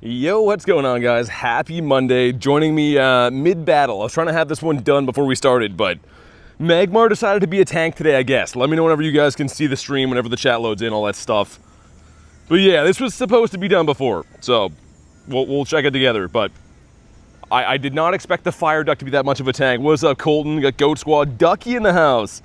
Yo, what's going on, guys? Happy Monday. Joining me mid-battle. I was trying to have this one done before we started, but Magmar decided to be a tank today, I guess. Let me know whenever you guys can see the stream, whenever the chat loads in, all that stuff. But yeah, this was supposed to be done before, so we'll check it together. But I did not expect the Fire Duck to be that much of a tank. What's up, Colton? We got Goat Squad. Ducky in the house.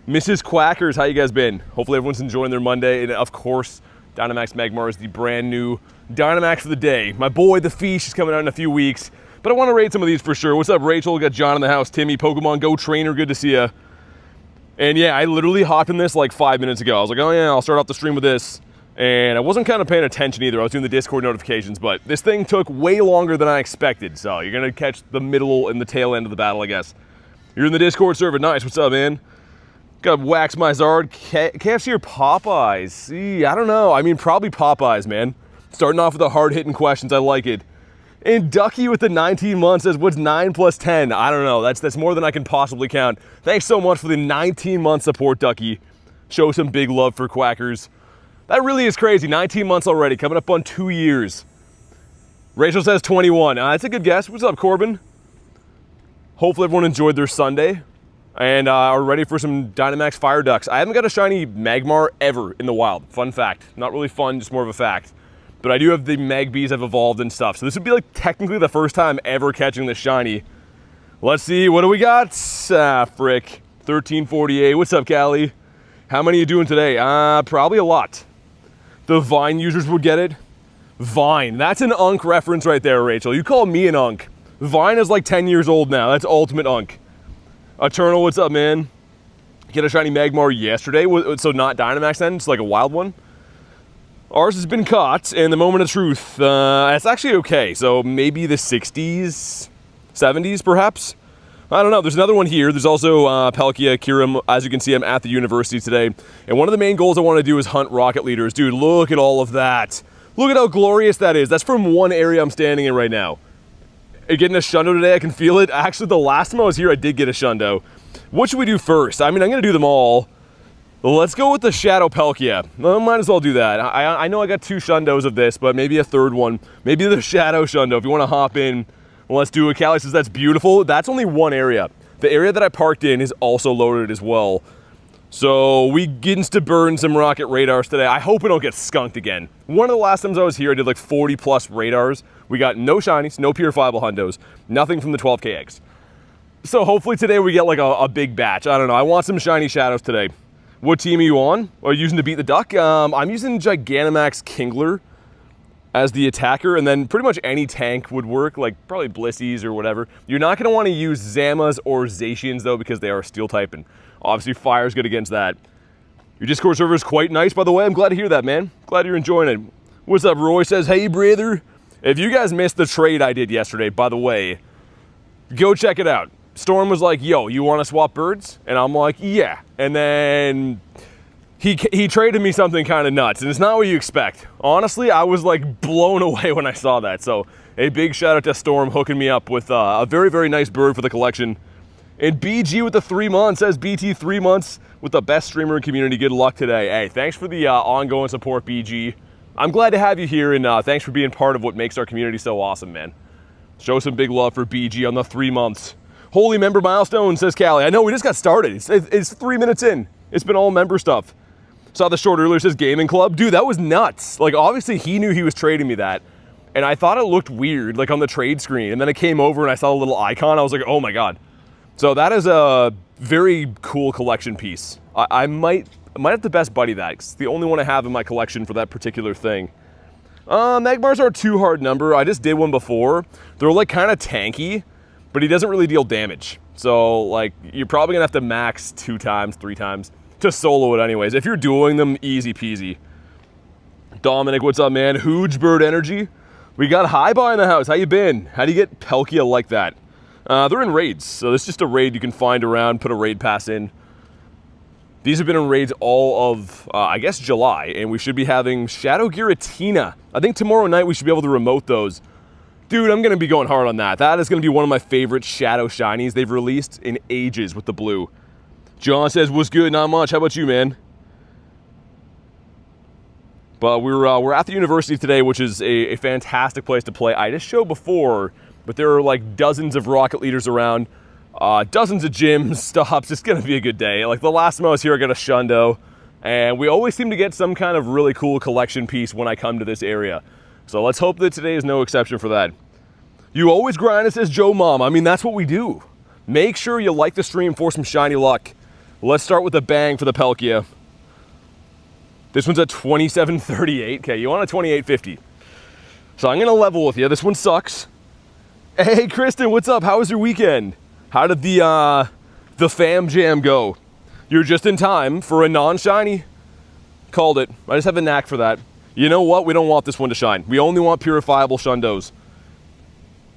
Mrs. Quackers, how you guys been? Hopefully everyone's enjoying their Monday. And of course, Dynamax Magmar is the brand new Dynamax for the day. My boy, the Fish, is coming out in a few weeks. But I want to raid some of these for sure. What's up, Rachel? We got John in the house. Timmy, Pokemon GO Trainer, good to see ya. And yeah, I literally hopped in this like 5 minutes ago. I was like, oh yeah, I'll start off the stream with this. And I wasn't kind of paying attention either. I was doing the Discord notifications, but this thing took way longer than I expected. So you're going to catch the middle and the tail end of the battle, I guess. You're in the Discord server. Nice. What's up, man? Got Wax My Zard, KFC or Popeyes? See, I don't know. I mean, probably Popeyes, man. Starting off with the hard-hitting questions. I like it. And Ducky with the 19 months says, what's 9 plus 10? I don't know. That's more than I can possibly count. Thanks so much for the 19-month support, Ducky. Show some big love for Quackers. That really is crazy. 19 months already, coming up on 2 years. Rachel says 21. That's a good guess. What's up, Corbin? Hopefully everyone enjoyed their Sunday and are ready for some Dynamax Fire Ducks. I haven't got a shiny Magmar ever in the wild. Fun fact. Not really fun, just more of a fact. But I do have the Magbees have evolved and stuff. So this would be like technically the first time ever catching the shiny. Let's see, what do we got? Frick. 1348. What's up, Callie? How many are you doing today? Probably a lot. The Vine users would get it. Vine. That's an Unk reference right there, Rachel. You call me an Unk. Vine is like 10 years old now. That's ultimate Unk. Eternal, what's up, man? Get a shiny Magmar yesterday. So not Dynamax then? It's like a wild one. Ours has been caught, and the moment of truth, it's actually okay. So maybe the 60s, 70s, perhaps? I don't know. There's another one here. There's also Palkia, Kyurem. As you can see, I'm at the university today. And one of the main goals I want to do is hunt rocket leaders. Dude, look at all of that. Look at how glorious that is. That's from one area I'm standing in right now. Getting a Shundo today, I can feel it. Actually, the last time I was here, I did get a Shundo. What should we do first? I mean, I'm going to do them all. Let's go with the Shadow Palkia. Well, might as well do that. I know I got 2 Shundos of this, but maybe a third one. Maybe the Shadow Shundo. If you want to hop in, well, let's do it. Callie says that's beautiful. That's only one area. The area that I parked in is also loaded as well. So we get to burn some rocket radars today. I hope we don't get skunked again. One of the last times I was here, I did like 40 plus radars. We got no shinies, no purifiable Hundos, nothing from the 12K eggs. So hopefully today we get like a big batch. I don't know. I want some shiny shadows today. What team are you on? Are you using to beat the duck? I'm using Gigantamax Kingler as the attacker, and then pretty much any tank would work, like probably Blissies or whatever. You're not going to want to use Zamas or Zacians though, because they are steel type, and obviously fire's good against that. Your Discord server is quite nice, by the way. I'm glad to hear that, man. Glad you're enjoying it. What's up, Roy says, hey, brother. If you guys missed the trade I did yesterday, by the way, go check it out. Storm was like, yo, you want to swap birds? And I'm like, yeah. And then he traded me something kind of nuts, and it's not what you expect. Honestly, I was like blown away when I saw that. So a big shout out to Storm hooking me up with a very, very nice bird for the collection. And BG with the 3 months says, BT 3 months with the best streamer in community. Good luck today. Hey, thanks for the ongoing support, BG. I'm glad to have you here, and thanks for being part of what makes our community so awesome, man. Show some big love for BG on the 3 months. Holy member milestone, says Callie. I know, we just got started. It's 3 minutes in. It's been all member stuff. Saw the short earlier, says Gaming Club. Dude, that was nuts. Like, obviously, he knew he was trading me that. And I thought it looked weird, like on the trade screen. And then I came over and I saw a little icon. I was like, oh my God. So that is a very cool collection piece. I might have to best buddy that. It's the only one I have in my collection for that particular thing. Magmars are a 2 hard number. I just did one before. They're like kind of tanky, but he doesn't really deal damage. So like you're probably gonna have to max 2 times, 3 times to solo it anyways. If you're doing them, easy peasy. Dominic, what's up, man? Huge bird energy. We got Hi-Bye in the house. How you been? How do you get Palkia like that? They're in raids, so this is just a raid you can find around, put a raid pass in. These have been in raids all of, I guess, July, and we should be having Shadow Giratina. I think tomorrow night we should be able to remote those. Dude, I'm going to be going hard on that. That is going to be one of my favorite Shadow Shinies they've released in ages with the blue. John says, what's good? Not much. How about you, man? But we're at the university today, which is a fantastic place to play. I just showed before, but there are like dozens of rocket leaders around, dozens of gyms, stops. It's gonna be a good day. Like the last time I was here, I got a Shundo, and we always seem to get some kind of really cool collection piece when I come to this area. So let's hope that today is no exception for that. You always grind, it says Joe Mom. I mean, that's what we do. Make sure you like the stream for some shiny luck. Let's start with a bang for the Palkia. This one's at 2738. Okay, you want a 2850. So I'm gonna level with you. This one sucks. Hey, Kristen, what's up? How was your weekend? How did the fam jam go? You're just in time for a non-shiny. Called it. I just have a knack for that. You know what? We don't want this one to shine. We only want purifiable Shundos.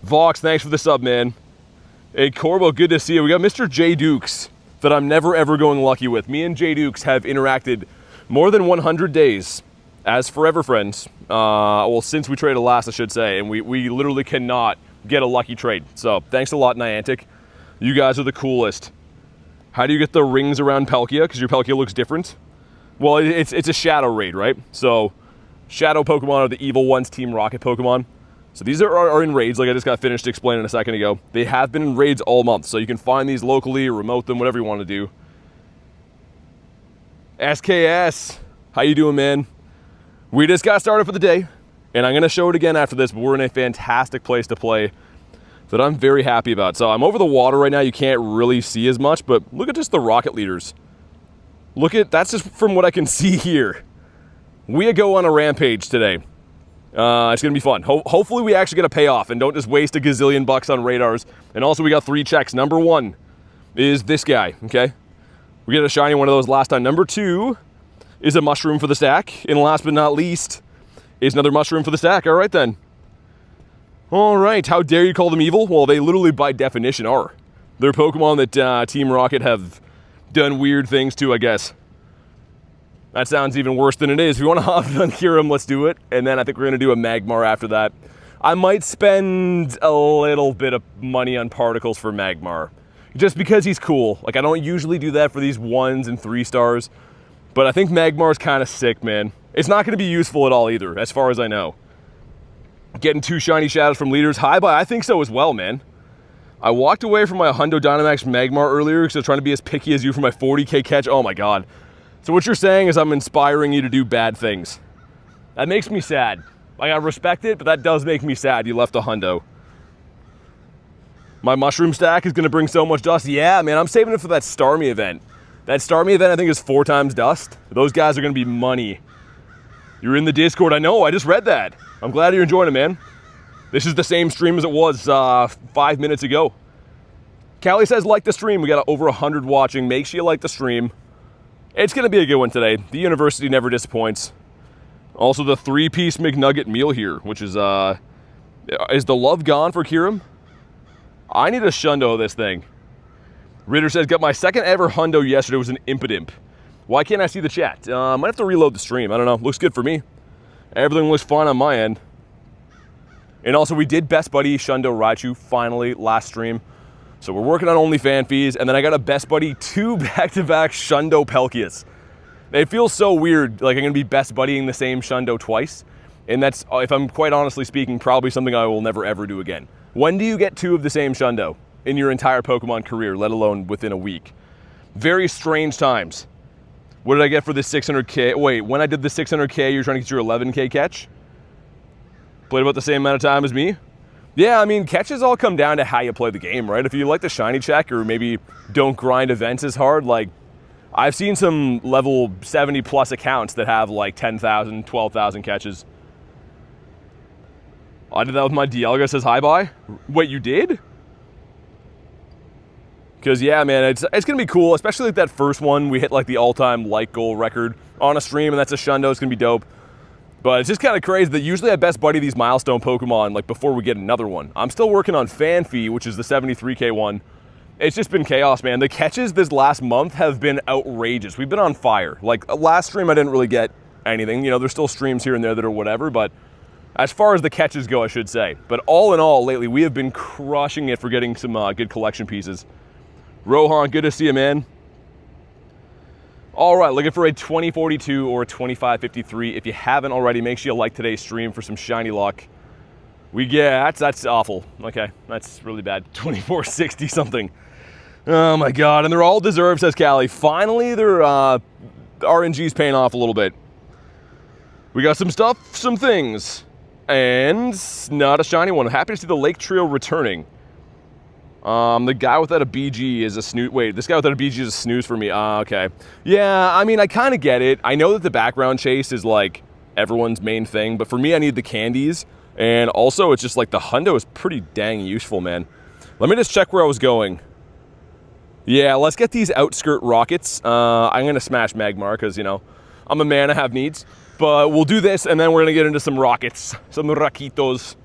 Vox, thanks for the sub, man. Hey, Corbo, good to see you. We got Mr. J Dukes that I'm never ever going lucky with. Me and J Dukes have interacted more than 100 days as forever friends. Well, since we traded last, I should say, and we literally cannot get a lucky trade. So thanks a lot, Niantic. You guys are the coolest. How do you get the rings around Palkia? Because your Palkia looks different. Well, it's a Shadow raid, right? So Shadow Pokemon are the evil ones, Team Rocket Pokemon. So these are in raids, like I just got finished explaining a second ago. They have been in raids all month, so you can find these locally, remote them, whatever you want to do. SKS, how you doing, man? We just got started for the day, and I'm going to show it again after this, but we're in a fantastic place to play that I'm very happy about. So I'm over the water right now. You can't really see as much, but look at just the rocket leaders. Look at, that's just from what I can see here. We go on a rampage today. It's going to be fun. Hopefully we actually get a payoff and don't just waste a gazillion bucks on radars. And also we got 3 checks. Number 1 is this guy, okay? We get a shiny one of those last time. Number 2 is a mushroom for the stack. And last but not least is another mushroom for the stack. All right, then. All right, how dare you call them evil? Well, they literally by definition are. They're Pokemon that Team Rocket have done weird things to, I guess. That sounds even worse than it is. If you want to hop on Kyurem, let's do it. And then I think we're going to do a Magmar after that. I might spend a little bit of money on particles for Magmar. Just because he's cool. Like, I don't usually do that for these 1s and 3 stars. But I think Magmar's kind of sick, man. It's not going to be useful at all either, as far as I know. Getting 2 shiny shadows from leaders. Hi, bye. I think so as well, man. I walked away from my Hundo Dynamax Magmar earlier because I was trying to be as picky as you for my 40k catch. Oh my god. So what you're saying is I'm inspiring you to do bad things. That makes me sad. Like, I respect it, but that does make me sad you left a Hundo. My mushroom stack is going to bring so much dust. Yeah, man, I'm saving it for that Starmie event. That Starmie event, I think, is 4 times dust. Those guys are going to be money. You're in the Discord. I know, I just read that. I'm glad you're enjoying it, man. This is the same stream as it was 5 minutes ago. Callie says, like the stream. We got over 100 watching. Make sure you like the stream. It's going to be a good one today. The university never disappoints. Also, the 3-piece McNugget meal here, which is the love gone for Kyurem? I need a Shundo of this thing. Ritter says, got my second ever Hundo yesterday. Was an Impidimp. Why can't I see the chat? I might have to reload the stream. I don't know. Looks good for me. Everything looks fine on my end. And also, we did Best Buddy Shundo Raichu finally last stream. So we're working on only fan fees. And then I got a Best Buddy 2 back-to-back Shundo Palkias. It feels so weird, like I'm going to be Best Buddying the same Shundo twice. And that's, if I'm quite honestly speaking, probably something I will never ever do again. When do you get 2 of the same Shundo in your entire Pokemon career, let alone within a week? Very strange times. What did I get for this 600k? Wait, when I did the 600k, you're trying to get your 11k catch? Played about the same amount of time as me? Yeah, I mean, catches all come down to how you play the game, right? If you like the shiny check or maybe don't grind events as hard, like, I've seen some level 70 plus accounts that have like 10,000, 12,000 catches. I did that with my Dialga, says hi bye. Wait, you did? Because yeah, man, it's gonna be cool, especially like that first one. We hit like the all-time like goal record on a stream, and that's a Shundo. It's gonna be dope. But it's just kind of crazy that usually I Best Buddy these milestone Pokemon like before we get another one. I'm still working on Fan Fee, which is the 73k one. It's just been chaos, man. The catches this last month have been outrageous. We've been on fire. Like last stream, I didn't really get anything. You know, there's still streams here and there that are whatever, but as far as the catches go, I should say. But all in all, lately, we have been crushing it for getting some good collection pieces. Rohan, good to see you, man. All right, looking for a 2042 or a 2553. If you haven't already, make sure you like today's stream for some shiny luck. That's awful. Okay, that's really bad. 2460 something. Oh my God, and they're all deserved, says Callie. Finally, their RNG's paying off a little bit. We got some stuff, some things, and not a shiny one. Happy to see the Lake Trio returning. The guy without a BG is a snooze. Wait, this guy without a BG is a snooze for me. Okay. Yeah, I mean, I kind of get it. I know that the background chase is like everyone's main thing, but for me, I need the candies. And also, it's just like the Hundo is pretty dang useful, man. Let me just check where I was going. Yeah, let's get these outskirt rockets. I'm going to smash Magmar because, you know, I'm a man, I have needs. But we'll do this, and then we're going to get into some rockets. Some raquitos.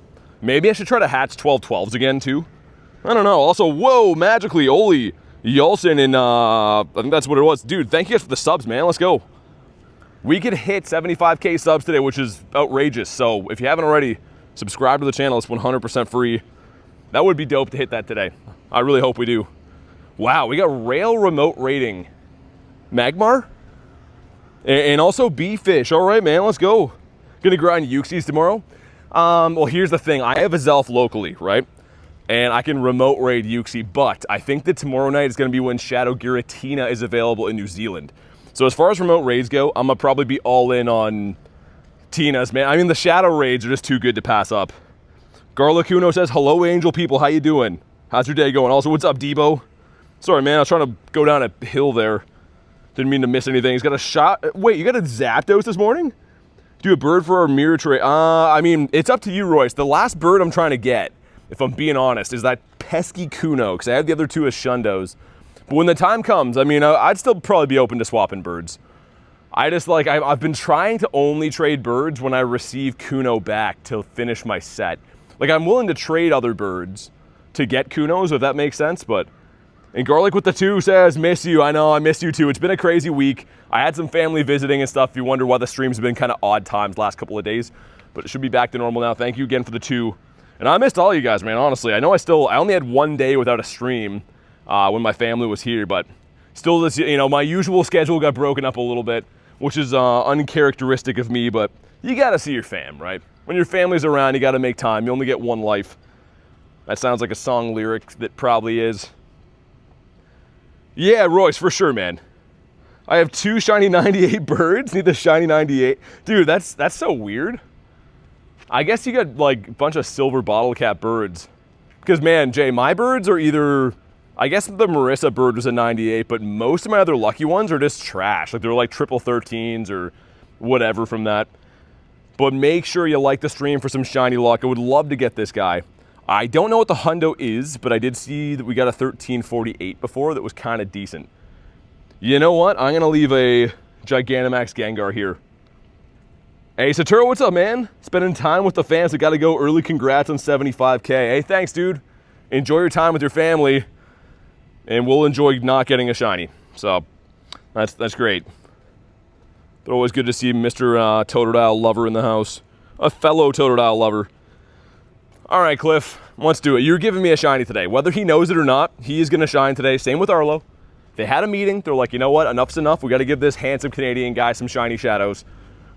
Maybe I should try to hatch 1212s again, too. I don't know. Also, whoa, magically, Oli, Yolson, and I think that's what it was. Dude, thank you guys for the subs, man. Let's go. We could hit 75K subs today, which is outrageous. So if you haven't already, subscribe to the channel. It's 100% free. That would be dope to hit that today. I really hope we do. Wow, we got rail remote rating. Magmar? And also B-Fish. All right, man, let's go. Gonna grind Uxies tomorrow. Well, here's the thing. I have a Zelf locally, right? And I can remote raid Uxie, but I think that tomorrow night is going to be when Shadow Giratina is available in New Zealand. So as far as remote raids go, I'm going to probably be all in on Tina's, man. I mean, the Shadow raids are just too good to pass up. Garlic Uno says, hello, angel people. How you doing? How's your day going? Also, what's up, Debo? Sorry, man. I was trying to go down a hill there. Didn't mean to miss anything. He's got a shot. Wait, you got a Zapdos this morning? Do a bird for our mirror trade. I mean, it's up to you, Royce. The last bird I'm trying to get, if I'm being honest, is that pesky Kuno, because I have the other two as Shundos. But when the time comes, I mean, I'd still probably be open to swapping birds. I just, like, I've been trying to only trade birds when I receive Kuno back to finish my set. Like, I'm willing to trade other birds to get Kunos, if that makes sense, but... And Garlic with the 2 says, miss you. I know, I miss you too. It's been a crazy week. I had some family visiting and stuff. If you wonder why the streams have been kind of odd times last couple of days. But it should be back to normal now. Thank you again for the 2. And I missed all you guys, man, honestly. I know I only had 1 day without a stream when my family was here, but still this, you know, my usual schedule got broken up a little bit, which is uncharacteristic of me, but you gotta see your fam, right? When your family's around, you gotta make time. You only get one life. That sounds like a song lyric that probably is. Yeah, Royce, for sure, man. I have 2 shiny 98 birds, need the shiny 98. Dude, that's so weird. I guess you got like a bunch of silver bottle cap birds. Because man, Jay, my birds are either, I guess the Marissa bird was a 98, but most of my other lucky ones are just trash. Like they're like triple 13s or whatever from that. But make sure you like the stream for some shiny luck. I would love to get this guy. I don't know what the Hundo is, but I did see that we got a 1348 before that was kind of decent. You know what? I'm going to leave a Gigantamax Gengar here. Hey, Satoru, what's up, man? Spending time with the fans. We got to go early. Congrats on 75K. Hey, thanks, dude. Enjoy your time with your family, and we'll enjoy not getting a shiny. So, that's great. But always good to see Mr. Totodile lover in the house. A fellow Totodile lover. All right, Cliff, let's do it. You're giving me a shiny today. Whether he knows it or not, he is going to shine today. Same with Arlo. They had a meeting. They're like, you know what? Enough's enough. We got to give this handsome Canadian guy some shiny shadows.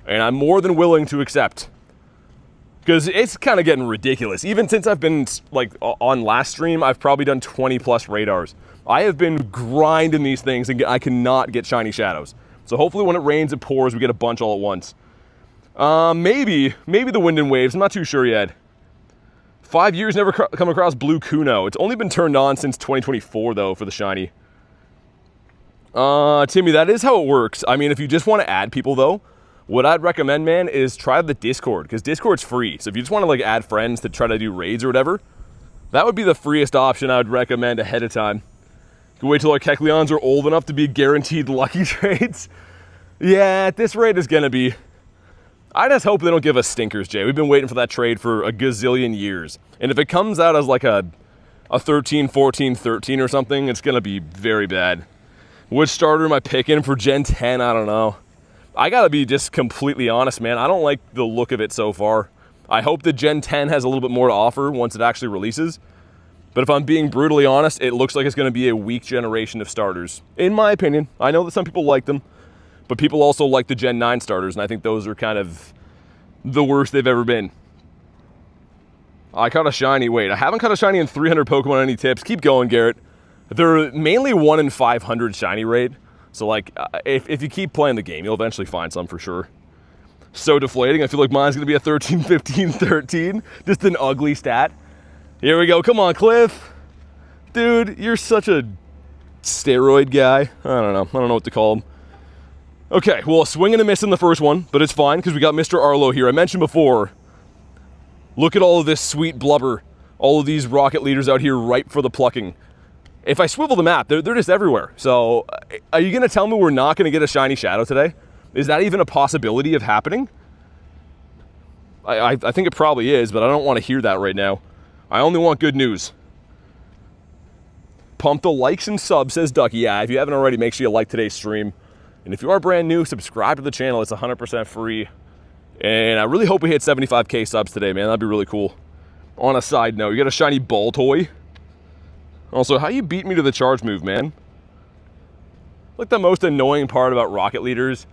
And I'm more than willing to accept. Because it's kind of getting ridiculous. Even since I've been, like, on last stream, I've probably done 20 plus radars. I have been grinding these things, and I cannot get shiny shadows. So hopefully when it rains, it pours, we get a bunch all at once. Maybe the wind and waves. I'm not too sure yet. 5 years never come across blue Kuno. It's only been turned on since 2024, though, for the shiny. Timmy, that is how it works. I mean, if you just want to add people, though, what I'd recommend, man, is try the Discord, because Discord's free. So if you just want to, like, add friends to try to do raids or whatever, that would be the freest option I would recommend ahead of time. You can wait till our Kecleons are old enough to be guaranteed lucky trades. Yeah, at this rate is going to be... I just hope they don't give us stinkers, Jay. We've been waiting for that trade for a gazillion years. And if it comes out as like a 13, 14, 13 or something, it's going to be very bad. Which starter am I picking for Gen 10? I don't know. I got to be just completely honest, man. I don't like the look of it so far. I hope the Gen 10 has a little bit more to offer once it actually releases. But if I'm being brutally honest, it looks like it's going to be a weak generation of starters. In my opinion. I know that some people like them. but people also like the Gen 9 starters, and I think those are kind of the worst they've ever been. I caught a shiny. Wait, I haven't caught a shiny in 300 Pokemon. Any tips? Keep going, Garrett. They're mainly 1 in 500 shiny rate, so like if you keep playing the game, you'll eventually find some for sure. So deflating. I feel like mine's gonna be a 13, 15, 13. Just an ugly stat. Here we go. Come on, Cliff. Dude, you're such a steroid guy. I don't know what to call him. Okay, well, a swing and a miss in the first one, but it's fine because we got Mr. Arlo here. I mentioned before, look at all of this sweet blubber. All of these rocket leaders out here ripe for the plucking. If I swivel the map, they're just everywhere. So are you going to tell me we're not going to get a shiny Shadow today? Is that even a possibility of happening? I think it probably is, but I don't want to hear that right now. I only want good news. Pump the likes and subs, says Ducky. Yeah, if you haven't already, make sure you like today's stream. And if you are brand new, subscribe to the channel. It's 100% free. And I really hope we hit 75K subs today, man. That'd be really cool. On a side note, you got a shiny ball toy. Also, how you beat me to the charge move, man? Like, the most annoying part about rocket leaders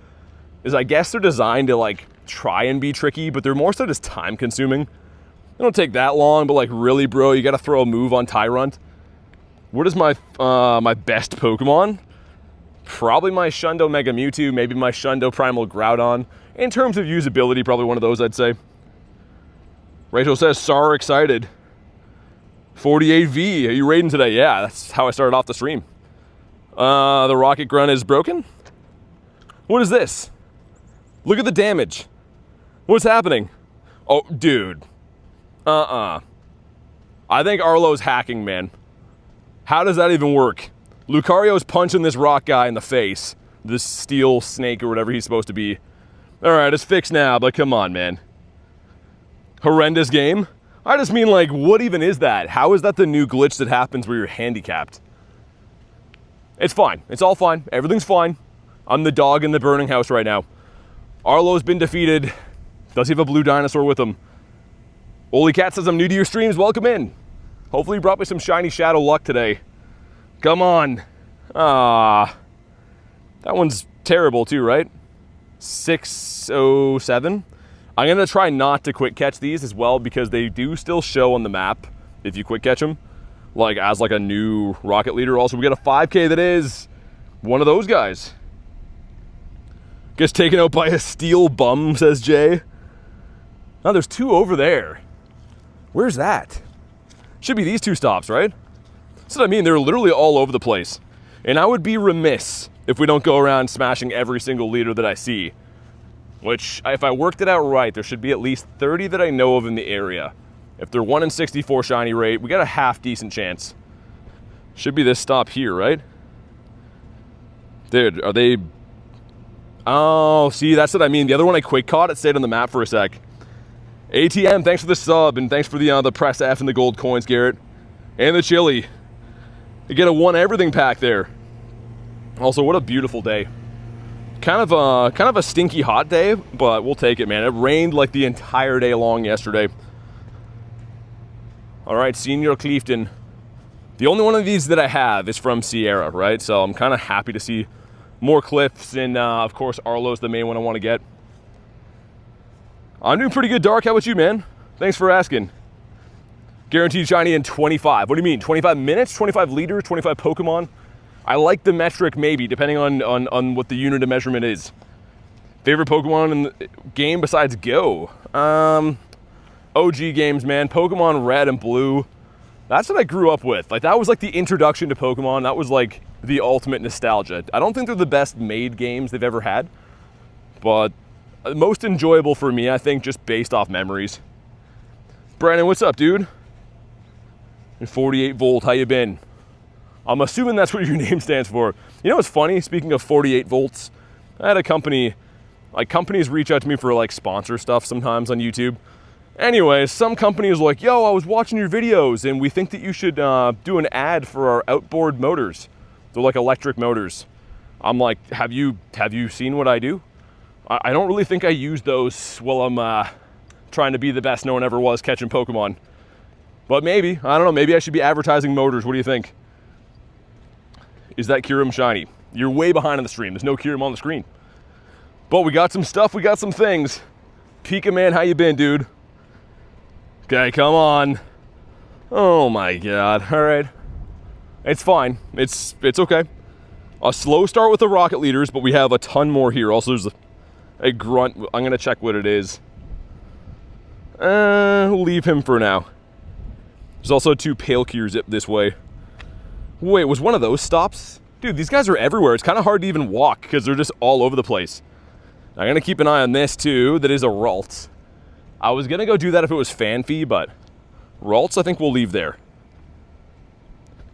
is I guess they're designed to, like, try and be tricky, but they're more so just time consuming. They don't take that long, but like, really, bro, you got to throw a move on Tyrunt. What is my my best Pokemon? Probably my Shundo Mega Mewtwo, maybe my Shundo Primal Groudon. In terms of usability, probably one of those, I'd say. Rachel says, "Sar excited." 48V, are you raiding today? Yeah, that's how I started off the stream. The Rocket Grunt is broken? What is this? Look at the damage. What's happening? Oh, dude. I think Arlo's hacking, man. How does that even work? Lucario's punching this rock guy in the face. This steel snake or whatever he's supposed to be. Alright, it's fixed now, but come on, man. Horrendous game? I just mean, like, what even is that? How is that the new glitch that happens where you're handicapped? It's fine. It's all fine. Everything's fine. I'm the dog in the burning house right now. Arlo's been defeated. Does he have a blue dinosaur with him? Oli Cat says, "I'm new to your streams. Welcome in. Hopefully you brought me some shiny Shadow luck today." Come on. That one's terrible too, right? 607. I'm going to try not to quick catch these as well because they do still show on the map if you quick catch them, like as like a new rocket leader. Also, we got a 5K that is one of those guys. Gets taken out by a steel bum, says Jay. Oh, there's two over there. Where's that? Should be these two stops, right? That's what I mean. They're literally all over the place. And I would be remiss if we don't go around smashing every single leader that I see. Which, if I worked it out right, there should be at least 30 that I know of in the area. If they're 1 in 64 shiny rate, we got a half decent chance. Should be this stop here, right? Dude, are they... Oh, see, that's what I mean. The other one I quick caught, it stayed on the map for a sec. ATM, thanks for the sub, and thanks for the press F and the gold coins, Garrett. And the chili. You get a 1 everything pack there. Also, what a beautiful day. Kind of a stinky hot day, but we'll take it, man. It rained like the entire day long yesterday. All right, Senior Cleefton. The only one of these that I have is from Sierra, right? So I'm kind of happy to see more Cliffs, and of course Arlo's the main one I want to get. I'm doing pretty good, Dark. How about you, man? Thanks for asking. Guaranteed shiny in 25. What do you mean? 25 minutes? 25 liters? 25 Pokemon? I like the metric, maybe, depending on what the unit of measurement is. Favorite Pokemon in the game besides Go? OG games, man. Pokemon Red and Blue. That's what I grew up with. Like, that was like the introduction to Pokemon. That was like the ultimate nostalgia. I don't think they're the best made games they've ever had, but most enjoyable for me, I think, just based off memories. Brandon, what's up, dude? 48 volt, how you been? I'm assuming that's what your name stands for. You know what's funny? Speaking of 48 volts, I had a company, like, companies reach out to me for like sponsor stuff sometimes on YouTube. Anyways, some company is like, "Yo, I was watching your videos and we think that you should do an ad for our outboard motors." They're like electric motors. I'm like, have you seen what I do? I don't really think I use those while I'm trying to be the best no one ever was catching Pokemon. But maybe, I don't know, maybe I should be advertising motors. What do you think? Is that Kyurem shiny? You're way behind on the stream. There's no Kyurem on the screen. But we got some stuff, we got some things. Pika Man, how you been, dude? Okay, come on. Oh my god, all right. It's fine, it's okay. A slow start with the rocket leaders, but we have a ton more here. Also, there's a grunt. I'm gonna check what it is. We'll leave him for now. There's also 2 Palkias zip this way. Wait, was one of those stops? Dude, these guys are everywhere. It's kind of hard to even walk because they're just all over the place. I'm gonna keep an eye on this too. That is a Ralt. I was gonna go do that if it was Fanfy, but Ralts I think we'll leave there.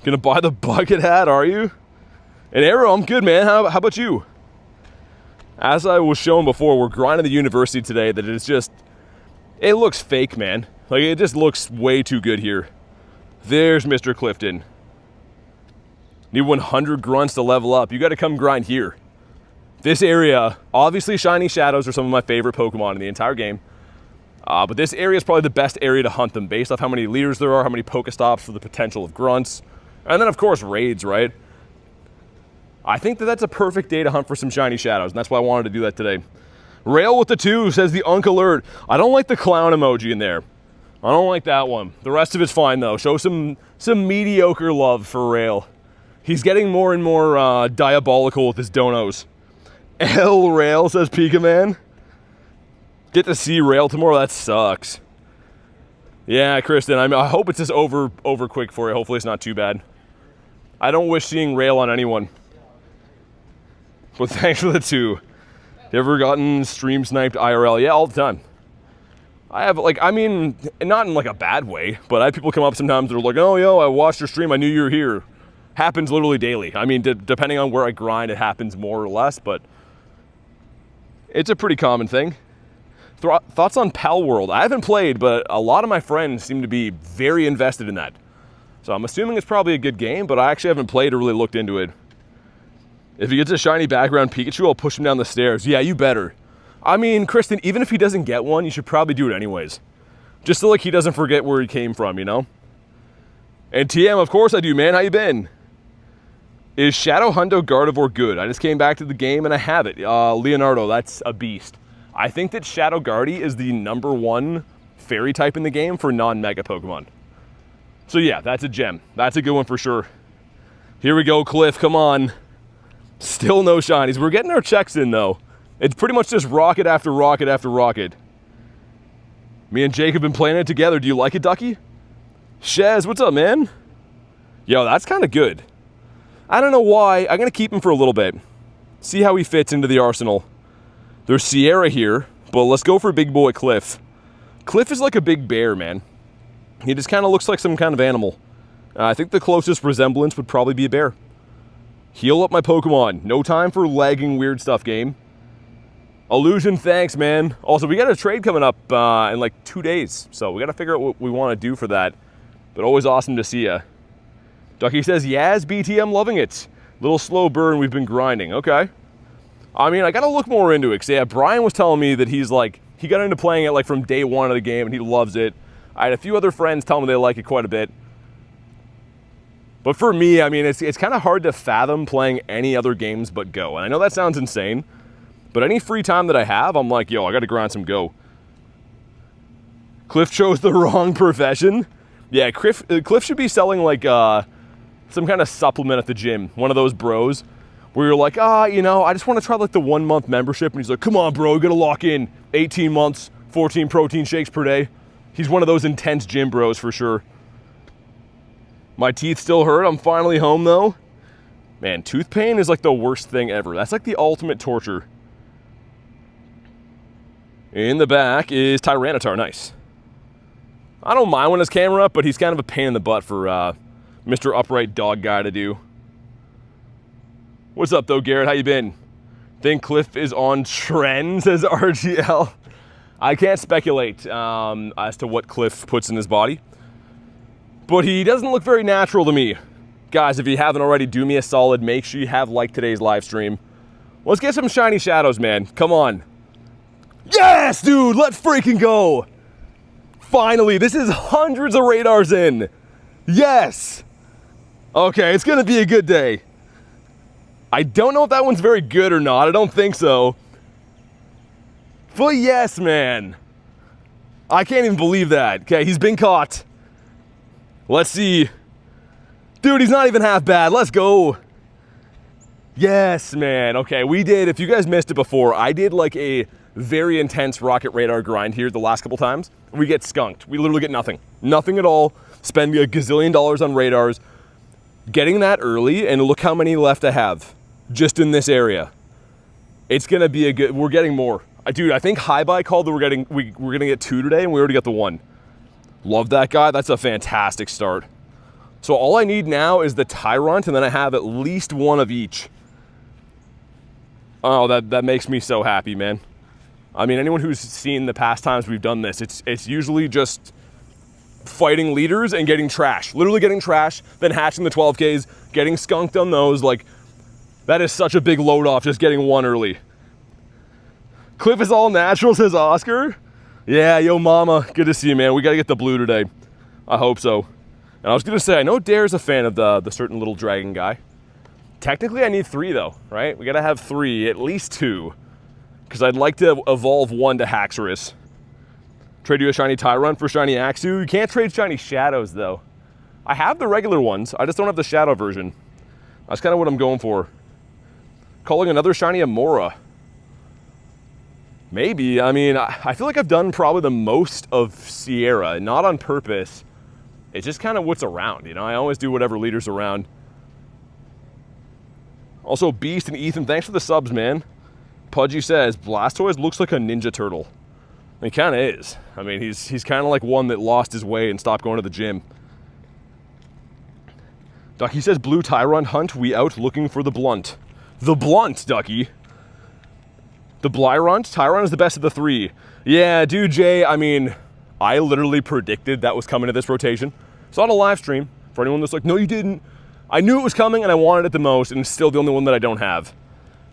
Gonna buy the bucket hat, are you? An arrow, I'm good, man. How about you? As I was showing before, we're grinding the university today that it's just, it looks fake, man. Like, it just looks way too good here. There's Mr. Clifton. Need 100 grunts to level up. You gotta come grind here. This area, obviously Shiny Shadows are some of my favorite Pokemon in the entire game. But this area is probably the best area to hunt them based off how many leaders there are, how many Pokestops for the potential of grunts. And then, of course, raids, right? I think that that's a perfect day to hunt for some Shiny Shadows, and that's why I wanted to do that today. Rail with the 2 says the Unk Alert. I don't like the clown emoji in there. I don't like that one. The rest of it's fine, though. Show some mediocre love for Rail. He's getting more and more diabolical with his donos. L Rail says Pika Man. Get to see Rail tomorrow. That sucks. Yeah, Kristen. I hope it's just over quick for you. Hopefully, it's not too bad. I don't wish seeing Rail on anyone. But thanks for the 2. You ever gotten stream sniped IRL? Yeah, all the time. I have, like, I mean, not in like a bad way, but I have people come up sometimes. They're like, "Oh, yo, I watched your stream. I knew you were here." Happens literally daily. I mean, depending on where I grind, it happens more or less, but it's a pretty common thing. Thoughts on Pal World? I haven't played, but a lot of my friends seem to be very invested in that. So I'm assuming it's probably a good game, but I actually haven't played or really looked into it. If he gets a shiny background Pikachu, I'll push him down the stairs. Yeah, you better. I mean, Kristen, even if he doesn't get one, you should probably do it anyways. Just so like he doesn't forget where he came from, you know? And TM, of course I do, man. How you been? Is Shadow Hundo Gardevoir good? I just came back to the game and I have it. Leonardo, that's a beast. I think that Shadow Guardy is the #1 fairy type in the game for non-mega Pokemon. So yeah, that's a gem. That's a good one for sure. Here we go, Cliff, come on. Still no shinies. We're getting our checks in though. It's pretty much just rocket after rocket after rocket. Me and Jake have been playing it together. Do you like it, Ducky? Shez, what's up, man? Yo, that's kind of good. I don't know why. I'm going to keep him for a little bit. See how he fits into the arsenal. There's Sierra here, but let's go for big boy Cliff. Cliff is like a big bear, man. He just kind of looks like some kind of animal. I think the closest resemblance would probably be a bear. Heal up my Pokemon. No time for lagging weird stuff, game. Illusion, thanks, man. Also, we got a trade coming up in like 2 days, so we got to figure out what we want to do for that. But always awesome to see ya. Ducky says, Yaz, BTM, loving it. Little slow burn, we've been grinding. Okay. I mean, I got to look more into it. Because, yeah, Brian was telling me that he's like, he got into playing it like from day 1 of the game and he loves it. I had a few other friends tell me they like it quite a bit. But for me, I mean, it's kind of hard to fathom playing any other games but Go. And I know that sounds insane, but any free time that I have, I'm like, yo, I got to grind some Go. Cliff chose the wrong profession. Yeah, Cliff should be selling like some kind of supplement at the gym. One of those bros where you're like, you know, I just want to try like the 1 month membership. And he's like, come on, bro, you got to lock in 18 months, 14 protein shakes per day. He's one of those intense gym bros for sure. My teeth still hurt. I'm finally home though. Man, tooth pain is like the worst thing ever. That's like the ultimate torture. In the back is Tyranitar. Nice. I don't mind when his camera up, but he's kind of a pain in the butt for Mr. Upright Dog Guy to do. What's up though, Garrett? How you been? Think Cliff is on trend, says RGL. I can't speculate as to what Cliff puts in his body. But he doesn't look very natural to me. Guys, if you haven't already, do me a solid. Make sure you have liked today's live stream. Let's get some shiny shadows, man. Come on. Yes, dude, let's freaking go. Finally, this is hundreds of radars in. Yes. Okay, it's gonna be a good day. I don't know if that one's very good or not. I don't think so. But yes, man. I can't even believe that. Okay, he's been caught. Let's see. Dude, he's not even half bad. Let's go. Yes, man. Okay, we did, if you guys missed it before, I did like a very intense rocket radar grind here the last couple times. We get skunked. We literally get nothing. Nothing at all. Spend a gazillion dollars on radars. Getting that early, and look how many left I have just in this area. It's gonna be a good, we're getting more. Dude, I think Hi-Bye called that we're gonna get 2 today, and we already got the 1. Love that guy. That's a fantastic start. So all I need now is the Tyrant, and then I have at least 1 of each. Oh, that makes me so happy, man. I mean, anyone who's seen the past times we've done this, it's usually just fighting leaders and getting trash. Literally getting trash, then hatching the 12Ks, getting skunked on those. Like, that is such a big load off, just getting 1 early. Cliff is all natural, says Oscar. Yeah, yo mama, good to see you, man. We gotta get the blue today. I hope so. And I was gonna say, I know Dare's a fan of the certain little dragon guy. Technically, I need 3 though, right? We gotta have 3, at least 2. Because I'd like to evolve 1 to Haxorus. Trade you a shiny Tyrant for shiny Axew. You can't trade shiny Shadows though. I have the regular ones, I just don't have the Shadow version. That's kind of what I'm going for. Calling another shiny Amora. Maybe, I mean, I feel like I've done probably the most of Sierra, not on purpose. It's just kind of what's around, you know? I always do whatever leader's around. Also, Beast and Ethan, thanks for the subs, man. Pudgy says, Blastoise looks like a Ninja Turtle. He kind of is. I mean, he's kind of like one that lost his way and stopped going to the gym. Ducky says, Blue Tyrant hunt, we out looking for the blunt. The blunt, Ducky. The Blyrunt? Tyrant is the best of the 3. Yeah, dude, Jay, I mean, I literally predicted that was coming to this rotation. It's on a live stream. For anyone that's like, no, you didn't. I knew it was coming and I wanted it the most, and it's still the only one that I don't have.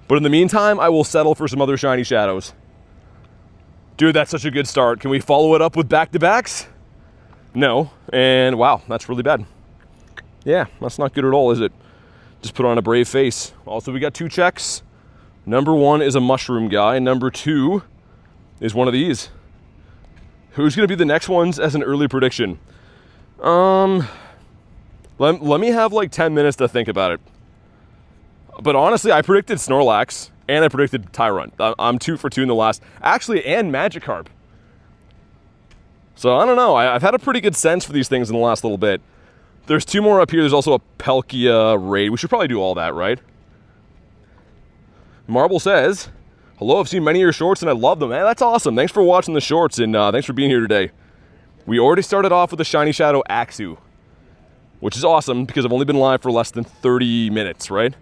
But in the meantime, I will settle for some other shiny Shadows. Dude, that's such a good start. Can we follow it up with back-to-backs? No, and wow, that's really bad. Yeah, that's not good at all, is it? Just put on a brave face. Also, we got 2 checks. Number 1 is a mushroom guy. Number 2 is one of these. Who's gonna be the next ones as an early prediction? Let me have like 10 minutes to think about it. But honestly, I predicted Snorlax and I predicted Tyrant. I'm 2 for 2 in the last, actually, and Magikarp. So I don't know, I've had a pretty good sense for these things in the last little bit. There's 2 more up here. There's also a Palkia Raid. We should probably do all that, right? Marble says, hello, I've seen many of your shorts and I love them. Man, that's awesome. Thanks for watching the shorts and thanks for being here today. We already started off with a shiny Shadow Axew, which is awesome because I've only been live for less than 30 minutes, right?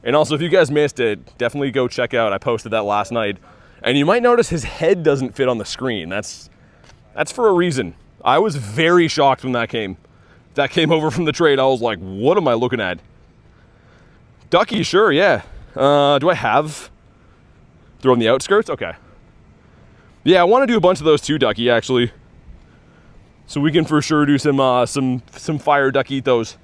And also, if you guys missed it, definitely go check out. I posted that last night. And you might notice his head doesn't fit on the screen. That's for a reason. I was very shocked when that came. That came over from the trade. I was like, what am I looking at? Ducky, sure, yeah. Do I have? They're on the outskirts? Okay. Yeah, I want to do a bunch of those too, Ducky, actually. So we can for sure do some fire Duckitos.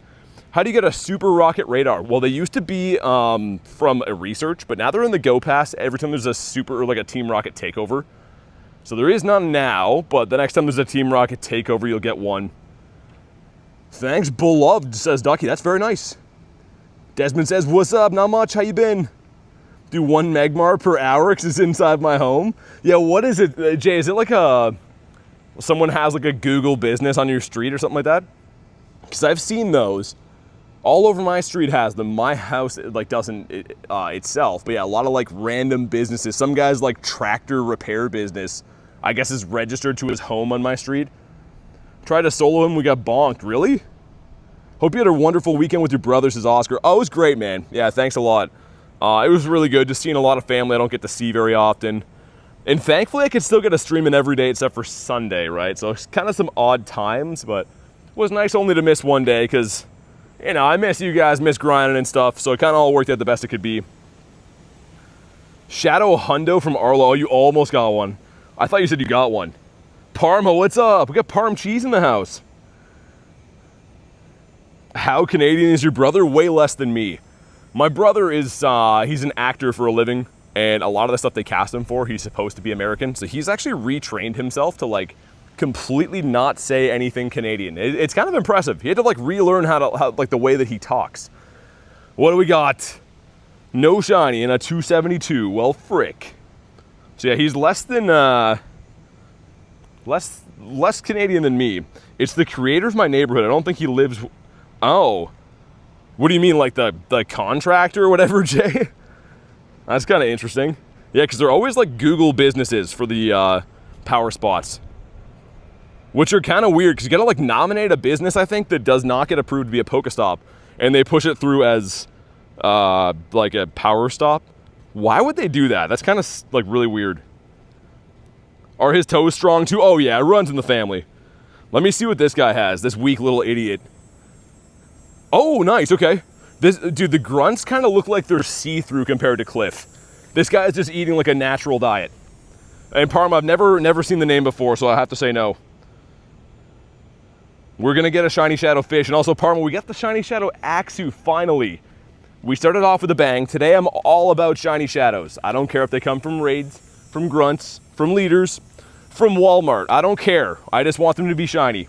How do you get a super rocket radar? Well, they used to be from a research, but now they're in the Go Pass every time there's a super, or like a Team Rocket takeover. So there is none now, but the next time there's a Team Rocket takeover, you'll get one. Thanks, beloved, says Ducky. That's very nice. Desmond says, what's up? Not much. How you been? Do 1 Magmar per hour because it's inside my home. Yeah, what is it, Jay? Is it like someone has like a Google business on your street or something like that? Because I've seen those. All over my street has them. My house like doesn't itself, but yeah, a lot of like random businesses. Some guy's like tractor repair business, I guess, is registered to his home on my street. Tried to solo him, we got bonked. Really? Hope you had a wonderful weekend with your brother, says Oscar. Oh, it was great, man. Yeah, thanks a lot. It was really good, just seeing a lot of family I don't get to see very often. And thankfully I could still get a stream in every day except for Sunday, right? So it's kind of some odd times, but it was nice only to miss one day because, you know, I miss you guys, miss grinding and stuff, so it kind of all worked out the best it could be. Shadow Hundo from Arlo. Oh, you almost got one. I thought you said you got one. Parma, what's up? We got Parm cheese in the house. How Canadian is your brother? Way less than me. My brother is, he's an actor for a living. and a lot of the stuff they cast him for, he's supposed to be American. So he's actually retrained himself to like completely not say anything Canadian. It's kind of impressive. He had to like relearn how like the way that he talks. What do we got? No shiny and a 272. Well, frick. So yeah, he's less than less Canadian than me. It's the creator of my neighborhood. I don't think he lives. Oh, what do you mean, like the contractor or whatever, Jay? That's kind of interesting. Yeah, because they're always like Google businesses for the power spots, which are kind of weird because you gotta like nominate a business, I think, that does not get approved to be a Pokestop, and they push it through as like a power stop. Why would they do that? That's kind of like really weird. Are his toes strong too? Oh yeah, it runs in the family. Let me see what this guy has, this weak little idiot. Oh, nice, okay. This dude, the grunts kind of look like they're see-through compared to Cliff. This guy is just eating like a natural diet. And Parma, I've never seen the name before, so I have to say no. We're gonna get a shiny Shadow Fish, and also Parma, we got the shiny Shadow Axew finally. We started off with a bang. Today I'm all about shiny shadows. I don't care if they come from raids, from grunts, from leaders, from Walmart. I don't care. I just want them to be shiny.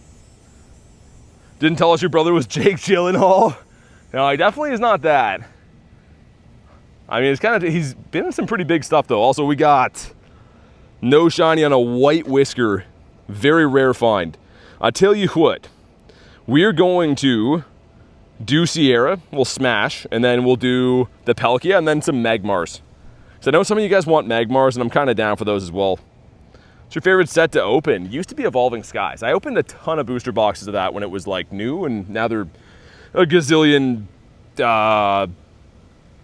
Didn't tell us your brother was Jake Gyllenhaal. No, he definitely is not that. I mean, he's been in some pretty big stuff though. Also, we got no shiny on a white whisker. Very rare find. I tell you what, we're going to do Sierra, we'll smash, and then we'll do the Palkia and then some Magmars. So I know some of you guys want Magmars, and I'm kind of down for those as well. What's your favorite set to open? Used to be Evolving Skies. I opened a ton of booster boxes of that when it was like new, and now they're a gazillion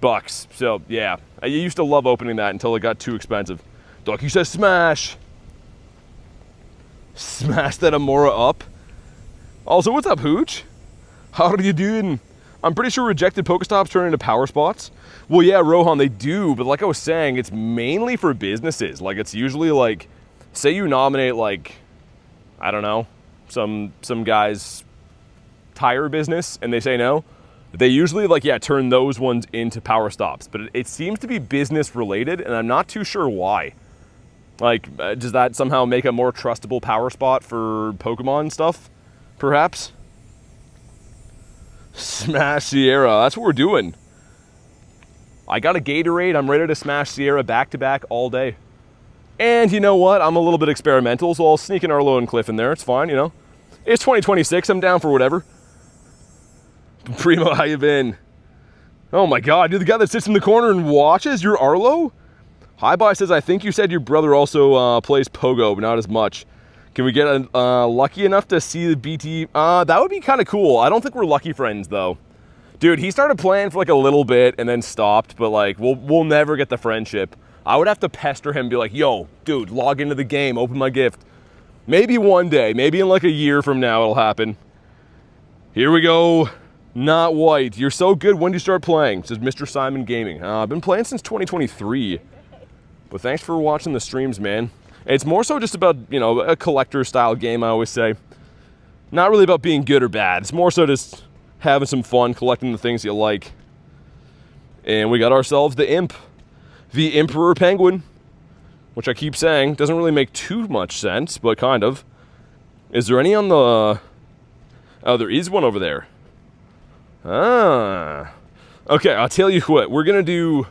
bucks. So yeah, I used to love opening that until it got too expensive. Ducky says smash. Smash that Amora up. Also, what's up, Hooch? How are you doing? I'm pretty sure rejected Pokestops turn into power spots. Well, yeah, Rohan, they do, but like I was saying, it's mainly for businesses. Like, it's usually like, say you nominate like, I don't know, some guy's tire business and they say no. They usually like, yeah, turn those ones into power stops, but it seems to be business related, and I'm not too sure why. Like, does that somehow make a more trustable power spot for Pokemon stuff, perhaps? Smash Sierra, that's what we're doing. I got a Gatorade, I'm ready to smash Sierra back to back all day. And you know what, I'm a little bit experimental, so I'll sneak an Arlo and Cliff in there, it's fine, you know. It's 2026, I'm down for whatever. Primo, how you been? Oh my God, you're the guy that sits in the corner and watches your Arlo? Hi-Bye says, I think you said your brother also plays Pogo, but not as much. Can we get lucky enough to see the BT? That would be kind of cool. I don't think we're lucky friends though. Dude, he started playing for like a little bit and then stopped, but like, we'll never get the friendship. I would have to pester him and be like, yo, dude, log into the game, open my gift. Maybe one day, maybe in like a year from now it'll happen. Here we go. Not white. You're so good. When do you start playing? Says Mr. Simon Gaming. I've been playing since 2023. But thanks for watching the streams, man. It's more so just about, you know, a collector style game, I always say. Not really about being good or bad. It's more so just having some fun, collecting the things you like. And we got ourselves the Imp. The Emperor Penguin. Which I keep saying doesn't really make too much sense, but kind of. Is there any on the... Oh, there is one over there. Ah. Okay, I'll tell you what. We're going to do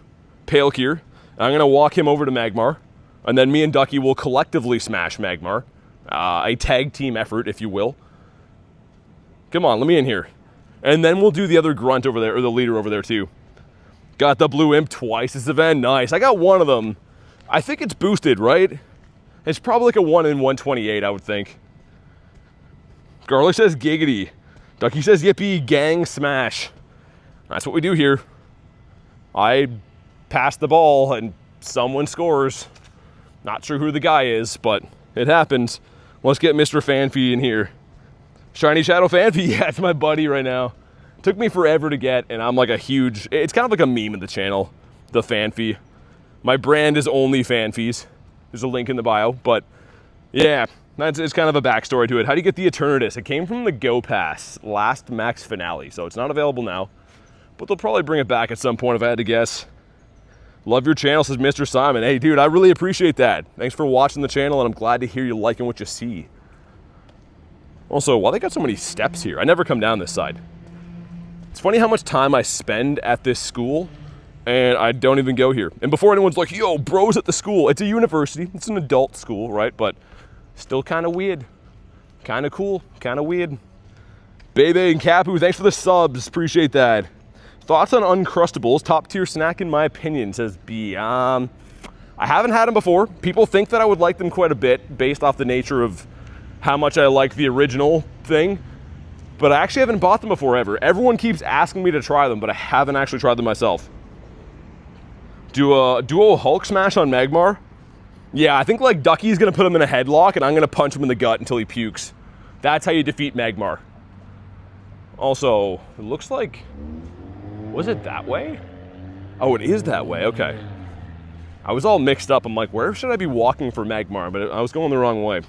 Palkia. I'm going to walk him over to Magmar. And then me and Ducky will collectively smash Magmar. A tag team effort, if you will. Come on, let me in here. And then we'll do the other grunt over there, or the leader over there too. Got the blue imp twice this event. Nice. I got one of them. I think it's boosted, right? It's probably like a 1 in 128, I would think. Garlic says giggity. Ducky says yippee, gang smash. That's what we do here. I pass the ball and someone scores. Not sure who the guy is, but it happens. Let's get Mr. Fanfy in here. Shiny Shadow Fanfy, yeah, it's my buddy right now. Took me forever to get, and I'm like a huge, it's kind of like a meme in the channel, the Fanfy. My brand is only Fanfies. There's a link in the bio, but yeah, it's kind of a backstory to it. How do you get the Eternatus? It came from the Go Pass last Max Finale, so it's not available now, but they'll probably bring it back at some point if I had to guess. Love your channel, says Mr. Simon. Hey, dude, I really appreciate that. Thanks for watching the channel, and I'm glad to hear you liking what you see. Also, why they got so many steps here? I never come down this side. It's funny how much time I spend at this school, and I don't even go here. And before anyone's like, yo, bro's at the school, it's a university. It's an adult school, right? But still kind of weird. Kind of cool, kind of weird. Bebe and Capu, thanks for the subs. Appreciate that. Thoughts on Uncrustables, top tier snack in my opinion, says B. I haven't had them before. People think that I would like them quite a bit based off the nature of how much I like the original thing, but I actually haven't bought them before ever. Everyone keeps asking me to try them, but I haven't actually tried them myself. Duo Hulk smash on Magmar? Yeah, I think like Ducky's gonna put him in a headlock and I'm gonna punch him in the gut until he pukes. That's how you defeat Magmar. Also, it looks like, was it that way? Oh, it is that way, okay. I was all mixed up. I'm like, where should I be walking for Magmar? But I was going the wrong way.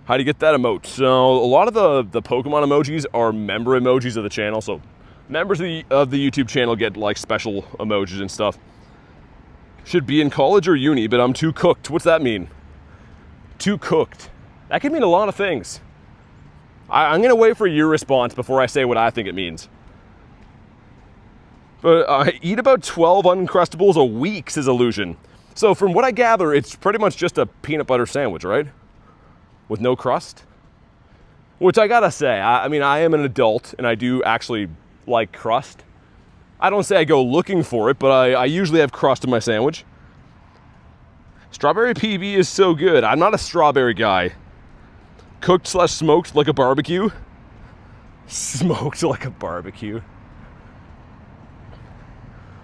How do you get that emote? So a lot of the Pokemon emojis are member emojis of the channel. So members of the YouTube channel get like special emojis and stuff. Should be in college or uni, but I'm too cooked. What's that mean? Too cooked. That could mean a lot of things. I'm gonna wait for your response before I say what I think it means. But I eat about 12 Uncrustables a week, says Illusion. So from what I gather, it's pretty much just a peanut butter sandwich, right? With no crust? Which I gotta say, I mean, I am an adult and I do actually like crust. I don't say I go looking for it, but I usually have crust in my sandwich. Strawberry PB is so good. I'm not a strawberry guy. Cooked / smoked like a barbecue. Smoked like a barbecue.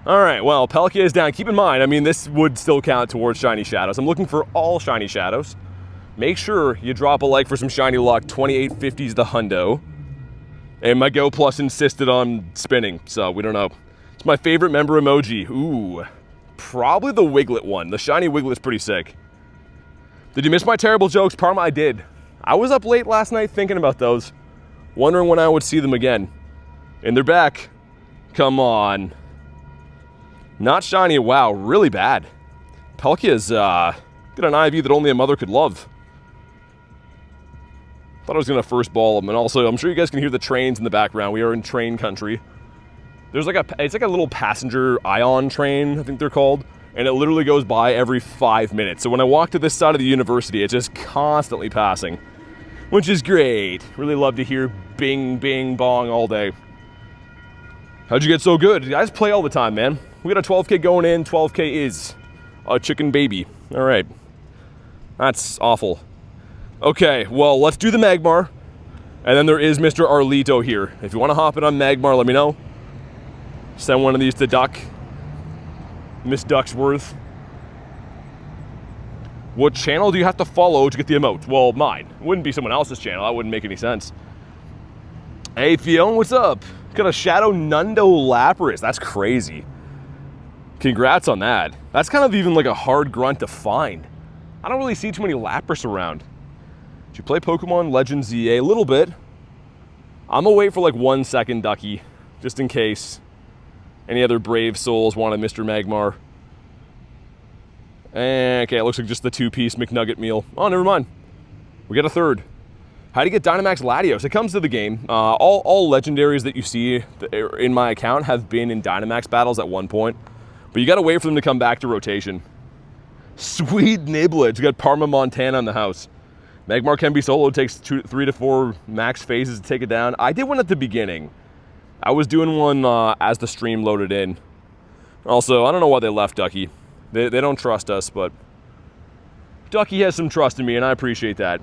All right, well, Palkia is down. Keep in mind, I mean, this would still count towards Shiny Shadows. I'm looking for all Shiny Shadows. Make sure you drop a like for some Shiny Luck. 2850's the Hundo. And my Go Plus insisted on spinning, so we don't know. It's my favorite member emoji. Ooh, probably the Wiglet one. The Shiny Wiglet's pretty sick. Did you miss my terrible jokes, Parma? I did. I was up late last night thinking about those, wondering when I would see them again. And they're back. Come on. Not shiny, wow, really bad. Palkia's got an IV that only a mother could love. Thought I was gonna first ball him, and also I'm sure you guys can hear the trains in the background. We are in train country. There's like it's like a little passenger ion train, I think they're called, and it literally goes by every 5 minutes. So when I walk to this side of the university, it's just constantly passing, which is great. Really love to hear bing, bing, bong all day. How'd you get so good? You guys play all the time, man. We got a 12K going in, 12K is a chicken baby. All right. That's awful. Okay, well, let's do the Magmar. And then there is Mr. Arlito here. If you want to hop in on Magmar, let me know. Send one of these to Duck. Miss Ducksworth. What channel do you have to follow to get the emote? Well, mine. It wouldn't be someone else's channel. That wouldn't make any sense. Hey, Fiona, what's up? Got a Shadow Nundo Lapras. That's crazy. Congrats on that. That's kind of even like a hard grunt to find. I don't really see too many Lapras around. Did you play Pokemon Legends ZA? A little bit. I'm gonna wait for like 1 second, Ducky, just in case any other brave souls want a Mr. Magmar. Okay, it looks like just the 2-piece McNugget meal. Oh, never mind. We got a third. How do you get Dynamax Latios? It comes to the game. All legendaries that you see in my account have been in Dynamax battles at one point, but you gotta wait for them to come back to rotation. Sweet Niblet. You got Parma, Montana in the house. Magmar can be solo. It takes 3 to 4 max phases to take it down. I did one at the beginning. I was doing one as the stream loaded in. Also, I don't know why they left Ducky. They don't trust us, but Ducky has some trust in me, and I appreciate that.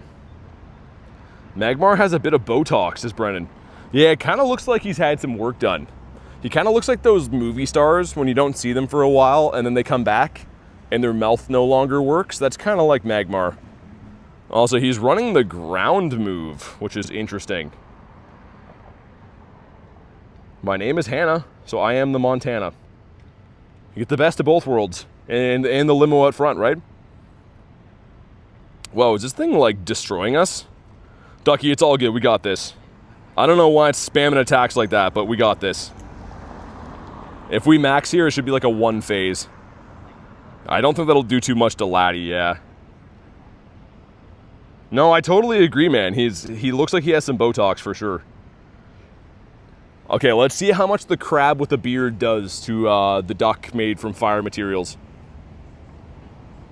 Magmar has a bit of Botox, says Brennan. Yeah, it kind of looks like he's had some work done. He kind of looks like those movie stars when you don't see them for a while, and then they come back, and their mouth no longer works. That's kind of like Magmar. Also, he's running the ground move, which is interesting. My name is Hannah, so I am the Montana. You get the best of both worlds, and the limo out front, right? Whoa, is this thing, like, destroying us? Ducky, it's all good, we got this. I don't know why it's spamming attacks like that, but we got this. If we max here, it should be like a 1 phase. I don't think that'll do too much to Laddie, yeah. No, I totally agree, man. He looks like he has some Botox for sure. Okay, let's see how much the crab with the beard does to the duck made from fire materials.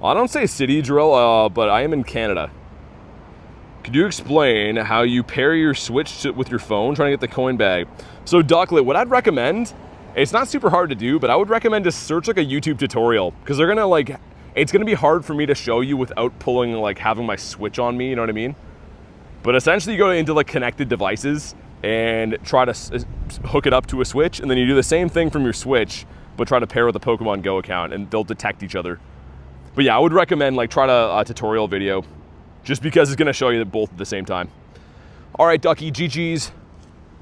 I don't say city drill, but I am in Canada. Could you explain how you pair your Switch with your phone trying to get the coin bag? So Ducklet, what I'd recommend, it's not super hard to do, but I would recommend to search like a YouTube tutorial, because they're gonna like, it's gonna be hard for me to show you without pulling, like having my Switch on me, you know what I mean? But essentially you go into like connected devices and try to hook it up to a Switch, and then you do the same thing from your Switch, but try to pair with a Pokemon Go account, and they'll detect each other. But yeah, I would recommend like try a tutorial video, just because it's gonna show you both at the same time. All right, Ducky, GG's.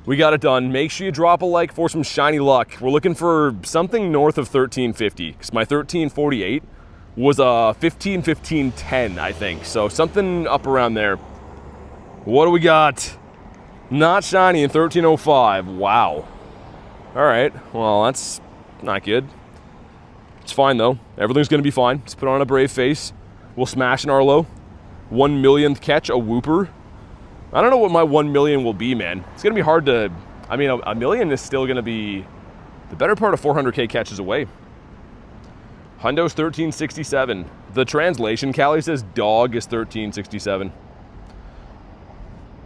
We got it done. Make sure you drop a like for some shiny luck. We're looking for something north of 1350, because my 1348 was a 15-15-10, I think. So something up around there. What do we got? Not shiny in 1305. Wow. All right, well, that's not good. It's fine though. Everything's gonna be fine. Let's put on a brave face. We'll smash an Arlo. 1 millionth catch, a Wooper. I don't know what my 1 million will be, man. It's gonna be hard to, I mean, a million is still gonna be the better part of 400K catches away. Hundos 1367. The translation, Callie says dog is 1367.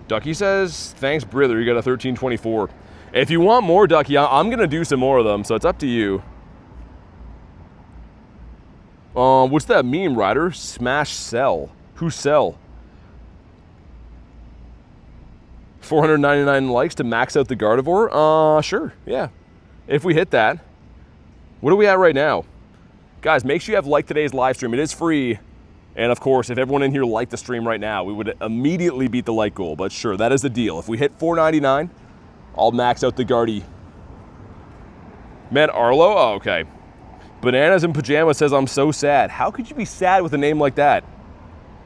Ducky says, thanks, brother, you got a 1324. If you want more, Ducky, I'm gonna do some more of them, so it's up to you. What's that meme, Ryder? Smash sell. Who sell? 499 likes to max out the Gardevoir? Sure, yeah. If we hit that. What are we at right now? Guys, make sure you have liked today's live stream. It is free. And of course, if everyone in here liked the stream right now, we would immediately beat the like goal. But sure, that is the deal. If we hit 499, I'll max out the Guardy. Met Arlo? Oh, okay. Bananas in Pajamas says, I'm so sad. How could you be sad with a name like that?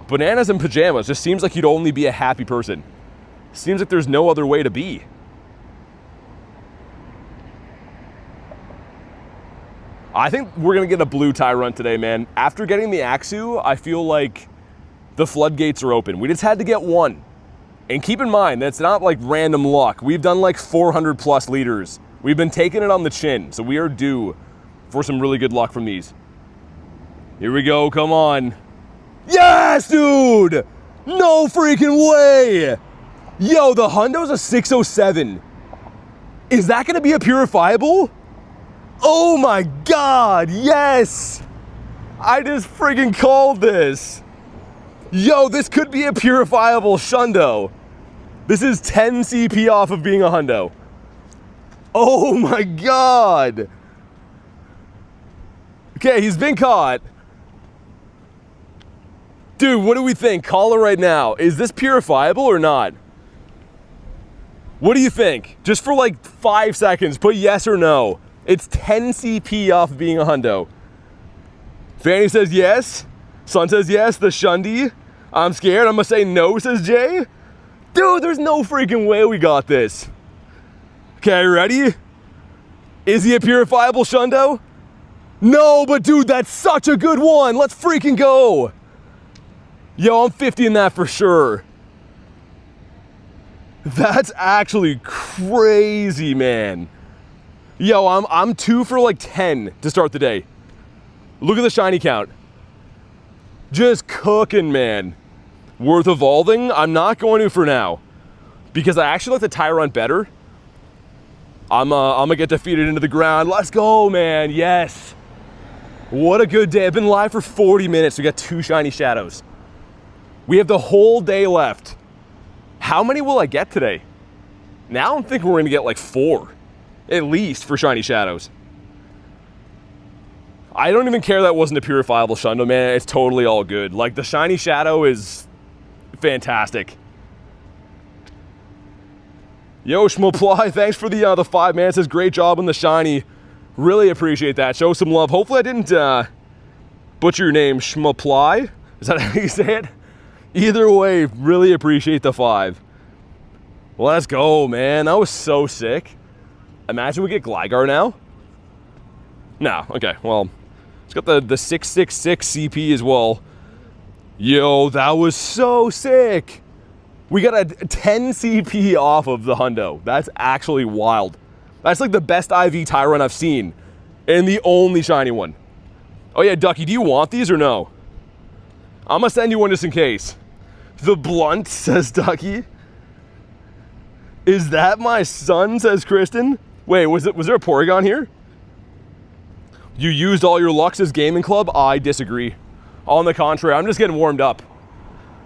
Bananas in Pajamas just seems like you'd only be a happy person. Seems like there's no other way to be. I think we're gonna get a blue Tyrunt today, man. After getting the Axew, I feel like the floodgates are open. We just had to get one. And keep in mind, that's not like random luck. We've done like 400 plus leaders. We've been taking it on the chin, so we are due for some really good luck from these. Here we go, come on. Yes, dude! No freaking way! Yo, the Hundo's a 607. Is that gonna be a purifiable? Oh my God, yes! I just freaking called this. Yo, this could be a purifiable Shundo. This is 10 CP off of being a Hundo. Oh my God. Okay, he's been caught. Dude, what do we think? Call it right now. Is this purifiable or not? What do you think? Just for like 5 seconds, put yes or no. It's 10 CP off of being a Hundo. Fanny says yes. Son says yes. The Shundi. I'm scared. I'm gonna say no, says Jay. Dude, there's no freaking way we got this. Okay, ready? Is he a purifiable Shundo? No, but dude, that's such a good one. Let's freaking go. Yo, I'm 50 in that for sure. That's actually crazy, man. Yo, I'm 2 for like 10 to start the day. Look at the shiny count. Just cooking, man. Worth evolving? I'm not going to for now, because I actually like the Tyrunt better. I'm gonna get defeated into the ground. Let's go, man. Yes. What a good day. I've been live for 40 minutes. We got 2 shiny shadows. We have the whole day left. How many will I get today? Now I'm thinking we're gonna get like 4, at least, for shiny shadows. I don't even care that wasn't a purifiable Shundo, man. It's totally all good. Like, the shiny shadow is fantastic. Yo, Schmoply, thanks for the 5, man. It says great job on the shiny. Really appreciate that. Show some love. Hopefully I didn't butcher your name, Schmoply. Is that how you say it? Either way, really appreciate the 5. Let's go, man. That was so sick. Imagine we get Gligar now. No, okay, well, It's got the 666 CP as well. Yo, that was so sick. We got a 10 CP off of the Hundo. That's actually wild. That's like the best IV Tyrant I've seen. And the only shiny one. Oh yeah, Ducky, do you want these or no? I'm gonna send you one just in case. The blunt, says Ducky. Is that my son, says Kristen? Wait, was there a Porygon here? You used all your Lux's gaming club? I disagree. On the contrary, I'm just getting warmed up.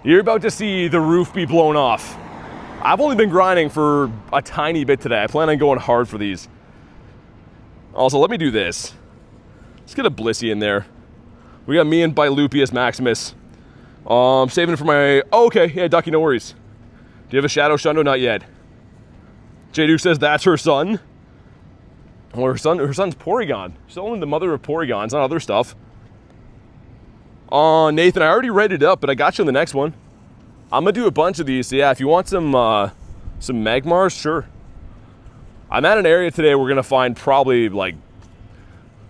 You're about to see the roof be blown off. I've only been grinding for a tiny bit today. I plan on going hard for these. Also, let me do this. Let's get a Blissey in there. We got me and Bilupius Maximus. Saving it for my... Oh, okay, yeah, Ducky, no worries. Do you have a Shadow Shundo? Not yet. J-Duke says that's her son. Well, her son's Porygon. She's only the mother of Porygons, not other stuff. Nathan, I already read it up, but I got you on the next one. I'm gonna do a bunch of these. So yeah, if you want some Magmars, sure. I'm at an area today we're gonna find probably like,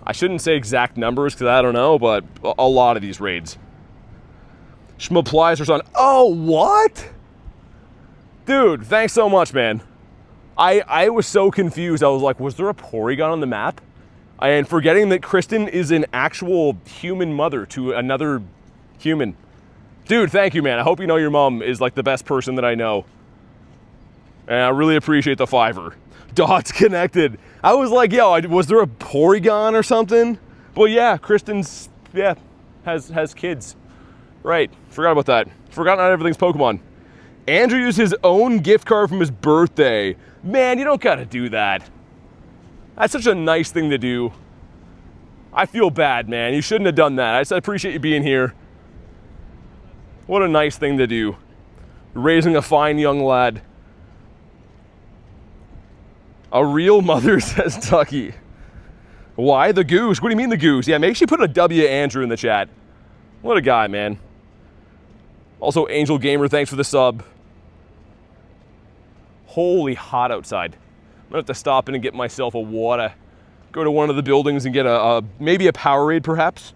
I shouldn't say exact numbers because I don't know, but a lot of these raids. Shmaplies her son. Oh, what? Dude, thanks so much, man. I was so confused. I was like, was there a Porygon on the map? And forgetting that Kristen is an actual human mother to another human. Dude, thank you, man. I hope you know your mom is like the best person that I know. And I really appreciate the $5. Dots connected. I was like, yo, was there a Porygon or something? Well, yeah, Kristen's, yeah, has kids. Right, forgot about that. Forgot not everything's Pokemon. Andrew used his own gift card from his birthday. Man, you don't gotta do that. That's such a nice thing to do. I feel bad, man. You shouldn't have done that. I just appreciate you being here. What a nice thing to do. Raising a fine young lad. A real mother, says Tucky. Why the goose? What do you mean the goose? Yeah, make sure you put a W Andrew in the chat. What a guy, man. Also, Angel Gamer, thanks for the sub. Holy hot outside. I'm gonna have to stop in and get myself a water. Go to one of the buildings and get maybe a Powerade, perhaps.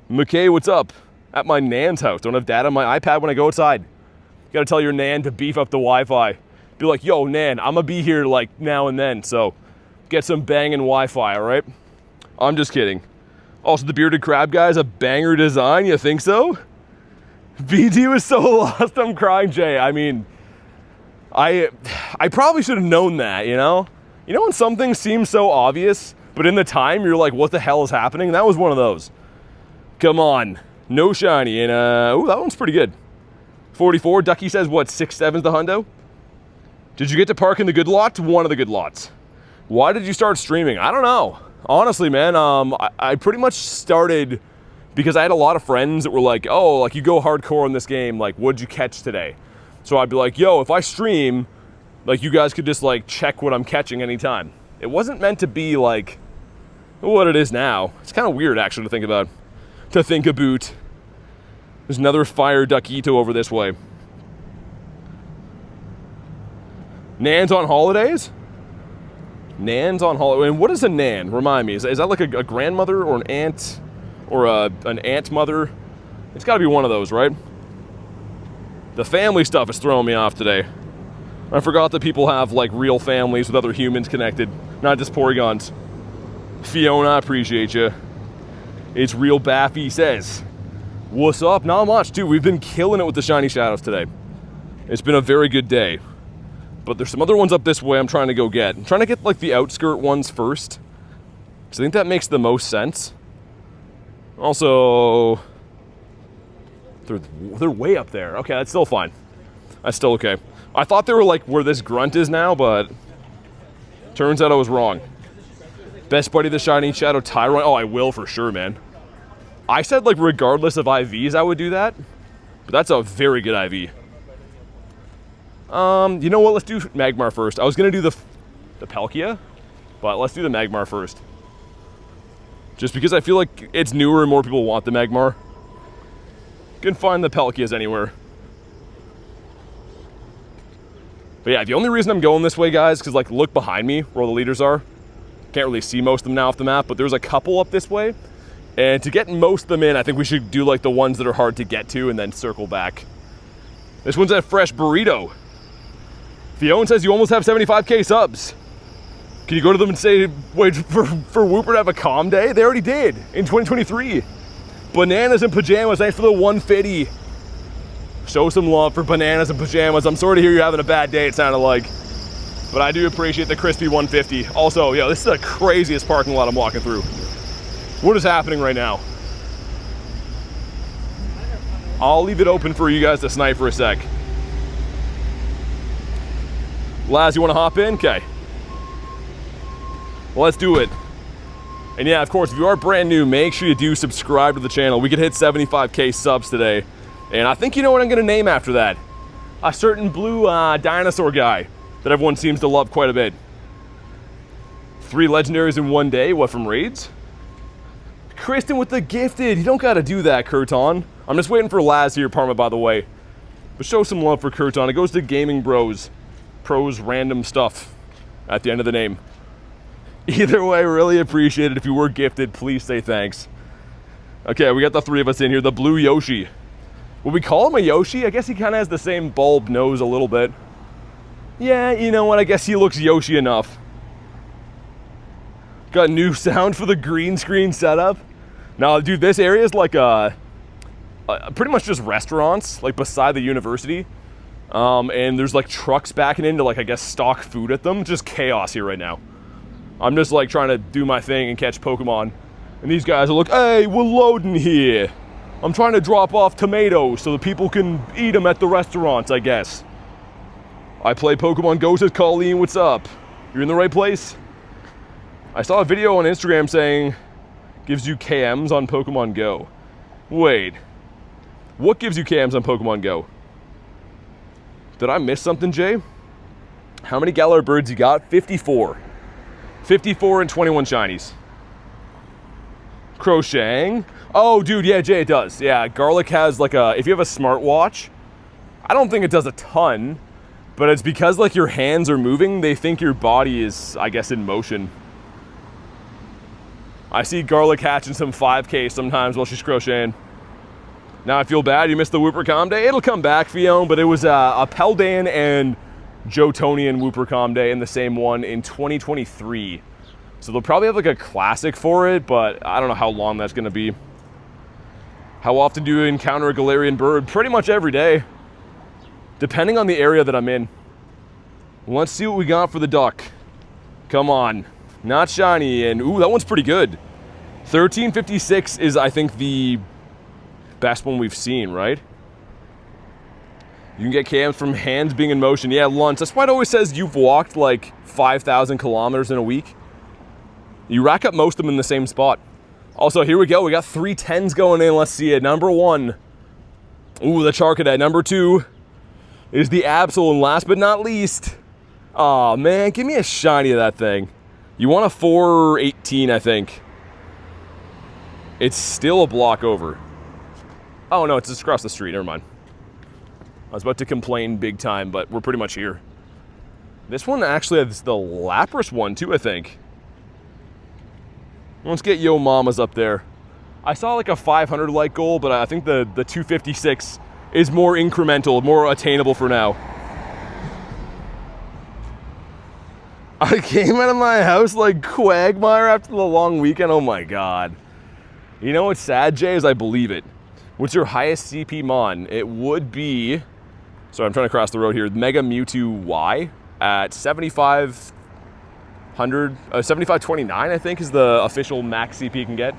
McKay, what's up? At my Nan's house. Don't have data on my iPad when I go outside. Gotta tell your Nan to beef up the Wi-Fi. Be like, yo, Nan, I'm gonna be here like now and then, so get some banging Wi-Fi, all right? I'm just kidding. Also, the bearded crab guy's a banger design. You think so? BD was so lost. I'm crying, Jay. I mean, I probably should have known that, you know? You know when some things seem so obvious, but in the time you're like, what the hell is happening? That was one of those. Come on. No shiny. And, ooh, that one's pretty good. 44. Ducky says, what, 6'7's the Hundo? Did you get to park in the good lot? One of the good lots. Why did you start streaming? I don't know. Honestly, man, I pretty much started because I had a lot of friends that were like, oh, like you go hardcore in this game, like what'd you catch today? So I'd be like, yo, if I stream, like you guys could just like check what I'm catching anytime. It wasn't meant to be like what it is now. It's kind of weird actually to think about. There's another fire duckito over this way. Nan's on holidays? Nan's on holiday. And what is a Nan? Remind me. Is that like a grandmother or an aunt or an aunt mother? It's got to be one of those, right? The family stuff is throwing me off today. I forgot that people have like real families with other humans connected, not just Porygons. Fiona, I appreciate you. It's real Baffy says, what's up? Not much, dude. We've been killing it with the shiny shadows today. It's been a very good day. But there's some other ones up this way I'm trying to go get. I'm trying to get like the outskirt ones first, because I think that makes the most sense. Also, they're way up there. Okay, that's still fine. That's still okay. I thought they were like where this grunt is now, but turns out I was wrong. Best buddy, the shiny shadow Tyrant. Oh, I will for sure, man. I said like regardless of IVs, I would do that, but that's a very good IV. You know what? Let's do Magmar first. I was gonna do the Palkia, but let's do the Magmar first. Just because I feel like it's newer and more people want the Magmar. You can find the Palkias anywhere. But yeah, the only reason I'm going this way, guys, because like look behind me where all the leaders are. Can't really see most of them now off the map, but there's a couple up this way. And to get most of them in, I think we should do like the ones that are hard to get to and then circle back. This one's at Fresh Burrito. Fiona says you almost have 75K subs. Can you go to them and say, wait for Whooper to have a calm day? They already did in 2023. Bananas and Pajamas, thanks for the 150. Show some love for Bananas and Pajamas. I'm sorry to hear you're having a bad day, it sounded like. But I do appreciate the crispy 150. Also, yo, this is the craziest parking lot I'm walking through. What is happening right now? I'll leave it open for you guys to snipe for a sec. Laz, you want to hop in? Okay. Well, let's do it. And yeah, of course, if you are brand new, make sure you do subscribe to the channel. We could hit 75K subs today. And I think you know what I'm going to name after that. A certain blue dinosaur guy that everyone seems to love quite a bit. 3 legendaries in one day. What, from raids? Kristen with the gifted. You don't got to do that, Kurton. I'm just waiting for Laz here, Parma, by the way. But show some love for Kurton. It goes to Gaming Bros. Pros random stuff at the end of the name. Either way, really appreciate it. If you were gifted, please say thanks. Okay, we got the 3 of us in here. The blue Yoshi. Would we call him a Yoshi? I guess he kind of has the same bulb nose a little bit. Yeah, you know what? I guess he looks Yoshi enough. Got new sound for the green screen setup. Now, dude, this area is like pretty much just restaurants, like beside the university. And there's like trucks backing into like, I guess, stock food at them. Just chaos here right now. I'm just like trying to do my thing and catch Pokemon. And these guys are like, hey, we're loading here. I'm trying to drop off tomatoes so that people can eat them at the restaurants, I guess. I play Pokemon GO, says Colleen, what's up? You're in the right place? I saw a video on Instagram saying, gives you KMs on Pokemon GO. Wait, what gives you KMs on Pokemon GO? Did I miss something, Jay? How many Galar birds you got? 54. 54 and 21 shinies. Crocheting. Oh, dude, yeah, Jay, it does. Yeah, Garlic has like a, if you have a smartwatch, I don't think it does a ton, but it's because like your hands are moving, they think your body is, I guess, in motion. I see Garlic hatching some 5K sometimes while she's crocheting. Now I feel bad, you missed the WhooperCom Day. It'll come back, Fiona, but it was a Peldan and Jotonian WhooperCom Day in the same one in 2023. So they'll probably have like a classic for it, but I don't know how long that's gonna be. How often do you encounter a Galarian bird? Pretty much every day, depending on the area that I'm in. Let's see what we got for the duck. Come on, not shiny, and ooh, that one's pretty good. 1356 is, I think, the best one we've seen, right? You can get KMs from hands being in motion. Yeah, Lunch. That's why it always says you've walked like 5,000 kilometers in a week. You rack up most of them in the same spot. Also, here we go. We got 3 10s going in. Let's see it. Number 1. Ooh, the Charcadet. Number 2 is the Absol. And last but not least, oh man, give me a shiny of that thing. You want a 418, I think. It's still a block over. Oh no, it's just across the street. Never mind. I was about to complain big time, but we're pretty much here. This one actually has the Lapras one too, I think. Let's get Yo Mamas up there. I saw like a 500 like goal, but I think the 256 is more incremental, more attainable for now. I came out of my house like Quagmire after the long weekend. Oh my God. You know what's sad, Jay, is I believe it. What's your highest CP Mon? It would be, sorry, I'm trying to cross the road here, Mega Mewtwo Y at 7500, 7529, I think, is the official max CP you can get.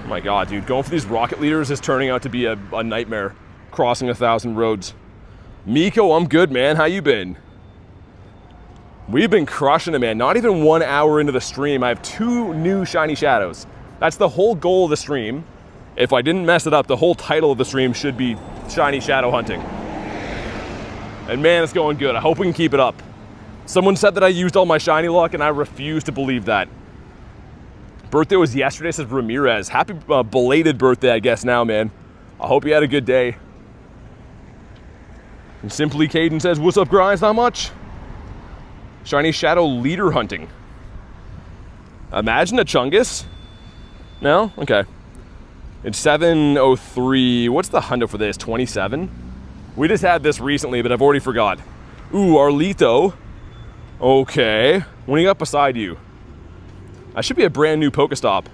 Oh my God, dude, going for these rocket leaders is turning out to be a nightmare, crossing 1,000 roads. Miko, I'm good, man. How you been? We've been crushing it, man. Not even 1 hour into the stream, I have 2 new shiny shadows. That's the whole goal of the stream. If I didn't mess it up, the whole title of the stream should be shiny shadow hunting. And man, it's going good. I hope we can keep it up. Someone said that I used all my shiny luck, and I refuse to believe that. Birthday was yesterday, says Ramirez. Happy belated birthday, I guess, now, man. I hope you had a good day. And Simply Caden says, what's up, Grindz? Not much. Shiny shadow leader hunting. Imagine a Chungus. No? Okay. It's 703. What's the Hundo for this? 27? We just had this recently, but I've already forgot. Ooh, Arlito. Okay. What do you got beside you? That should be a brand new Pokestop.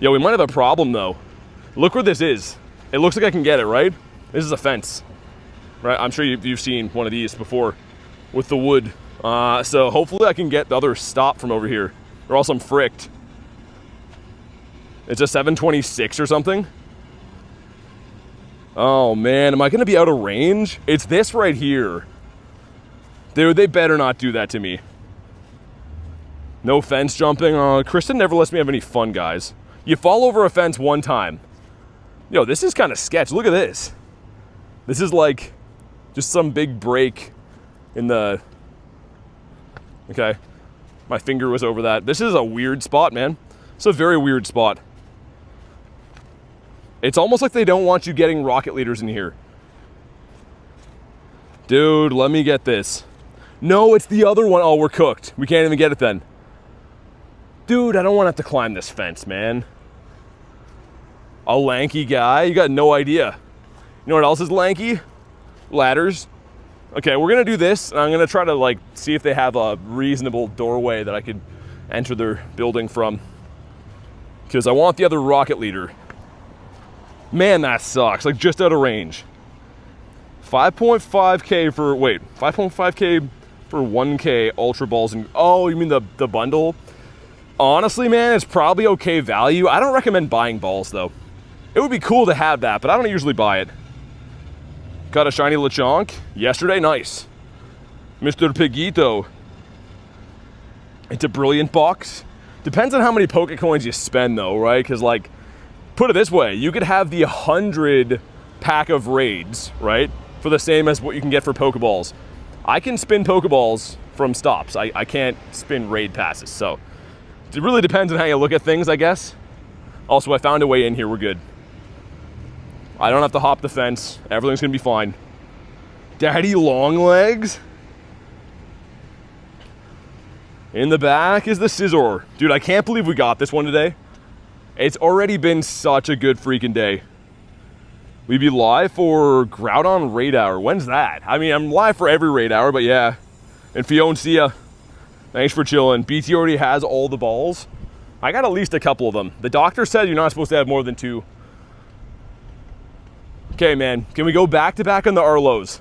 Yo, we might have a problem though. Look where this is. It looks like I can get it, right? This is a fence. Right? I'm sure you've seen one of these before with the wood. So hopefully I can get the other stop from over here, or else I'm fricked. It's a 726 or something. Oh man, am I gonna be out of range? It's this right here. Dude, they better not do that to me. No fence jumping. Kristen never lets me have any fun, guys. You fall over a fence one time. Yo, this is kind of sketch. Look at this. This is like just some big break in the... Okay. My finger was over that. This is a weird spot, man. It's a very weird spot. It's almost like they don't want you getting rocket leaders in here. Dude, let me get this. No, it's the other one. Oh, we're cooked. We can't even get it then. Dude, I don't want to have to climb this fence, man. A lanky guy? You got no idea. You know what else is lanky? Ladders. Okay, we're gonna do this, and I'm gonna try to like see if they have a reasonable doorway that I could enter their building from. Because I want the other rocket leader. Man, that sucks. Like, just out of range. 5.5k for, wait, 5.5k for 1k Ultra Balls and, oh, you mean the bundle? Honestly, man, it's probably okay value. I don't recommend buying balls, though. It would be cool to have that, but I don't usually buy it. Got a shiny Lechonk yesterday, nice. Mr. Pigito. It's a brilliant box. Depends on how many Pokecoins you spend, though, right? Because, like, put it this way, you could have the 100 pack of raids, right? For the same as what you can get for Pokeballs. I can spin Pokeballs from stops. I can't spin raid passes, so it really depends on how you look at things, I guess. Also, I found a way in here, we're good. I don't have to hop the fence. Everything's gonna be fine. Daddy Longlegs. In the back is the Scizor. Dude, I can't believe we got this one today. It's already been such a good freaking day. We be live for Groudon Raid Hour. When's that? I mean, I'm live for every Raid Hour, but yeah. And Fiona, see ya. Thanks for chilling. BT already has all the balls. I got at least a couple of them. The doctor said you're not supposed to have more than 2. Okay, man. Can we go back to back on the Arlos?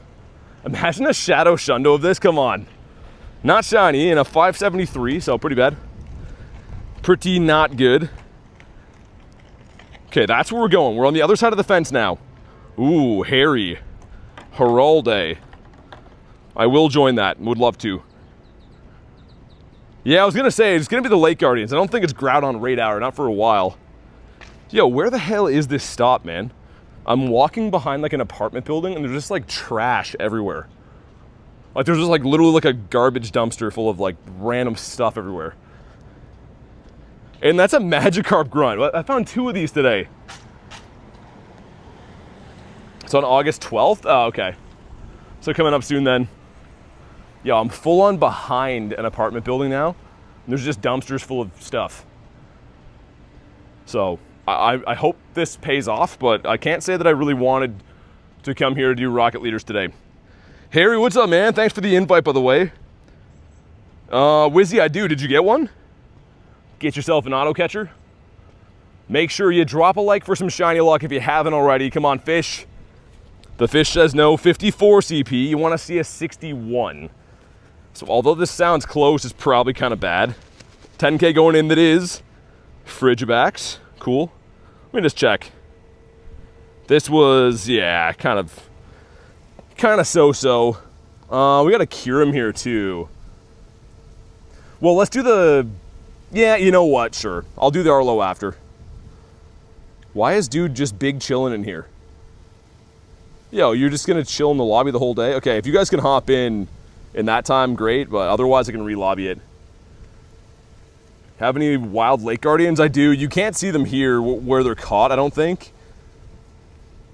Imagine a Shadow Shundo of this. Come on. Not shiny, and a 573, so pretty bad. Pretty not good. Okay, that's where we're going. We're on the other side of the fence now. Ooh, Harry. Heralde. I will join that. Would love to. Yeah, I was going to say, it's going to be the Lake Guardians. I don't think it's Groudon Raid Hour, not for a while. Yo, where the hell is this stop, man? I'm walking behind like an apartment building, and there's just like trash everywhere. Like there's just like literally like a garbage dumpster full of like random stuff everywhere. And that's a Magikarp grunt. I found 2 of these today. It's on August 12th? Oh, okay. So coming up soon then. Yo, I'm full on behind an apartment building now. And there's just dumpsters full of stuff. So I hope this pays off, but I can't say that I really wanted to come here to do Rocket Leaders today. Harry, what's up, man? Thanks for the invite, by the way. Wizzy, I do. Did you get one? Get yourself an auto catcher. Make sure you drop a like for some shiny luck if you haven't already. Come on, fish. The fish says no. 54 CP. You want to see a 61. So although this sounds close, it's probably kind of bad. 10k going in that is. Frigibacks. Cool. Let me just check. This was, yeah, kind of so-so. We got a Kyurem here too. Well, let's do the... Yeah, you know what? Sure. I'll do the Arlo after. Why is dude just big chilling in here? Yo, you're just gonna chill in the lobby the whole day? Okay, if you guys can hop in that time, great, but otherwise I can re-lobby it. Have any wild Lake Guardians? I do. You can't see them here where they're caught, I don't think.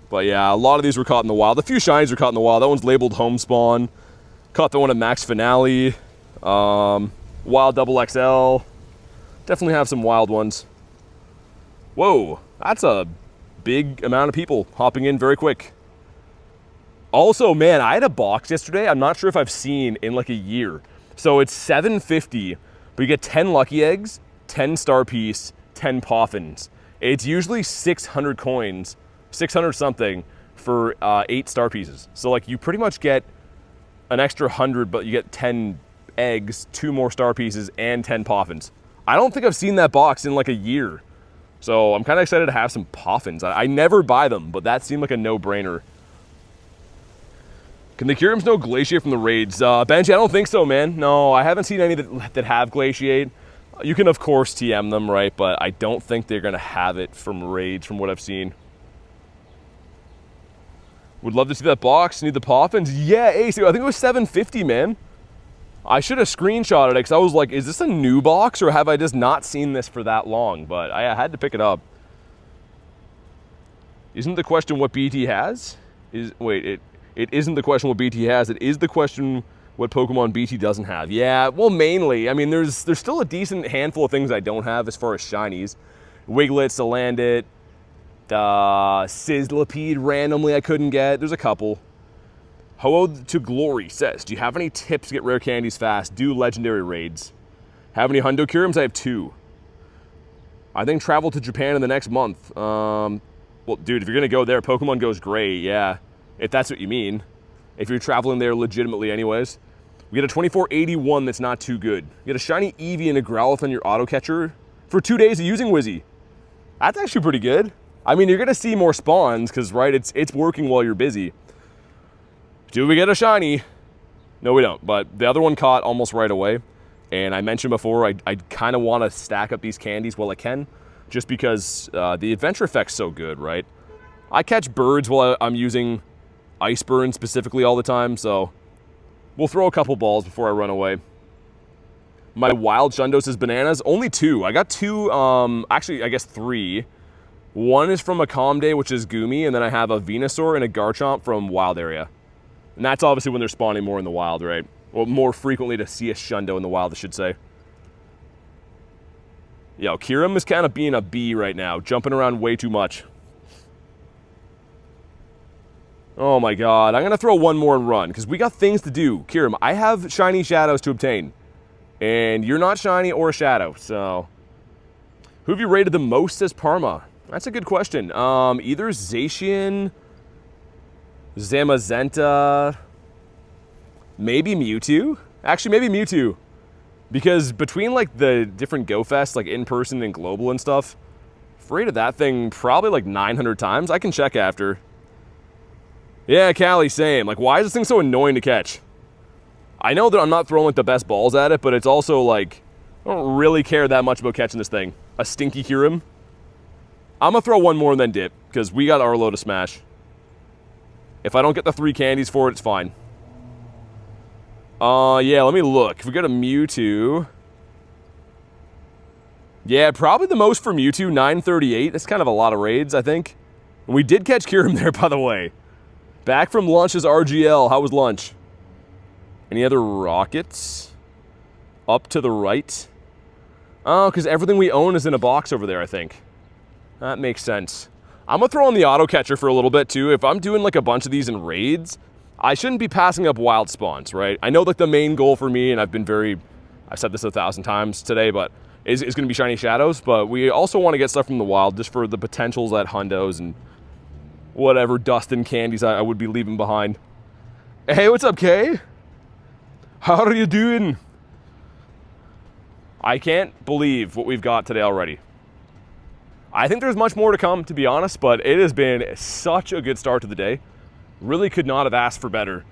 But yeah, a lot of these were caught in the wild. A few shinies were caught in the wild. That one's labeled home spawn. Caught the one at Max Finale. Wild Double XL. Definitely have some wild ones. Whoa, that's a big amount of people hopping in very quick. Also, man, I had a box yesterday I'm not sure if I've seen in like a year. So it's $7.50, but you get 10 lucky eggs, 10 star piece, 10 poffins. It's usually 600 coins, 600 something for 8 star pieces. So like you pretty much get an extra 100, but you get 10 eggs, 2 more star pieces, and 10 poffins. I don't think I've seen that box in like a year. So I'm kind of excited to have some poffins. I never buy them, but that seemed like a no-brainer. Can the Kyurems know Glaciate from the raids? Benji, I don't think so, man. No, I haven't seen any that have Glaciate. You can, of course, TM them, right? But I don't think they're going to have it from raids, from what I've seen. Would love to see that box. Need the poffins? Yeah, Ace. I think it was $7.50, man. I should have screenshotted it because I was like, is this a new box or have I just not seen this for that long? But I had to pick it up. Isn't the question what BT has? It isn't the question what BT has. It is the question what Pokemon BT doesn't have. Yeah, well, mainly. I mean, there's still a decent handful of things I don't have as far as shinies. Wiglet, Salandit, Sizzlipede randomly I couldn't get. There's a couple. Hood to Glory says, do you have any tips to get rare candies fast? Do legendary raids. Have any Hundo Kyurems? I have 2. I think travel to Japan in the next month. Well, dude, if you're going to go there, Pokemon Go's great, yeah. If that's what you mean. If you're traveling there legitimately anyways. We get a 2481 that's not too good. You get a shiny Eevee and a Growlithe on your auto catcher for 2 days of using Wizzy. That's actually pretty good. I mean, you're going to see more spawns because, right, it's working while you're busy. Do we get a shiny? No, we don't. But the other one caught almost right away. And I mentioned before, I kind of want to stack up these candies while I can. Just because the adventure effect's so good, right? I catch birds while I'm using Ice Burn specifically all the time. So we'll throw a couple balls before I run away. My wild Shundos is bananas. Only 2. I got 2, actually, I guess 3. One is from a Calm Day, which is Goomy. And then I have a Venusaur and a Garchomp from Wild Area. And that's obviously when they're spawning more in the wild, right? Well, more frequently to see a Shundo in the wild, I should say. Yo, Kyurem is kind of being a bee right now, jumping around way too much. Oh my god, I'm going to throw one more and run, because we got things to do. Kyurem, I have shiny shadows to obtain. And you're not shiny or a shadow, so... Who have you rated the most as Parma? That's a good question. Either Zacian... Zamazenta, maybe Mewtwo. Actually, maybe Mewtwo. Because between like the different Go Fest, like in person and global and stuff, I've rated that thing probably like 900 times. I can check after. Yeah, Callie, same. Like, why is this thing so annoying to catch? I know that I'm not throwing like the best balls at it, but it's also like, I don't really care that much about catching this thing. A stinky Kyurem. I'm gonna throw one more and then dip, because we got Arlo to smash. If I don't get the 3 candies for it, it's fine. Yeah, let me look. If we got a Mewtwo... Yeah, probably the most for Mewtwo, 938. That's kind of a lot of raids, I think. And we did catch Kyurem there, by the way. Back from lunch is RGL. How was lunch? Any other rockets? Up to the right? Oh, because everything we own is in a box over there, I think. That makes sense. I'm going to throw on the auto catcher for a little bit too. If I'm doing like a bunch of these in raids, I shouldn't be passing up wild spawns, right? I know like the main goal for me, and I've said this 1,000 times today, but is going to be shiny shadows. But we also want to get stuff from the wild just for the potentials at Hundos and whatever dust and candies I would be leaving behind. Hey, what's up, Kay? How are you doing? I can't believe what we've got today already. I think there's much more to come, to be honest, but it has been such a good start to the day. Really could not have asked for better.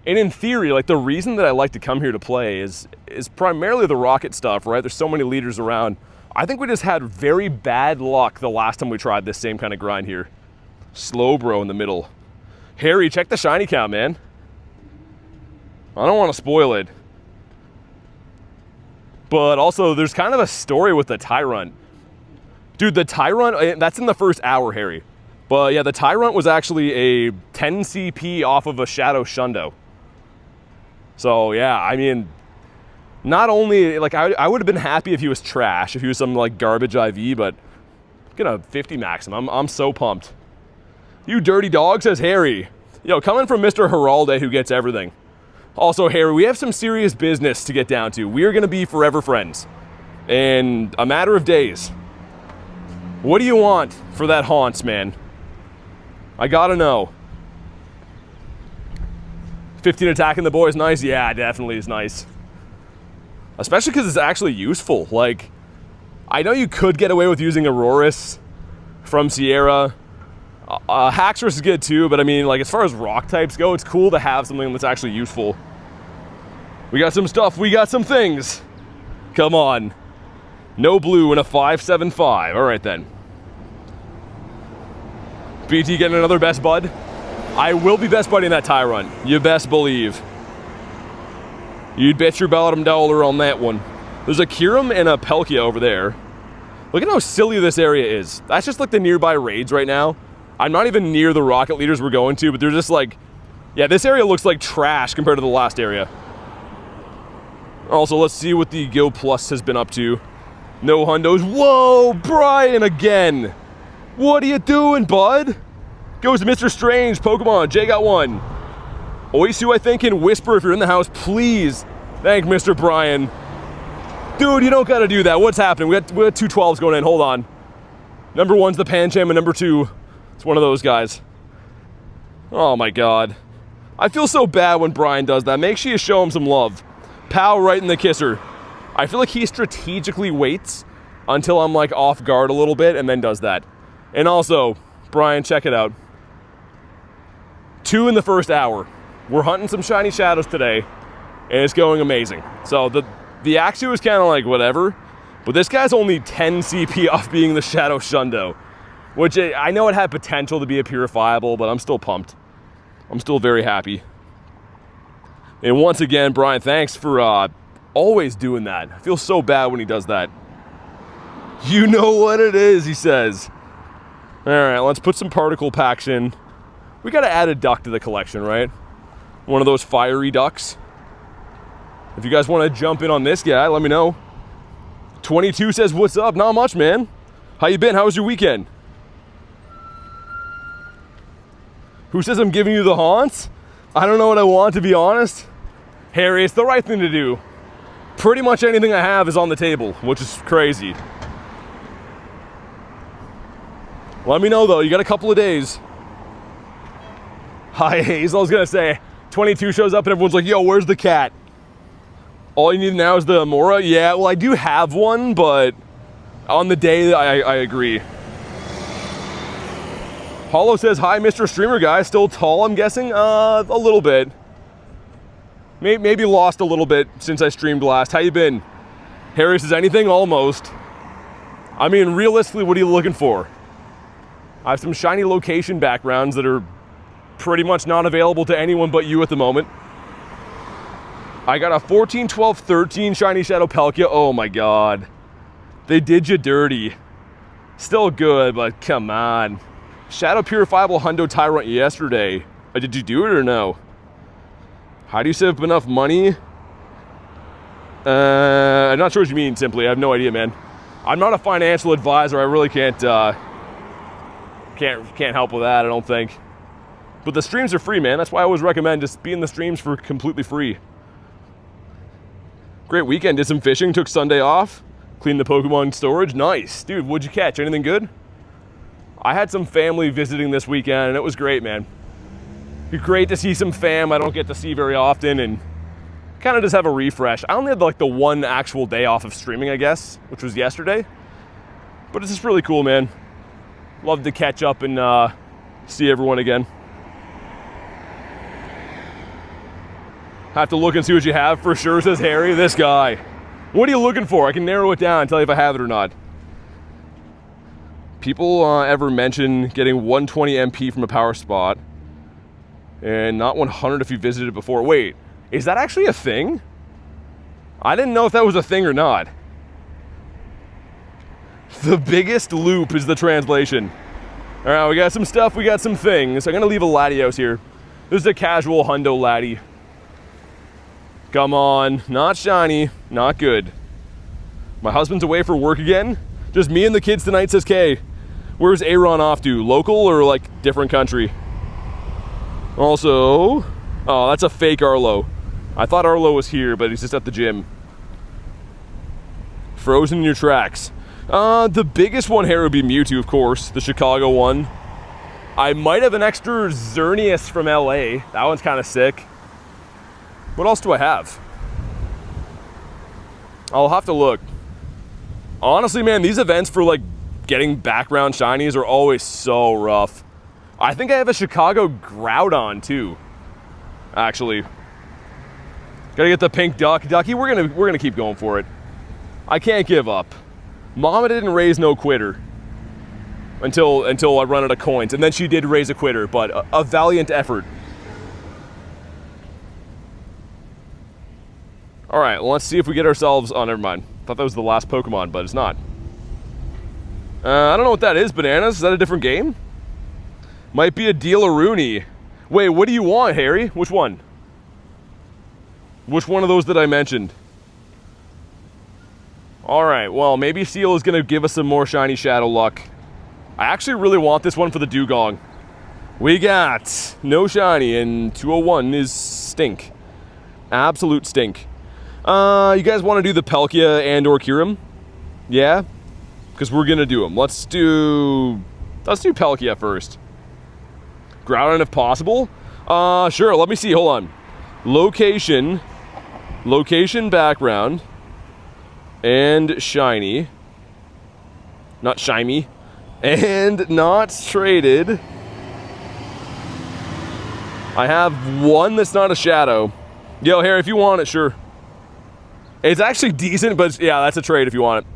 And in theory, like the reason that I like to come here to play is primarily the rocket stuff, right? There's so many leaders around. I think we just had very bad luck the last time we tried this same kind of grind here. Slowbro in the middle. Harry, check the shiny count, man. I don't want to spoil it. But also, there's kind of a story with the Tyrant. Dude, the Tyrant, that's in the first hour, Harry. But yeah, the Tyrant was actually a 10 CP off of a Shadow Shundo. So yeah, I mean, Not only, like, I would have been happy if he was trash, if he was some, like, garbage IV, but gonna 50 max him. I'm so pumped. You dirty dog, says Harry. Yo, coming from Mr. Heralde, who gets everything. Also, Harry, we have some serious business to get down to. We are gonna be forever friends in a matter of days. What do you want for that Haunts, man? I gotta know. 15 attacking the boy is nice? Yeah, definitely is nice. Especially because it's actually useful. Like, I know you could get away with using Auroras from Sierra. Haxorus is good too, but I mean, like, as far as rock types go, it's cool to have something that's actually useful. We got some stuff, we got some things. Come on. No blue and a 5.75. All right then. BT getting another best bud. I will be best budding that Tyrant. You best believe. You'd bet your bottom dollar on that one. There's a Kyurem and a Palkia over there. Look at how silly this area is. That's just like the nearby raids right now. I'm not even near the rocket leaders we're going to, but they're just like, yeah, this area looks like trash compared to the last area. Also, let's see what the Go Plus has been up to. No Hundos. Whoa, Brian again. What are you doing, bud? Goes to Mr. Strange, Pokemon. Jay got one. Oisu, I think, and Whisper if you're in the house, please. Thank Mr. Brian. Dude, you don't gotta do that. What's happening? We got 2 12s going in. Hold on. Number 1's the Pancham, and number 2, it's one of those guys. Oh my god. I feel so bad when Brian does that. Make sure you show him some love. Pow right in the kisser. I feel like he strategically waits until I'm like off guard a little bit and then does that. And also, Brian, check it out. 2 in the first hour. We're hunting some shiny shadows today, and it's going amazing. So the Axew is kind of like whatever, but this guy's only 10 CP off being the Shadow Shundo, which I know it had potential to be a purifiable, but I'm still pumped. I'm still very happy. And once again, Brian, thanks for always doing that. I feel so bad when he does that. You know what it is, he says. All right, let's put some particle packs in. We got to add a duck to the collection, right? One of those fiery ducks. If you guys want to jump in on this guy, let me know. 22 says, what's up? Not much, man. How you been? How was your weekend? Who says I'm giving you the haunts? I don't know what I want, to be honest. Harry, it's the right thing to do. Pretty much anything I have is on the table, which is crazy. Let me know, though. You got a couple of days. Hi, Hazel. I was going to say, 22 shows up and everyone's like, yo, where's the cat? All you need now is the Amora? Yeah, well, I do have one, but on the day, I agree. Hollow says, hi, Mr. Streamer guy. Still tall, I'm guessing? A little bit. Maybe lost a little bit since I streamed last. How you been? Harry says, anything? Almost. I mean, realistically, what are you looking for? I have some shiny location backgrounds that are pretty much not available to anyone but you at the moment. I got a 14, 12, 13 shiny Shadow Palkia. Oh my god. They did you dirty. Still good, but come on. Shadow Purifiable Hundo Tyrant yesterday. Did you do it or no? How do you save up enough money? I'm not sure what you mean, simply. I have no idea, man. I'm not a financial advisor. I really can't help with that, I don't think. But the streams are free, man. That's why I always recommend just be in the streams for completely free. Great weekend. Did some fishing. Took Sunday off. Cleaned the Pokemon storage. Nice. Dude, what'd you catch? Anything good? I had some family visiting this weekend, and it was great, man. Great to see some fam I don't get to see very often, and kind of just have a refresh. I only had like the one actual day off of streaming, I guess, which was yesterday. But it's just really cool, man. Love to catch up and see everyone again. Have to look and see what you have for sure, says Harry. This guy. What are you looking for? I can narrow it down and tell you if I have it or not. People ever mention getting 120 MP from a power spot and not 100 if you visited it before? Wait, is that actually a thing? I didn't know if that was a thing or not. The biggest loop is the translation. All right, we got some stuff, we got some things. I'm gonna leave a Latios here. This is a casual Hundo Laddie. Come on, not shiny, not good. My husband's away for work again. Just me and the kids tonight, says Kay. Where's Aaron off to? Local or like different country? Also, oh, that's a fake Arlo. I thought Arlo was here, but he's just at the gym. Frozen in your tracks. The biggest one here would be Mewtwo, of course, the Chicago one. I might have an extra Xerneas from LA. That one's kind of sick. What else do I have? I'll have to look. Honestly, man, these events for like getting background shinies are always so rough. I think I have a Chicago Groudon too, actually. Gotta get the pink ducky. We're gonna keep going for it. I can't give up. Mama didn't raise no quitter until I run out of coins, and then she did raise a quitter, but a valiant effort. All right, well, let's see if we get ourselves. Oh, never mind. Thought that was the last Pokemon, but it's not. I don't know what that is. Bananas? Is that a different game? Might be a Deal-a-Rooney. Wait, what do you want, Harry? Which one? Which one of those that I mentioned? All right, well, maybe Seal is going to give us some more shiny Shadow luck. I actually really want this one for the Dugong. We got no shiny, and 201 is stink. Absolute stink. You guys want to do the Palkia and or Kyurem? Yeah? Because we're going to do them. Let's do Palkia first. Groudon if possible? Sure, let me see, hold on. Location, background, and shiny. Not shiny. And not traded. I have one that's not a Shadow. Yo, Harry, if you want it, sure. It's actually decent, but yeah, that's a trade if you want it.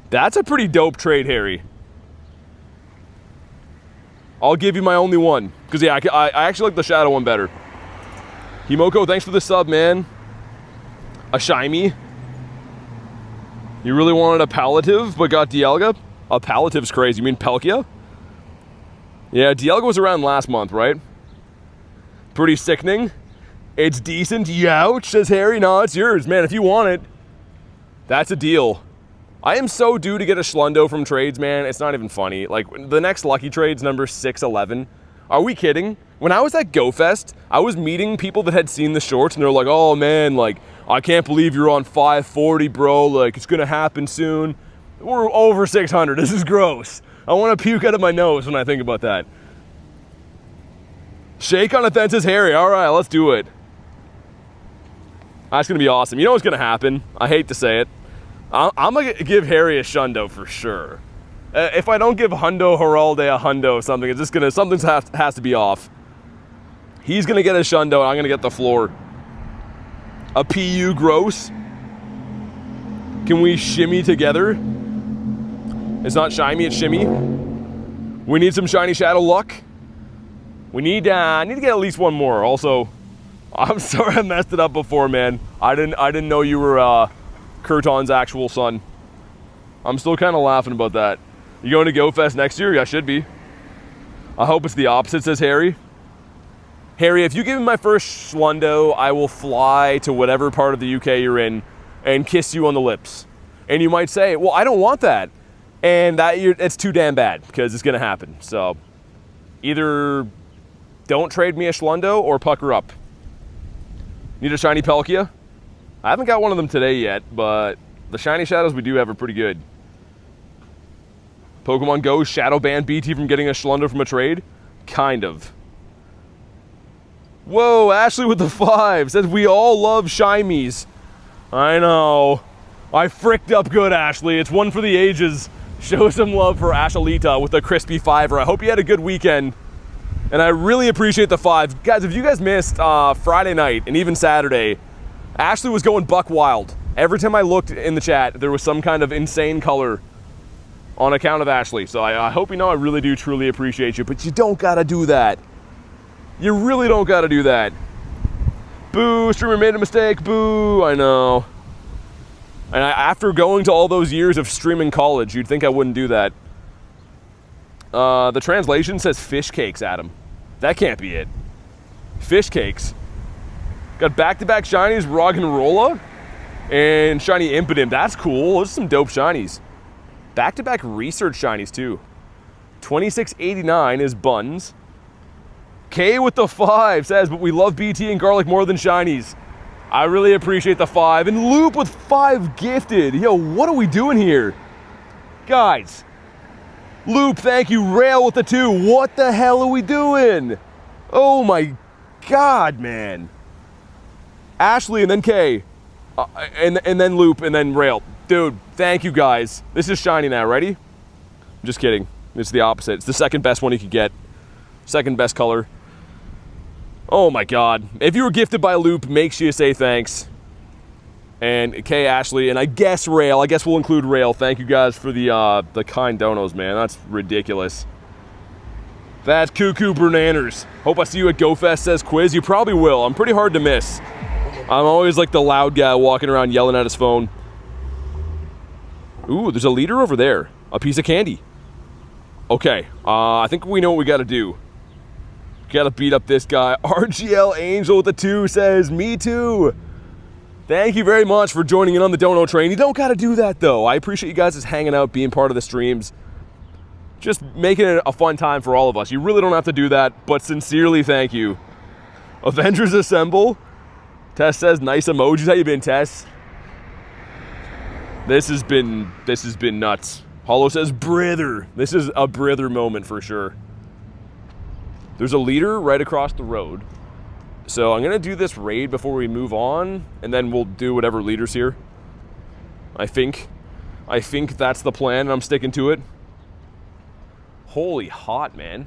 That's a pretty dope trade, Harry. I'll give you my only one. Because, yeah, I actually like the Shadow one better. Himoko, thanks for the sub, man. A Shiny. You really wanted a Palliative, but got Dialga? A Palliative's crazy. You mean Palkia? Yeah, Dialga was around last month, right? Pretty sickening. It's decent. Youch, says Harry. No, it's yours. Man, if you want it, that's a deal. I am so due to get a Shundo from trades, man. It's not even funny. Like, the next lucky trade's number 611. Are we kidding? When I was at GoFest, I was meeting people that had seen the shorts, and they're like, oh, man, like, I can't believe you're on 540, bro. Like, it's going to happen soon. We're over 600. This is gross. I want to puke out of my nose when I think about that. Shake on the fence says Harry. All right, let's do it. That's going to be awesome. You know what's going to happen? I hate to say it. I'm going to give Harry a Shundo for sure. If I don't give Hundo Heralde a Hundo something, it's just going to, something has to be off. He's going to get a Shundo, and I'm going to get the floor. A PU gross. Can we shimmy together? It's not shiny, it's shimmy. We need some shiny Shadow luck. We need to get at least one more. Also, I'm sorry I messed it up before, man. I didn't know you were Kurton's actual son. I'm still kind of laughing about that. You going to GoFest next year? I should be. I hope it's the opposite, says Harry. Harry, if you give me my first Shundo, I will fly to whatever part of the UK you're in and kiss you on the lips. And you might say, well, I don't want that. And it's too damn bad because it's going to happen. So either don't trade me a Shundo or pucker up. Need a shiny Palkia? I haven't got one of them today yet, but the shiny Shadows we do have are pretty good. Pokemon GO shadow ban BT from getting a Shundo from a trade? Kind of. Whoa, Ashley with the 5 says we all love Shimies. I know. I fricked up good, Ashley. It's one for the ages. Show some love for Ashalita with a crispy 5er. I hope you had a good weekend. And I really appreciate the 5. Guys, if you guys missed Friday night and even Saturday, Ashley was going buck wild. Every time I looked in the chat, there was some kind of insane color on account of Ashley. So I hope you know I really do truly appreciate you, but you don't gotta do that. You really don't gotta do that. Boo, streamer made a mistake, boo, I know. And after going to all those years of streaming college, you'd think I wouldn't do that. The translation says fish cakes, Adam. That can't be it. Fish cakes. Got back-to-back shinies, Roggenrola and shiny Impidimp. That's cool. Those are some dope shinies. Back-to-back research shinies too. 2689 is Buns. K with the 5 says, but we love BT and garlic more than shinies. I really appreciate the 5. And Loop with 5 gifted. Yo, what are we doing here? Guys. Loop, thank you. Rail with the 2. What the hell are we doing? Oh my God, man. Ashley and then K. And then Loop and then Rail. Dude, thank you guys. This is shiny now. Ready? I'm just kidding. It's the opposite. It's the second best one you could get. Second best color. Oh my God. If you were gifted by Loop, make sure you say thanks. And Kay, Ashley, and I guess Rail. I guess we'll include Rail. Thank you guys for the kind donos, man. That's ridiculous. That's cuckoo bananas. Hope I see you at GoFest, says Quiz. You probably will. I'm pretty hard to miss. I'm always like the loud guy walking around yelling at his phone. Ooh, there's a leader over there. A piece of candy. Okay, I think we know what we gotta do. Gotta beat up this guy. RGL Angel with the 2 says, me too. Thank you very much for joining in on the dono train. You don't gotta do that though. I appreciate you guys just hanging out, being part of the streams. Just making it a fun time for all of us. You really don't have to do that, but sincerely thank you. Avengers Assemble. Tess says, nice emojis. How you been, Tess? This has been nuts. Hollow says, brither. This is a brither moment for sure. There's a leader right across the road. So I'm gonna do this raid before we move on, and then we'll do whatever leader's here. I think that's the plan, and I'm sticking to it. Holy hot, man.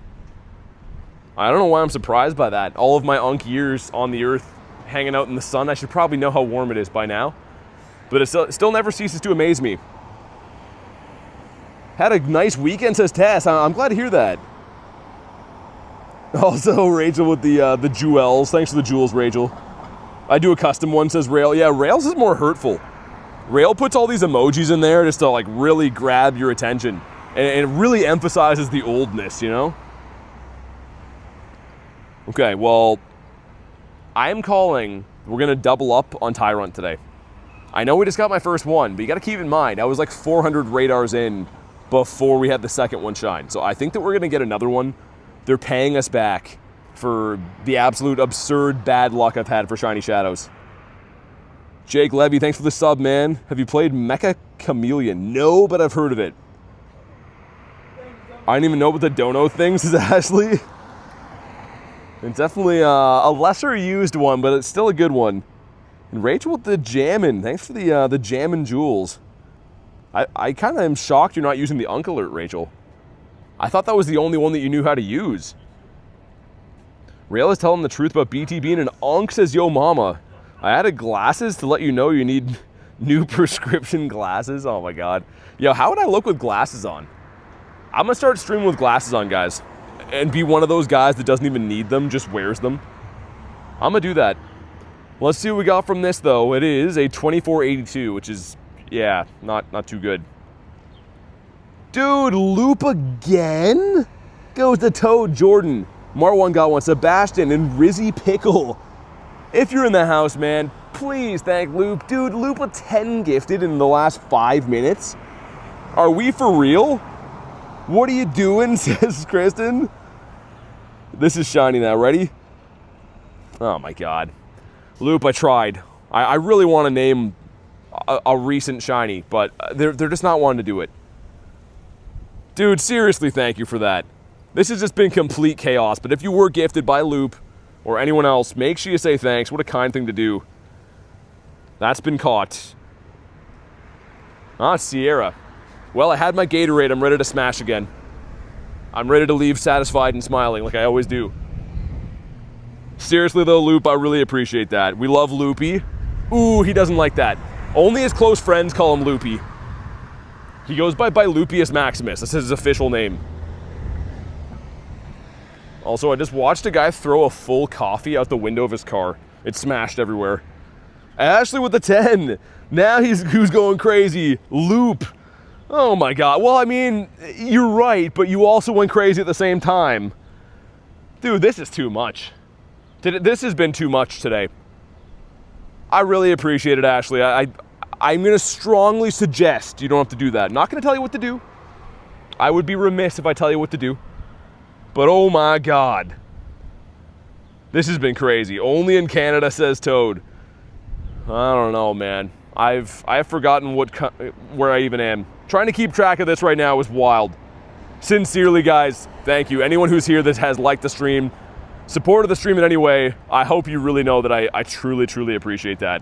I don't know why I'm surprised by that. All of my unk years on the earth, hanging out in the sun, I should probably know how warm it is by now. But it still never ceases to amaze me. Had a nice weekend, says Tess. I'm glad to hear that. Also, Rachel with the jewels. Thanks for the jewels, Rachel. I do a custom one, says Rail. Yeah, Rail's is more hurtful. Rail puts all these emojis in there just to like really grab your attention. And it really emphasizes the oldness, you know? Okay, well, I am calling, we're gonna double up on Tyrant today. I know we just got my first one, but you gotta keep in mind, I was like 400 radars in before we had the second one shine. So I think that we're gonna get another one. They're paying us back for the absolute absurd bad luck I've had for shiny shadows. Jake Levy, thanks for the sub, man. Have you played Mecha Chameleon? No, but I've heard of it. I don't even know what the dono thing says, Ashley. It's definitely a lesser used one, but it's still a good one. And Rachel with the jammin'. Thanks for the jammin' jewels. I kind of am shocked you're not using the Unk Alert, Rachel. I thought that was the only one that you knew how to use. Rail is telling the truth about BT being an Unk, says Yo Mama. I added glasses to let you know you need new prescription glasses. Oh my God. Yo, how would I look with glasses on? I'm gonna start streaming with glasses on, guys. And be one of those guys that doesn't even need them, just wears them. I'm gonna do that. Let's see what we got from this though. It is a 2482, which is, yeah, not too good. Dude, Loop again? Goes to Toad Jordan. Marwan got one. Sebastian and Rizzy Pickle. If you're in the house, man, please thank Loop. Dude, Loop with 10 gifted in the last 5 minutes. Are we for real? What are you doing, says Kristen. This is shiny now. Ready? Oh my God. Loop, I tried. I really want to name a recent shiny, but they're just not wanting to do it. Dude, seriously, thank you for that. This has just been complete chaos, but if you were gifted by Loop or anyone else, make sure you say thanks. What a kind thing to do. That's been caught. Ah, Sierra. Well, I had my Gatorade. I'm ready to smash again. I'm ready to leave satisfied and smiling like I always do. Seriously though, Loop, I really appreciate that. We love Loopy. Ooh, he doesn't like that. Only his close friends call him Loopy. He goes by Lupius Maximus. That's his official name. Also, I just watched a guy throw a full coffee out the window of his car. It smashed everywhere. Ashley with the 10. Now who's going crazy? Loop. Oh my God. Well, I mean, you're right, but you also went crazy at the same time. Dude, this is too much. This has been too much today. I really appreciate it, Ashley. I'm going to strongly suggest you don't have to do that. I'm not going to tell you what to do. I would be remiss if I tell you what to do. But oh my God. This has been crazy. Only in Canada, says Toad. I don't know, man. I've forgotten where I even am. Trying to keep track of this right now is wild. Sincerely, guys, thank you. Anyone who's here that has liked the stream, supported the stream in any way, I hope you really know that I truly, truly appreciate that.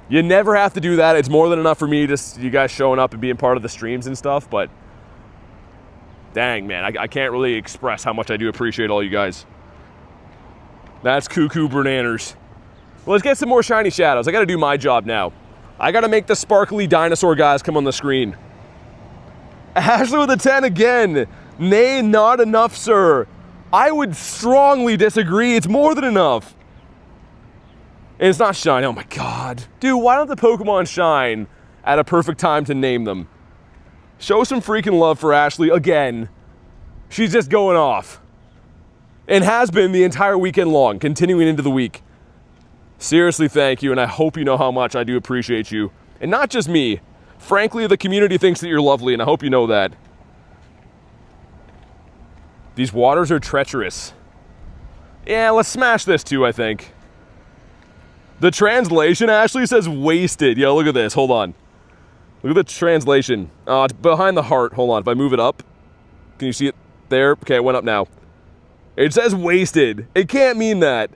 You never have to do that. It's more than enough for me, just you guys showing up and being part of the streams and stuff, but dang, man, I can't really express how much I do appreciate all you guys. That's cuckoo bananas. Well, let's get some more shiny shadows. I gotta do my job now. I gotta make the sparkly dinosaur guys come on the screen. Ashley with a 10 again. Nay, not enough, sir. I would strongly disagree. It's more than enough. And it's not shiny. Oh my God. Dude, why don't the Pokemon shine at a perfect time to name them? Show some freaking love for Ashley again. She's just going off. And has been the entire weekend long, continuing into the week. Seriously, thank you, and I hope you know how much I do appreciate you. And not just me. Frankly, the community thinks that you're lovely, and I hope you know that. These waters are treacherous. Yeah, let's smash this too, I think. The translation, Ashley, says wasted. Yo, look at this. Hold on. Look at the translation. It's behind the heart. Hold on. If I move it up, can you see it there? Okay, it went up now. It says wasted. It can't mean that.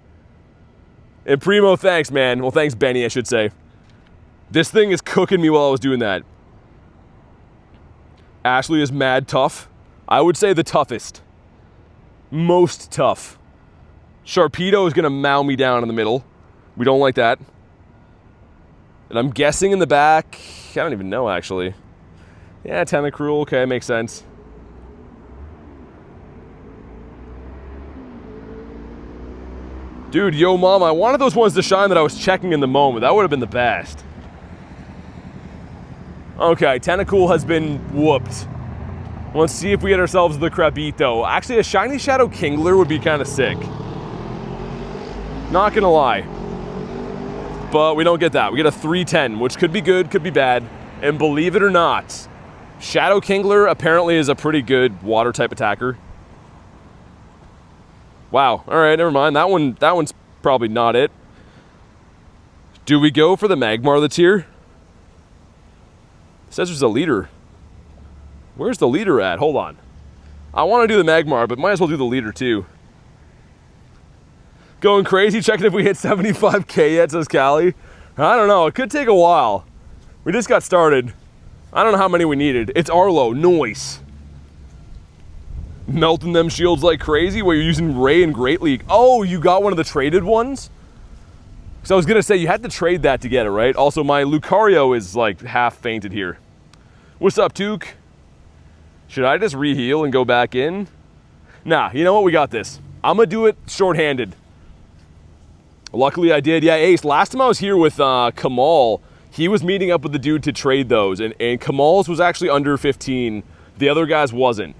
And Primo, thanks, man. Well, thanks, Benny, I should say. This thing is cooking me while I was doing that. Ashley is mad tough. I would say the toughest. Most tough. Sharpedo is going to mow me down in the middle. We don't like that. And I'm guessing in the back, I don't even know, actually. Yeah, Tentacruel, okay, makes sense. Dude, yo mom, I wanted those ones to shine that I was checking in the moment. That would have been the best. Okay, Tentacruel has been whooped. Let's see if we get ourselves the Crabito. Actually, a shiny Shadow Kingler would be kind of sick. Not gonna lie. But we don't get that. We get a 310, which could be good, could be bad. And believe it or not, Shadow Kingler apparently is a pretty good water type attacker. Wow, alright, never mind. That one's probably not it. Do we go for the Magmar that's here? It says there's a leader. Where's the leader at? Hold on. I want to do the Magmar, but might as well do the leader too. Going crazy, checking if we hit 75k yet, says Callie. I don't know, it could take a while. We just got started. I don't know how many we needed. It's Arlo, noise. Melting them shields like crazy while you're using Ray in Great League. Oh, you got one of the traded ones? So I was gonna say, you had to trade that to get it, right? Also, my Lucario is like half fainted here. What's up, Took? Should I just re-heal and go back in? Nah, you know what? We got this. I'm gonna do it short-handed. Luckily I did. Yeah, Ace, last time I was here with Kamal, he was meeting up with the dude to trade those, and Kamal's was actually under 15. The other guy's wasn't.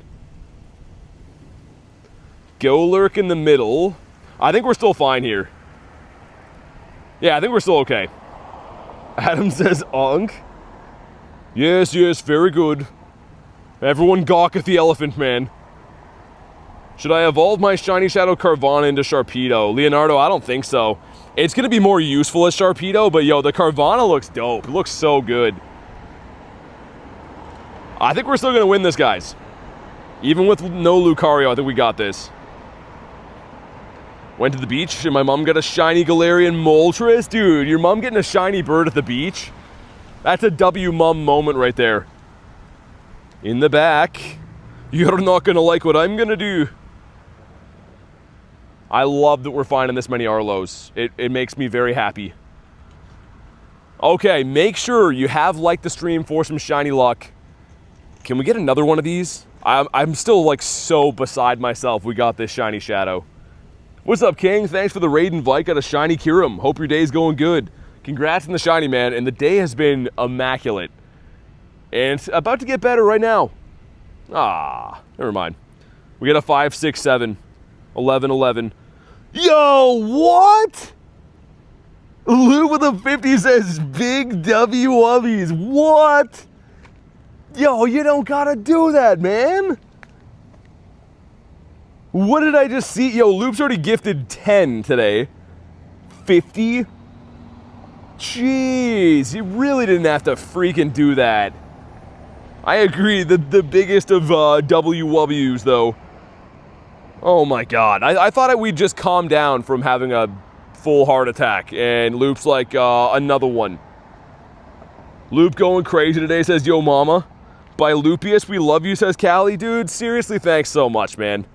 Go lurk in the middle. I think we're still fine here. Yeah, I think we're still okay. Adam says, Unk. Yes, yes, very good. Everyone gawk at the elephant man. Should I evolve my shiny Shadow Carvana into Sharpedo? Leonardo, I don't think so. It's going to be more useful as Sharpedo, but yo, the Carvana looks dope. It looks so good. I think we're still going to win this, guys. Even with no Lucario, I think we got this. Went to the beach and my mom got a shiny Galarian Moltres. Dude, your mom getting a shiny bird at the beach? That's a W mom moment right there. In the back. You're not going to like what I'm going to do. I love that we're finding this many Arlos. It makes me very happy. Okay, make sure you have liked the stream for some shiny luck. Can we get another one of these? I'm still like so beside myself we got this shiny Shadow. What's up, King? Thanks for the raid invite. Got a shiny Kyurem. Hope your day's going good. Congrats on the shiny, man. And the day has been immaculate. And it's about to get better right now. Ah, never mind. We got a 5, 6, 7, 11, 11. Yo, what? Loop with a 50 says big W-Wubbies. What? Yo, you don't gotta do that, man. What did I just see? Yo, Loop's already gifted 10 today. 50? Jeez, you really didn't have to freaking do that. I agree, the biggest of W-W's though. Oh my god, I thought we'd just calm down from having a full heart attack, and Loop's like, another one. Loop going crazy today, says Yo Mama. By Lupius, we love you, says Callie. Dude, seriously, thanks so much, man.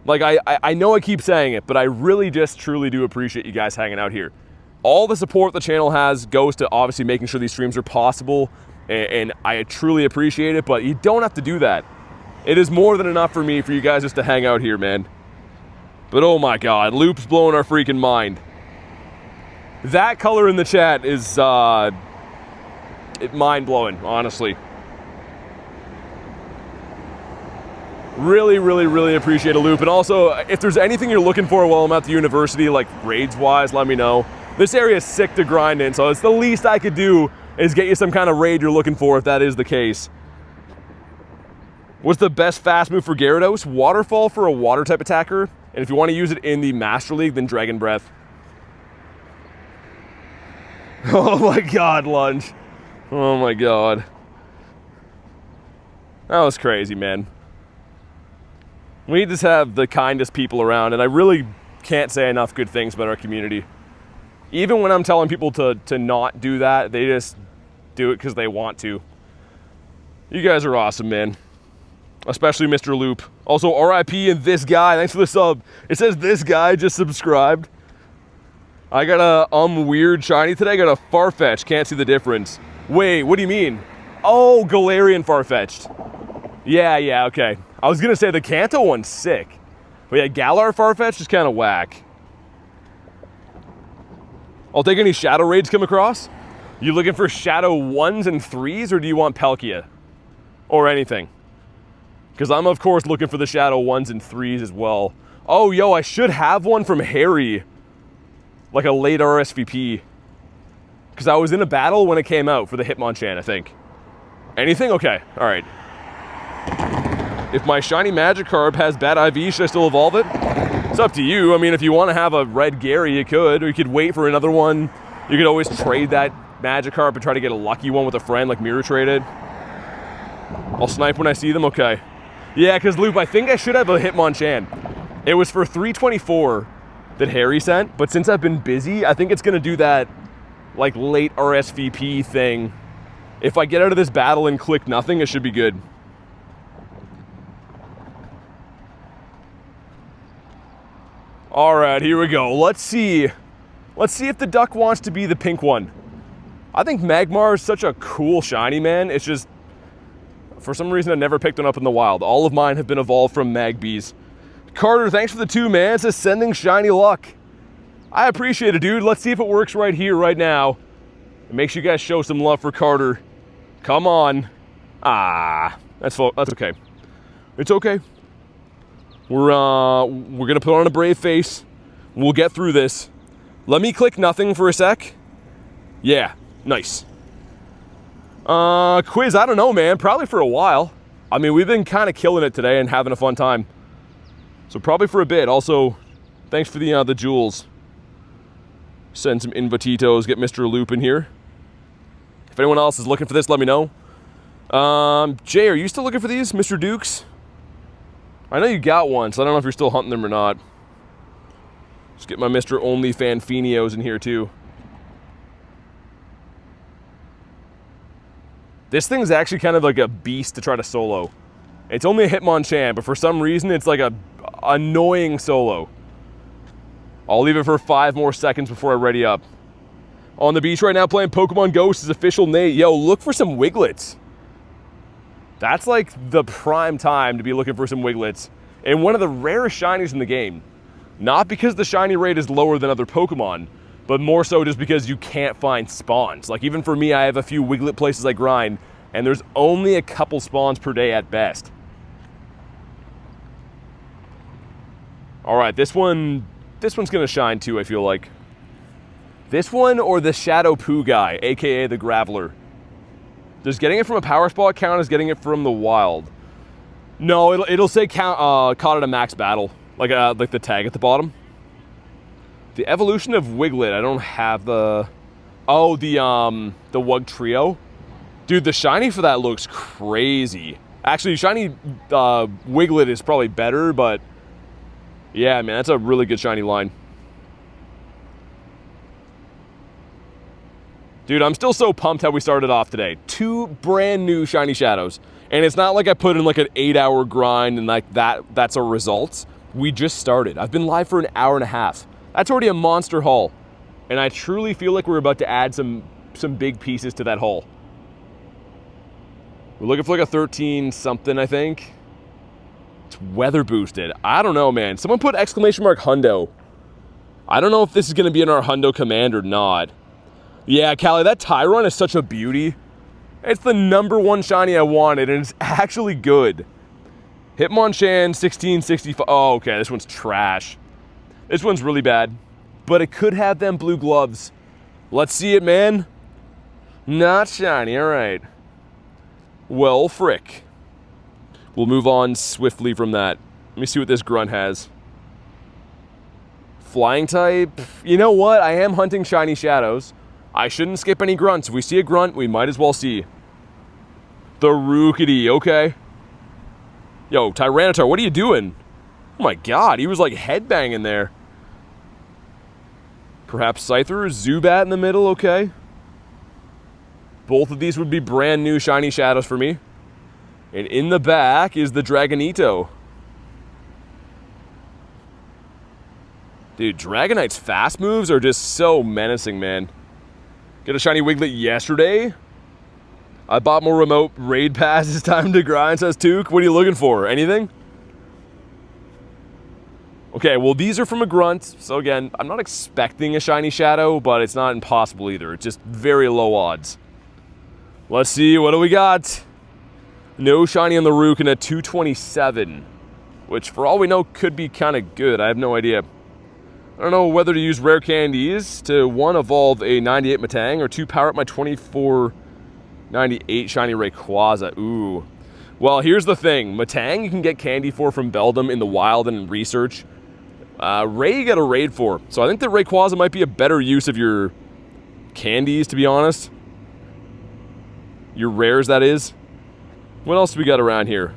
Like, I know I keep saying it, but I really just truly do appreciate you guys hanging out here. All the support the channel has goes to obviously making sure these streams are possible, and I truly appreciate it, but you don't have to do that. It is more than enough for me for you guys just to hang out here, man. But oh my god, Loop's blowing our freaking mind. That color in the chat is mind-blowing, honestly. Really, really, really appreciate a Loop. And also, if there's anything you're looking for while I'm at the university, like raids-wise, let me know. This area is sick to grind in, so it's the least I could do is get you some kind of raid you're looking for, if that is the case. What's the best fast move for Gyarados? Waterfall for a water-type attacker. And if you want to use it in the Master League, then Dragon Breath. Oh my god, Lunge. Oh my god. That was crazy, man. We just have the kindest people around, and I really can't say enough good things about our community. Even when I'm telling people to not do that, they just do it because they want to. You guys are awesome, man. Especially Mr. Loop. Also, RIP and this guy, thanks for the sub. It says this guy just subscribed. I got a weird shiny today, I got a Farfetch'd, can't see the difference. Wait, what do you mean? Oh, Galarian Farfetch'd. Yeah, okay. I was gonna say the Kanto one's sick. But yeah, Galar Farfetch'd is kind of whack. I'll take any Shadow Raids come across. You looking for Shadow 1s and 3s, or do you want Palkia? Or anything? Because I'm, of course, looking for the Shadow 1s and 3s as well. Oh, yo, I should have one from Harry. Like a late RSVP. Because I was in a battle when it came out for the Hitmonchan, I think. Anything? Okay, alright. If my shiny Magikarp has bad IV, should I still evolve it? It's up to you. I mean, if you want to have a red Gary, you could. Or you could wait for another one. You could always trade that Magikarp and try to get a lucky one with a friend, like Mirror traded. I'll snipe when I see them? Okay. Yeah, because Loop, I think I should have a Hitmonchan. It was for 324 that Harry sent, but since I've been busy, I think it's going to do that, like, late RSVP thing. If I get out of this battle and click nothing, it should be good. Alright, here we go. Let's see. Let's see if the duck wants to be the pink one. I think Magmar is such a cool shiny, man. It's just, for some reason, I never picked one up in the wild. All of mine have been evolved from Magbees. Carter, thanks for the 2, man. It says sending shiny luck. I appreciate it, dude. Let's see if it works right here, right now. And make sure you guys show some love for Carter. Come on. Ah, that's okay. It's okay. We're gonna put on a brave face. We'll get through this. Let me click nothing for a sec. Yeah, nice. Quiz, I don't know, man. Probably for a while. I mean, we've been kind of killing it today and having a fun time. So probably for a bit. Also, thanks for the jewels. Send some invititos, get Mr. Loop in here. If anyone else is looking for this, let me know. Jay, are you still looking for these, Mr. Dukes? I know you got one, so I don't know if you're still hunting them or not. Just get my Mr. OnlyFan Fenios in here too. This thing's actually kind of like a beast to try to solo. It's only a Hitmonchan, but for some reason it's like a annoying solo. I'll leave it for 5 more seconds before I ready up. On the beach right now playing Pokemon GO is official Nate. Yo, look for some Wiglets. That's like the prime time to be looking for some Wiglets. And one of the rarest shinies in the game. Not because the shiny rate is lower than other Pokemon, but more so just because you can't find spawns. Like even for me, I have a few Wiglet places I grind, and there's only a couple spawns per day at best. All right, this one's gonna shine too, I feel like. This one or the Shadow Poo guy, aka the Graveler? Does getting it from a power spot count as getting it from the wild? No, it'll say count, caught at a max battle, like the tag at the bottom. The evolution of Wiglet, I don't have the... Oh, the Wug Trio. Dude, the shiny for that looks crazy. Actually, shiny Wiglet is probably better, but... Yeah, man, that's a really good shiny line. Dude, I'm still so pumped how we started off today. 2 brand new shiny shadows. And it's not like I put in like an 8-hour grind and like that's a result. We just started. I've been live for an hour and a half. That's already a monster haul. And I truly feel like we're about to add some big pieces to that haul. We're looking for like a 13 something, I think. It's weather boosted. I don't know, man. Someone put exclamation mark Hundo. I don't know if this is going to be in our Hundo command or not. Yeah, Callie, that Tyron is such a beauty. It's the #1 shiny I wanted, and it's actually good. Hitmonchan 1665. Oh, okay, this one's trash. This one's really bad, but it could have them blue gloves. Let's see it, man. Not shiny, all right. Well, frick. We'll move on swiftly from that. Let me see what this grunt has. Flying type. You know what? I am hunting shiny shadows. I shouldn't skip any grunts. If we see a grunt, we might as well see. The Rookity, okay. Yo, Tyranitar, what are you doing? Oh my god, he was like headbanging there. Perhaps Scyther, Zubat in the middle, okay. Both of these would be brand new shiny shadows for me. And in the back is the Dragonito. Dude, Dragonite's fast moves are just so menacing, man. Get a shiny Wiglet yesterday. I bought more remote raid passes. Time to grind, says Took. What are you looking for? Anything? Okay, well, these are from a grunt. So again, I'm not expecting a shiny shadow, but it's not impossible either. It's just very low odds. Let's see, what do we got? No shiny on the Rook and a 227, which for all we know could be kind of good. I have no idea. I don't know whether to use rare candies to 1, evolve a 98 Metang, or 2, power up my 2498 shiny Rayquaza. Ooh. Well, here's the thing. Metang you can get candy for from Beldum in the wild and in research. Ray you got a raid for. So I think that Rayquaza might be a better use of your candies, to be honest. Your rares, that is. What else do we got around here?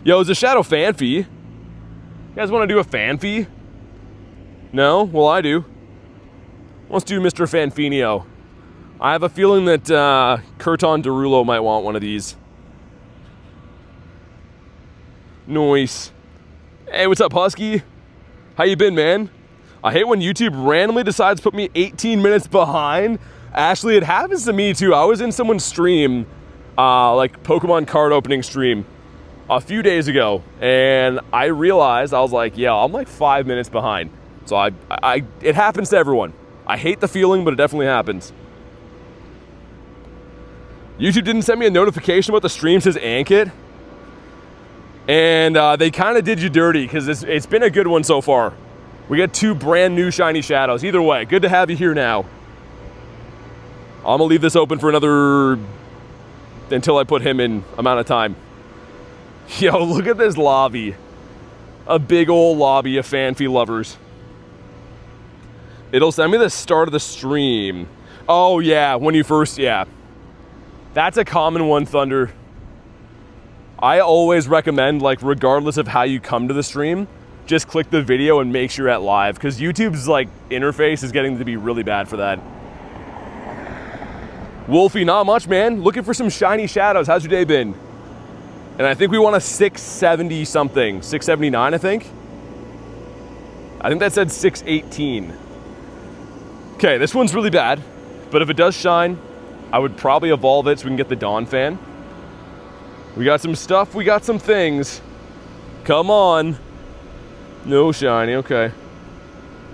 Yo, is a Shadow Fanfy? You guys want to do a Fanfy? No? Well, I do. Let's do Mr. Fanfinio. I have a feeling that Kurton Derulo might want one of these. Nice. Hey, what's up, Husky? How you been, man? I hate when YouTube randomly decides to put me 18 minutes behind. Actually, it happens to me too. I was in someone's stream, like Pokemon card opening stream, a few days ago, and I realized, I was like, yeah, I'm like 5 minutes behind. So it happens to everyone. I hate the feeling, but it definitely happens. YouTube didn't send me a notification about the stream, says Ankit. And they kind of did you dirty, because it's been a good one so far. We got 2 brand new shiny shadows. Either way, good to have you here now. I'm going to leave this open for another... until I put him in amount of time. Yo, look at this lobby. A big old lobby of Fanfy lovers. It'll send me the start of the stream. Oh, yeah, when you first... yeah. That's a common one, Thunder. I always recommend, like, regardless of how you come to the stream, just click the video and make sure you're at live, because YouTube's, like, interface is getting to be really bad for that. Wolfie, not much, man. Looking for some shiny shadows. How's your day been? And I think we want a 670 something. 679, I think. I think that said 618. Okay, this one's really bad, but if it does shine, I would probably evolve it so we can get the Dawn fan. We got some stuff, we got some things. Come on. No shiny, okay.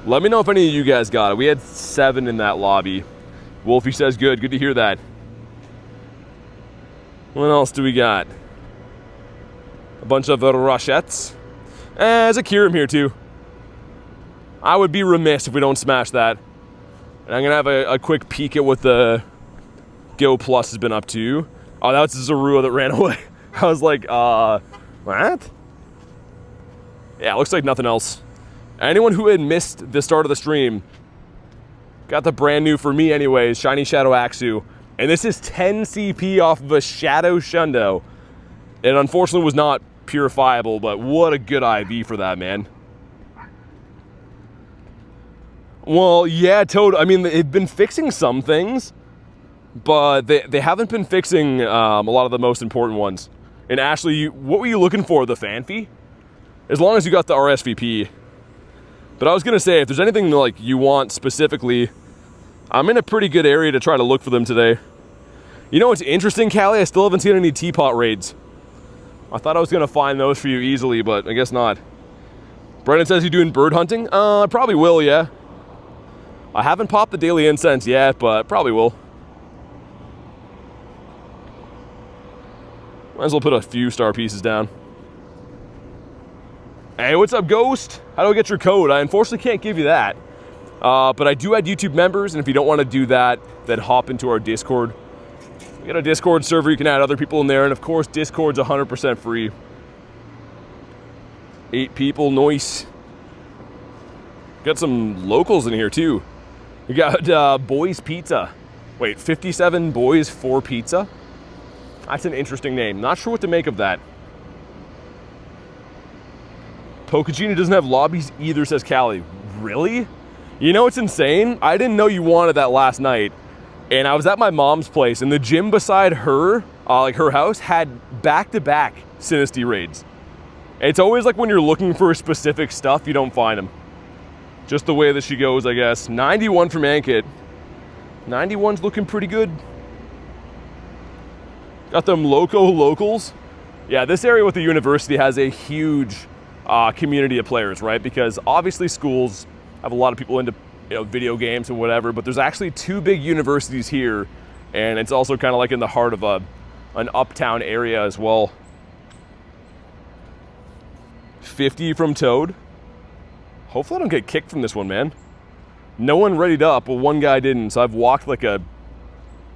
Let me know if any of you guys got it. We had 7 in that lobby. Wolfie says good to hear that. What else do we got? A bunch of Rochettes. There's a Kyurem here too. I would be remiss if we don't smash that. And I'm gonna have a quick peek at what the Go Plus has been up to. Oh, that's Zorua that ran away. I was like, what? Yeah, looks like nothing else. Anyone who had missed the start of the stream got the brand new, for me anyways, Shiny Shadow Axew. And this is 10 CP off of a Shadow Shundo. It unfortunately was not purifiable, but what a good IV for that, man. Well, yeah, Toad, I mean, they've been fixing some things, but they haven't been fixing a lot of the most important ones. And Ashley, what were you looking for, the Fanfy? As long as you got the RSVP. But I was gonna say, if there's anything like you want specifically, I'm in a pretty good area to try to look for them today. You know what's interesting, Callie? I still haven't seen any teapot raids. I thought I was gonna find those for you easily, but I guess not. Brennan says you're doing bird hunting? I probably will, yeah. I haven't popped the daily incense yet, but probably will. Might as well put a few star pieces down. Hey, what's up, Ghost? How do I get your code? I unfortunately can't give you that. But I do add YouTube members, and if you don't want to do that, then hop into our Discord. We got a Discord server, you can add other people in there, and of course, Discord's 100% free. 8 people, nice. Got some locals in here, too. We got Boys Pizza. Wait, 57 Boys for Pizza? That's an interesting name. Not sure what to make of that. Pokegenie doesn't have lobbies either, says Callie. Really? You know what's insane? I didn't know you wanted that last night. And I was at my mom's place, and the gym beside her, like her house, had back-to-back Sinisty raids. It's always like when you're looking for specific stuff, you don't find them. Just the way that she goes, I guess. 91 from Ankit. 91's looking pretty good. Got them locals. Yeah, this area with the university has a huge community of players, right? Because obviously schools have a lot of people into video games and whatever, but there's actually 2 big universities here, and it's also kind of like in the heart of an uptown area as well. 50 from Toad. Hopefully I don't get kicked from this one, man. No one readied up, but one guy didn't, so I've walked like a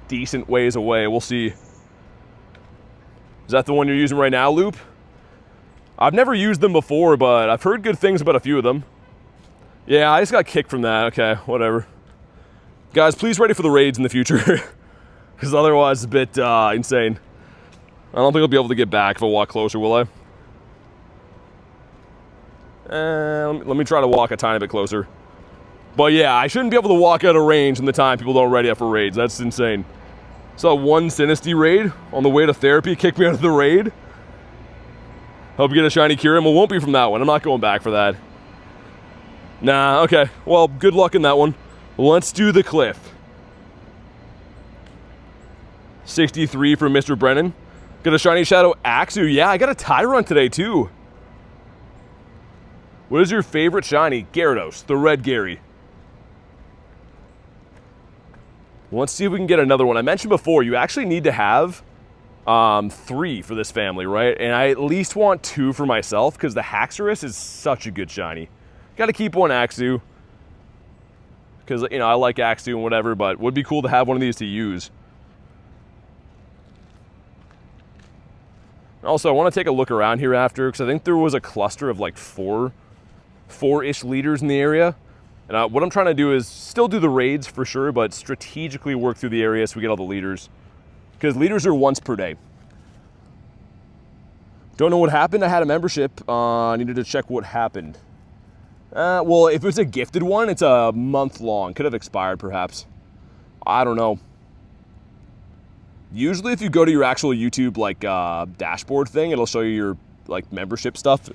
decent ways away. We'll see. Is that the one you're using right now, Loop? I've never used them before, but I've heard good things about a few of them. Yeah, I just got kicked from that. Okay, whatever. Guys, please ready for the raids in the future. Because otherwise it's a bit insane. I don't think I'll be able to get back if I walk closer, will I? Let me try to walk a tiny bit closer. But yeah, I shouldn't be able to walk out of range in the time people don't ready up for raids. That's insane. Saw one Sinisty raid on the way to therapy, kicked me out of the raid. Hope you get a shiny Kyurem. Well, won't be from that one. I'm not going back for that. Nah, okay. Well, good luck in that one. Let's do the cliff. 63 from Mr. Brennan. Got a shiny Shadow Axew. Yeah, I got a Tyrant today, too. What is your favorite shiny? Gyarados, the Red Gary. Let's see if we can get another one. I mentioned before, you actually need to have 3 for this family, right? And I at least want 2 for myself because the Haxorus is such a good shiny. Got to keep one Axew because, you know, I like Axew and whatever, but would be cool to have one of these to use. Also, I want to take a look around here after because I think there was a cluster of like 4-ish leaders in the area. And what I'm trying to do is still do the raids for sure, but strategically work through the area so we get all the leaders. Because leaders are once per day. Don't know what happened. I had a membership. I needed to check what happened. Well, if it's a gifted one, it's a month long. Could have expired, perhaps. I don't know. Usually, if you go to your actual YouTube like dashboard thing, it'll show you your like membership stuff.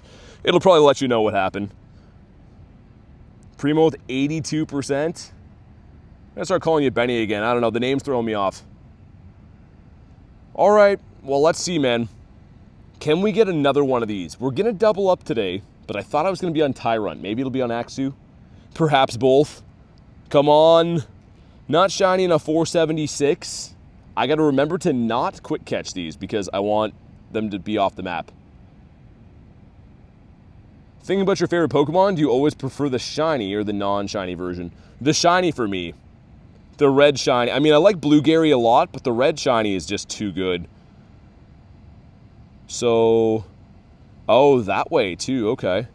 It'll probably let you know what happened. Primo with 82%. I'm gonna start calling you Benny again. I don't know. The name's throwing me off. All right. Well, let's see, man. Can we get another one of these? We're gonna double up today, but I thought I was gonna be on Tyrant. Maybe it'll be on Axew. Perhaps both. Come on. Not shiny in a 476. I gotta remember to not quick catch these because I want them to be off the map. Thinking about your favorite Pokemon, do you always prefer the shiny or the non-shiny version? The shiny for me. The red shiny. I mean, I like Blue Gary a lot, but the red shiny is just too good. So, oh, that way too. Okay.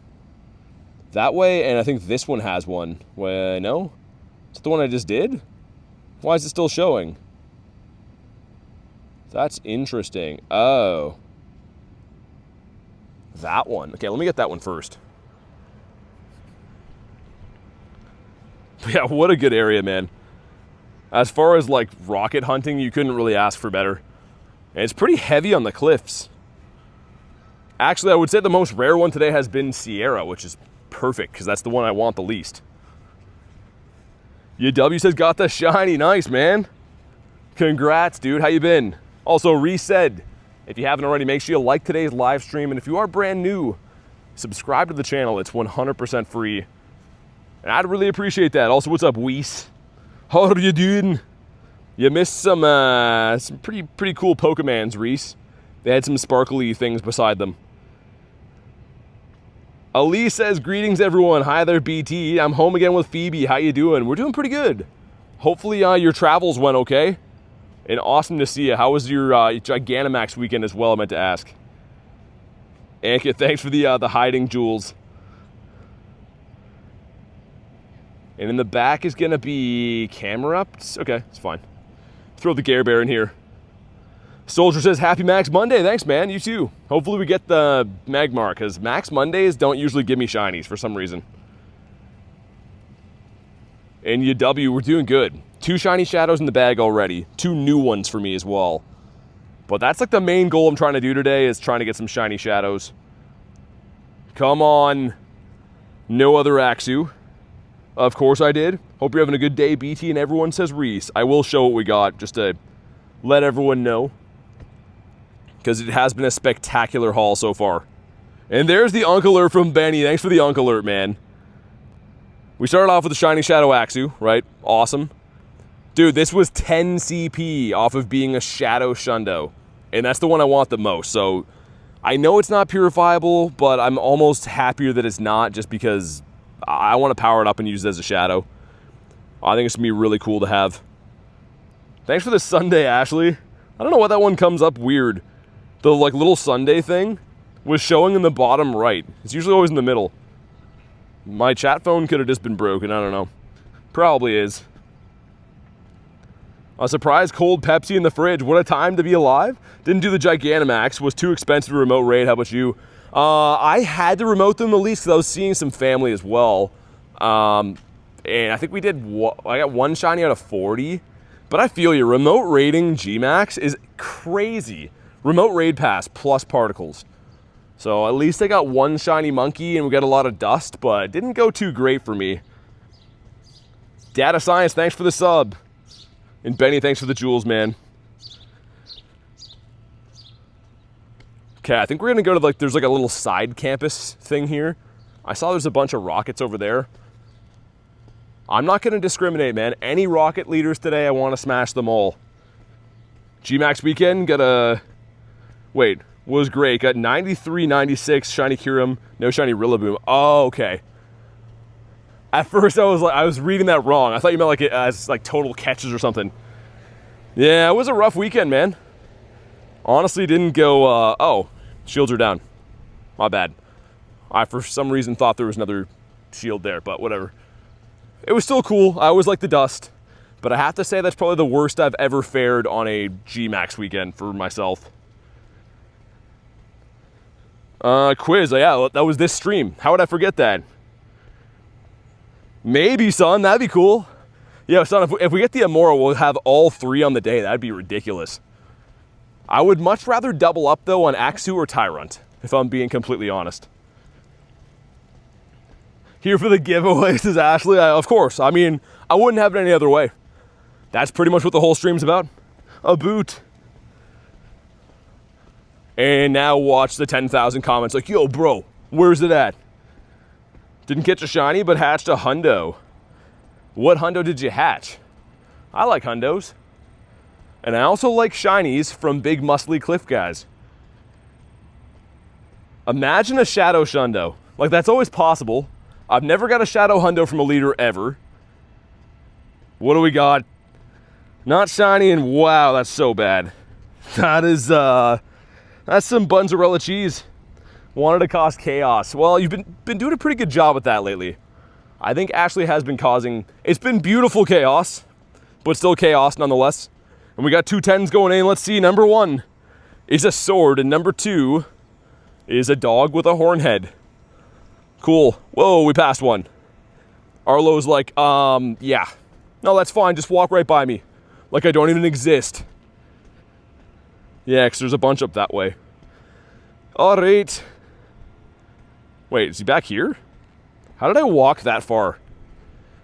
That way, and I think this one has one. Well, no? Is that the one I just did? Why is it still showing? That's interesting. Oh. That one. Okay, let me get that one first. Yeah, what a good area, man. As far as, like, rocket hunting, you couldn't really ask for better. And it's pretty heavy on the cliffs. Actually, I would say the most rare one today has been Sierra, which is perfect, because that's the one I want the least. UW says, got the shiny. Nice, man. Congrats, dude. How you been? Also, Reese said, if you haven't already, make sure you like today's live stream. And if you are brand new, subscribe to the channel. It's 100% free. And I'd really appreciate that. Also, what's up, Weiss? How are you doing? You missed some pretty cool Pokemons, Reese. They had some sparkly things beside them. Ali says, greetings, everyone. Hi there, BT. I'm home again with Phoebe. How you doing? We're doing pretty good. Hopefully your travels went okay. And awesome to see you. How was your Gigantamax weekend as well, I meant to ask. Anka, thanks for the hiding jewels. And in the back is going to be camera up. Okay, it's fine. Throw the Gare Bear in here. Soldier says, happy Max Monday. Thanks, man. You too. Hopefully we get the Magmar, because Max Mondays don't usually give me shinies for some reason. And UW, we're doing good. 2 shiny shadows in the bag already. 2 new ones for me as well. But that's like the main goal I'm trying to do today, is trying to get some shiny shadows. Come on. No other Axu. Of course I did. Hope you're having a good day, BT, and everyone says Reese. I will show what we got, just to let everyone know, because it has been a spectacular haul so far. And there's the Unk Alert from Benny. Thanks for the Unk Alert, man. We started off with the shiny Shadow Axu, right? Awesome. Dude, this was 10 CP off of being a Shadow Shundo. And that's the one I want the most. So I know it's not purifiable, but I'm almost happier that it's not, just because I want to power it up and use it as a Shadow. I think it's going to be really cool to have. Thanks for the Sunday, Ashley. I don't know why that one comes up weird. The like little Sunday thing was showing in the bottom right. It's usually always in the middle. My chat phone could have just been broken. I don't know. Probably is. A surprise cold Pepsi in the fridge. What a time to be alive. Didn't do the Gigantamax. Was too expensive to remote raid. How about you? I had to remote them the least because I was seeing some family as well. And I think we did, I got 1 shiny out of 40. But I feel you, remote raiding Gmax is crazy. Remote raid pass plus particles. So at least I got 1 shiny monkey and we got a lot of dust, but it didn't go too great for me. Data Science, thanks for the sub. And Benny, thanks for the jewels, man. Okay, I think we're gonna go to like, there's like a little side campus thing here. I saw there's a bunch of rockets over there. I'm not gonna discriminate, man. Any rocket leaders today, I wanna smash them all. Gmax weekend, got a, wait, was great. Got 93, 96, shiny Kyurem, no shiny Rillaboom. Oh, okay. At first I was reading that wrong. I thought you meant like it as like total catches or something. Yeah, it was a rough weekend, man. Honestly, didn't go, oh, shields are down. My bad. I, for some reason, thought there was another shield there, but whatever. It was still cool. I always like the dust. But I have to say that's probably the worst I've ever fared on a Gmax weekend for myself. Quiz, yeah, that was this stream. How would I forget that? Maybe, son, that'd be cool. Yeah, son, if we get the Amora, we'll have all 3 on the day. That'd be ridiculous. I would much rather double up, though, on Axu or Tyrant, if I'm being completely honest. Here for the giveaway, says Ashley. Of course. I mean, I wouldn't have it any other way. That's pretty much what the whole stream's about. A boot. And now watch the 10,000 comments like, yo, bro, where's it at? Didn't catch a shiny, but hatched a Hundo. What Hundo did you hatch? I like Hundos. And I also like shinies from big muscly cliff guys. Imagine a Shadow Shundo. Like, that's always possible. I've never got a Shadow Hundo from a leader ever. What do we got? Not shiny, and wow, that's so bad. That is, that's some Bunzarella cheese. Wanted to cause chaos. Well, you've been doing a pretty good job with that lately. I think Ashley has been causing, it's been beautiful chaos, but still chaos nonetheless. And we got 2 10s going in. Let's see, number 1 is a sword, and number 2 is a dog with a horn head. Cool. Whoa, we passed one. Arlo's like, yeah. No, that's fine, just walk right by me. Like I don't even exist. Yeah, because there's a bunch up that way. All right. Wait, is he back here? How did I walk that far?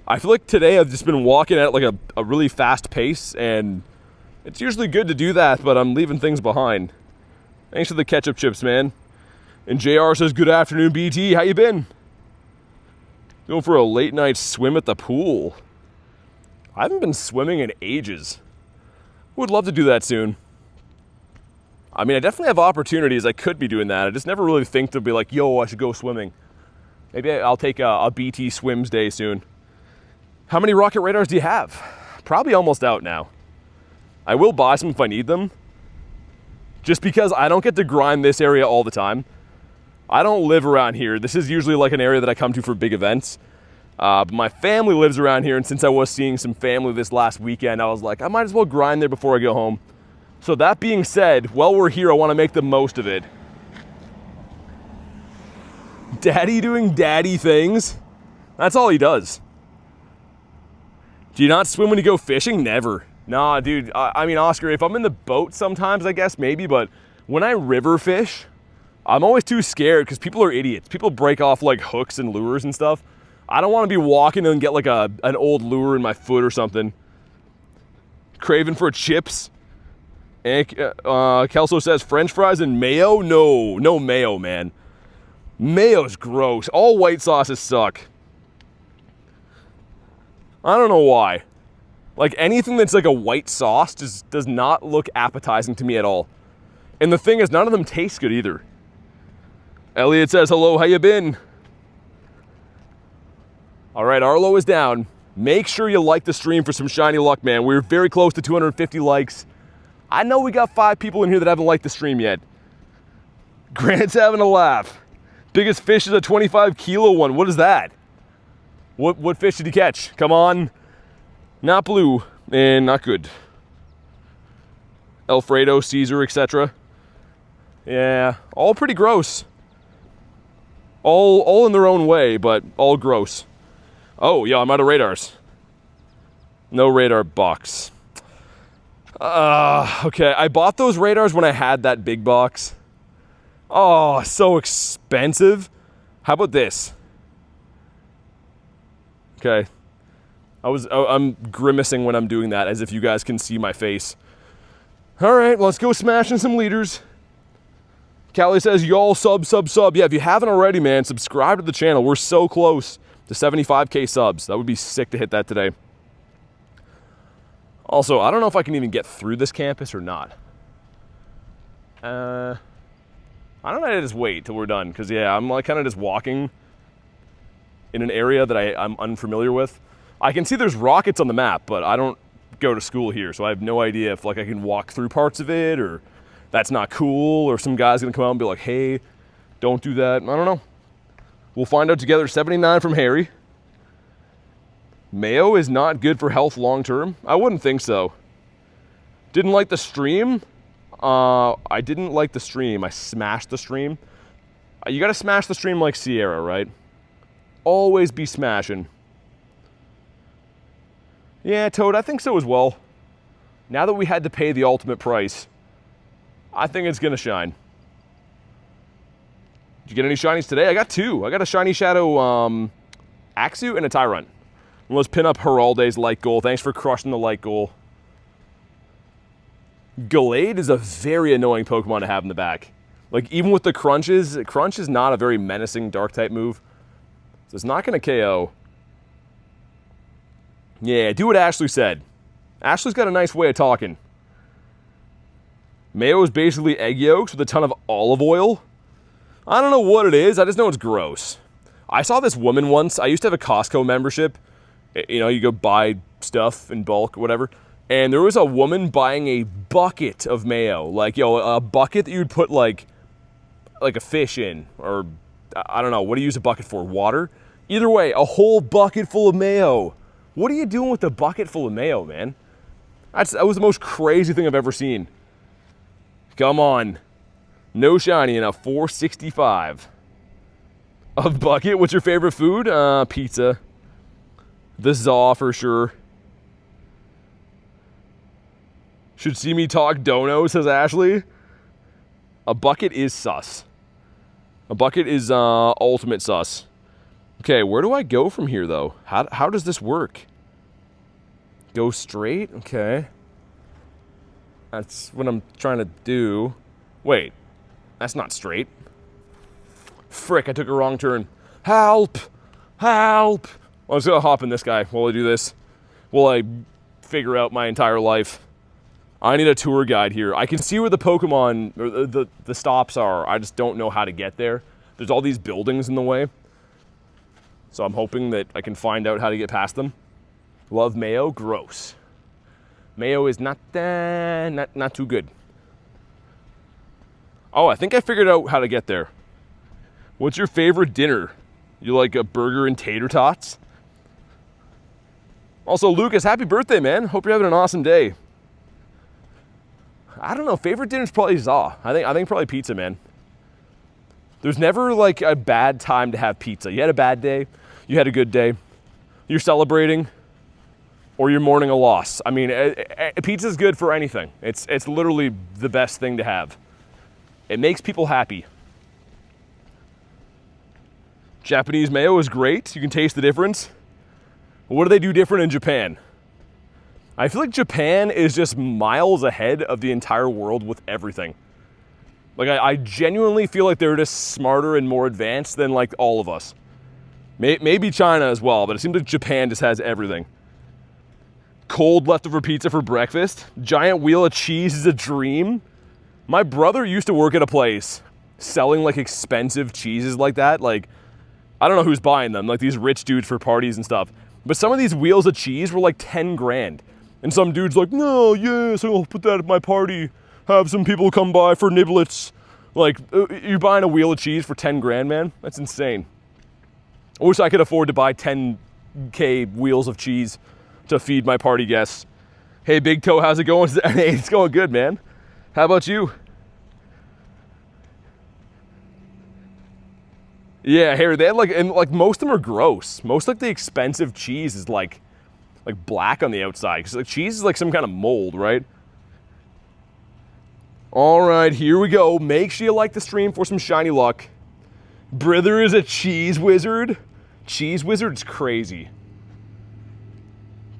I feel like today I've just been walking at like a really fast pace, and it's usually good to do that, but I'm leaving things behind. Thanks for the ketchup chips, man. And JR says, good afternoon, BT. How you been? Going for a late night swim at the pool. I haven't been swimming in ages. Would love to do that soon. I mean, I definitely have opportunities. I could be doing that. I just never really think to be like, yo, I should go swimming. Maybe I'll take a BT swims day soon. How many rocket radars do you have? Probably almost out now. I will buy some if I need them. Just because I don't get to grind this area all the time. I don't live around here. This is usually like an area that I come to for big events. But my family lives around here, and since I was seeing some family this last weekend, I was like, I might as well grind there before I go home. So that being said, while we're here, I want to make the most of it. Daddy doing daddy things? That's all he does. Do you not swim when you go fishing? Never. Nah, dude, I mean, Oscar, if I'm in the boat sometimes, I guess, maybe, but when I river fish, I'm always too scared because people are idiots. People break off like hooks and lures and stuff. I don't want to be walking and get like an old lure in my foot or something. Craving for chips. And Kelso says French fries and mayo? No mayo, man. Mayo's gross. All white sauces suck. I don't know why. Like anything that's like a white sauce just does not look appetizing to me at all. And the thing is, none of them taste good either. Elliot says, hello, how you been? All right, Arlo is down. Make sure you like the stream for some shiny luck, man. We're very close to 250 likes. I know we got 5 people in here that haven't liked the stream yet. Grant's having a laugh. Biggest fish is a 25 kilo one. What is that? What fish did you catch? Come on. Not blue and not good. Alfredo, Caesar, etc. Yeah, all pretty gross. All in their own way, but all gross. Oh, yeah, I'm out of radars. No radar box. Okay, I bought those radars when I had that big box. Oh, so expensive. How about this? Okay. I'm grimacing when I'm doing that, as if you guys can see my face. All right, let's go smashing some leaders. Callie says, y'all sub. Yeah, if you haven't already, man, subscribe to the channel. We're so close to 75K subs. That would be sick to hit that today. Also, I don't know if I can even get through this campus or not. I don't know, I just wait till we're done, because yeah, I'm like kind of just walking in an area that I'm unfamiliar with. I can see there's rockets on the map, but I don't go to school here, so I have no idea if like I can walk through parts of it, or that's not cool, or some guy's gonna come out and be like, hey, don't do that. I don't know. We'll find out together. 79 from Harry. Mayo is not good for health long term. I wouldn't think so. Didn't like the stream. I didn't like the stream. I smashed the stream. You gotta smash the stream like Sierra, right? Always be smashing. Yeah, Toad, I think so as well. Now that we had to pay the ultimate price, I think it's gonna shine. Did you get any shinies today? I got 2. I got a shiny Shadow Axu and a Tyrant. And let's pin up Heralde's light goal. Thanks for crushing the light goal. Gallade is a very annoying Pokemon to have in the back. Like, even with the crunches, Crunch is not a very menacing Dark-type move. So it's not going to KO. Yeah, do what Ashley said. Ashley's got a nice way of talking. Mayo is basically egg yolks with a ton of olive oil. I don't know what it is. I just know it's gross. I saw this woman once. I used to have a Costco membership. You know, you go buy stuff in bulk or whatever. And there was a woman buying a bucket of mayo. Like, yo, a bucket that you'd put like a fish in, or I don't know, what do you use a bucket for? Water? Either way, a whole bucket full of mayo. What are you doing with a bucket full of mayo, man? That was the most crazy thing I've ever seen. Come on. No shiny in a 465. A bucket? What's your favorite food? Pizza. The Zaw for sure. Should see me talk dono, says Ashley. A bucket is sus. A bucket is ultimate sus. Okay, where do I go from here, though? How does this work? Go straight? Okay. That's what I'm trying to do. Wait, that's not straight. Frick, I took a wrong turn. Help! Help! I'm just gonna hop in this guy while I do this. While I figure out my entire life. I need a tour guide here. I can see where the Pokemon, or the stops are. I just don't know how to get there. There's all these buildings in the way. So I'm hoping that I can find out how to get past them. Love mayo? Gross. Mayo is not too good. Oh, I think I figured out how to get there. What's your favorite dinner? You like a burger and tater tots? Also, Lucas, happy birthday, man. Hope you're having an awesome day. I don't know, favorite dinner's probably Zaw. I think probably pizza, man. There's never like a bad time to have pizza. You had a bad day, you had a good day, you're celebrating, or you're mourning a loss. I mean, pizza's good for anything. It's literally the best thing to have. It makes people happy. Japanese mayo is great. You can taste the difference. What do they do different in Japan? I feel like Japan is just miles ahead of the entire world with everything. Like, I genuinely feel like they're just smarter and more advanced than, like, all of us. Maybe China as well, but it seems like Japan just has everything. Cold leftover pizza for breakfast. Giant wheel of cheese is a dream. My brother used to work at a place selling, like, expensive cheeses like that. Like, I don't know who's buying them, like these rich dudes for parties and stuff. But some of these wheels of cheese were like 10 grand. And some dude's like, no, yes, I'll put that at my party. Have some people come by for niblets. Like, you're buying a wheel of cheese for 10 grand, man? That's insane. I wish I could afford to buy 10K wheels of cheese to feed my party guests. Hey, Big Toe, how's it going? Hey, it's going good, man. How about you? Yeah, Harry, they had like most of them are gross. Most like the expensive cheese is like black on the outside. Because like cheese is like some kind of mold, right? All right, here we go. Make sure you like the stream for some shiny luck. Brother is a cheese wizard. Cheese wizard's crazy.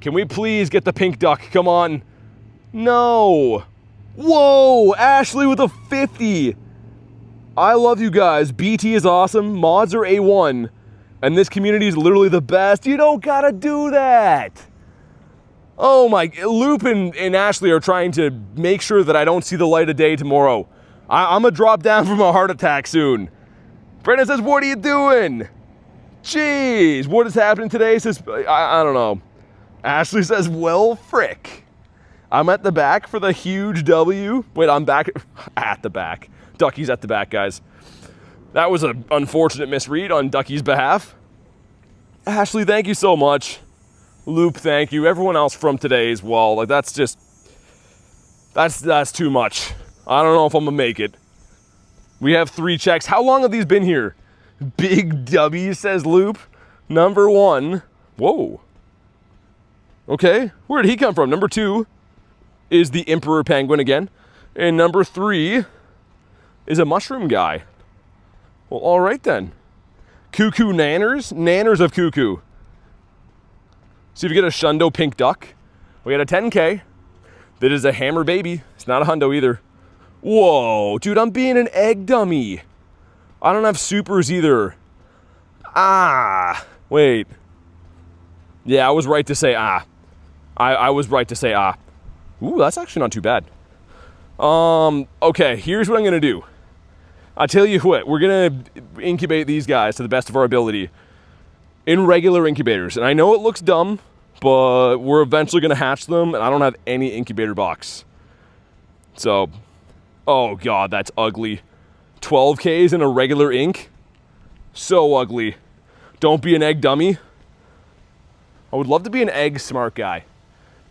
Can we please get the pink duck? Come on. No. Whoa, Ashley with a 50. I love you guys. BT is awesome. Mods are A1. And this community is literally the best. You don't gotta do that. Oh my, Loop and Ashley are trying to make sure that I don't see the light of day tomorrow. I'm gonna drop down from a heart attack soon. Brendan says, what are you doing? Jeez, what is happening today? Says, I don't know. Ashley says, well, frick. I'm at the back for the huge W. Wait, I'm back at the back. Ducky's at the back, guys. That was an unfortunate misread on Ducky's behalf. Ashley, thank you so much. Loop, thank you. Everyone else from today as well. Like, that's just... That's too much. I don't know if I'm gonna make it. We have 3 checks. How long have these been here? Big W, says Loop. Number 1. Whoa. Okay, where did he come from? Number 2 is the Emperor Penguin again. And number 3 is a mushroom guy. Well, all right then. Cuckoo Nanners? Nanners of Cuckoo. See if you get a Shundo pink duck. We got a 10K. That is a hammer baby. It's not a Hundo either. Whoa, dude, I'm being an egg dummy. I don't have supers either. Ah, wait. Yeah, I was right to say ah. I was right to say ah. Ooh, that's actually not too bad. Okay, here's what I'm gonna do. I'll tell you what, we're gonna incubate these guys to the best of our ability in regular incubators. And I know it looks dumb, but we're eventually going to hatch them, and I don't have any incubator box. So, oh god, that's ugly. 12Ks in a regular ink? So ugly. Don't be an egg dummy. I would love to be an egg smart guy.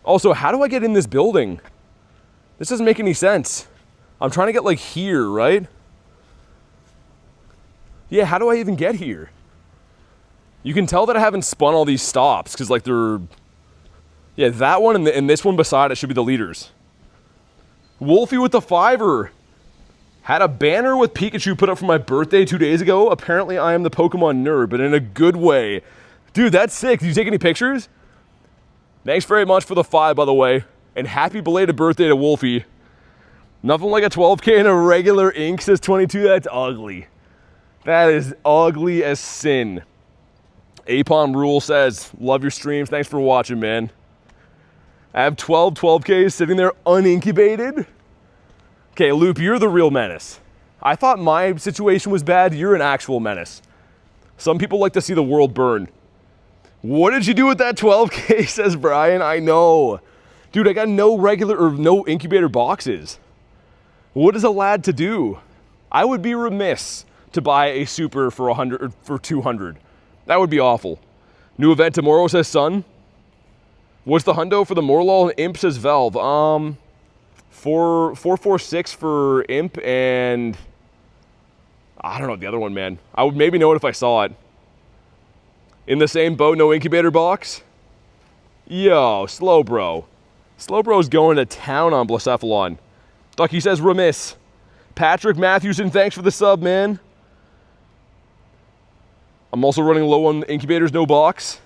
Also, how do I get in this building? This doesn't make any sense. I'm trying to get like here, right? Yeah, how do I even get here? You can tell that I haven't spun all these stops because like they're... Yeah, that one and this one beside it should be the leaders. Wolfie with the 5-er. Had a banner with Pikachu put up for my birthday 2 days ago. Apparently I am the Pokemon nerd, but in a good way. Dude, that's sick. Did you take any pictures? Thanks very much for the 5, by the way. And happy belated birthday to Wolfie. Nothing like a 12K in a regular ink, says 22. That's ugly. That is ugly as sin. Apom Rule says, love your streams. Thanks for watching, man. I have 12Ks sitting there unincubated. Okay, Loop, you're the real menace. I thought my situation was bad. You're an actual menace. Some people like to see the world burn. What did you do with that 12K, says Brian? I know. Dude, I got no regular or no incubator boxes. What is a lad to do? I would be remiss to buy a super for 100 or for 200. That would be awful. New event tomorrow, says Sun. What's the hundo for the Morlul and Imp, says Valve? 446 for Imp, and I don't know the other one, man. I would maybe know it if I saw it. In the same boat, no incubator box? Yo, Slowbro. Slowbro's going to town on Blacephalon. Ducky says remiss. Patrick Matthewson, thanks for the sub, man. I'm also running low on incubators, no box.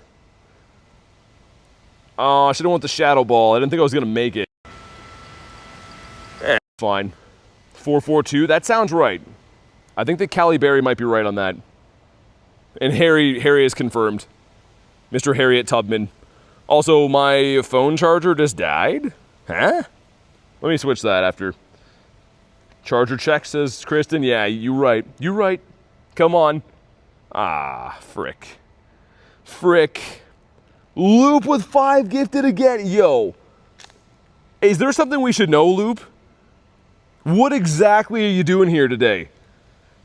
Oh, I should have went the Shadow Ball. I didn't think I was going to make it. Fine. 442, that sounds right. I think that Callie Berry might be right on that. And Harry is confirmed. Mr. Harriet Tubman. Also, my phone charger just died? Huh? Let me switch that after. Charger check, says Kristen. Yeah, you're right. You're right. Come on. Ah, frick. Frick. Loop with 5 gifted again. Yo. Is there something we should know, Loop? What exactly are you doing here today?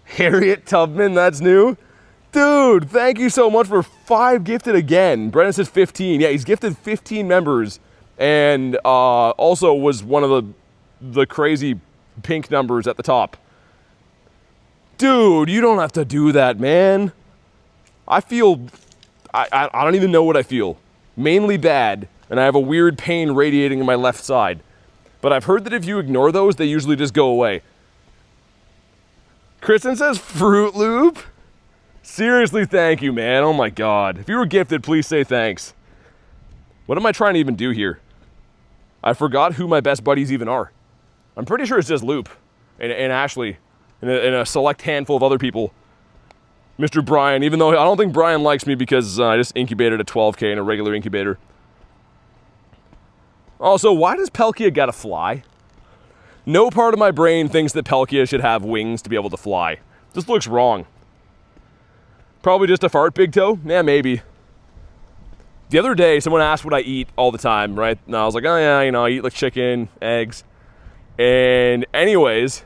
Harriet Tubman, that's new? Dude, thank you so much for 5 gifted again. Brennan says 15. Yeah, he's gifted 15 members. And also was one of the crazy pink numbers at the top. Dude, you don't have to do that, man. I feel... I don't even know what I feel. Mainly bad. And I have a weird pain radiating in my left side. But I've heard that if you ignore those, they usually just go away. Kristen says Fruit Loop. Seriously, thank you, man. Oh my god. If you were gifted, please say thanks. What am I trying to even do here? I forgot who my best buddies even are. I'm pretty sure it's just Loop and Ashley and a select handful of other people. Mr. Brian, even though I don't think Brian likes me because I just incubated a 12K in a regular incubator. Also, why does Palkia gotta fly? No part of my brain thinks that Palkia should have wings to be able to fly. This looks wrong. Probably just a fart, Big Toe? Yeah, maybe. The other day, someone asked what I eat all the time, right? And I was like, oh yeah, you know, I eat like chicken, eggs. And anyways,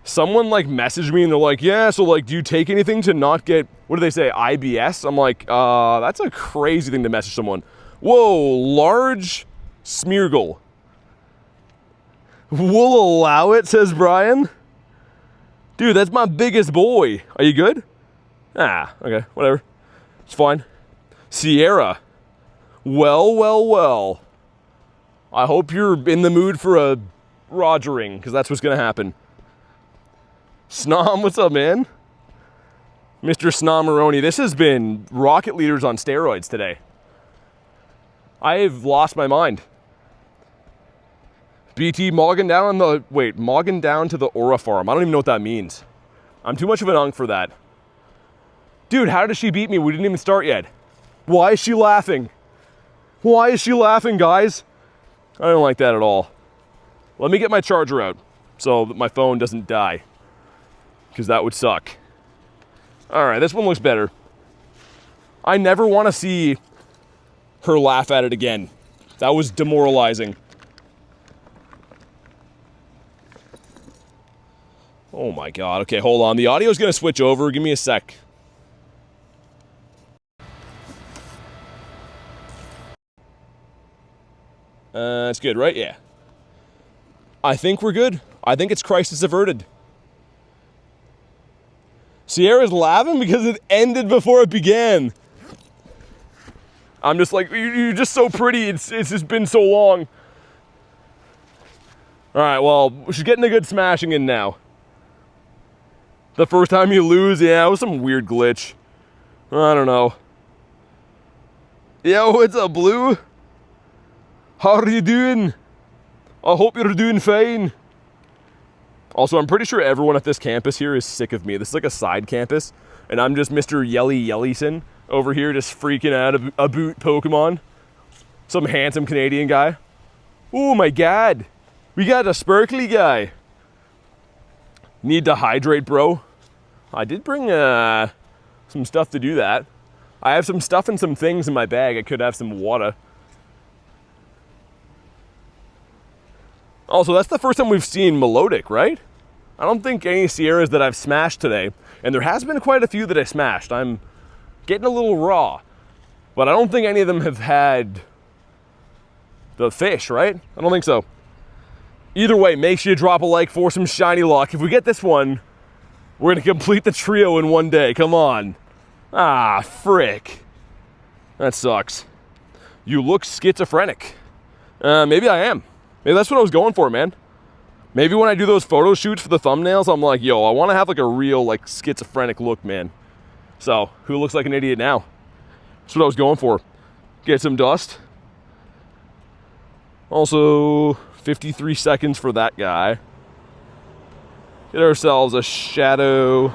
someone like messaged me and they're like, yeah, so like, do you take anything to not get, what do they say, IBS? I'm like, that's a crazy thing to message someone. Whoa, large Smeargle. We'll allow it, says Brian. Dude, that's my biggest boy. Are you good? Ah, okay, whatever. It's fine. Sierra. Well. I hope you're in the mood for a Rogering, because that's what's going to happen. Snom, what's up, man? Mr. Snomaroni. This has been Rocket Leaders on steroids today. I've lost my mind. BT mogging down to the Aura Farm. I don't even know what that means. I'm too much of an unk for that. Dude, how did she beat me? We didn't even start yet. Why is she laughing? Why is she laughing, guys? I don't like that at all. Let me get my charger out so that my phone doesn't die. Because that would suck. Alright, this one looks better. I never want to see her laugh at it again. That was demoralizing. Oh my god. Okay, hold on. The audio's gonna switch over. Give me a sec. It's good, right? Yeah. I think we're good. I think it's crisis averted. Sierra's laughing because it ended before it began. I'm just like, you're just so pretty. It's just been so long. All right, well, she's getting a good smashing in now. The first time you lose, yeah, it was some weird glitch. I don't know. Yo, what's up, Blue? How are you doing? I hope you're doing fine. Also, I'm pretty sure everyone at this campus here is sick of me. This is like a side campus, and I'm just Mr. Yellison over here just freaking out about Pokemon. Some handsome Canadian guy. Oh my god. We got a sparkly guy. Need to hydrate, bro. I did bring some stuff to do that. I have some stuff and some things in my bag. I could have some water. Also, that's the first time we've seen Melodic, right? I don't think any Sierras that I've smashed today, and there has been quite a few that I smashed. I'm getting a little raw, but I don't think any of them have had the fish, right? I don't think so. Either way, make sure you drop a like for some shiny luck. If we get this one, we're gonna complete the trio in one day. Come on. Ah, frick. That sucks. You look schizophrenic. Maybe I am. Maybe that's what I was going for, man. Maybe when I do those photo shoots for the thumbnails, I'm like, yo, I want to have like a real like schizophrenic look, man. So, who looks like an idiot now? That's what I was going for. Get some dust. Also, 53 seconds for that guy. Get ourselves a Shadow.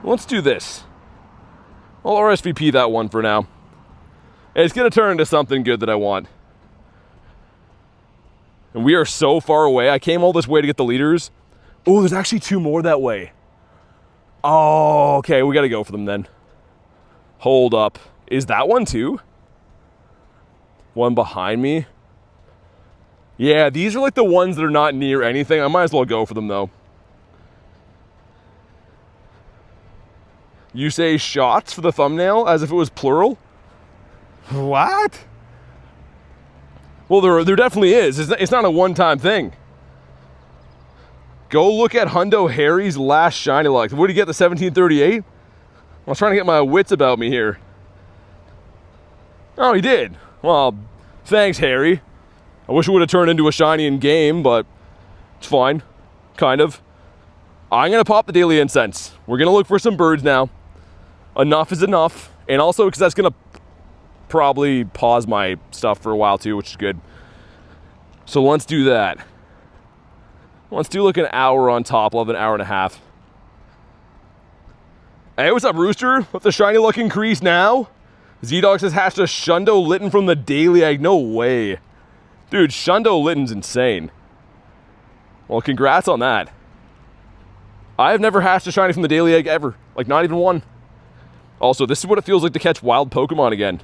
Let's do this. I'll RSVP that one for now. And it's going to turn into something good that I want. And we are so far away. I came all this way to get the leaders. Oh, there's actually two more that way. Oh, okay. We got to go for them then. Hold up. Is that one too? One behind me? Yeah, these are like the ones that are not near anything. I might as well go for them though. You say shots for the thumbnail as if it was plural? What? Well, there definitely is. It's not a one-time thing. Go look at Hundo Harry's last shiny luck. What did he get, the 1738? I was trying to get my wits about me here. Oh, he did. Well, thanks, Harry. I wish it would have turned into a shiny in game, but it's fine. Kind of. I'm going to pop the daily incense. We're going to look for some birds now. Enough is enough. And also because that's going to probably pause my stuff for a while too, which is good. So let's do that. Let's do like an hour on top. We'll have an hour and a half. Hey, what's up, Rooster? Let the shiny luck increase now. Z-Dog says hatched a Shundo Litten from the daily egg. No way. Dude, Shundo Litten's insane. Well, congrats on that. I have never hatched a shiny from the daily egg ever. Like, not even one. Also, this is what it feels like to catch wild Pokemon again.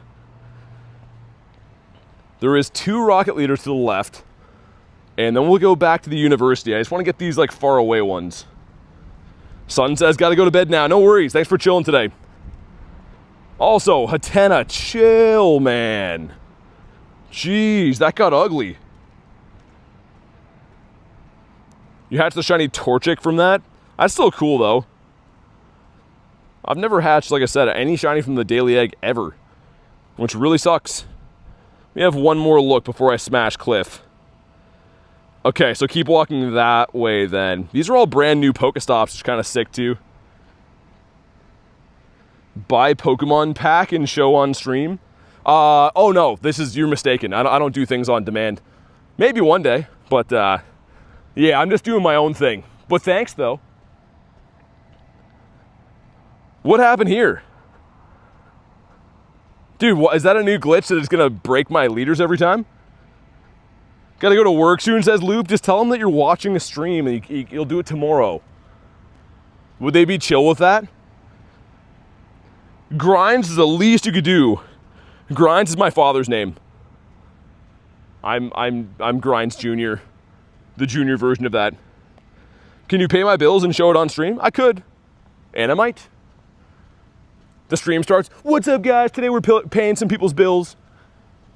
There is 2 rocket leaders to the left. And then we'll go back to the university. I just want to get these, like, far away ones. Sun says, gotta go to bed now. No worries. Thanks for chilling today. Also, Hatena, chill, man. Jeez, that got ugly. You hatched the shiny Torchic from that? That's still cool, though. I've never hatched, like I said, any shiny from the daily egg ever. Which really sucks. We have one more look before I smash Cliff. Okay, so keep walking that way then. These are all brand new Pokestops, which is kind of sick too. Buy Pokemon pack and show on stream. Oh no, you're mistaken. I don't do things on demand. Maybe one day, but yeah, I'm just doing my own thing. But thanks though. What happened here? Dude, is that a new glitch that is gonna break my leaders every time? Gotta go to work soon, says Loop. Just tell them that you're watching a stream and you'll do it tomorrow. Would they be chill with that? Grindz is the least you could do. Grindz is my father's name. I'm Grindz Jr., the junior version of that. Can you pay my bills and show it on stream? I could, and I might. The stream starts. What's up, guys? Today we're paying some people's bills.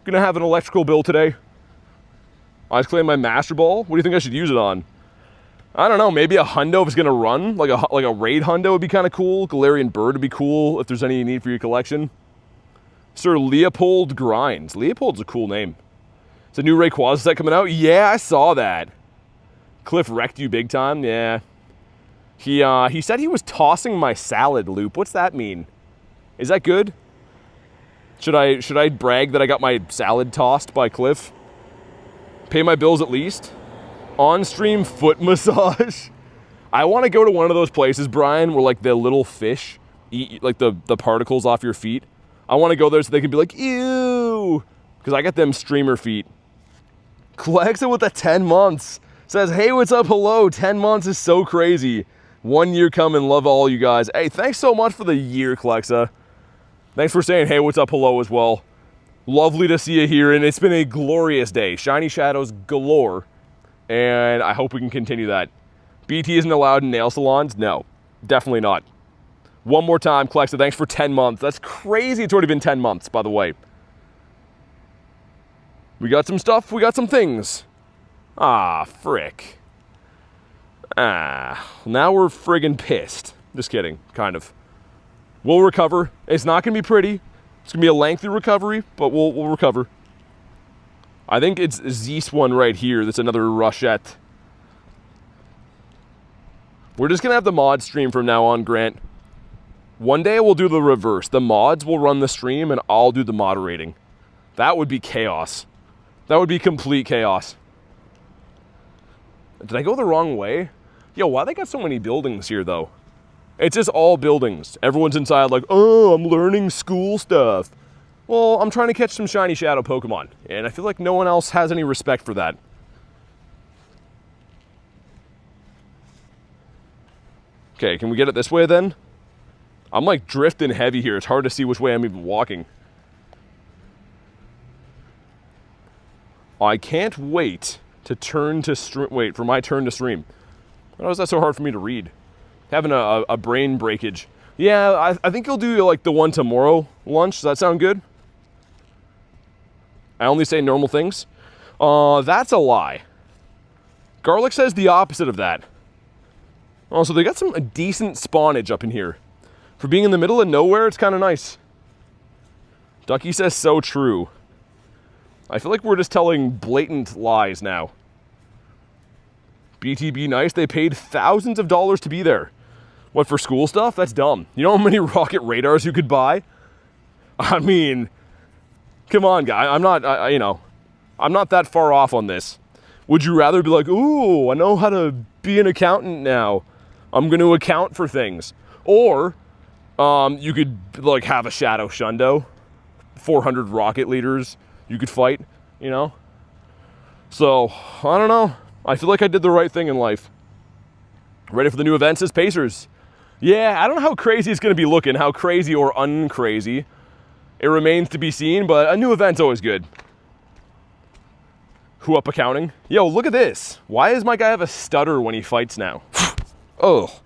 Gonna have an electrical bill today. I just claimed my Master Ball. What do you think I should use it on? I don't know. Maybe a Hundo if it's gonna run. Like a raid Hundo would be kind of cool. Galarian Bird would be cool if there's any you need for your collection. Sir Leopold Grindz. Leopold's a cool name. Is a new Rayquaza set coming out? Yeah, I saw that. Cliff wrecked you big time. Yeah. He said he was tossing my salad loop. What's that mean? Is that good? Should I brag that I got my salad tossed by Cliff? Pay my bills at least. On-stream foot massage. I want to go to one of those places, Brian, where like the little fish eat like the particles off your feet. I want to go there so they can be like, ew, because I got them streamer feet. Klexa with the 10 months. Says, hey, what's up, hello. 10 months is so crazy. 1 year coming, love all you guys. Hey, thanks so much for the year, Klexa. Thanks for saying, hey, what's up, hello as well. Lovely to see you here, and it's been a glorious day. Shiny shadows galore, and I hope we can continue that. BT isn't allowed in nail salons? No, definitely not. One more time, Klexa, thanks for 10 months. That's crazy, it's already been 10 months, by the way. We got some stuff, we got some things. Ah, frick. Ah, now we're friggin' pissed. Just kidding, kind of. We'll recover. It's not gonna be pretty. It's gonna be a lengthy recovery, but we'll recover. I think it's Zeus one right here. That's another rushette. We're just gonna have the mod stream from now on, Grant. One day we'll do the reverse. The mods will run the stream and I'll do the moderating. That would be chaos. That would be complete chaos. Did I go the wrong way? Yo, why they got so many buildings here, though? It's just all buildings. Everyone's inside like, oh, I'm learning school stuff. Well, I'm trying to catch some shiny Shadow Pokemon, and I feel like no one else has any respect for that. Okay, can we get it this way, then? I'm, like, drifting heavy here. It's hard to see which way I'm even walking. I can't wait to turn to stream. Wait, for my turn to stream. Why is that so hard for me to read? Having a brain breakage. Yeah, I think you'll do like the one tomorrow lunch. Does that sound good? I only say normal things. That's a lie. Garlic says the opposite of that. Oh, so they got some decent spawnage up in here. For being in the middle of nowhere, it's kind of nice. Ducky says so true. I feel like we're just telling blatant lies now. BTB nice, they paid thousands of dollars to be there. What, for school stuff? That's dumb. You know how many rocket radars you could buy? I mean, come on, guy. I'm not, I'm not that far off on this. Would you rather be like, ooh, I know how to be an accountant now. I'm going to account for things. Or you could like have a Shadow Shundo, 400 rocket leaders you could fight, you know? So, I don't know. I feel like I did the right thing in life. Ready for the new events as Pacers. Yeah, I don't know how crazy it's going to be looking, how crazy or uncrazy. It remains to be seen, but a new event's always good. Who up accounting? Yo, look at this. Why does my guy have a stutter when he fights now? Oh.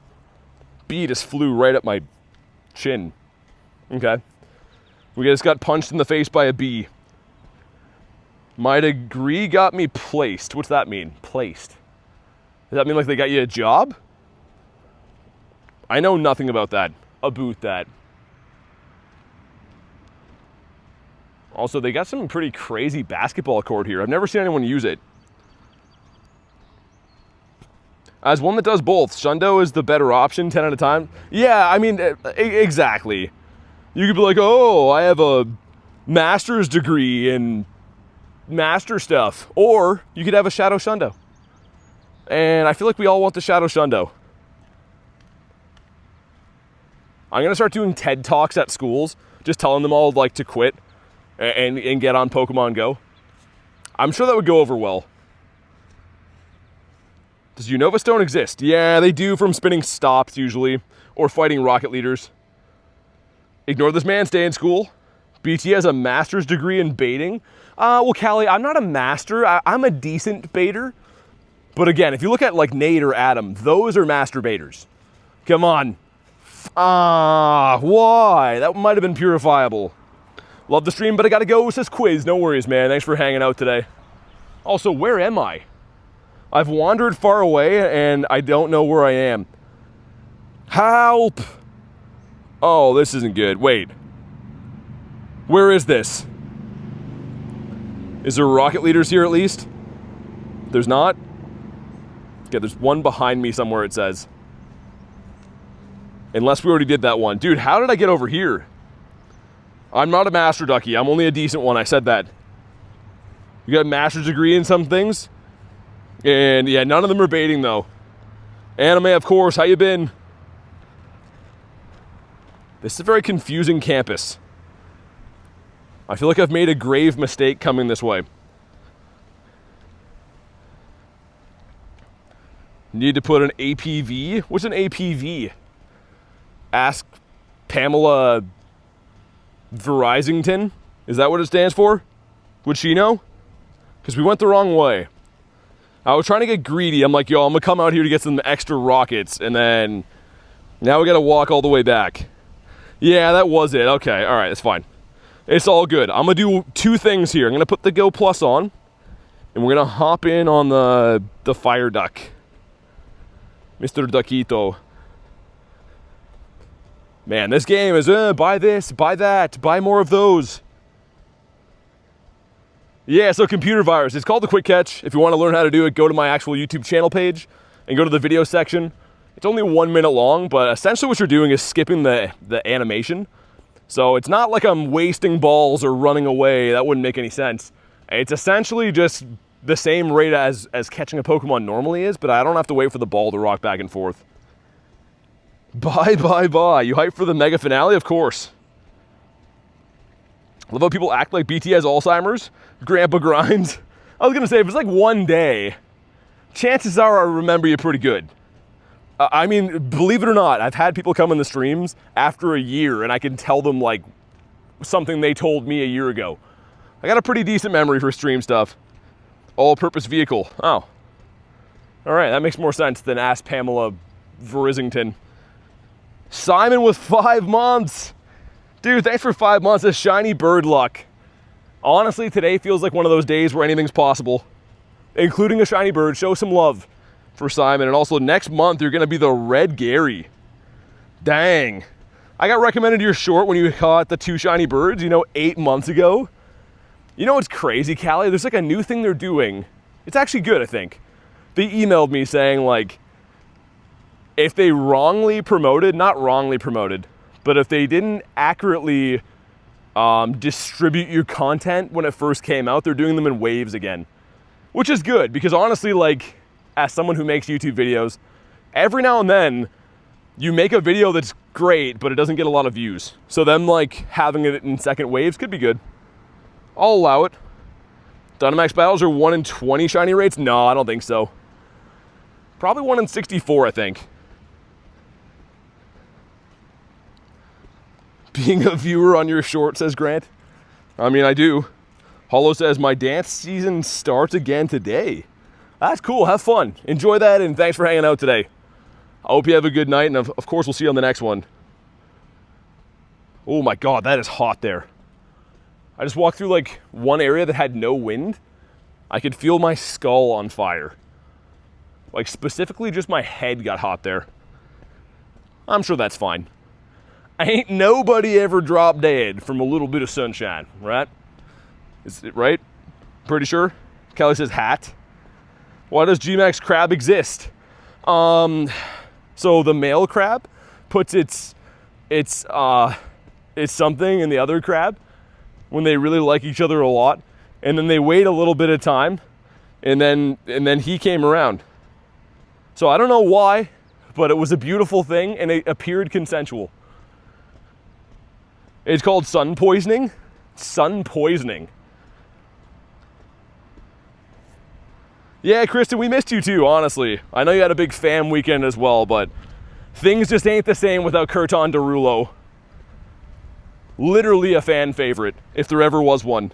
Bee just flew right up my chin. Okay. We just got punched in the face by a bee. My degree got me placed. What's that mean? Placed. Does that mean like they got you a job? I know nothing about that. About that. Also, they got some pretty crazy basketball court here. I've never seen anyone use it. As one that does both, Shundo is the better option 10 at a time. Yeah, I mean, exactly. You could be like, oh, I have a master's degree in master stuff. Or you could have a Shadow Shundo. And I feel like we all want the Shadow Shundo. I'm going to start doing TED Talks at schools, just telling them all like to quit and get on Pokemon Go. I'm sure that would go over well. Does Unova Stone exist? Yeah, they do, from spinning stops usually, or fighting rocket leaders. Ignore this man, stay in school. BT has a master's degree in baiting. Well, Callie, I'm not a master. I'm a decent baiter. But again, if you look at like Nate or Adam, those are master baiters. Come on. Why? That might have been purifiable. Love the stream, but I gotta go, says Quiz. No worries, man. Thanks for hanging out today. Also, where am I? I've wandered far away and I don't know where I am. Help! Oh, this isn't good. Wait. Where is this? Is there rocket leaders here at least? There's not? Okay, there's one behind me somewhere, it says. Unless we already did that one. Dude, how did I get over here? I'm not a master ducky. I'm only a decent one. I said that. You got a master's degree in some things? And yeah, none of them are baiting though. Anime, of course. How you been? This is a very confusing campus. I feel like I've made a grave mistake coming this way. Need to put an APV? What's an APV? Ask Pamela Verizington? Is that what it stands for? Would she know? Because we went the wrong way. I was trying to get greedy. I'm like, yo, I'm going to come out here to get some extra rockets. And then now we got to walk all the way back. Yeah, that was it. Okay, all right, that's fine. It's all good. I'm going to do two things here. I'm going to put the Go Plus on. And we're going to hop in on the fire duck. Mr. Duckito. Man, this game is, buy this, buy that, buy more of those. Yeah, so computer virus. It's called the Quick Catch. If you want to learn how to do it, go to my actual YouTube channel page and go to the video section. It's only 1 minute long, but essentially what you're doing is skipping the animation. So it's not like I'm wasting balls or running away. That wouldn't make any sense. It's essentially just the same rate as catching a Pokemon normally is, but I don't have to wait for the ball to rock back and forth. Bye. You hyped for the mega finale? Of course. Love how people act like BT has Alzheimer's. Grandpa Grindz. I was going to say, if it's like one day, chances are I remember you pretty good. I mean, believe it or not, I've had people come in the streams after a year and I can tell them like something they told me a year ago. I got a pretty decent memory for stream stuff. All-purpose vehicle. Oh. All right, that makes more sense than Ask Pamela Verizington. Simon with 5 months. Dude, thanks for 5 months of shiny bird luck. Honestly, today feels like one of those days where anything's possible, including a shiny bird. Show some love for Simon. And also next month, you're going to be the Red Gary. Dang. I got recommended your short when you caught the 2 shiny birds, 8 months ago. You know what's crazy, Callie? There's like a new thing they're doing. It's actually good, I think. They emailed me saying like, if they wrongly promoted, not wrongly promoted, but if they didn't accurately distribute your content when it first came out, they're doing them in waves again. Which is good, because honestly, like, as someone who makes YouTube videos, every now and then, you make a video that's great, but it doesn't get a lot of views. So them, like, having it in second waves could be good. I'll allow it. Dynamax battles are 1 in 20 shiny rates? No, I don't think so. Probably 1 in 64, I think. Being a viewer on your short, says Grant. I mean, I do. Hollow says, my dance season starts again today. That's cool. Have fun. Enjoy that, and thanks for hanging out today. I hope you have a good night, and of course, we'll see you on the next one. Oh my God, that is hot there. I just walked through like one area that had no wind. I could feel my skull on fire. Like specifically just my head got hot there. I'm sure that's fine. Ain't nobody ever dropped dead from a little bit of sunshine, right? Is it right? Pretty sure. Kelly says hat. Why does G-Max crab exist? So the male crab puts its something in the other crab when they really like each other a lot, and then they wait a little bit of time, and then he came around. So I don't know why, but it was a beautiful thing, and it appeared consensual. It's called sun poisoning. Sun poisoning. Yeah, Kristen, we missed you too, honestly. I know you had a big fam weekend as well, but things just ain't the same without Kurton Derulo. Literally a fan favorite, if there ever was one.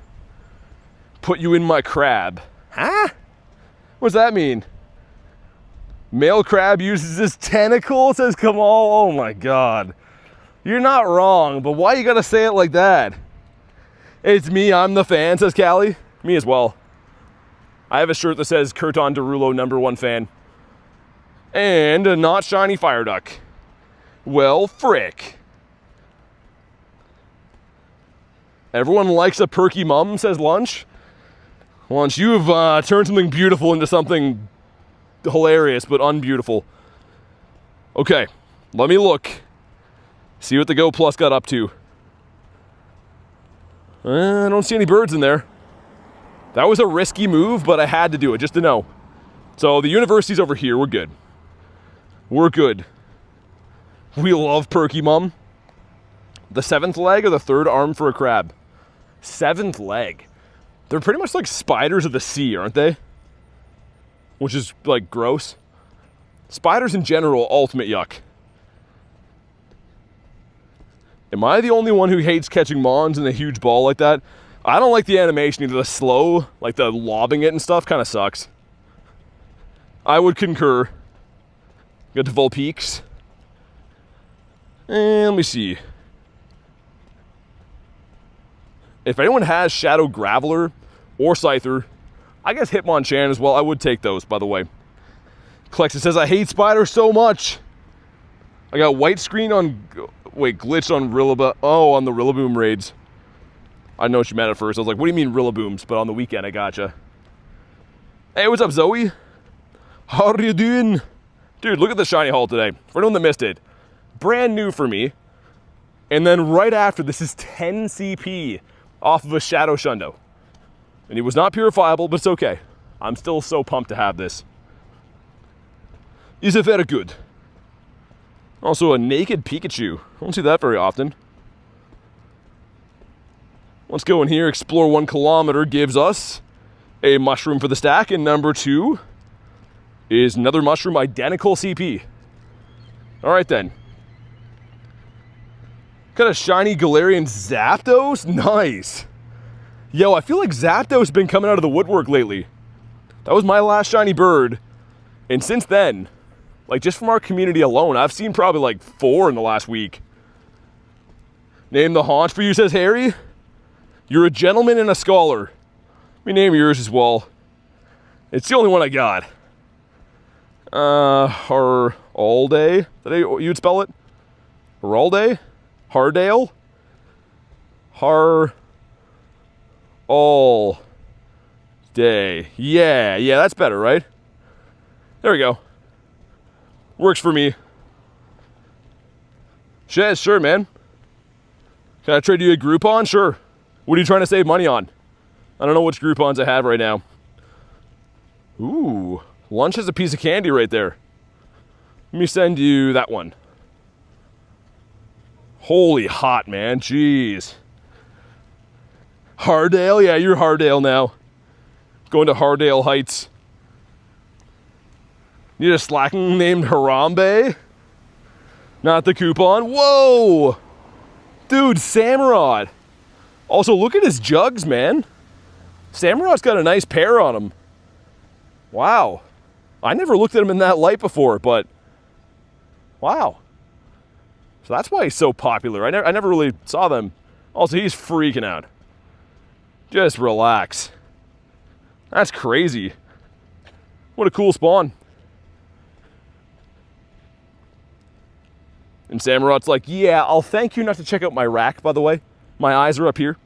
Put you in my crab. Huh? What does that mean? Male crab uses his tentacle, says Kamal. Oh my God. You're not wrong, but why you gotta say it like that? It's me, I'm the fan, says Callie. Me as well. I have a shirt that says Kurton Derulo #1 fan. And a not shiny fire duck. Well, frick. Everyone likes a perky mum, says Lunch. Lunch, you've turned something beautiful into something hilarious, but unbeautiful. Okay, let me look. See what the Go Plus got up to. I don't see any birds in there. That was a risky move, but I had to do it just to know. So the university's over here. We're good. We're good. We love Perky Mum. The 7th leg or the 3rd arm for a crab? 7th leg. They're pretty much like spiders of the sea, aren't they? Which is like gross. Spiders in general, ultimate yuck. Am I the only one who hates catching mons in a huge ball like that? I don't like the animation either. The slow, like the lobbing it and stuff, kind of sucks. I would concur. Got to Vulpeaks. And let me see. If anyone has Shadow Graveler or Scyther, I guess Hitmonchan as well. I would take those, by the way. Clexus says, I hate spiders so much. I got white screen on... Wait, glitched on Rillaboom. Oh, on the Rillaboom raids. I know what you meant at first. I was like, what do you mean Rillabooms? But on the weekend, I gotcha. Hey, what's up, Zoe? How are you doing? Dude, look at the shiny haul today. For anyone that missed it, brand new for me. And then right after, this is 10 CP off of a Shadow Shundo. And he was not purifiable, but it's okay. I'm still so pumped to have this. Is it very good? Also, a naked Pikachu. I don't see that very often. Let's go in here, explore 1 kilometer, gives us a mushroom for the stack, and number 2 is another mushroom, identical CP. All right then. Got a shiny Galarian Zapdos? Nice. Yo, I feel like Zapdos has been coming out of the woodwork lately. That was my last shiny bird. And since then, like just from our community alone, I've seen probably like 4 in the last week. Name the haunch for you, says Harry. You're a gentleman and a scholar. Let me name yours as well. It's the only one I got. Haralde? Is that how you'd spell it? Haralde? Hardale? All day. Yeah, that's better, right? There we go. Works for me. Sure, man. Can I trade you a Groupon? Sure. What are you trying to save money on? I don't know which Groupons I have right now. Ooh, Lunch has a piece of candy right there. Let me send you that one. Holy hot, man. Jeez. Hardale? Yeah, you're Hardale now. Going to Hardale Heights. Need a Slaking named Harambe? Not the coupon. Whoa! Dude, Samurott. Also, look at his jugs, man. Samurott's got a nice pair on him. Wow. I never looked at him in that light before, but wow. So that's why he's so popular. I never really saw them. Also, he's freaking out. Just relax. That's crazy. What a cool spawn. And Samurott's like, yeah, I'll thank you not to check out my rack, by the way. My eyes are up here.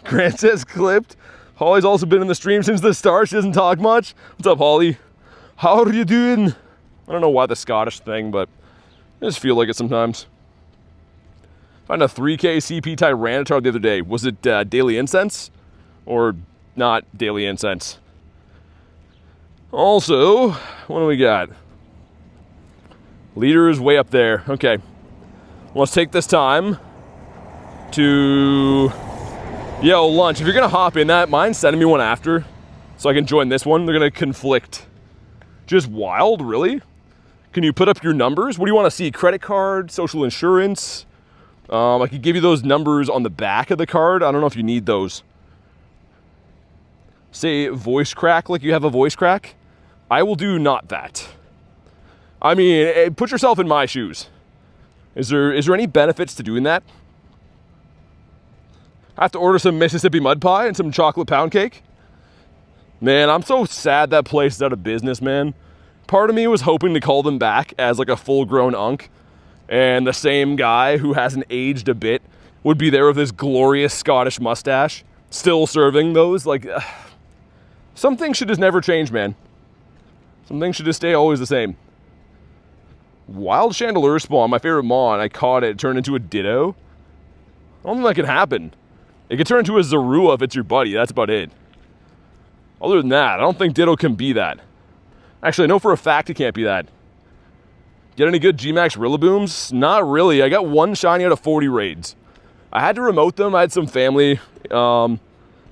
Grant says clipped. Holly's also been in the stream since the start. She doesn't talk much. What's up, Holly? How are you doing? I don't know why the Scottish thing, but I just feel like it sometimes. Found a 3K CP Tyranitar the other day. Was it Daily Incense? Or not Daily Incense? Also, what do we got? Leader is way up there. Okay. Let's take this time to... Yo, Lunch, if you're going to hop in that, mind sending me one after so I can join this one. They're going to conflict. Just wild, really? Can you put up your numbers? What do you want to see? Credit card, social insurance, I could give you those numbers on the back of the card. I don't know if you need those. Say voice crack, like you have a voice crack. I will do not that. I mean, put yourself in my shoes. Is there any benefits to doing that? I have to order some Mississippi mud pie and some chocolate pound cake? Man, I'm so sad that place is out of business, man. Part of me was hoping to call them back as like a full-grown unk, and the same guy who hasn't aged a bit would be there with his glorious Scottish mustache, still serving those. Like, some things should just never change, man. Some things should just stay always the same. Wild Chandelure spawn, my favorite mon. I caught it, turned into a Ditto. I don't think that can happen. It can turn into a Zorua if it's your buddy. That's about it. Other than that, I don't think Ditto can be that. Actually, I know for a fact it can't be that. Get any good G-Max Rillabooms? Not really. I got one shiny out of 40 raids. I had to remote them. I had some family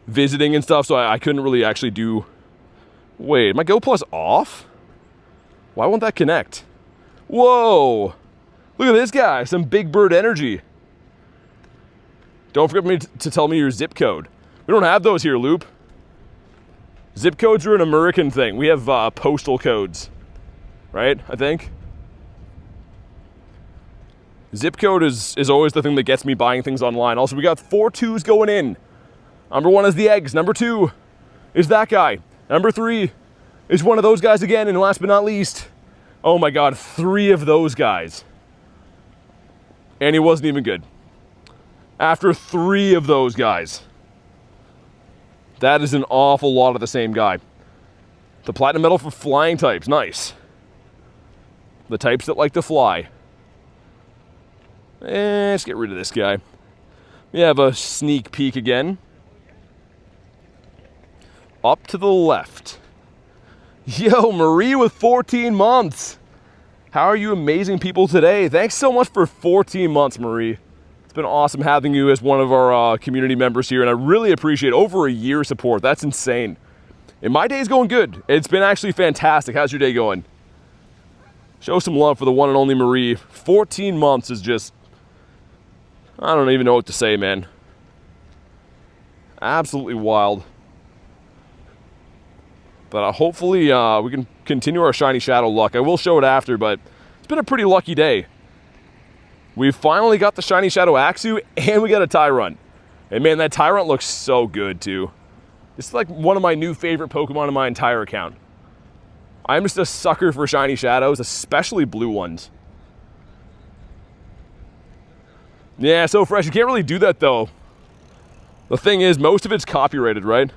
visiting and stuff, so I couldn't really actually do... Wait, my Go Plus off? Why won't that connect? Whoa! Look at this guy, some Big Bird energy. Don't forget to tell me your zip code. We don't have those here, Loop. Zip codes are an American thing. We have postal codes, right? I think. Zip code is always the thing that gets me buying things online. Also, we got 4 2s going in. Number 1 is the eggs. Number 2 is that guy. Number 3 is one of those guys again. And last but not least, oh my God, 3 of those guys. And he wasn't even good. After 3 of those guys. That is an awful lot of the same guy. The platinum medal for flying types, nice. The types that like to fly. Let's get rid of this guy. We have a sneak peek again. Up to the left. Yo, Marie with 14 months. How are you amazing people today? Thanks so much for 14 months, Marie. It's been awesome having you as one of our community members here, and I really appreciate over a year support. That's insane. And my day's going good. It's been actually fantastic. How's your day going? Show some love for the one and only Marie. 14 months is just... I don't even know what to say, man. Absolutely wild. But hopefully we can continue our shiny shadow luck. I will show it after, but it's been a pretty lucky day. We finally got the shiny shadow Axu, and we got a Tyrant. And man, that Tyrant looks so good too. It's like one of my new favorite Pokemon in my entire account. I'm just a sucker for shiny shadows, especially blue ones. Yeah, so fresh. You can't really do that though. The thing is, most of it's copyrighted, right?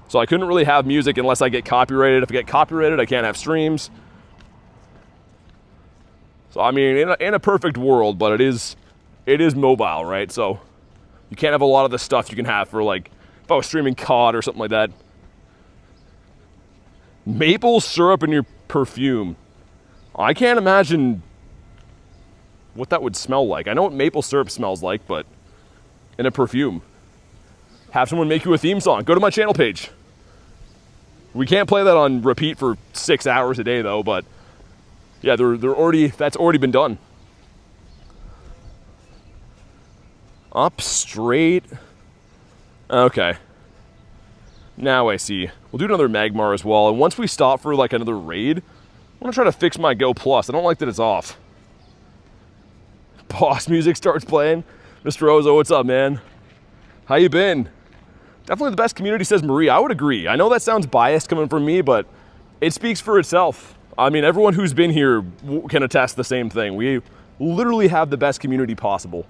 So I couldn't really have music unless I get copyrighted. If I get copyrighted, I can't have streams. So I mean, in a perfect world, but it is mobile, right? So you can't have a lot of the stuff you can have for, like, if I was streaming COD or something like that. Maple syrup in your perfume. I can't imagine what that would smell like. I know what maple syrup smells like, but in a perfume. Have someone make you a theme song. Go to my channel page. We can't play that on repeat for 6 hours a day though, but yeah, that's already been done. Up straight. Okay. Now I see. We'll do another Magmar as well, and once we stop for like another raid, I want to try to fix my Go Plus. I don't like that it's off. Boss music starts playing. Mr. Ozo, what's up, man? How you been? Definitely the best community, says Marie. I would agree. I know that sounds biased coming from me, but it speaks for itself. I mean, everyone who's been here can attest the same thing. We literally have the best community possible.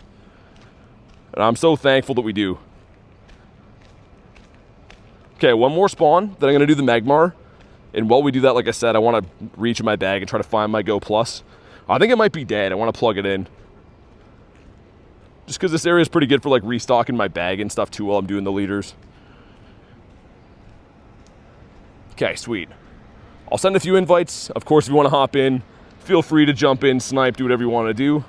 And I'm so thankful that we do. Okay, one more spawn, then I'm going to do the Magmar. And while we do that, like I said, I want to reach in my bag and try to find my Go Plus. I think it might be dead. I want to plug it in. Just because this area is pretty good for like restocking my bag and stuff too while I'm doing the leaders. Okay, sweet. I'll send a few invites. Of course, if you want to hop in, feel free to jump in, snipe, do whatever you want to do.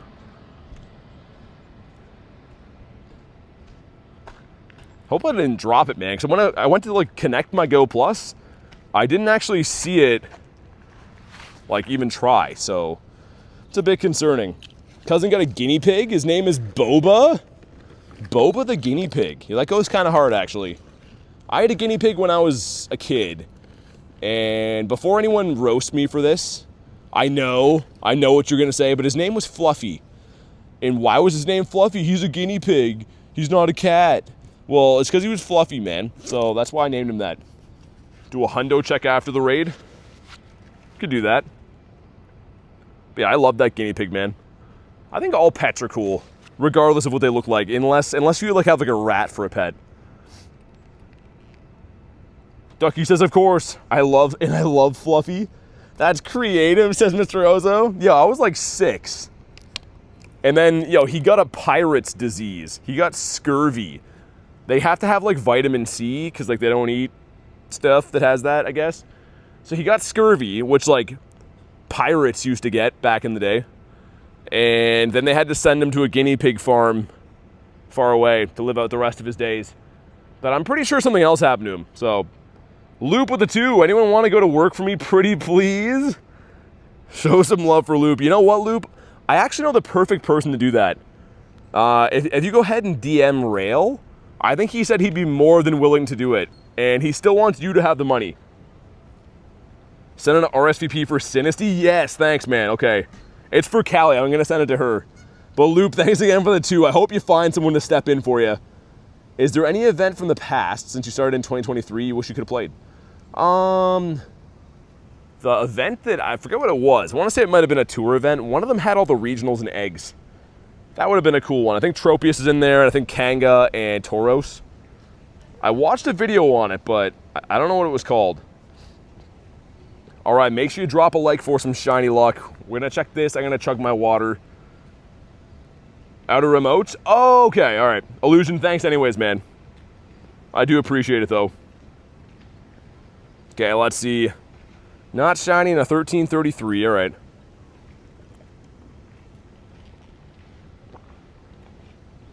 Hope I didn't drop it, man, because when I went to like connect my Go Plus, I didn't actually see it like even try, so it's a bit concerning. Cousin got a guinea pig. His name is Boba. Boba the guinea pig. Yeah, that goes kind of hard, actually. I had a guinea pig when I was a kid. And before anyone roasts me for this, I know what you're going to say, but his name was Fluffy. And why was his name Fluffy? He's a guinea pig. He's not a cat. Well, it's because he was fluffy, man. So that's why I named him that. Do a hundo check after the raid. Could do that. But yeah, I love that guinea pig, man. I think all pets are cool, regardless of what they look like, unless you like have like a rat for a pet. Ducky says, of course. I love Fluffy. That's creative, says Mr. Ozo. Yo, I was like 6. And then, yo, he got a pirate's disease. He got scurvy. They have to have like vitamin C because like they don't eat stuff that has that, I guess. So he got scurvy, which like pirates used to get back in the day. And then they had to send him to a guinea pig farm far away to live out the rest of his days. But I'm pretty sure something else happened to him. So, Loop with the 2. Anyone want to go to work for me, pretty please? Show some love for Loop. You know what, Loop? I actually know the perfect person to do that. If you go ahead and DM Rail, I think he said he'd be more than willing to do it. And he still wants you to have the money. Send an RSVP for Sinisty? Yes, thanks, man. Okay. It's for Callie. I'm going to send it to her. But Loop, thanks again for the 2. I hope you find someone to step in for you. Is there any event from the past, since you started in 2023, you wish you could have played? The event that, I forget what it was. I want to say it might have been a tour event. One of them had all the regionals and eggs. That would have been a cool one. I think Tropius is in there, and I think Kanga and Tauros. I watched a video on it, but I don't know what it was called. All right, make sure you drop a like for some shiny luck. We're going to check this. I'm going to chug my water. Outer remote? Oh, okay, all right. Illusion, thanks anyways, man. I do appreciate it, though. Okay, let's see. Not shiny in a 1333, all right.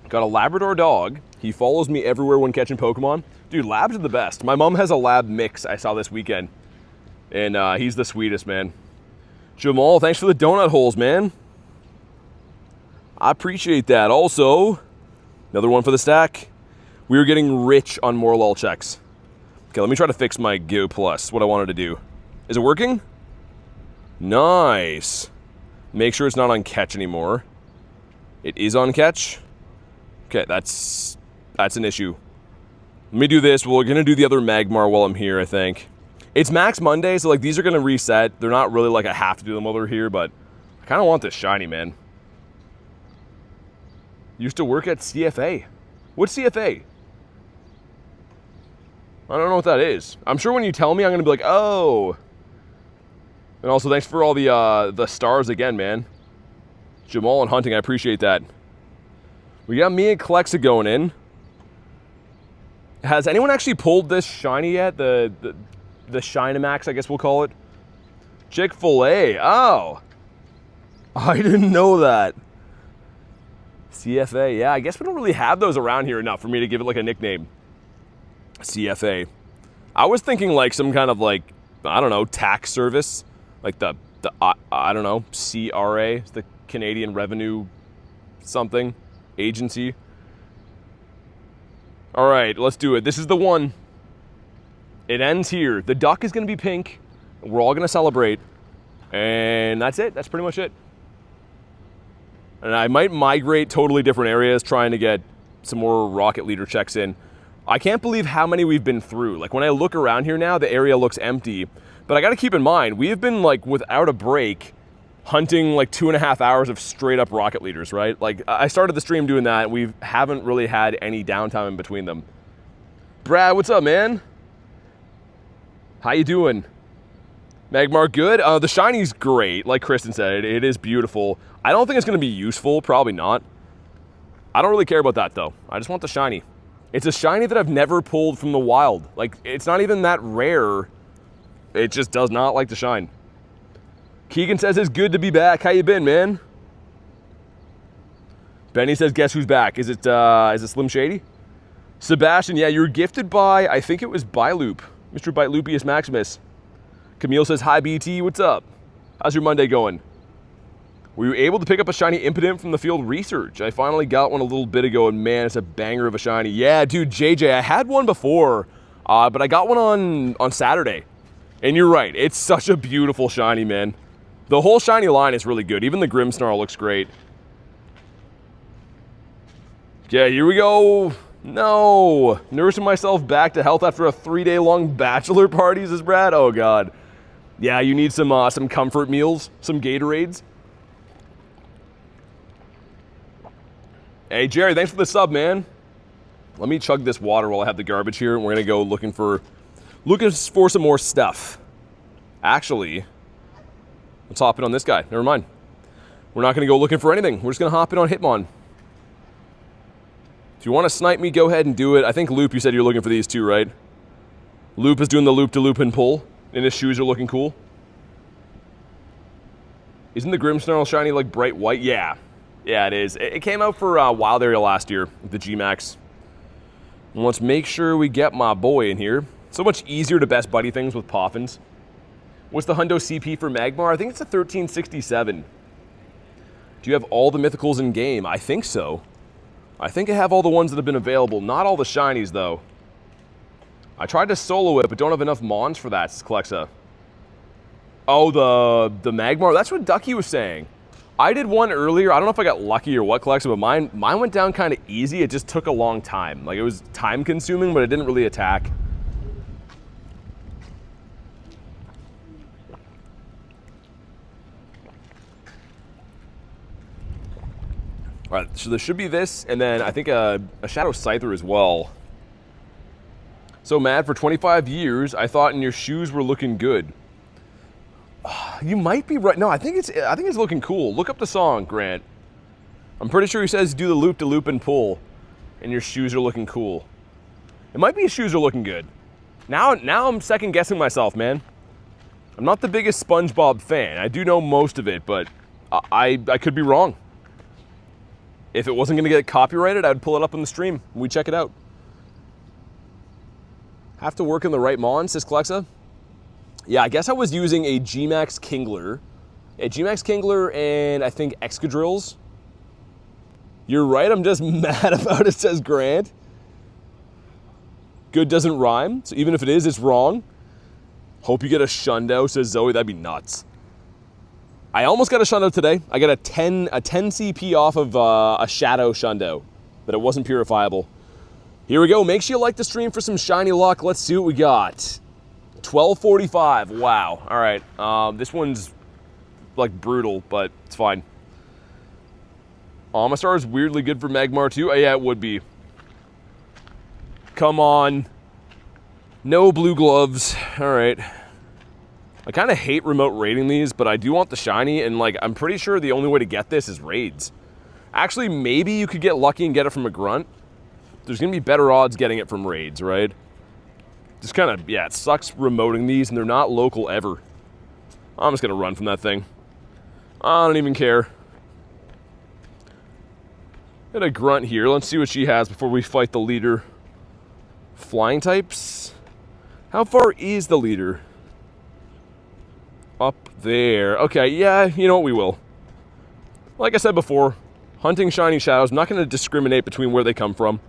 Got a Labrador dog. He follows me everywhere when catching Pokemon. Dude, labs are the best. My mom has a lab mix I saw this weekend. And he's the sweetest, man. Jamal, thanks for the donut holes, man. I appreciate that. Also, another one for the stack. We were getting rich on more lol checks. Okay, let me try to fix my Go Plus, what I wanted to do. Is it working? Nice. Make sure it's not on catch anymore. It is on catch. Okay, that's an issue. Let me do this. We're going to do the other Magmar while I'm here, I think. It's Max Monday, so like these are going to reset. They're not really like I have to do them while they're here, but I kind of want this shiny, man. Used to work at CFA. What's CFA? I don't know what that is. I'm sure when you tell me, I'm going to be like, oh. And also, thanks for all the stars again, man. Jamal and Hunting, I appreciate that. We got me and Klexa going in. Has anyone actually pulled this shiny yet? The Shinamax, I guess we'll call it. Chick-fil-A. Oh. I didn't know that. CFA. Yeah, I guess we don't really have those around here enough for me to give it like a nickname. CFA. I was thinking like some kind of like, I don't know, tax service. Like the I don't know, CRA, the Canadian Revenue something agency. All right, let's do it. This is the one. It ends here. The duck is going to be pink. We're all going to celebrate. And that's it. That's pretty much it. And I might migrate totally different areas trying to get some more Rocket Leader checks in. I can't believe how many we've been through. Like when I look around here now, the area looks empty. But I got to keep in mind, we have been like without a break hunting like 2.5 hours of straight up Rocket Leaders, right? Like I started the stream doing that. We haven't really had any downtime in between them. Brad, what's up, man? How you doing? Magmar, good. The shiny's great. Like Kristen said, it is beautiful. I don't think it's going to be useful. Probably not. I don't really care about that, though. I just want the shiny. It's a shiny that I've never pulled from the wild. Like, it's not even that rare. It just does not like to shine. Keegan says it's good to be back. How you been, man? Benny says, guess who's back? Is it Slim Shady? Sebastian, yeah, you were gifted by, I think it was Byloop. Mr. Bytlupius Maximus. Camille says, hi, BT, what's up? How's your Monday going? We were able to pick up a shiny Impidimp from the field research. I finally got one a little bit ago, and man, it's a banger of a shiny. Yeah, dude, JJ, I had one before, but I got one on Saturday. And you're right, it's such a beautiful shiny, man. The whole shiny line is really good. Even the Grimmsnarl looks great. Yeah, here we go. No. Nursing myself back to health after a 3-day-long bachelor party, says Brad. Oh, God. Yeah, you need some comfort meals, some Gatorades. Hey, Jerry, thanks for the sub, man. Let me chug this water while I have the garbage here, and we're going to go looking for some more stuff. Actually, let's hop in on this guy. Never mind. We're not going to go looking for anything. We're just going to hop in on Hitmon. If you want to snipe me, go ahead and do it. I think Loop, you said you're looking for these two, right? Loop is doing the loop-to-loop and pull, and his shoes are looking cool. Isn't the Grimmsnarl shiny like bright white? Yeah. Yeah, it is. It came out for Wild Area last year, the G-Max. And let's make sure we get my boy in here. So much easier to best buddy things with Poffins. What's the Hundo CP for Magmar? I think it's a 1367. Do you have all the mythicals in game? I think so. I think I have all the ones that have been available. Not all the shinies, though. I tried to solo it, but don't have enough Mons for that, Klexa. Oh, the Magmar? That's what Ducky was saying. I did one earlier. I don't know if I got lucky or what, Klexa, but mine went down kind of easy. It just took a long time. Like, it was time-consuming, but it didn't really attack. All right, so there should be this, and then I think a Shadow Scyther as well. So, Matt, for 25 years, I thought your shoes were looking good. You might be right. No, I think it's looking cool. Look up the song, Grant. I'm pretty sure he says do the loop-to-loop and pull, and your shoes are looking cool. It might be his shoes are looking good. Now I'm second-guessing myself, man. I'm not the biggest SpongeBob fan. I do know most of it, but I could be wrong. If it wasn't going to get copyrighted, I'd pull it up on the stream and we'd check it out. Have to work in the right Mon, says Klexa. Yeah, I guess I was using a G-Max Kingler. A G-Max Kingler and I think Excadrills. You're right, I'm just mad about it, says Grant. Good doesn't rhyme, so even if it is, it's wrong. Hope you get a Shundo, says Zoe. That'd be nuts. I almost got a Shundo today. I got a 10 CP off of a Shadow Shundo, but it wasn't purifiable. Here we go. Make sure you like the stream for some shiny luck. Let's see what we got. 1245. Wow. All right. This one's like brutal, but it's fine. Omastar is weirdly good for Magmar too. Oh, yeah, it would be. Come on. No blue gloves. All right. I kind of hate remote raiding these, but I do want the shiny, and like I'm pretty sure the only way to get this is raids. Actually, maybe you could get lucky and get it from a grunt. There's going to be better odds getting it from raids, right? Just kind of, yeah, it sucks remoting these, and they're not local ever. I'm just going to run from that thing. I don't even care. Get a grunt here. Let's see what she has before we fight the leader. Flying types? How far is the leader? Up there. Okay, yeah, you know what, we will. Like I said before, hunting shiny shadows, I'm not going to discriminate between where they come from.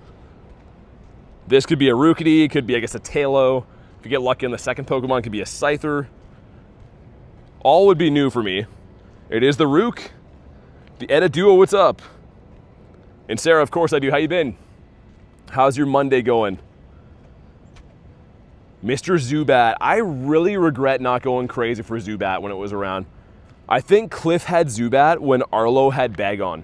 This could be a Rookity, it could be, I guess, a Talo. If you get lucky on the second Pokemon, it could be a Scyther. All would be new for me. It is the Rook. The Edit Duo, what's up? And Sarah, of course I do. How you been? How's your Monday going? Mr. Zubat. I really regret not going crazy for Zubat when it was around. I think Cliff had Zubat when Arlo had Bagon.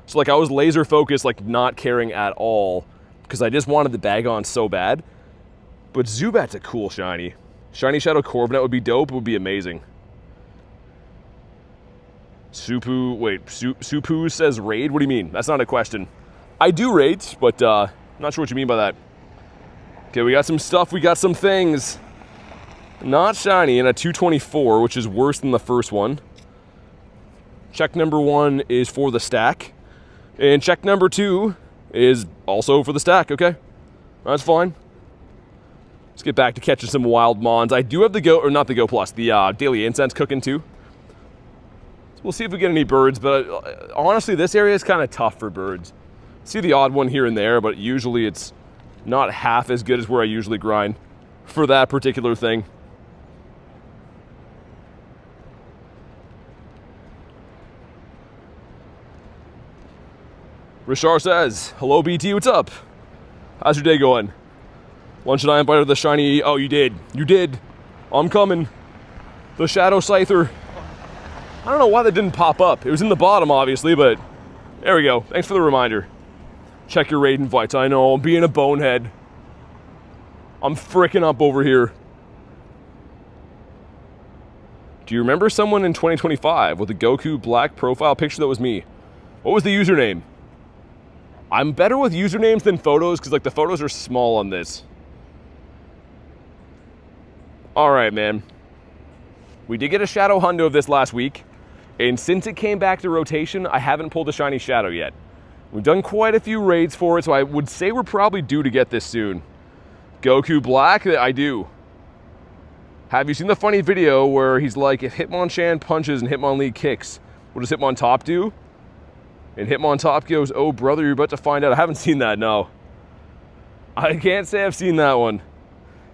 So like I was laser focused, like not caring at all, because I just wanted the Bagon so bad. But Zubat's a cool shiny. Shiny Shadow Corviknight would be dope. It would be amazing. Supu says raid? What do you mean? That's not a question. I do raid, but I'm not sure what you mean by that. Okay, we got some stuff. We got some things. Not shiny, and a 224, which is worse than the first one. Check number 1 is for the stack. And check number 2 is also for the stack, okay? That's fine. Let's get back to catching some wild mons. I do have the Go, or not the Go Plus, the Daily Incense cooking too. We'll see if we get any birds, but honestly, this area is kind of tough for birds. See the odd one here and there, but usually it's not half as good as where I usually grind for that particular thing. Rishar says, hello BT, what's up? How's your day going? Lunch and I invited the shiny, oh you did, I'm coming. The Shadow Scyther. I don't know why that didn't pop up. It was in the bottom obviously, but there we go. Thanks for the reminder. Check your raid invites. I know, I'm being a bonehead. I'm fricking up over here. Do you remember someone in 2025 with a Goku black profile picture that was me? What was the username? I'm better with usernames than photos because like the photos are small on this. All right, man. We did get a Shadow Hundo of this last week, and since it came back to rotation, I haven't pulled a shiny Shadow yet. We've done quite a few raids for it, so I would say we're probably due to get this soon. Goku Black, I do. Have you seen the funny video where he's like, if Hitmonchan punches and Hitmonlee kicks, what does Hitmontop do? And Hitmontop goes, oh brother, you're about to find out. I haven't seen that, no. I can't say I've seen that one.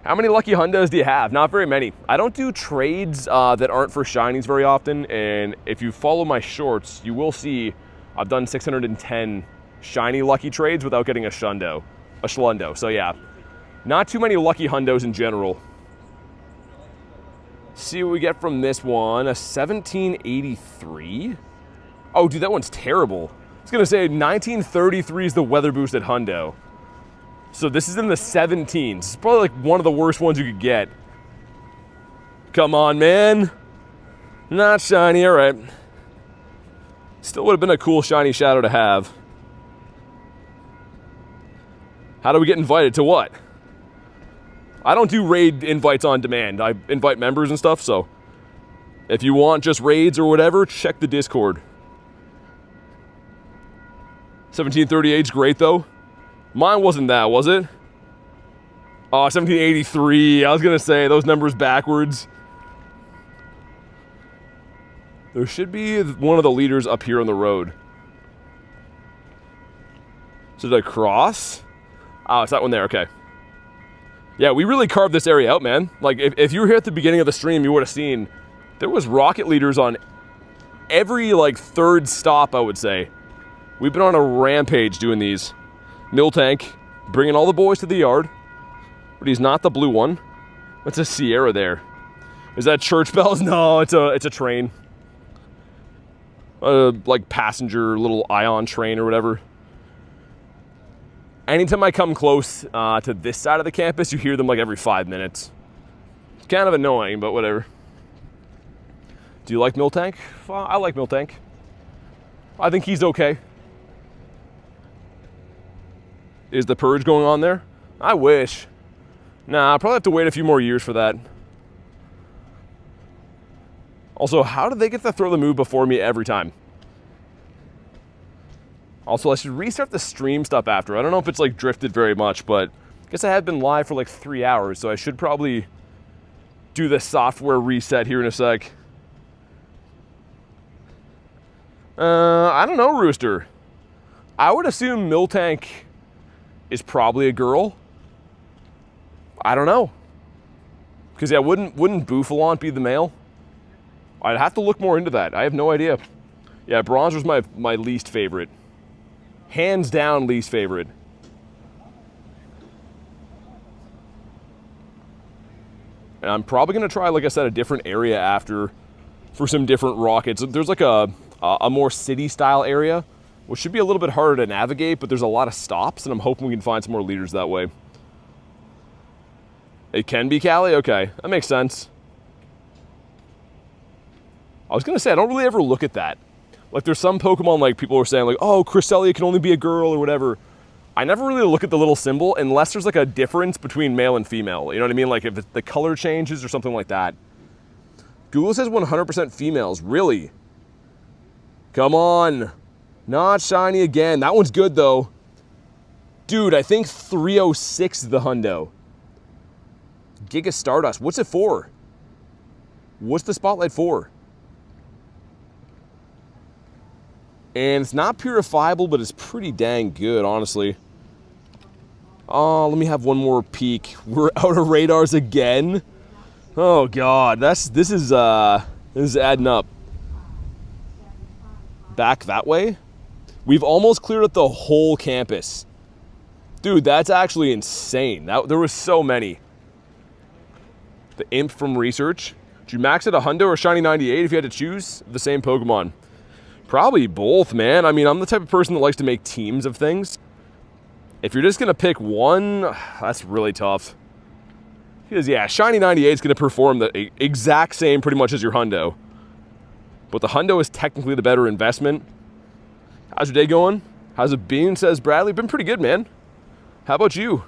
How many lucky Hundos do you have? Not very many. I don't do trades that aren't for shinies very often, and if you follow my shorts, you will see I've done 610 shiny lucky trades without getting a Shundo, a Shlundo. So yeah, not too many lucky Hundos in general. See what we get from this one, a 1783. Oh dude, that one's terrible. I was gonna say 1933 is the weather boosted Hundo. So this is in the 17s. It's probably like one of the worst ones you could get. Come on, man. Not shiny, all right. Still would have been a cool shiny Shadow to have. How do we get invited to what? I don't do raid invites on demand. I invite members and stuff, so if you want just raids or whatever, check the Discord. 1738 is great though. Mine wasn't that, was it? Oh, 1783. I was going to say, those numbers backwards. There should be one of the leaders up here on the road. Is it a cross? Oh, it's that one there, okay. Yeah, we really carved this area out, man. Like, if you were here at the beginning of the stream, you would have seen there was rocket leaders on every, like, third stop, I would say. We've been on a rampage doing these. Miltank, bringing all the boys to the yard. But he's not the blue one. What's a Sierra there? Is that church bells? No, it's a train. Like passenger little ion train or whatever. Anytime I come close to this side of the campus, you hear them like every 5 minutes. It's kind of annoying, but whatever. Do you like Miltank? Well, I like Miltank. I think he's okay. Is the purge going on there? I wish. Nah, I'll probably have to wait a few more years for that. Also, how do they get to throw the move before me every time? Also, I should restart the stream stuff after. I don't know if it's like drifted very much, but I guess I have been live for like 3 hours, so I should probably do the software reset here in a sec. I don't know, Rooster. I would assume Miltank is probably a girl. I don't know. Because yeah, wouldn't Bouffalon be the male? I'd have to look more into that. I have no idea. Yeah, Bronzer's my least favorite. Hands down least favorite. And I'm probably gonna try, like I said, a different area after for some different rockets. There's like a more city style area, which should be a little bit harder to navigate, but there's a lot of stops, and I'm hoping we can find some more leaders that way. It can be Cali? Okay, that makes sense. I was gonna say, I don't really ever look at that. Like there's some Pokemon like people are saying like, oh, Cresselia can only be a girl or whatever. I never really look at the little symbol unless there's like a difference between male and female. You know what I mean? Like if the color changes or something like that. Google says 100% females, really? Come on. Not shiny again. That one's good though. Dude, I think 306 is the Hundo. Giga Stardust, what's it for? What's the spotlight for? And it's not purifiable, but it's pretty dang good, honestly. Oh, let me have one more peek. We're out of radars again. Oh god, this is adding up. Back that way? We've almost cleared up the whole campus. Dude, that's actually insane. There was so many. The imp from research. Did you max it a Hundo or Shiny 98 if you had to choose the same Pokemon? Probably both, man. I mean, I'm the type of person that likes to make teams of things. If you're just going to pick one, that's really tough. Because, yeah, Shiny 98 is going to perform the exact same pretty much as your Hundo. But the Hundo is technically the better investment. How's your day going? How's it been, says Bradley? Been pretty good, man. How about you?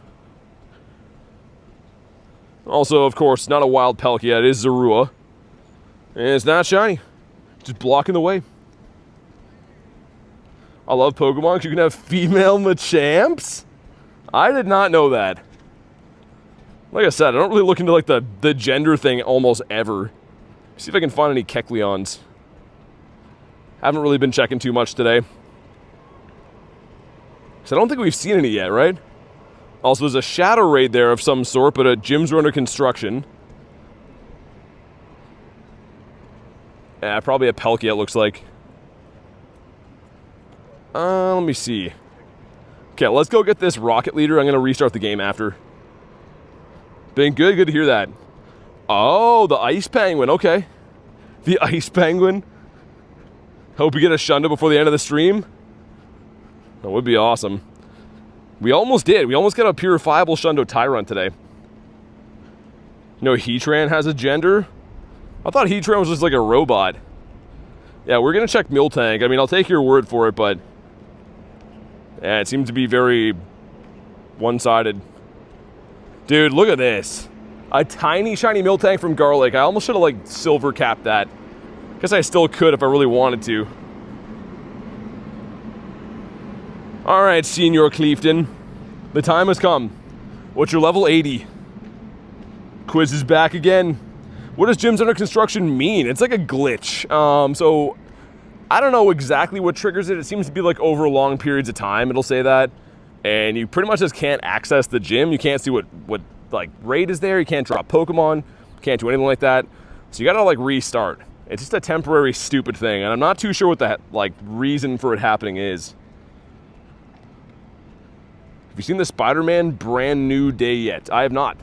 Also, of course, not a wild Palkia. It is Zorua. And it's not shiny. Just blocking the way. I love Pokemon because you can have female Machamps. I did not know that. Like I said, I don't really look into like the gender thing almost ever. See if I can find any Kecleons. Haven't really been checking too much today. Because I don't think we've seen any yet, right? Also, there's a Shadow Raid there of some sort, but gyms are under construction. Yeah, probably a Palkia, it looks like. Let me see. Okay, let's go get this Rocket Leader. I'm going to restart the game after. Been good. Good to hear that. Oh, the Ice Penguin. Okay. The Ice Penguin. Hope we get a Shundo before the end of the stream. That would be awesome. We almost did. We almost got a purifiable Shundo Tyrant today. No, Heatran has a gender? I thought Heatran was just like a robot. Yeah, we're going to check Miltank. I mean, I'll take your word for it, but... yeah, it seems to be very one-sided. Dude, look at this. A tiny, shiny Miltank from Garlic. I almost should have, like, silver capped that. Guess I still could if I really wanted to. Alright, Senior Cleefton. The time has come. What's your level? 80. Quiz is back again. What does gyms under construction mean? It's like a glitch. So... I don't know exactly what triggers it. It seems to be like over long periods of time it'll say that. And you pretty much just can't access the gym. You can't see what like raid is there. You can't drop Pokemon. Can't do anything like that. So you gotta like restart. It's just a temporary stupid thing. And I'm not too sure what the like reason for it happening is. Have you seen the Spider-Man brand new day yet? I have not.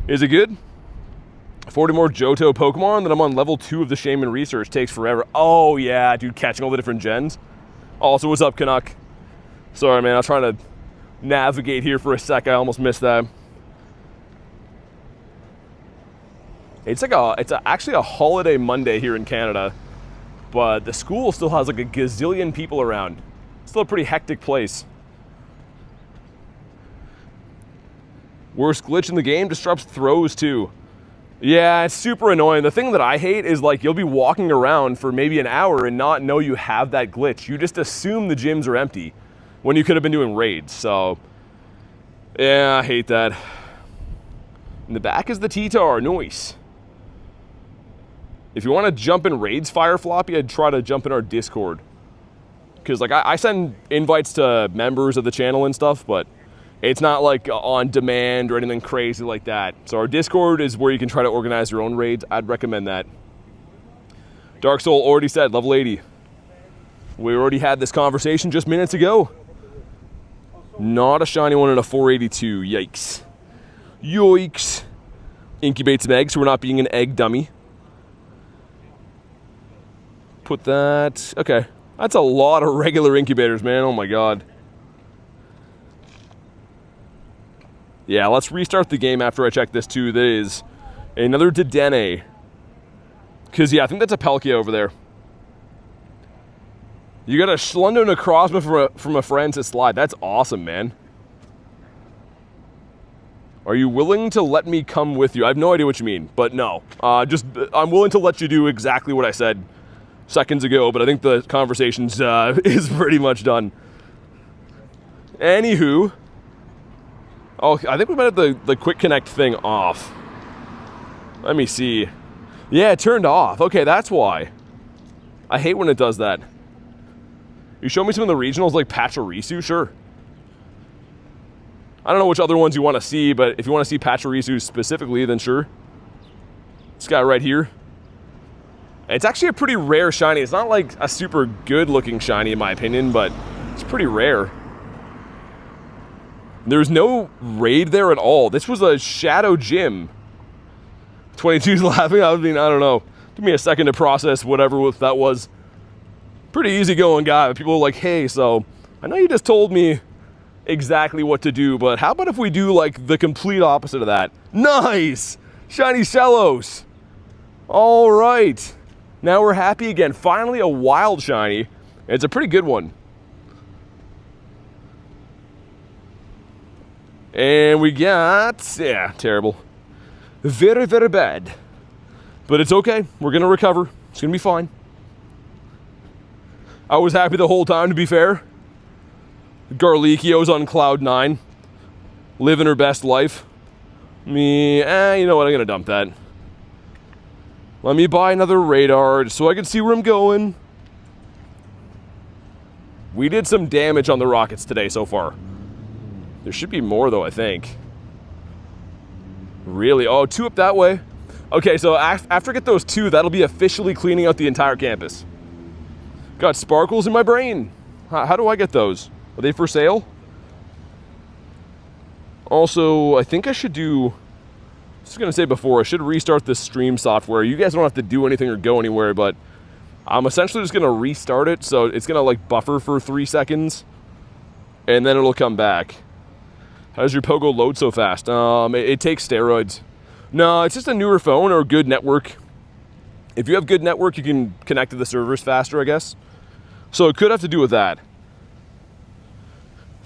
Is it good? 40 more Johto Pokemon, then I'm on level 2 of the Shaman Research. Takes forever. Oh, yeah, dude, catching all the different gens. Also, what's up, Canuck? Sorry, man, I was trying to navigate here for a sec. I almost missed that. It's actually a holiday Monday here in Canada, but the school still has like a gazillion people around. Still a pretty hectic place. Worst glitch in the game, disrupts throws too. Yeah, it's super annoying. The thing that I hate is like you'll be walking around for maybe an hour and not know you have that glitch. You just assume the gyms are empty when you could have been doing raids. So, yeah, I hate that. In the back is the T-Tar. Nice. If you want to jump in raids, Fire Floppy, I'd try to jump in our Discord. Because like I send invites to members of the channel and stuff, but it's not like on demand or anything crazy like that. So our Discord is where you can try to organize your own raids. I'd recommend that. Dark Soul already said, level 80. We already had this conversation just minutes ago. Not a shiny one in a 482. Yikes. Yoicks. Incubate some eggs so we're not being an egg dummy. Put that... okay. That's a lot of regular incubators, man. Oh my god. Yeah, let's restart the game after I check this too. That is another Dedenne. Because, yeah, I think that's a Palkia over there. You got a Shundo Necrozma from a friend to slide. That's awesome, man. Are you willing to let me come with you? I have no idea what you mean, but no. I'm willing to let you do exactly what I said seconds ago, but I think the conversation's is pretty much done. Anywho... oh, I think we might have the quick connect thing off. Let me see. Yeah, it turned off. Okay, that's why. I hate when it does that. You show me some of the regionals like Pachirisu, sure. I don't know which other ones you want to see, but if you want to see Pachirisu specifically, then sure. This guy right here. It's actually a pretty rare shiny. It's not like a super good looking shiny in my opinion, but it's pretty rare. There's no raid there at all. This was a Shadow Gym. 22's laughing. I mean, I don't know. Give me a second to process whatever that was. Pretty easygoing guy. But people are like, hey, so I know you just told me exactly what to do, but how about if we do like the complete opposite of that? Nice! Shiny Celos. All right. Now we're happy again. Finally a wild shiny. It's a pretty good one. And we got, yeah, terrible. Very, very bad. But it's okay. We're going to recover. It's going to be fine. I was happy the whole time, to be fair. Garlikio's on cloud 9. Living her best life. Me, you know what? I'm going to dump that. Let me buy another radar just so I can see where I'm going. We did some damage on the rockets today so far. There should be more though, I think. Really? Oh, 2 up that way. Okay, so after I get those 2, that'll be officially cleaning out the entire campus. Got sparkles in my brain. How do I get those? Are they for sale? Also, I think I should do... I was going to say before, I should restart this stream software. You guys don't have to do anything or go anywhere, but I'm essentially just going to restart it, so it's going to like buffer for 3 seconds, and then it'll come back. How does your Pogo load so fast? It takes steroids. No, it's just a newer phone or a good network. If you have good network, you can connect to the servers faster, I guess. So it could have to do with that.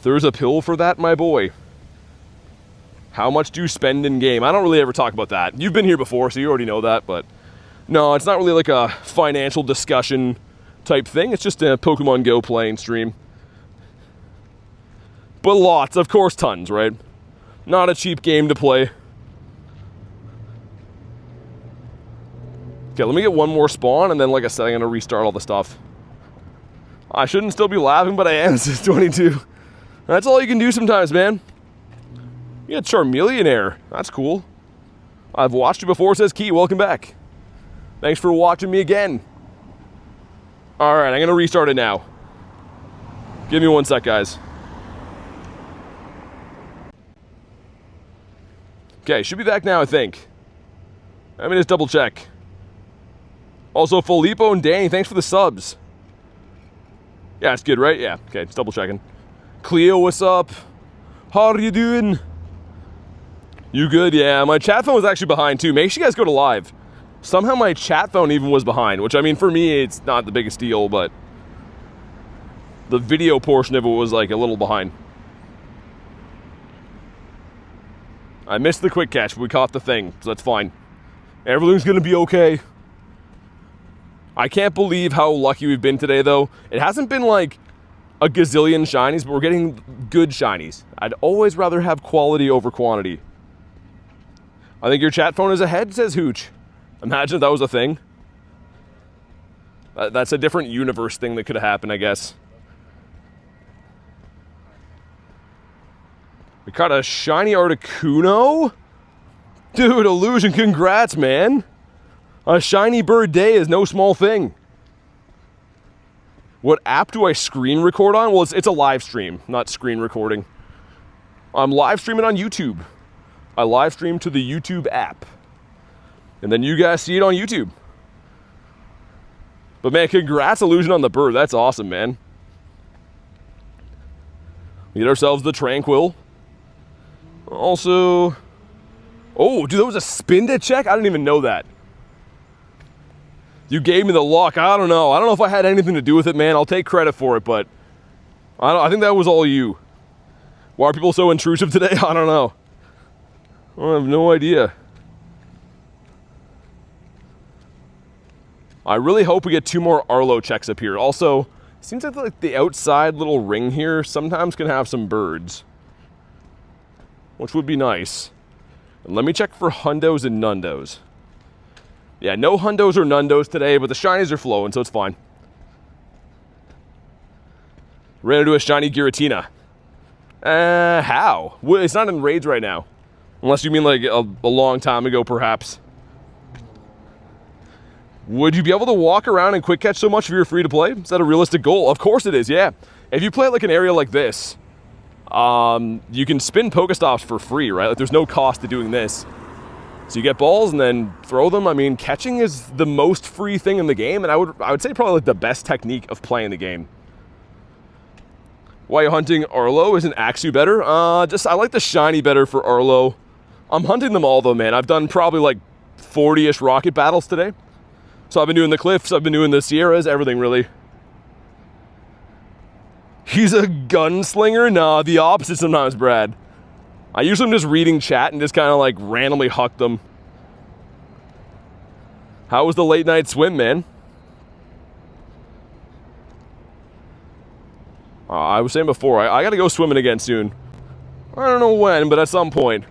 There's a pill for that, my boy. How much do you spend in game? I don't really ever talk about that. You've been here before, so you already know that, but no, it's not really like a financial discussion type thing. It's just a Pokemon Go playing stream. But lots, of course, tons, right? Not a cheap game to play. Okay, let me get one more spawn, and then, like I said, I'm going to restart all the stuff. I shouldn't still be laughing, but I am. This is 22. That's all you can do sometimes, man. You got Charmeleonaire. That's cool. I've watched you before, says Key. Welcome back. Thanks for watching me again. All right, I'm going to restart it now. Give me 1 sec, guys. Okay, should be back now, I think. Let me just double check. Also, Filippo and Danny, thanks for the subs. Yeah, it's good, right? Yeah, okay, just double checking. Cleo, what's up? How are you doing? You good? Yeah, my chat phone was actually behind too. Make sure you guys go to live. Somehow my chat phone even was behind, which I mean, for me, it's not the biggest deal, but the video portion of it was like a little behind. I missed the quick catch, but we caught the thing, so that's fine. Everything's gonna be okay. I can't believe how lucky we've been today, though. It hasn't been like a gazillion shinies, but we're getting good shinies. I'd always rather have quality over quantity. I think your chat phone is ahead, says Hooch. Imagine if that was a thing. That's a different universe thing that could have happened, I guess. We caught a shiny Articuno? Dude, Illusion, congrats, man. A shiny bird day is no small thing. What app do I screen record on? Well, it's a live stream, not screen recording. I'm live streaming on YouTube. I live stream to the YouTube app. And then you guys see it on YouTube. But man, congrats, Illusion, on the bird. That's awesome, man. We get ourselves the Tranquil. Also... Oh, dude, that was a spin to check? I didn't even know that. You gave me the luck. I don't know. I don't know if I had anything to do with it, man. I'll take credit for it, but... I think that was all you. Why are people so intrusive today? I don't know. I have no idea. I really hope we get 2 more Arlo checks up here. Also, seems like the outside little ring here sometimes can have some birds, which would be nice. And let me check for Hundos and Nundos. Yeah, no Hundos or Nundos today, but the shinies are flowing, so it's fine. Ran into a shiny Giratina. How? Well, it's not in raids right now. Unless you mean like a long time ago, perhaps. Would you be able to walk around and quick catch so much if you're free to play? Is that a realistic goal? Of course it is, yeah. If you play like an area like this, you can spin Pokestops for free, right? Like there's no cost to doing this. So you get balls and then throw them. I mean, catching is the most free thing in the game, and I would say probably like the best technique of playing the game. Why are you hunting Arlo? Isn't Axew better? I like the shiny better for Arlo. I'm hunting them all though, man. I've done probably like 40-ish rocket battles today. So I've been doing the cliffs, I've been doing the Sierras, everything really. He's a gunslinger? Nah, the opposite sometimes, Brad. I usually am just reading chat and just kind of like randomly huck them. How was the late night swim, man? I was saying before, I gotta go swimming again soon. I don't know when, but at some point.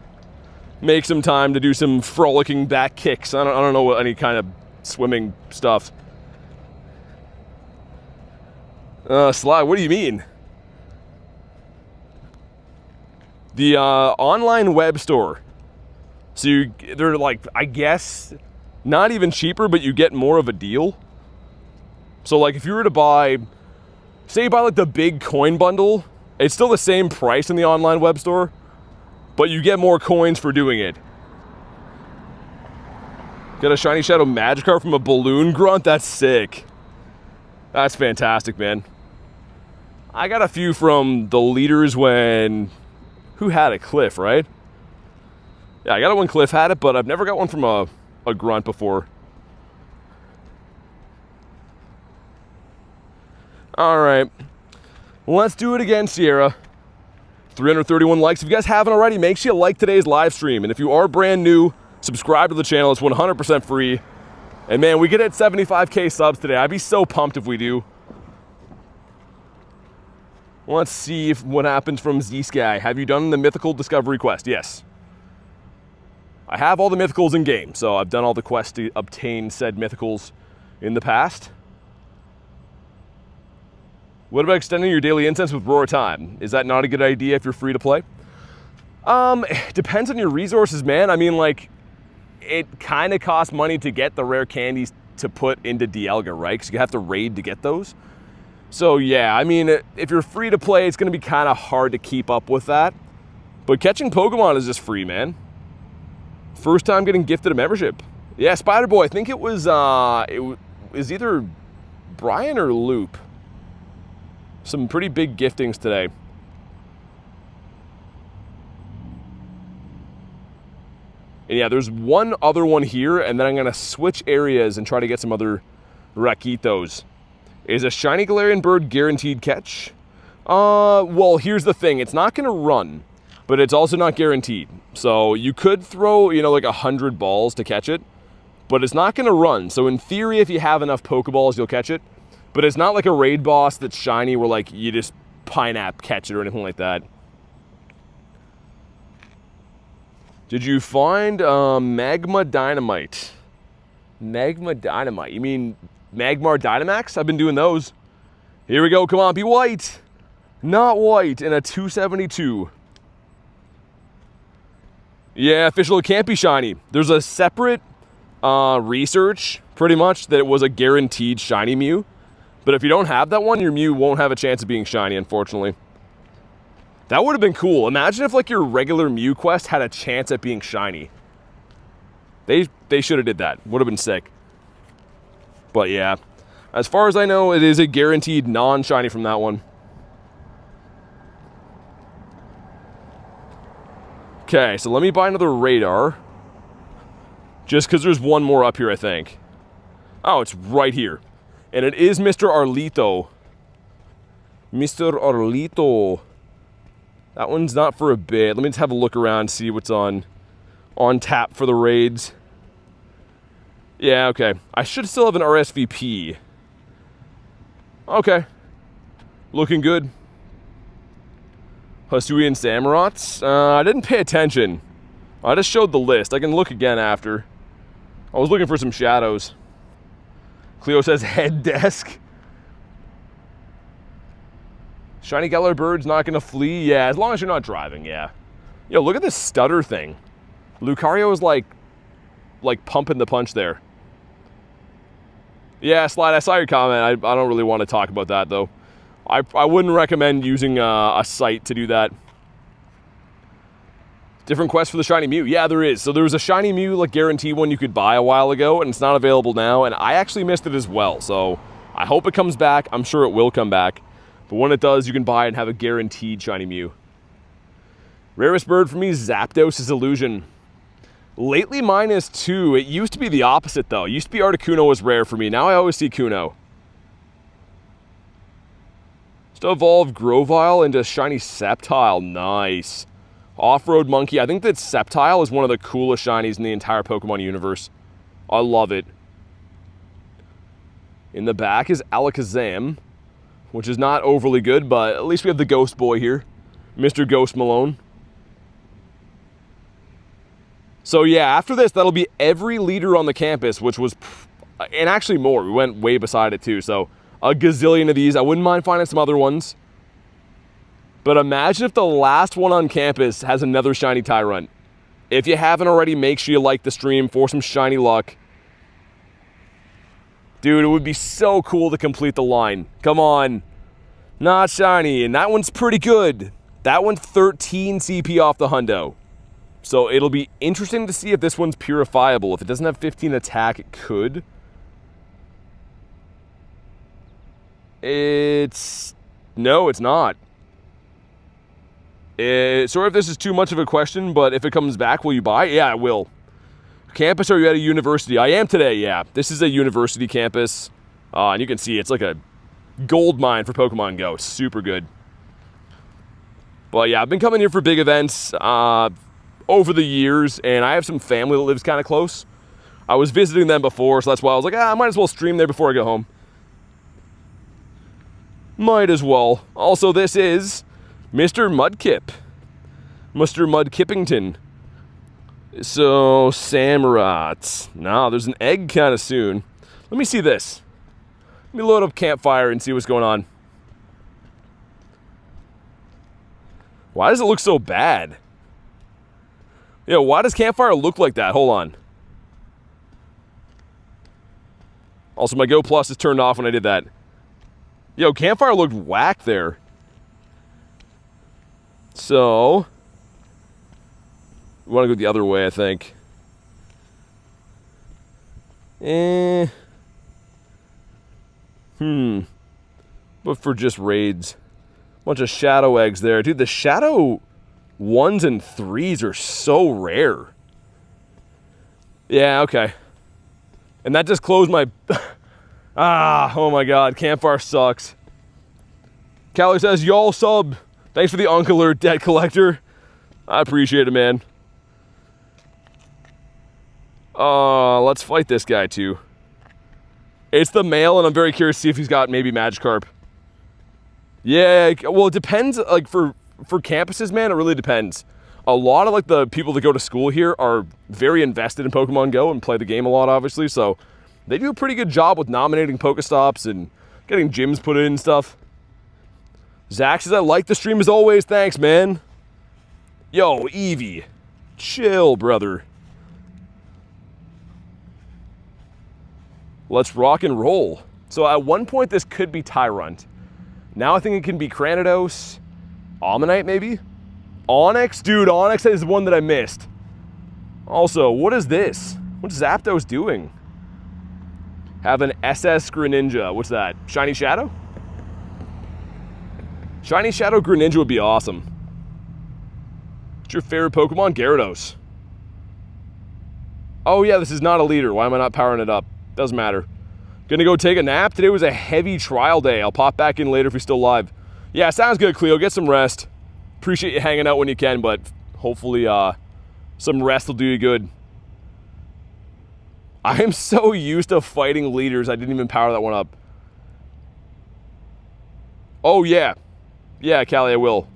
Make some time to do some frolicking back kicks. I don't know what any kind of swimming stuff. Sly, what do you mean? The online web store. So they're like, I guess, not even cheaper, but you get more of a deal. So like if you were to buy, say you buy like the big coin bundle, it's still the same price in the online web store, but you get more coins for doing it. Got a shiny Shadow Magikarp from a balloon grunt? That's sick. That's fantastic, man. I got a few from the leaders when... Who had it? Cliff, right? Yeah, I got it when Cliff had it, but I've never got one from a grunt before. Alright. Let's do it again, Sierra. 331 likes. If you guys haven't already, make sure you like today's live stream. And if you are brand new, subscribe to the channel. It's 100% free. And man, we could hit 75k subs today. I'd be so pumped if we do. Let's see what happens from Z-Sky. Have you done the mythical discovery quest? Yes. I have all the mythicals in game, so I've done all the quests to obtain said mythicals in the past. What about extending your daily incense with Roar Time? Is that not a good idea if you're free to play? Depends on your resources, man. I mean, like, it kind of costs money to get the rare candies to put into Dialga, right? Because you have to raid to get those. So yeah, I mean, if you're free to play, it's going to be kind of hard to keep up with that. But catching Pokemon is just free, man. First time getting gifted a membership. Yeah, Spider Boy, I think it was either Brian or Loop. Some pretty big giftings today. And yeah, there's one other one here, and then I'm going to switch areas and try to get some other Rakitos. Is a shiny Galarian bird guaranteed catch? Well, here's the thing. It's not going to run, but it's also not guaranteed. So you could throw, you know, like 100 balls to catch it, but it's not going to run. So in theory, if you have enough Pokeballs, you'll catch it. But it's not like a raid boss that's shiny where like you just pineapple catch it or anything like that. Did you find Magma Dynamite? Magma Dynamite? You mean Magmar Dynamax? I've been doing those. Here we go. Come on, be white. Not white in a 272. Yeah, official, it can't be shiny. There's a separate research, pretty much, that it was a guaranteed shiny Mew. But if you don't have that one, your Mew won't have a chance of being shiny, unfortunately. That would have been cool. Imagine if like your regular Mew quest had a chance at being shiny. They should have did that. Would have been sick. But yeah, as far as I know, it is a guaranteed non-shiny from that one. Okay, so let me buy another radar. Just because there's one more up here, I think. Oh, it's right here. And it is Mr. Arlito. Mr. Arlito. That one's not for a bit. Let me just have a look around, see what's on tap for the raids. Yeah, okay. I should still have an RSVP. Okay. Looking good. Hisuian Samurats? I didn't pay attention. I just showed the list. I can look again after. I was looking for some shadows. Cleo says head desk. Shiny Galar Bird's not going to flee. Yeah, as long as you're not driving, yeah. Yo, look at this stutter thing. Lucario is like pumping the punch there. Yeah, Slide, I saw your comment. I don't really want to talk about that, though. I wouldn't recommend using a site to do that. Different quest for the Shiny Mew. Yeah, there is. So there was a Shiny Mew, like, guarantee one you could buy a while ago, and it's not available now, and I actually missed it as well. So I hope it comes back. I'm sure it will come back. But when it does, you can buy it and have a guaranteed Shiny Mew. Rarest bird for me, Zapdos' Illusion. Lately, -2. It used to be the opposite, though. It used to be Articuno was rare for me. Now I always see Kuno. Just evolved Grovyle into Shiny Sceptile. Nice. Off-Road Monkey. I think that Sceptile is one of the coolest shinies in the entire Pokemon universe. I love it. In the back is Alakazam, which is not overly good, but at least we have the Ghost Boy here. Mr. Ghost Malone. So yeah, after this, that'll be every leader on the campus, which was... And actually more. We went way beside it too, so... A gazillion of these. I wouldn't mind finding some other ones. But imagine if the last one on campus has another shiny Tyrant. If you haven't already, make sure you like the stream for some shiny luck. Dude, it would be so cool to complete the line. Come on. Not shiny. And that one's pretty good. That one's 13 CP off the Hundo. So it'll be interesting to see if this one's purifiable. If it doesn't have 15 attack, it could. No, it's not. Sorry if this is too much of a question, but if it comes back, will you buy? Yeah, I will. Campus, or are you at a university? I am today, yeah. This is a university campus. And you can see it's like a gold mine for Pokemon GO. It's super good. But yeah, I've been coming here for big events over the years, and I have some family that lives kind of close. I was visiting them before, so that's why I was like, I might as well stream there before I go home. Might as well. Also, this is Mr. Mudkip. Mr. Mudkippington. So, Samurats. Nah, there's an egg kind of soon. Let me see this. Let me load up Campfire and see what's going on. Why does it look so bad? Yo, why does Campfire look like that? Hold on. Also, my Go Plus is turned off when I did that. Yo, Campfire looked whack there. So, we want to go the other way, I think. But for just raids. Bunch of Shadow eggs there. Dude, the Shadow 1s and 3s are so rare. Yeah, okay. And that just closed my... oh my god, Campfire sucks. Callie says, y'all sub. Thanks for the Uncle Alert, Debt Collector. I appreciate it, man. Let's fight this guy, too. It's the male, and I'm very curious to see if he's got maybe Magikarp. Yeah, well, it depends. Like, for campuses, man, it really depends. A lot of, like, the people that go to school here are very invested in Pokemon GO and play the game a lot, obviously, so... They do a pretty good job with nominating Pokestops and getting gyms put in and stuff. Zach says, I like the stream as always. Thanks, man. Yo, Eevee. Chill, brother. Let's rock and roll. So at one point, this could be Tyrant. Now I think it can be Cranidos. Omanyte, maybe? Onyx? Dude, Onyx is one that I missed. Also, what is this? What's Zapdos doing? Have an SS Greninja. What's that? Shiny Shadow? Shiny Shadow Greninja would be awesome. What's your favorite Pokemon? Gyarados. Oh yeah, this is not a leader. Why am I not powering it up? Doesn't matter. Gonna go take a nap. Today was a heavy trial day. I'll pop back in later if you're still live. Yeah, sounds good, Cleo. Get some rest. Appreciate you hanging out when you can, but hopefully some rest will do you good. I am so used to fighting leaders, I didn't even power that one up. Oh, yeah. Yeah, Callie, I will.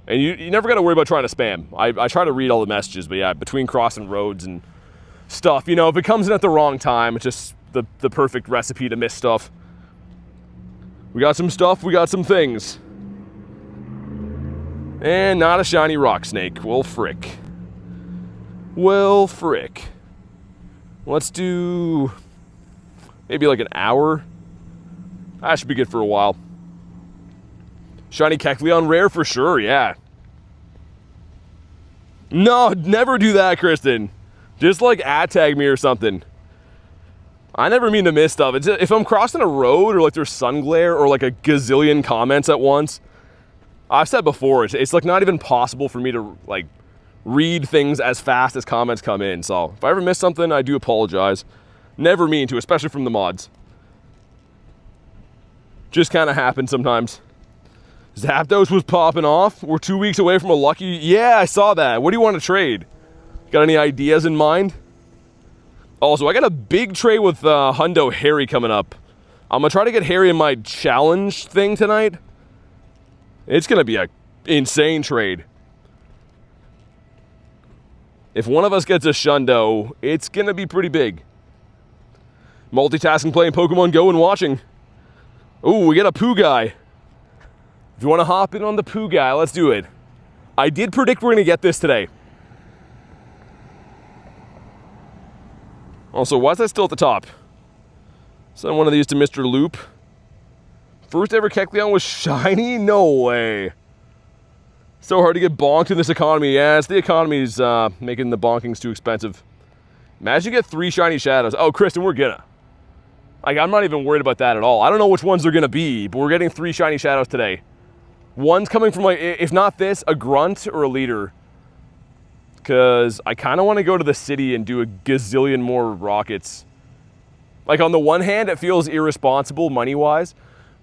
And you never got to worry about trying to spam. I try to read all the messages, but yeah, between crossing roads and stuff, you know, if it comes in at the wrong time, it's just the perfect recipe to miss stuff. We got some stuff, we got some things. And not a shiny rock snake. Well, frick. Well, frick. Let's do maybe like an hour. That should be good for a while. Shiny Kecleon rare for sure, yeah. No, never do that, Kristen. Just like tag me or something. I never mean to miss stuff. If I'm crossing a road or like there's sun glare or like a gazillion comments at once, I've said before, it's like not even possible for me to like read things as fast as comments come in. So if I ever miss something, I do apologize. Never mean to, especially from the mods. Just kind of happens sometimes. Zapdos was popping off. We're 2 weeks away from a lucky. Yeah, I saw that. What do you want to trade? Got any ideas in mind? Also, I got a big trade with Hundo Harry coming up. I'm going to try to get Harry in my challenge thing tonight. It's going to be an insane trade. If one of us gets a Shundo, it's going to be pretty big. Multitasking, playing Pokemon GO and watching. Ooh, we got a Poo Guy. If you want to hop in on the Poo Guy, let's do it. I did predict we're going to get this today. Also, why is that still at the top? Send one of these to Mr. Loop. First ever Kecleon was shiny? No way. So hard to get bonked in this economy. Yeah, it's the economy's making the bonkings too expensive. Imagine you get 3 shiny Shadows. Oh, Kristen, we're gonna. Like, I'm not even worried about that at all. I don't know which ones they're gonna be, but we're getting 3 shiny Shadows today. One's coming from, like, if not this, a Grunt or a Leader. Because I kind of want to go to the city and do a gazillion more rockets. Like, on the one hand, it feels irresponsible money-wise.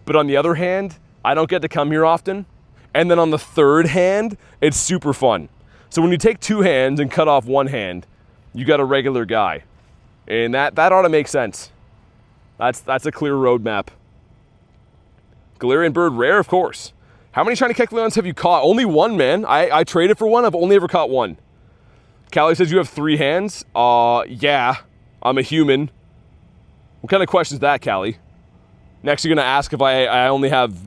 But on the other hand, I don't get to come here often. And then on the third hand, it's super fun. So when you take 2 hands and cut off 1 hand, you got a regular guy. And that ought to make sense. That's a clear roadmap. Galarian Bird rare, of course. How many shiny Kecleons have you caught? Only 1, man. I traded for 1. I've only ever caught 1. Callie says you have 3 hands. Yeah. I'm a human. What kind of question is that, Callie? Next, you're going to ask if I only have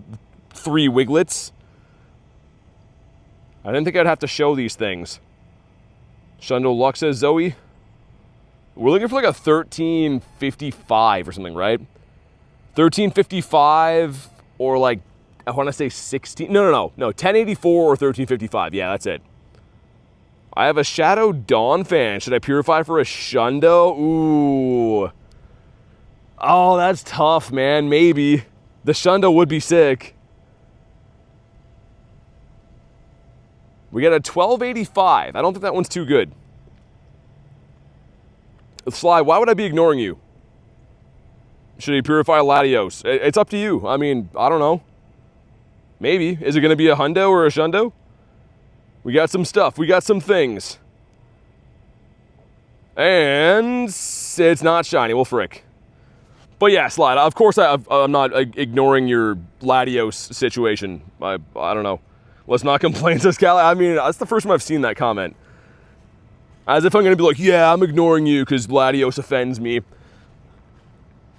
3 Wiglets. I didn't think I'd have to show these things. Shundo Luck says Zoe. We're looking for like a 1355 or something, right? 1355 or like, I want to say 16. No, 1084 or 1355. Yeah, that's it. I have a Shadow Dawn fan. Should I purify for a Shundo? Ooh. Oh, that's tough, man. Maybe. The Shundo would be sick. We got a 1285. I don't think that one's too good. Sly, why would I be ignoring you? Should he purify Latios? It's up to you. I mean, I don't know. Maybe. Is it going to be a Hundo or a Shundo? We got some stuff. We got some things. And it's not shiny. Well, frick. But yeah, Slide, of course I'm not ignoring your Latios situation. I don't know. Let's not complain, says Callie. I mean, that's the first time I've seen that comment. As if I'm going to be like, yeah, I'm ignoring you because Latios offends me.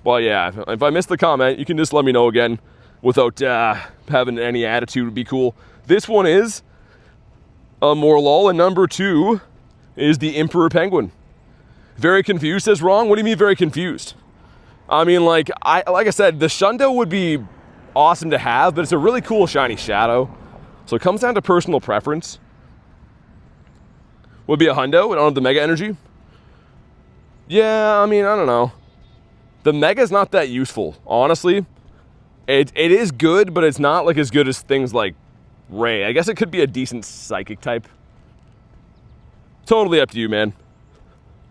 Well, yeah, if I missed the comment, you can just let me know again without having any attitude would be cool. This one is a Morlul, and number 2 is the Emperor Penguin. Very confused, says Wrong. What do you mean very confused? I mean, like I said, the Shundo would be awesome to have, but it's a really cool shiny Shadow. So it comes down to personal preference. Would be a Hundo. I don't have the Mega Energy. Yeah, I mean, I don't know. The Mega's not that useful, honestly. It is good, but it's not like as good as things like Ray. I guess it could be a decent Psychic type. Totally up to you, man.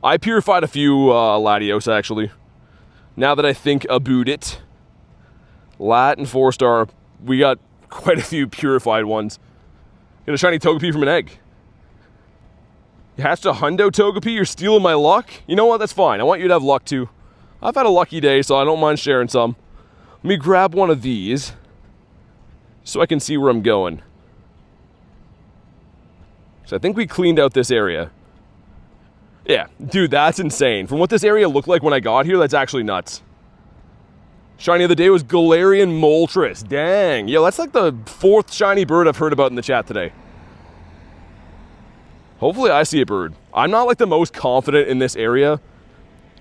I purified a few Latios, actually. Now that I think about it. Lat and 4-star, we got quite a few purified ones. Get a shiny Togepi from an egg. You hatched a Hundo Togepi, you're stealing my luck? You know what, that's fine. I want you to have luck too. I've had a lucky day, so I don't mind sharing some. Let me grab one of these so I can see where I'm going. So I think we cleaned out this area. Yeah, dude, that's insane. From what this area looked like when I got here, that's actually nuts. Shiny of the day was Galarian Moltres. Dang. Yo, that's like the 4th shiny bird I've heard about in the chat today. Hopefully I see a bird. I'm not like the most confident in this area.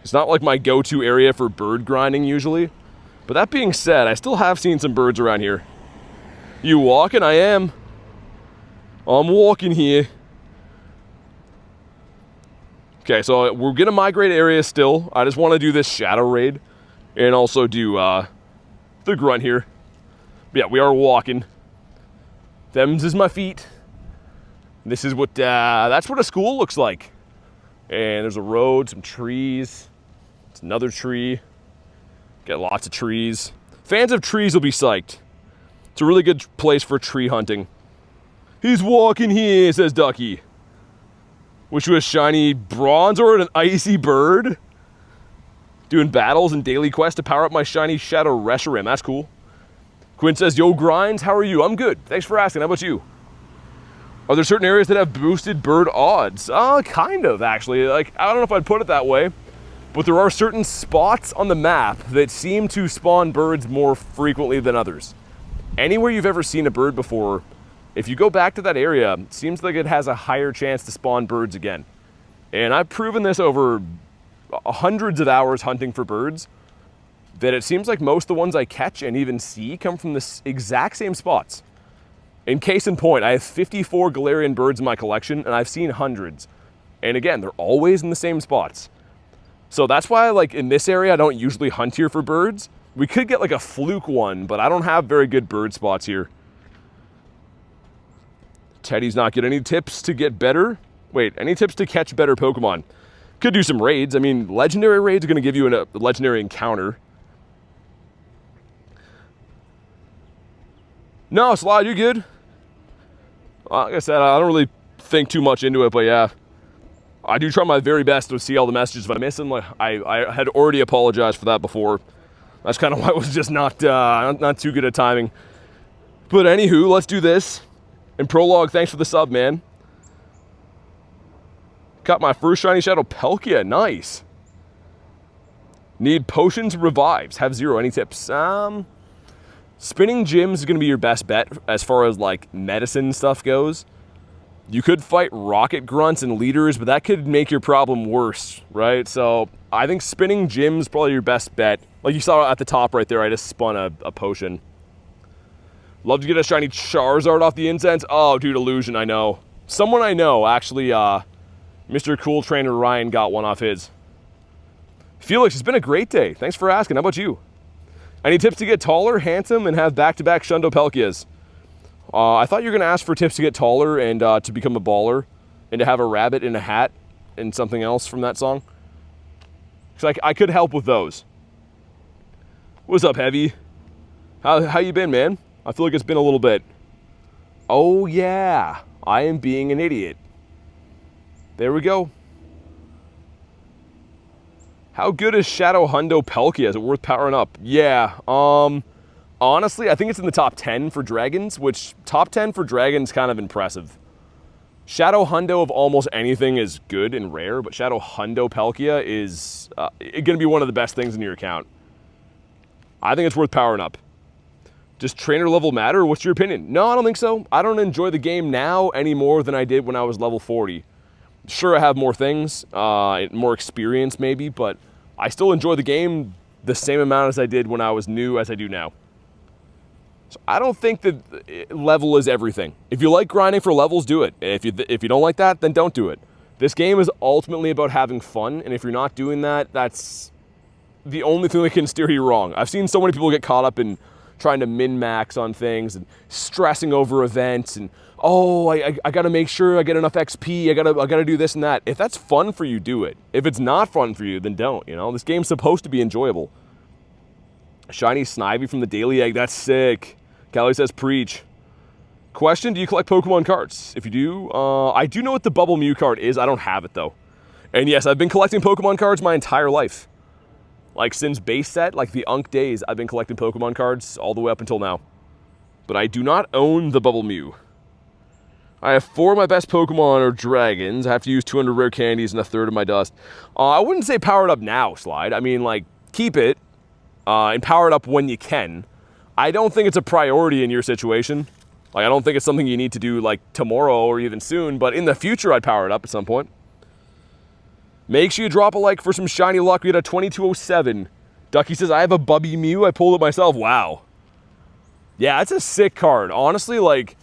It's not like my go-to area for bird grinding usually. But that being said, I still have seen some birds around here. You walking? I am. I'm walking here. Okay, so we're gonna migrate areas still. I just want to do this Shadow Raid. And also do the grunt here. But yeah, we are walking. Them's is my feet. This is what, that's what a school looks like. And there's a road, some trees. It's another tree. Got lots of trees. Fans of trees will be psyched. It's a really good place for tree hunting. He's walking here, says Ducky. Wish you a shiny bronze or an icy bird. Doing battles and daily quests to power up my shiny Shadow Reshiram. That's cool. Quinn says, yo, Grindz, how are you? I'm good. Thanks for asking. How about you? Are there certain areas that have boosted bird odds? Kind of, actually. Like, I don't know if I'd put it that way, but there are certain spots on the map that seem to spawn birds more frequently than others. Anywhere you've ever seen a bird before, if you go back to that area, it seems like it has a higher chance to spawn birds again. And I've proven this over hundreds of hours hunting for birds, that it seems like most of the ones I catch and even see come from the exact same spots. In case in point, I have 54 Galarian birds in my collection, and I've seen hundreds. And again, they're always in the same spots. So that's why, like, in this area, I don't usually hunt here for birds. We could get like a fluke one, but I don't have very good bird spots here. Teddy's not getting any tips to get better. Wait, any tips to catch better Pokemon? Could do some raids. I mean, legendary raids are going to give you a legendary encounter. No, Slide, you good? Like I said, I don't really think too much into it, but yeah. I do try my very best to see all the messages if I miss them. Like, I had already apologized for that before. That's kind of why it was just not too good at timing. But anywho, let's do this. And Prologue, thanks for the sub, man. Got my first shiny Shadow Palkia. Nice. Need potions, revives. Have 0. Any tips? Spinning gyms is going to be your best bet as far as like medicine stuff goes. You could fight rocket grunts and leaders, but that could make your problem worse, right? So I think spinning gyms is probably your best bet. Like you saw at the top right there, I just spun a potion. Love to get a shiny Charizard off the incense. Oh, dude, illusion, I know. Someone I know, actually, Mr. Cool Trainer Ryan got one off his. Felix, it's been a great day. Thanks for asking. How about you? Any tips to get taller, handsome, and have back-to-back Shundo Palkias? I thought you were going to ask for tips to get taller and to become a baller and to have a rabbit in a hat and something else from that song. Because I could help with those. What's up, Heavy? How you been, man? I feel like it's been a little bit. Oh, yeah. I am being an idiot. There we go. How good is Shadow Hundo Palkia? Is it worth powering up? Yeah. Honestly, I think it's in the top 10 for dragons, which top 10 for dragons kind of impressive. Shadow Hundo of almost anything is good and rare, but Shadow Hundo Palkia is going to be one of the best things in your account. I think it's worth powering up. Does trainer level matter? What's your opinion? No, I don't think so. I don't enjoy the game now any more than I did when I was level 40. Sure, I have more things, more experience maybe, but I still enjoy the game the same amount as I did when I was new as I do now. So I don't think that level is everything. If you like grinding for levels, do it. If you don't like that, then don't do it. This game is ultimately about having fun, and if you're not doing that, that's the only thing that can steer you wrong. I've seen so many people get caught up in trying to min-max on things and stressing over events and, oh, I got to make sure I get enough XP, I gotta do this and that. If that's fun for you, do it. If it's not fun for you, then don't, you know? This game's supposed to be enjoyable. Shiny Snivy from the Daily Egg, that's sick. Callie says, preach. Question, do you collect Pokemon cards? If you do, I do know what the Bubble Mew card is. I don't have it, though. And yes, I've been collecting Pokemon cards my entire life. Like, since base set, like the Unk days, I've been collecting Pokemon cards all the way up until now. But I do not own the Bubble Mew. I have 4 of my best Pokemon are dragons. I have to use 200 rare candies and 1/3 of my dust. I wouldn't say power it up now, Slide. I mean, like, keep it. and power it up when you can. I don't think it's a priority in your situation. Like, I don't think it's something you need to do, like, tomorrow or even soon, but in the future, I'd power it up at some point. Make sure you drop a like for some shiny luck. We had a 2207. Ducky says, I have a Bubby Mew. I pulled it myself. Wow. Yeah, it's a sick card. Honestly, like,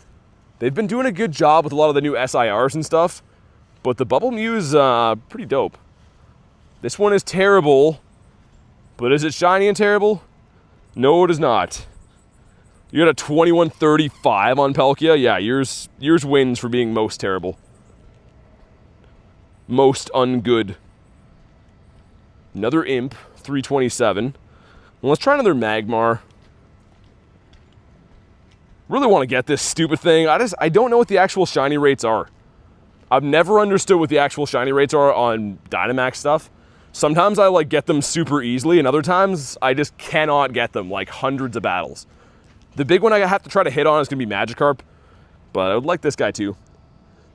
they've been doing a good job with a lot of the new SIRs and stuff, but the Bubble Mew is pretty dope. This one is terrible, but is it shiny and terrible? No, it is not. You got a 2135 on Palkia. Yeah, yours wins for being most terrible. Most ungood. Another Imp, 327. Well, let's try another Magmar. Really want to get this stupid thing. I don't know what the actual shiny rates are. I've never understood what the actual shiny rates are on Dynamax stuff. Sometimes I like get them super easily, and other times I just cannot get them, like hundreds of battles. The big one I have to try to hit on is going to be Magikarp, but I would like this guy too.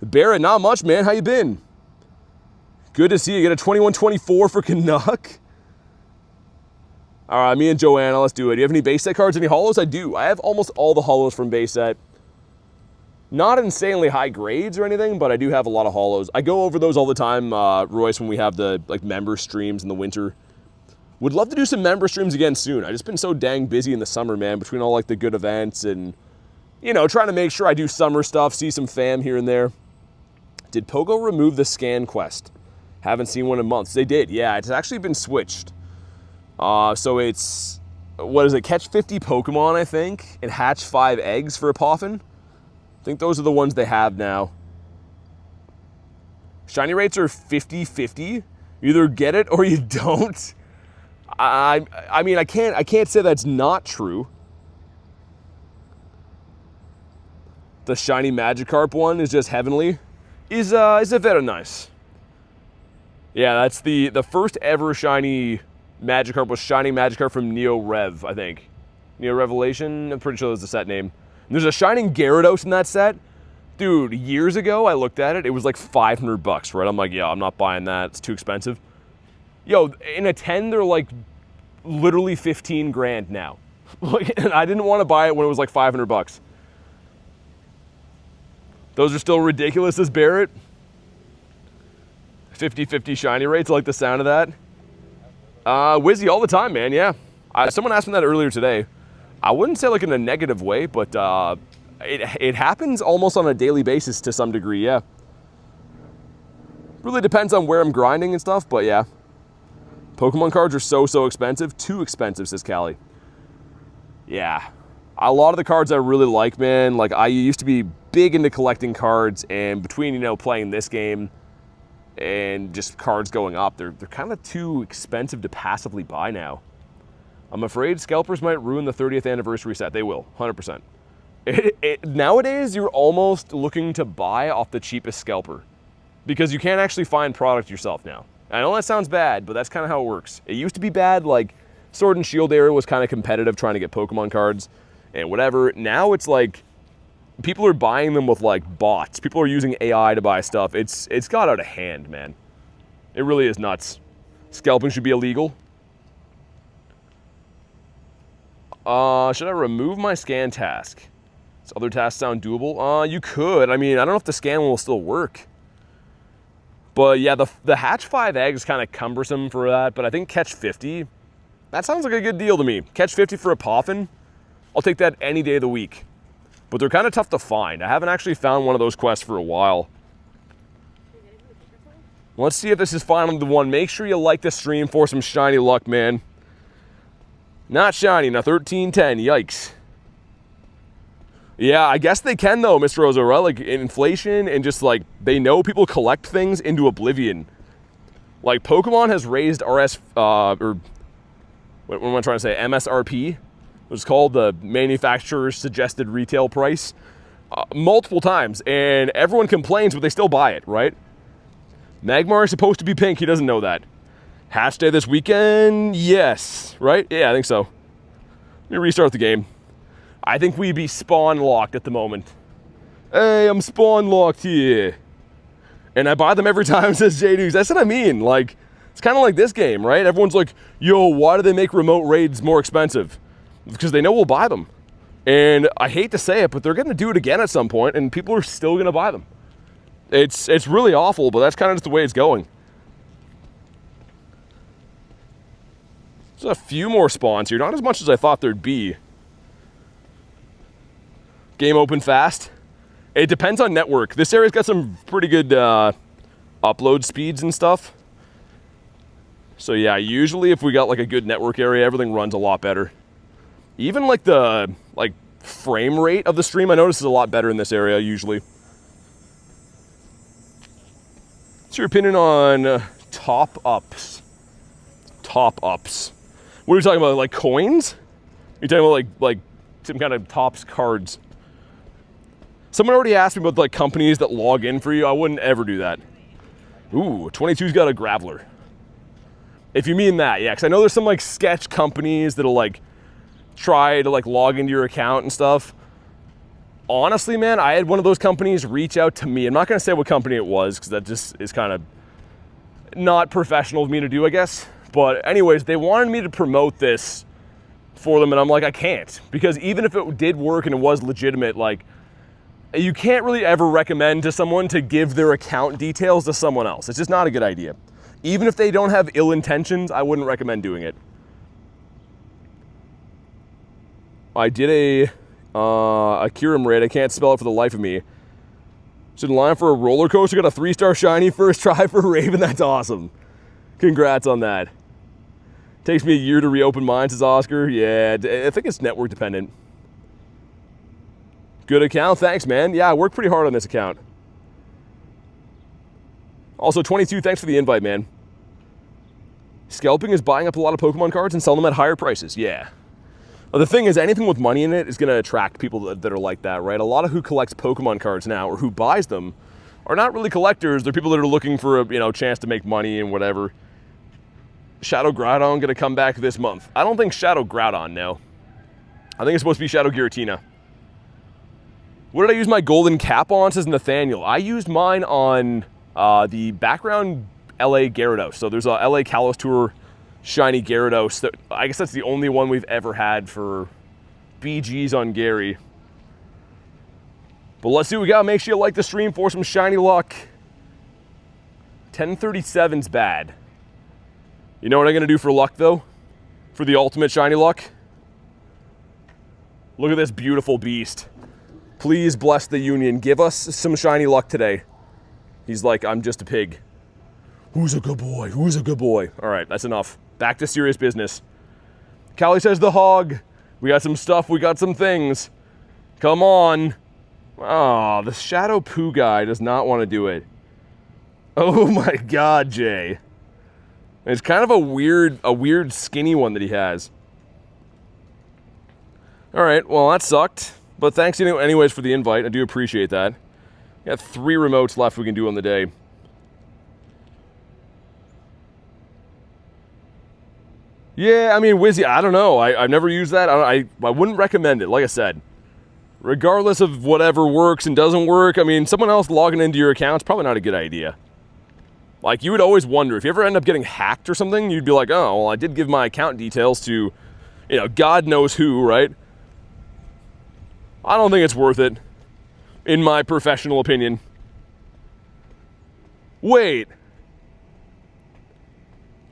Barrett, not much, man. How you been? Good to see you. Get a 2124 for Canuck. All right, me and Joanna, let's do it. Do you have any base set cards, any holos? I do. I have almost all the holos from base set. Not insanely high grades or anything, but I do have a lot of holos. I go over those all the time, Royce, when we have the like member streams in the winter. Would love to do some member streams again soon. I've just been so dang busy in the summer, man, between all like the good events and, you know, trying to make sure I do summer stuff, see some fam here and there. Did Pogo remove the scan quest? Haven't seen one in months. They did, yeah. It's actually been switched. So it's, what is it, catch 50 Pokemon, I think, and hatch 5 eggs for a Poffin. I think those are the ones they have now. Shiny rates are 50-50. You either get it or you don't. I mean, I can't say that's not true. The shiny Magikarp one is just heavenly. Is a very nice. Yeah, that's the first ever shiny Magikarp was shiny Magikarp from Neo Rev, I think. Neo Revelation, I'm pretty sure that's the set name. And there's a shining Gyarados in that set. Dude, years ago I looked at it, it was like $500, right? I'm like, yeah, I'm not buying that, it's too expensive. Yo, in a 10, they're like literally 15 grand now. And I didn't want to buy it when it was like $500. Those are still ridiculous as Barrett. 50-50 shiny rates, I like the sound of that. Wizzy all the time, man, yeah. Someone asked me that earlier today. I wouldn't say like in a negative way, but it happens almost on a daily basis to some degree, yeah. Really depends on where I'm grinding and stuff, but yeah. Pokemon cards are so expensive. Too expensive, says Callie. Yeah. A lot of the cards I really like, man, like I used to be big into collecting cards, and between, you know, playing this game and just cards going up, they're kind of too expensive to passively buy now. I'm afraid scalpers might ruin the 30th anniversary set. They will, 100%. Nowadays, you're almost looking to buy off the cheapest scalper because you can't actually find product yourself now. I know that sounds bad, but that's kind of how it works. It used to be bad, like Sword and Shield era was kind of competitive trying to get Pokemon cards and whatever. Now it's like people are buying them with like bots. People are using AI to buy stuff. It's got out of hand, man. It really is nuts. Scalping should be illegal. Should I remove my scan task? Does other tasks sound doable? You could. I mean, I don't know if the scan one will still work. But yeah, the hatch 5 eggs is kind of cumbersome for that, but I think catch 50, that sounds like a good deal to me. Catch 50 for a Poffin, I'll take that any day of the week. But they're kind of tough to find. I haven't actually found one of those quests for a while. Let's see if this is finally the one. Make sure you like the stream for some shiny luck, man. Not shiny, now 1310, yikes. Yeah, I guess they can though, Mr. Ozo, right? Like inflation and just like, they know people collect things into oblivion. Like Pokemon has raised RS, or what am I trying to say, MSRP, which is called the manufacturer's suggested retail price, multiple times. And everyone complains, but they still buy it, right? Magmar is supposed to be pink, he doesn't know that. Hatch day this weekend, yes, right? Yeah, I think so. Let me restart the game. I think we'd be spawn locked at the moment. Hey, I'm spawn locked here. And I buy them every time, says J-Dukes. That's what I mean. Like, It's kind of like this game, right? Everyone's like, yo, why do they make remote raids more expensive? Because they know we'll buy them. And I hate to say it, but they're going to do it again at some point, and people are still going to buy them. It's really awful, but that's kind of just the way it's going. There's a few more spawns here, not as much as I thought there'd be. Game open fast. It depends on network. This area's got some pretty good upload speeds and stuff. So yeah, usually if we got like a good network area, everything runs a lot better. Even like the frame rate of the stream, I notice is a lot better in this area usually. What's your opinion on top ups? Top ups. What are you talking about? Like coins? You're talking about like some kind of tops cards? Someone already asked me about like companies that log in for you. I wouldn't ever do that. Ooh, 22's got a Graveler. If you mean that, yeah, because I know there's some like sketch companies that'll like try to like log into your account and stuff. Honestly, man, I had one of those companies reach out to me. I'm not going to say what company it was because that just is kind of not professional of me to do, I guess. But anyways, they wanted me to promote this for them, and I'm like, I can't. Because even if it did work and it was legitimate, like, you can't really ever recommend to someone to give their account details to someone else. It's just not a good idea. Even if they don't have ill intentions, I wouldn't recommend doing it. I did a Kyurem Raid. I can't spell it for the life of me. Stood in line for a roller coaster. Got a 3-star shiny first try for Raven. That's awesome. Congrats on that. Takes me a year to reopen mine, says Oscar. Yeah, I think it's network dependent. Good account. Thanks, man. Yeah, I worked pretty hard on this account. Also, 22, thanks for the invite, man. Scalping is buying up a lot of Pokemon cards and selling them at higher prices. Yeah. Well, the thing is, anything with money in it is going to attract people that are like that, right? A lot of who collects Pokemon cards now, or who buys them, are not really collectors. They're people that are looking for a chance to make money and whatever. Shadow Groudon going to come back this month. I don't think Shadow Groudon, no. I think it's supposed to be Shadow Giratina. What did I use my golden cap on, says Nathaniel? I used mine on the background LA Gyarados. So there's a LA Kalos Tour shiny Gyarados. I guess that's the only one we've ever had for BGs on Gary. But let's see what we got. Make sure you like the stream for some shiny luck. 1037's bad. You know what I'm going to do for luck, though? For the ultimate shiny luck? Look at this beautiful beast. Please bless the union. Give us some shiny luck today. He's like, I'm just a pig. Who's a good boy? Who's a good boy? All right, that's enough. Back to serious business. Callie says the hog. We got some stuff. We got some things. Come on. Oh, the Shadow Poo guy does not want to do it. Oh my God, Jay. It's kind of a weird skinny one that he has. All right, well, that sucked. But thanks anyways for the invite. I do appreciate that. We got 3 remotes left we can do on the day. Yeah, I mean, Wizzy, I don't know. I've never used that. I wouldn't recommend it, like I said. Regardless of whatever works and doesn't work, I mean, someone else logging into your account is probably not a good idea. Like, you would always wonder, if you ever end up getting hacked or something, you'd be like, oh, well, I did give my account details to, God knows who, right? I don't think it's worth it, in my professional opinion. Wait.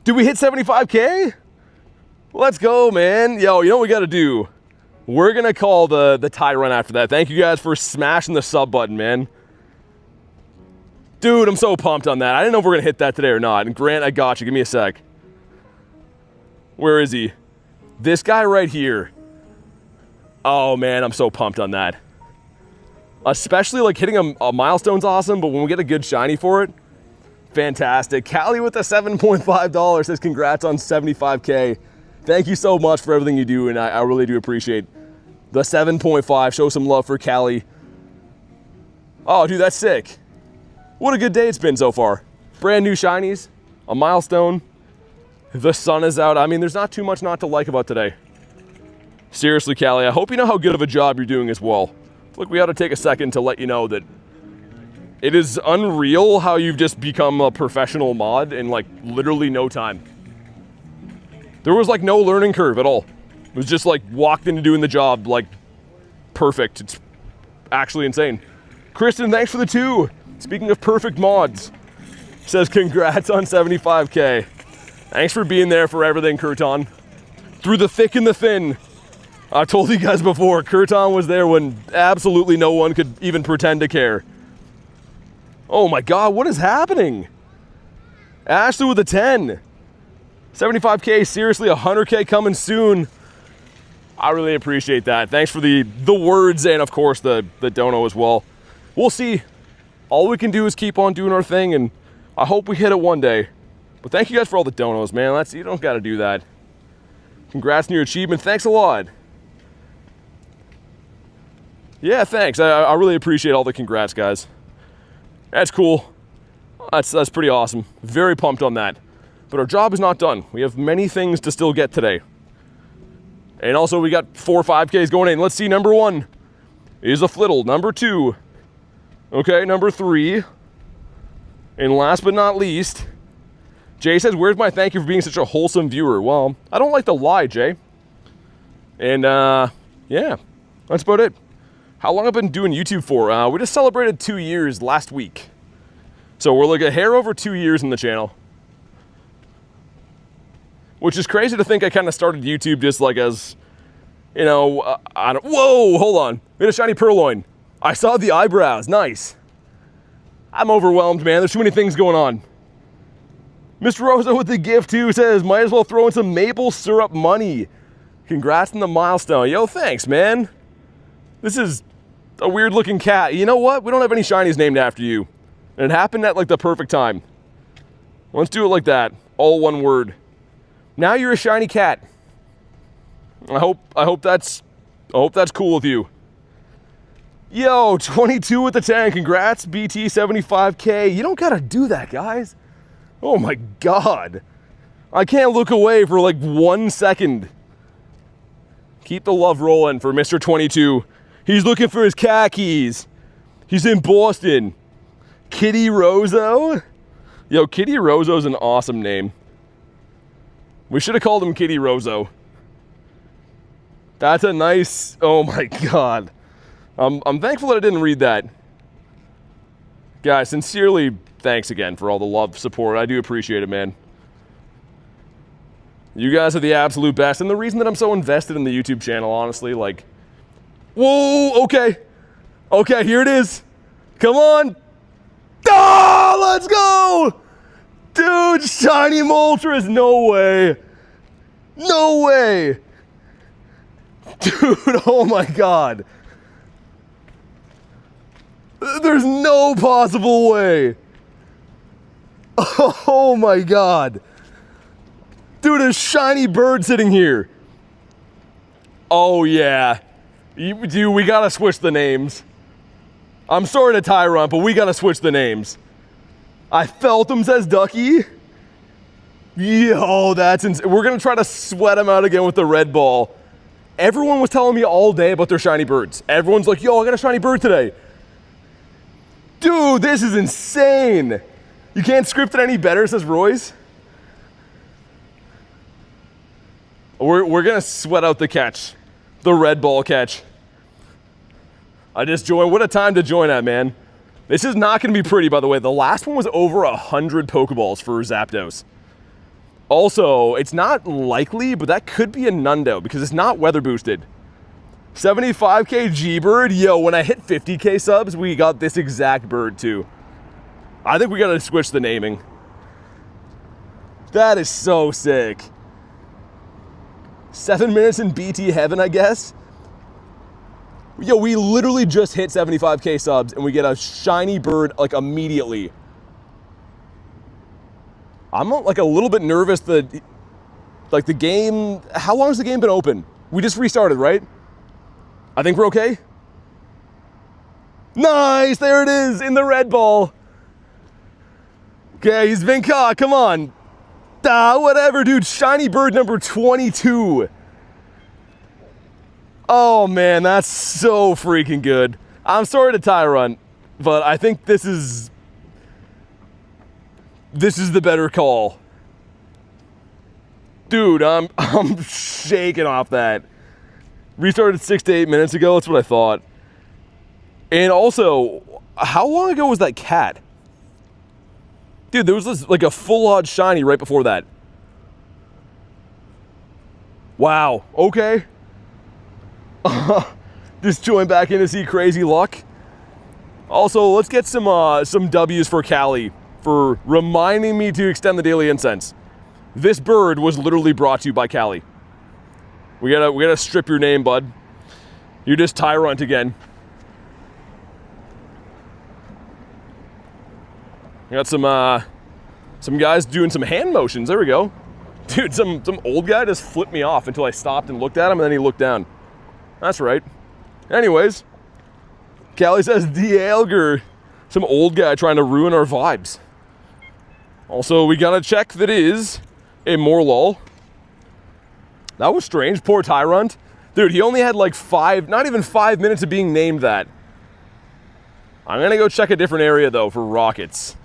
Did we hit 75K? Let's go, man. Yo, you know what we got to do? We're going to call the tie run after that. Thank you guys for smashing the sub button, man. Dude, I'm so pumped on that. I didn't know if we're going to hit that today or not. And Grant, I got you. Give me a sec. Where is he? This guy right here. Oh, man, I'm so pumped on that. Especially, like, hitting a milestone's awesome, but when we get a good shiny for it, fantastic. Callie with the $7.5 says congrats on 75K. Thank you so much for everything you do, and I really do appreciate the 7.5. Show some love for Callie. Oh, dude, that's sick. What a good day it's been so far. Brand new shinies, a milestone. The sun is out. I mean, there's not too much not to like about today. Seriously, Callie, I hope you know how good of a job you're doing as well. Look, we ought to take a second to let you know that It is unreal how you've just become a professional mod in like literally no time. There was like no learning curve at all. It was just like walked into doing the job like perfect. It's actually insane. Kristen, thanks for the 2. Speaking of perfect mods, says congrats on 75K. Thanks for being there for everything, Kurton. Through the thick and the thin. I told you guys before, Kurton was there when absolutely no one could even pretend to care. Oh my God, what is happening? Ashley with a 10. 75K, seriously, 100K coming soon. I really appreciate that. Thanks for the words and of course the dono as well. We'll see. All we can do is keep on doing our thing, and I hope we hit it one day. But thank you guys for all the donos, man. You don't gotta do that. Congrats on your achievement. Thanks a lot. Yeah, thanks. I really appreciate all the congrats, guys. That's cool. That's pretty awesome. Very pumped on that. But our job is not done. We have many things to still get today. And also we got 4 5Ks going in. Let's see, number 1 is a Flittle. Number 2. Okay, number 3. And last but not least, Jay says, where's my thank you for being such a wholesome viewer? Well, I don't like to lie, Jay. And yeah, that's about it. How long I've been doing YouTube for? We just celebrated 2 years last week. So we're like a hair over 2 years in the channel. Which is crazy to think I kind of started YouTube just like as, you know, whoa, hold on. We had a shiny Purloin. I saw the eyebrows, nice. I'm overwhelmed, man. There's too many things going on. Mr. Rosa with the gift too says, might as well throw in some maple syrup money. Congrats on the milestone. Yo, thanks, man. This is a weird looking cat. You know what? We don't have any shinies named after you. And it happened at like the perfect time. Let's do it like that. All one word. Now you're a shiny cat. I hope that's cool with you. Yo, 22 with the 10. Congrats, BT 75K. You don't gotta do that, guys. Oh my God. I can't look away for like 1 second. Keep the love rolling for Mr. 22. He's looking for his khakis. He's in Boston. Kitty Rozo? Yo, Kitty Rozo's an awesome name. We should have called him Kitty Rozo. That's a nice, oh my God. I'm thankful that I didn't read that. Guys, sincerely, thanks again for all the love, support. I do appreciate it, man. You guys are the absolute best. And the reason that I'm so invested in the YouTube channel, honestly, like, whoa, okay. Okay, here it is. Come on. Ah, let's go. Dude, shiny Moltres, no way. No way. Dude, oh my God. There's no possible way. Oh my God. Dude, a shiny bird sitting here. Oh yeah. Dude, we gotta switch the names. I'm sorry to Tyrant, but we gotta switch the names. I felt him, says Ducky. Yo, that's insane. We're gonna try to sweat him out again with the red ball. Everyone was telling me all day about their shiny birds. Everyone's like, yo, I got a shiny bird today. Dude, this is insane. You can't script it any better, says Royce. We're gonna sweat out the catch. The red ball catch. I just joined. What a time to join at, man. This is not gonna be pretty, by the way. The last one was over 100 Pokeballs for Zapdos. Also, it's not likely, but that could be a Hundo because it's not weather boosted. 75K G-Bird. Yo, when I hit 50K subs, we got this exact bird too. I think we gotta switch the naming. That is so sick. 7 minutes in BT heaven, I guess. Yo, we literally just hit 75K subs and we get a shiny bird like immediately. I'm like a little bit nervous that like the game, how long has the game been open? We just restarted, right? I think we're okay. Nice, there it is in the red ball. Okay, he's been caught, come on. Whatever, dude, shiny bird number 22. Oh man, that's so freaking good. I'm sorry to Tyrant. but I think this is the better call. Dude, I'm shaking off that. Restarted 6 to 8 minutes ago, that's what I thought. And also, how long ago was that cat? Dude, there was this, like a full-on shiny right before that. Wow, okay. Just join back in to see crazy luck. Also, let's get some W's for Callie for reminding me to extend the daily incense. This bird was literally brought to you by Callie. We gotta strip your name, bud. You're just Tyrant again. We got some guys doing some hand motions. There we go. Dude, some old guy just flipped me off until I stopped and looked at him, and then he looked down. That's right. Anyways, Callie says Dialger. Some old guy trying to ruin our vibes. Also, we gotta check that is a Morlul. That was strange. Poor Tyrant. Dude, he only had like not even 5 minutes of being named that. I'm gonna go check a different area though for rockets.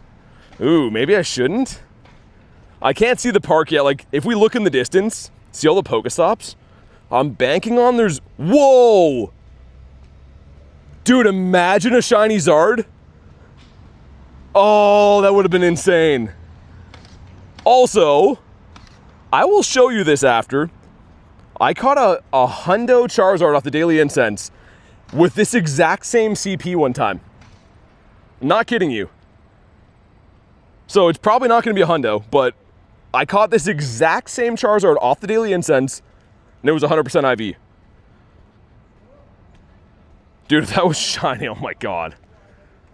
Ooh, maybe I shouldn't? I can't see the park yet. Like, if we look in the distance, see all the Pokestops? I'm banking on there's... Whoa! Dude, imagine a shiny Zard. Oh, that would have been insane. Also, I will show you this after. I caught a Hundo Charizard off the Daily Incense with this exact same CP one time. Not kidding you. So it's probably not going to be a Hundo, but I caught this exact same Charizard off the Daily Incense, and it was 100% IV. Dude, that was shiny. Oh my god.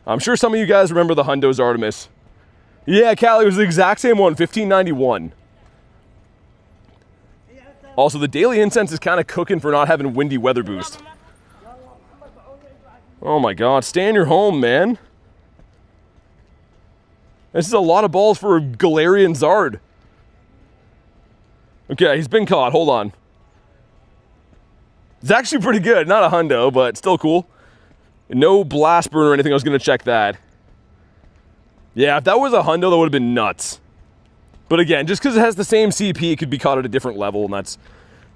I'm sure some of you guys remember the Hundos Artemis. Yeah, Callie, was the exact same one, 1591. Also, the Daily Incense is kind of cooking for not having windy weather boost. Oh my god, stay in your home, man. This is a lot of balls for a Galarian Zard. Okay, he's been caught. Hold on. It's actually pretty good. Not a Hundo, but still cool. No blast burn or anything. I was going to check that. Yeah, if that was a Hundo, that would have been nuts. But again, just because it has the same CP, it could be caught at a different level, and that's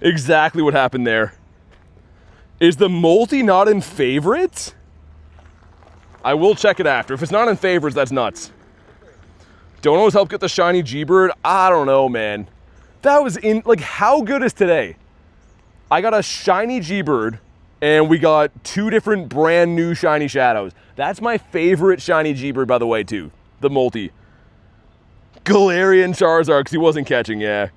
exactly what happened there. Is the multi not in favorites? I will check it after. If it's not in favorites, that's nuts. Don't always help get the shiny G-Bird. I don't know, man. That was in, like, how good is today? I got a shiny G-Bird, and we got 2 different brand new shiny Shadows. That's my favorite shiny G-Bird, by the way, too. The multi. Galarian Charizard, because he wasn't catching, yeah.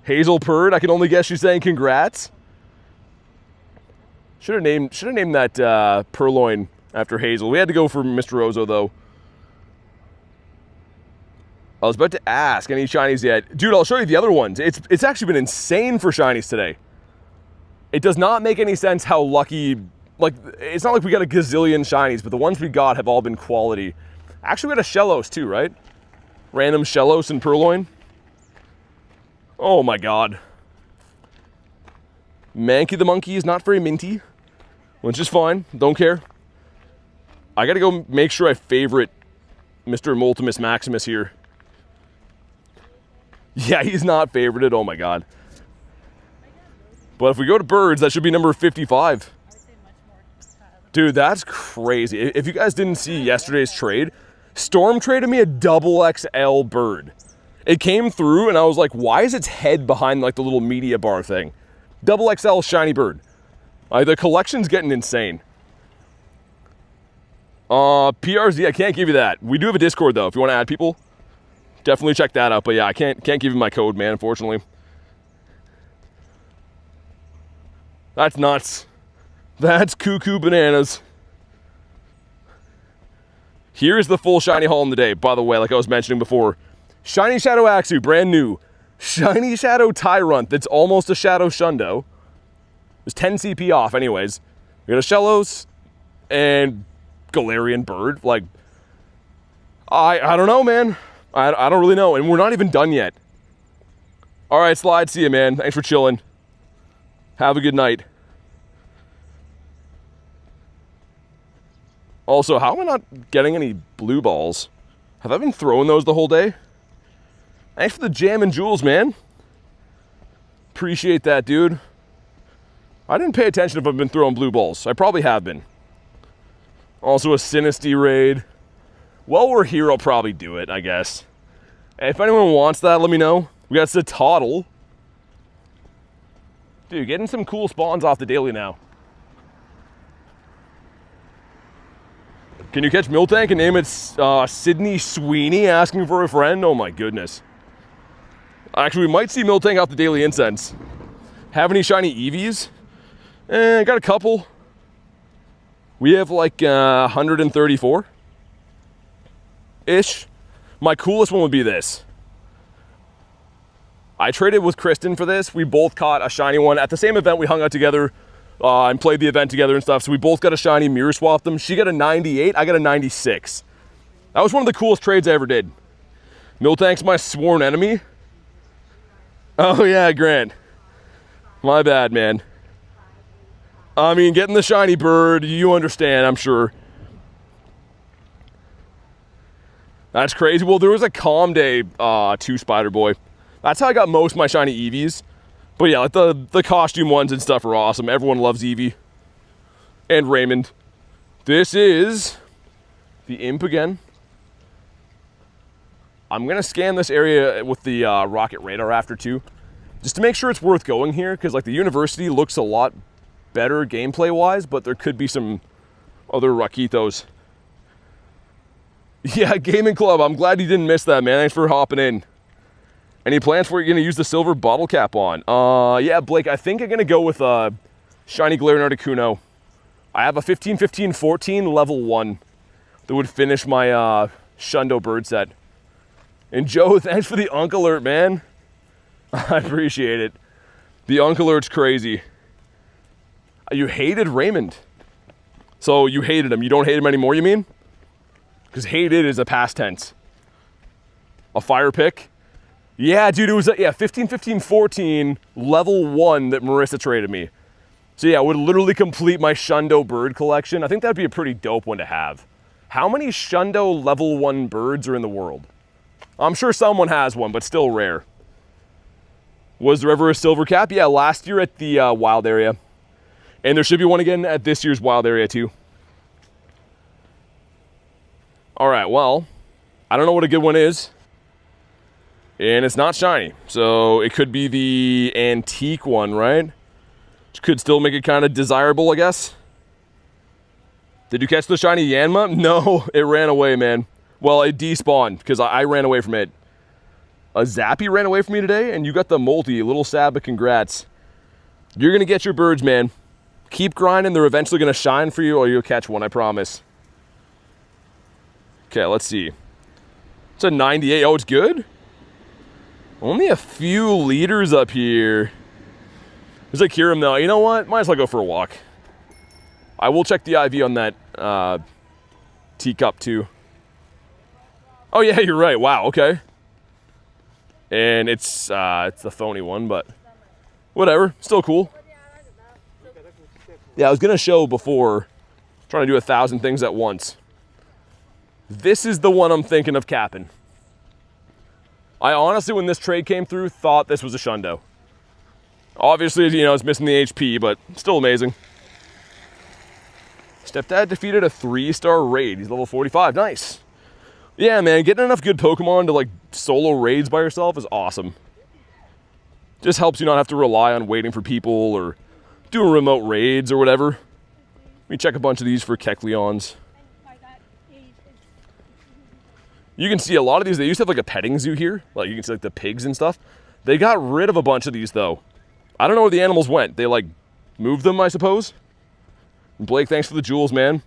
Hazel Purd, I can only guess she's saying congrats. Should have named that Purloin after Hazel. We had to go for Mr. Ozo, though. I was about to ask, any shinies yet? Dude, I'll show you the other ones. It's actually been insane for shinies today. It does not make any sense how lucky, like, it's not like we got a gazillion shinies, but the ones we got have all been quality. Actually, we got a Shellos too, right? Random Shellos and Purloin. Oh my god. Mankey the monkey is not very minty, which is fine. Don't care. I gotta go make sure I favorite Mr. Multimus Maximus here. Yeah, he's not favorited. Oh my god. But if we go to birds, that should be number 55. Dude, that's crazy. If you guys didn't see yesterday's trade, Storm traded me a double XL bird. It came through and I was like, why is its head behind like the little media bar thing? Double XL shiny bird. The collection's getting insane. PRZ, I can't give you that. We do have a Discord though, if you want to add people. Definitely check that out, but yeah, I can't give you my code, man, unfortunately. That's nuts. That's cuckoo bananas. Here's the full shiny haul in the day, by the way, like I was mentioning before. Shiny Shadow Axew, brand new. Shiny Shadow Tyrant, that's almost a Shadow Shundo. There's 10 CP off anyways. We got a Shellos and Galarian Bird. Like, I don't know, man. I don't really know, and we're not even done yet. All right, Slide, see you, man. Thanks for chilling. Have a good night. Also, how am I not getting any blue balls? Have I been throwing those the whole day? Thanks for the jam and jewels, man. Appreciate that, dude. I didn't pay attention if I've been throwing blue balls. I probably have been. Also a Sinisty raid. While we're here, I'll probably do it, I guess. If anyone wants that, let me know. We got Satoddle. Dude, getting some cool spawns off the daily now. Can you catch Miltank and name it Sydney Sweeney asking for a friend? Oh my goodness. Actually, we might see Miltank off the daily incense. Have any shiny Eevees? Got a couple. We have like 134-ish. My coolest one would be this. I traded with Kristen for this. We both caught a shiny one. At the same event, we hung out together and played the event together and stuff. So we both got a shiny, mirror swapped them. She got a 98, I got a 96. That was one of the coolest trades I ever did. Miltank's my sworn enemy. Oh yeah, Grant. My bad, man. I mean, getting the shiny bird, you understand, I'm sure. That's crazy. Well, there was a Calm Day 2 Spider Boy. That's how I got most of my shiny Eevees. But yeah, like the costume ones and stuff are awesome. Everyone loves Eevee. And Raymond. This is the Imp again. I'm going to scan this area with the rocket radar after too. Just to make sure it's worth going here. Because like the university looks a lot better gameplay-wise. But there could be some other Rakitos. Yeah, Gaming Club. I'm glad you didn't miss that, man. Thanks for hopping in. Any plans for what you're going to use the silver bottle cap on? Yeah, Blake, I think I'm going to go with Shiny Galarian Articuno. I have a 15-15-14 level 1 that would finish my Shundo bird set. And Joe, thanks for the Unk Alert, man. I appreciate it. The Unk Alert's crazy. You hated Raymond. So you hated him. You don't hate him anymore, you mean? Because hated is a past tense. A fire pick? Yeah, dude, it was 15-15-14 level 1 that Marissa traded me. So yeah, it would literally complete my Shundo bird collection. I think that'd be a pretty dope one to have. How many Shundo level 1 birds are in the world? I'm sure someone has one, but still rare. Was there ever a silver cap? Yeah, last year at the wild area. And there should be one again at this year's wild area too. All right, well, I don't know what a good one is. And it's not shiny. So it could be the antique one, right? Which could still make it kind of desirable, I guess. Did you catch the shiny Yanma? No, it ran away, man. Well, it despawned because I ran away from it. A Zappy ran away from me today, and you got the multi. Little Sabba, congrats. You're going to get your birds, man. Keep grinding. They're eventually going to shine for you, or you'll catch one, I promise. Okay, let's see. It's a 98. Oh, it's good? Only a few liters up here. There's a Kyurem, though. You know what? Might as well go for a walk. I will check the IV on that teacup, too. Oh, yeah, you're right. Wow, okay. And it's the phony one, but whatever. Still cool. Yeah, I was going to show before, trying to do 1,000 things at once. This is the one I'm thinking of capping. I honestly, when this trade came through, thought this was a Shundo. Obviously, you know, it's missing the HP, but still amazing. Stepdad defeated a 3-star raid. He's level 45. Nice. Yeah, man, getting enough good Pokemon to, like, solo raids by yourself is awesome. Just helps you not have to rely on waiting for people or doing remote raids or whatever. Let me check a bunch of these for Kecleons. You can see a lot of these, they used to have like a petting zoo here. Like you can see like the pigs and stuff. They got rid of a bunch of these though. I don't know where the animals went. They like moved them, I suppose. And Blake, thanks for the jewels, man.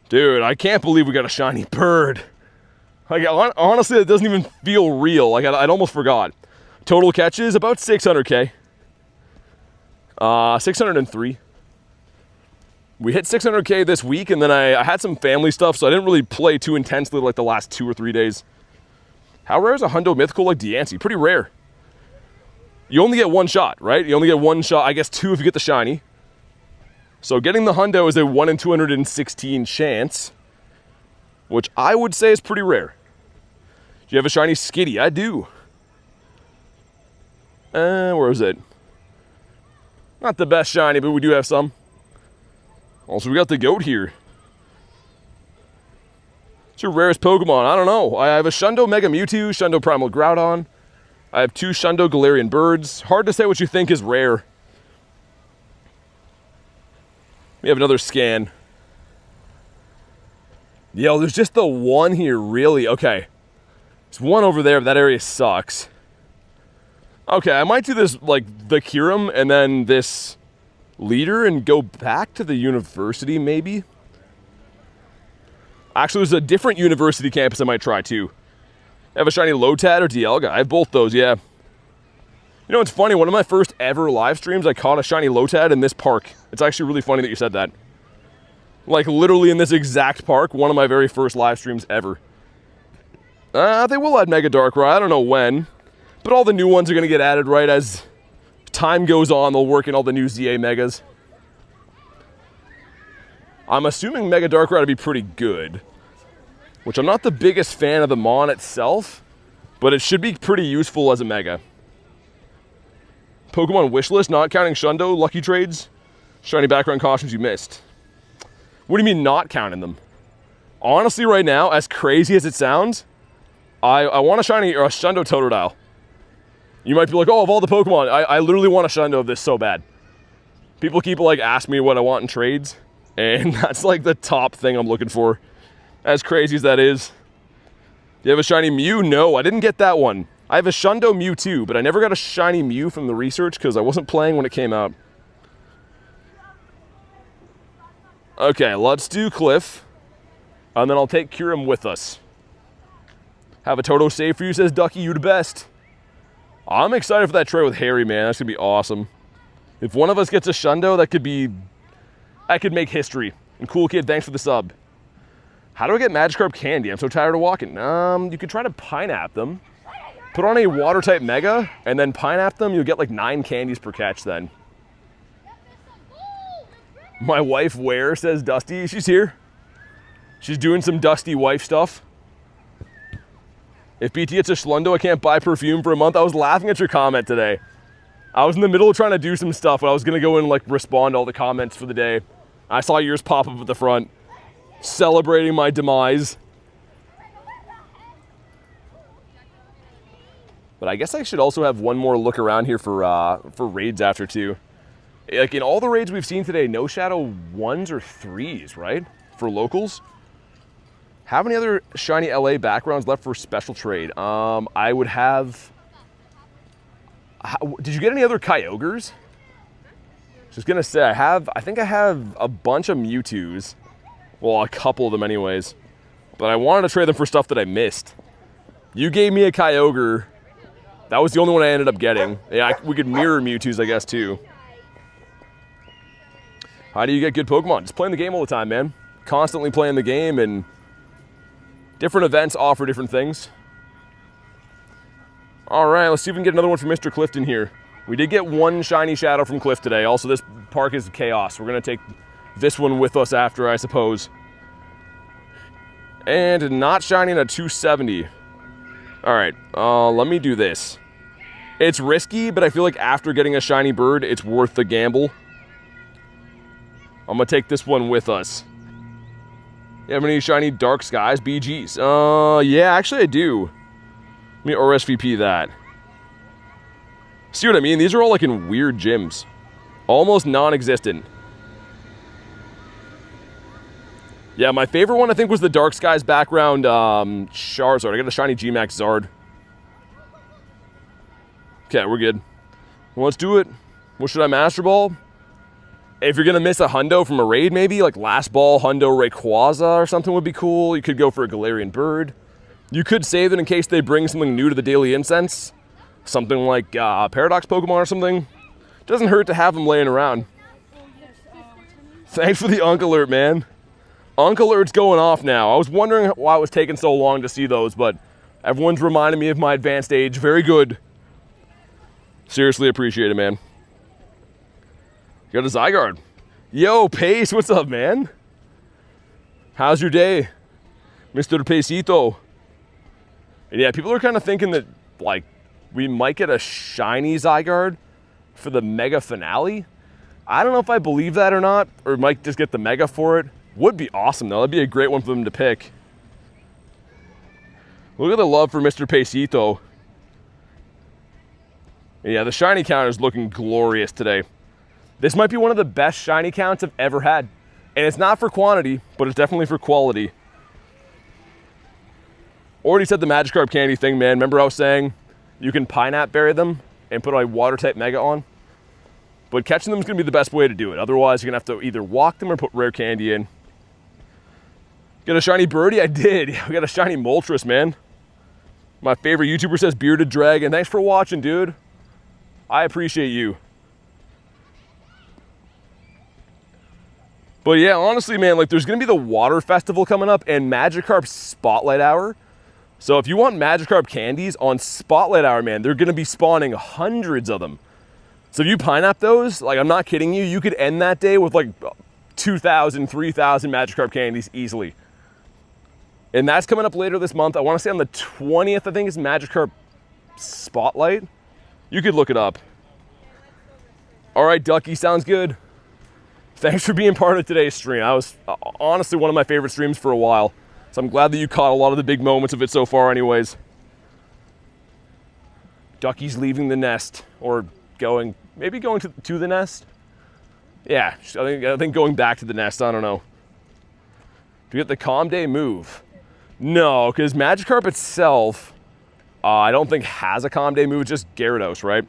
Dude, I can't believe we got a shiny bird. Like honestly, it doesn't even feel real. Like I'd almost forgot. Total catches about 600K. 603. We hit 600K this week, and then I had some family stuff, so I didn't really play too intensely like the last 2 or 3 days. How rare is a Hundo mythical like Deancey? Pretty rare. You only get one shot, right? You only get one shot. I guess 2 if you get the shiny. So getting the Hundo is a 1 in 216 chance, which I would say is pretty rare. Do you have a shiny Skitty? I do. Where is it? Not the best shiny, but we do have some. Also, we got the goat here. What's your rarest Pokemon? I don't know. I have a Shundo Mega Mewtwo, Shundo Primal Groudon. I have 2 Shundo Galarian Birds. Hard to say what you think is rare. We have another scan. Yo, there's just the one here, really? Okay. There's one over there, but that area sucks. Okay, I might do this, like, the Kyurem and then this leader and go back to the university, maybe? Actually, there's a different university campus I might try, too. I have a shiny Lotad or Dialga. I have both those, yeah. You know, it's funny. One of my first ever live streams, I caught a shiny Lotad in this park. It's actually really funny that you said that. Like, literally in this exact park, one of my very first live streams ever. They will add Mega Darkrai. I don't know when. But all the new ones are going to get added, right? As time goes on, they'll work in all the new ZA Megas. I'm assuming Mega Darkrai to be pretty good. Which I'm not the biggest fan of the Mon itself. But it should be pretty useful as a Mega. Pokemon wishlist, not counting Shundo, lucky trades, shiny background cautions you missed. What do you mean not counting them? Honestly, right now, as crazy as it sounds, I want a shiny or a Shundo Totodile. You might be like, oh, of all the Pokemon, I literally want a Shundo of this so bad. People keep like asking me what I want in trades, and that's like the top thing I'm looking for. As crazy as that is. Do you have a shiny Mew? No, I didn't get that one. I have a Shundo Mewtwo, but I never got a shiny Mew from the research because I wasn't playing when it came out. Okay, let's do Cliff. And then I'll take Kyurem with us. Have a Toto save for you, says Ducky, you the best. I'm excited for that trade with Harry, man. That's going to be awesome. If one of us gets a Shundo, that could make history. And Cool Kid, thanks for the sub. How do I get Magikarp candy? I'm so tired of walking. You could try to Pineapple them. Put on a water-type Mega, and then Pineapple them, you'll get like 9 candies per catch then. My wife, where, says Dusty. She's here. She's doing some Dusty wife stuff. If BT gets a Shundo, I can't buy perfume for a month. I was laughing at your comment today. I was in the middle of trying to do some stuff, but I was going to go in and like respond to all the comments for the day. I saw yours pop up at the front, celebrating my demise. But I guess I should also have one more look around here for raids after too. Like in all the raids we've seen today, no Shadow 1s or 3s, right? For locals. How many other shiny LA backgrounds left for special trade? I would have... Did you get any other Kyogres? Just gonna say, I think I have a bunch of Mewtwo's. Well, a couple of them anyways. But I wanted to trade them for stuff that I missed. You gave me a Kyogre. That was the only one I ended up getting. Yeah, we could mirror Mewtwo's, I guess, too. How do you get good Pokemon? Just playing the game all the time, man. Constantly playing the game, and different events offer different things. All right, let's see if we can get another one from Mr. Clifton here. We did get one shiny Shadow from Cliff today. Also, this park is chaos. We're going to take this one with us after, I suppose. And not shining a 270. All right, let me do this. It's risky, but I feel like after getting a shiny bird, it's worth the gamble. I'm going to take this one with us. You have any shiny Dark Skies BGs? Yeah, actually I do. Let me RSVP that. See what I mean? These are all like in weird gyms. Almost non-existent. Yeah, my favorite one I think was the Dark Skies background Charizard. I got a shiny G-Max Zard. Okay, we're good. Well, let's do it. What should I Master Ball? If you're going to miss a Hundo from a raid, maybe, like Last Ball, Hundo, Rayquaza or something would be cool. You could go for a Galarian Bird. You could save it in case they bring something new to the Daily Incense. Something like Paradox Pokemon or something. Doesn't hurt to have them laying around. Thanks for the Unk Alert, man. Unk Alert's going off now. I was wondering why it was taking so long to see those, but everyone's reminding me of my advanced age. Very good. Seriously appreciate it, man. Got a Zygarde. Yo, Pace, what's up, man? How's your day, Mr. Pacito? And yeah, people are kind of thinking that, like, we might get a shiny Zygarde for the Mega Finale. I don't know if I believe that or not, or might just get the Mega for it. Would be awesome, though. That'd be a great one for them to pick. Look at the love for Mr. Pacito. Yeah, the shiny count is looking glorious today. This might be one of the best shiny counts I've ever had. And it's not for quantity, but it's definitely for quality. Already said the Magikarp candy thing, man. Remember I was saying you can Pineapple Berry them and put a Water-type Mega on? But catching them is going to be the best way to do it. Otherwise, you're going to have to either walk them or put rare candy in. Get a shiny birdie? I did. We got a shiny Moltres, man. My favorite YouTuber says Bearded Dragon. Thanks for watching, dude. I appreciate you. But yeah, honestly, man, like there's going to be the Water Festival coming up and Magikarp Spotlight Hour. So if you want Magikarp candies on Spotlight Hour, man, they're going to be spawning hundreds of them. So if you Pineapple those, like I'm not kidding you, you could end that day with like 2,000, 3,000 Magikarp candies easily. And that's coming up later this month. I want to say on the 20th, I think, is Magikarp Spotlight. You could look it up. All right, Ducky, sounds good. Thanks for being part of today's stream. I was honestly one of my favorite streams for a while. So I'm glad that you caught a lot of the big moments of it so far anyways. Ducky's leaving the nest, or maybe going to the nest. Yeah, I think going back to the nest, I don't know. Do we get the Calm Day move? No, because Magikarp itself, I don't think has a Calm Day move, it's just Gyarados, right?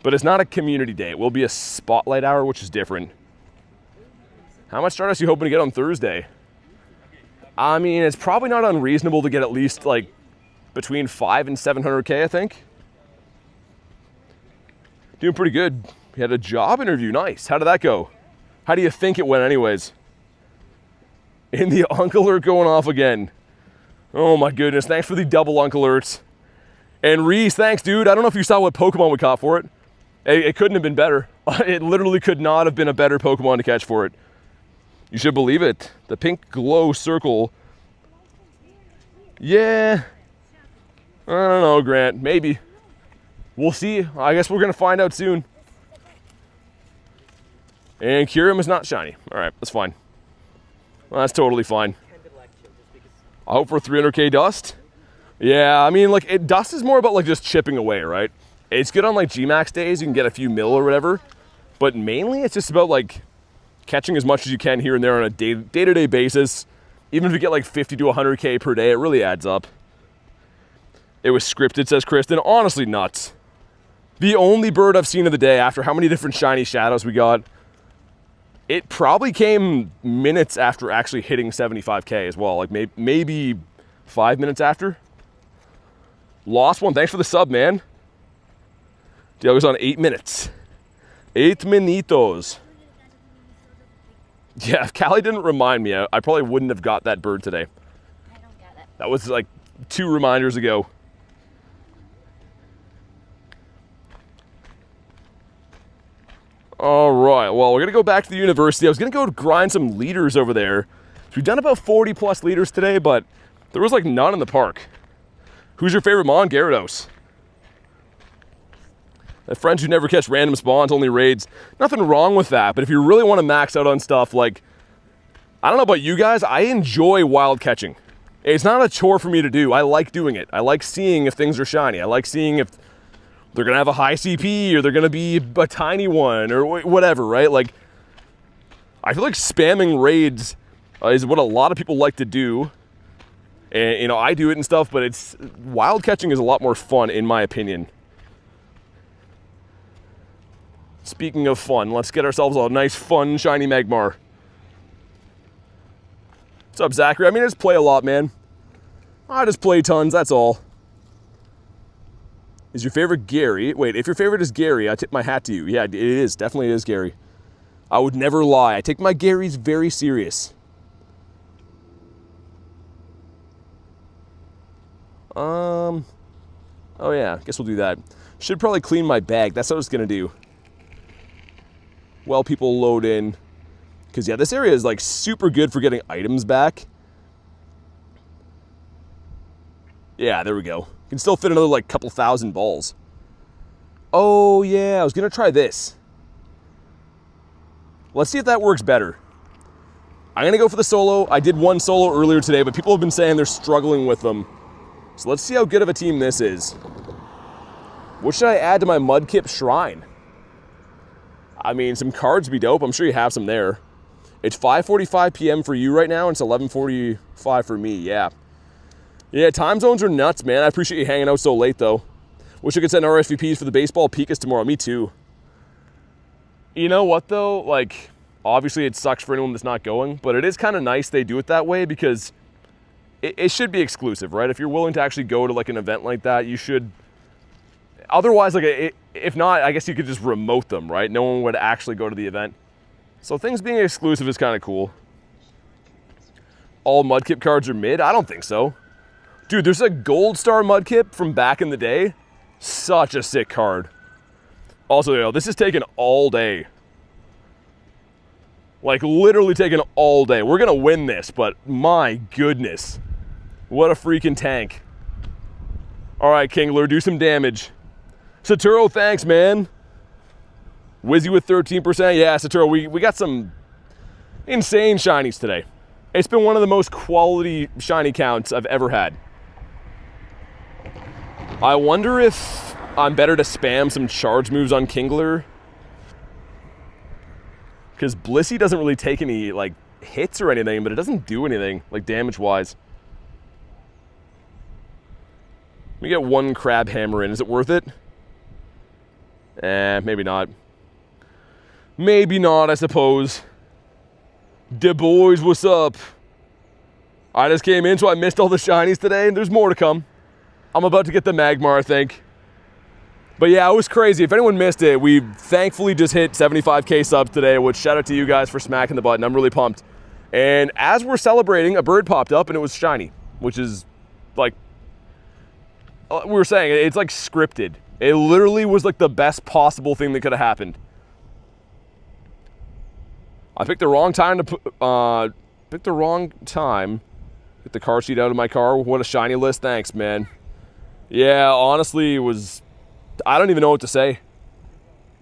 But it's not a community day. It will be a Spotlight Hour, which is different. How much Stardust are you hoping to get on Thursday? I mean, it's probably not unreasonable to get at least like between 500 and 700K, I think. Doing pretty good. We had a job interview, nice. How did that go? How do you think it went anyways? And the Uncle Alert going off again. Oh my goodness, thanks for the double Uncle Alerts. And Reese, thanks dude. I don't know if you saw what Pokemon we caught for it. It couldn't have been better. It literally could not have been a better Pokemon to catch for it. You should believe it. The pink glow circle. Yeah. I don't know, Grant. Maybe. We'll see. I guess we're going to find out soon. And Kyurem is not shiny. All right, that's fine. Well, that's totally fine. I hope for 300K dust. Yeah, I mean, like, dust is more about, like, just chipping away, right? It's good on, like, G-Max days. You can get a few mil or whatever. But mainly, it's just about, like, catching as much as you can here and there on a day-to-day basis. Even if you get, like, 50 to 100K per day, it really adds up. It was scripted, says Kristen. Honestly, nuts. The only bird I've seen of the day after how many different shiny shadows we got, it probably came minutes after actually hitting 75K as well. Like maybe 5 minutes after. Lost one. Thanks for the sub, man. Deal was on 8 minutes. 8 minutos. Yeah, if Callie didn't remind me, I probably wouldn't have got that bird today. I don't get it. That was like 2 reminders ago. All right, well, we're going to go back to the university. I was going to go grind some leaders over there. So we've done about 40 plus leaders today, but there was like none in the park. Who's your favorite Mon? Gyarados. Friends who never catch random spawns, only raids. Nothing wrong with that, but if you really want to max out on stuff, like, I don't know about you guys, I enjoy wild catching. It's not a chore for me to do. I like doing it. I like seeing if things are shiny. I like seeing if they're going to have a high CP or they're going to be a tiny one or whatever, right? Like, I feel like spamming raids is what a lot of people like to do. And, you know, I do it and stuff, but wild catching is a lot more fun in my opinion. Speaking of fun, let's get ourselves a nice, fun, shiny Magmar. What's up, Zachary? I mean, I just play a lot, man. I just play tons, that's all. Is your favorite Gary? Wait, if your favorite is Gary, I tip my hat to you. Yeah, it is. Definitely is Gary. I would never lie. I take my Garys very serious. Oh yeah, guess we'll do that. Should probably clean my bag. That's what I was gonna do. Well, people load in. Because, yeah, this area is, like, super good for getting items back. Yeah, there we go. Can still fit another, like, couple thousand balls. Oh, yeah, I was going to try this. Let's see if that works better. I'm going to go for the solo. I did one solo earlier today, but people have been saying they're struggling with them. So let's see how good of a team this is. What should I add to my Mudkip Shrine? I mean, some cards would be dope. I'm sure you have some there. It's 5:45 p.m. for you right now, and it's 11:45 for me, yeah. Yeah, time zones are nuts, man. I appreciate you hanging out so late, though. Wish I could send RSVPs for the baseball Pikas tomorrow. Me too. You know what, though? Like, obviously it sucks for anyone that's not going, but it is kind of nice they do it that way because it should be exclusive, right? If you're willing to actually go to, like, an event like that, you should... Otherwise, like, if not, I guess you could just remote them, right? No one would actually go to the event. So things being exclusive is kind of cool. All Mudkip cards are mid? I don't think so. Dude, there's a Gold Star Mudkip from back in the day. Such a sick card. Also, you know, this is taking all day. Like, literally taking all day. We're going to win this, but my goodness. What a freaking tank. All right, Kingler, do some damage. Saturo, thanks, man. Wizzy with 13%. Yeah, Saturo, we got some insane shinies today. It's been one of the most quality shiny counts I've ever had. I wonder if I'm better to spam some charge moves on Kingler. Because Blissey doesn't really take any, like, hits or anything, but it doesn't do anything, like, damage-wise. Let me get one Crab Hammer in. Is it worth it? Maybe not. Maybe not, I suppose. Da boys, what's up? I just came in, so I missed all the shinies today, and there's more to come. I'm about to get the Magmar, I think. But yeah, it was crazy. If anyone missed it, we thankfully just hit 75K subs today, which shout out to you guys for smacking the button. I'm really pumped. And as we're celebrating, a bird popped up, and it was shiny, which is, like, we were saying, it's like scripted. It literally was like the best possible thing that could have happened. I picked the wrong time to put, get the car seat out of my car. What a shiny list. Thanks, man. Yeah, honestly, it was, I don't even know what to say.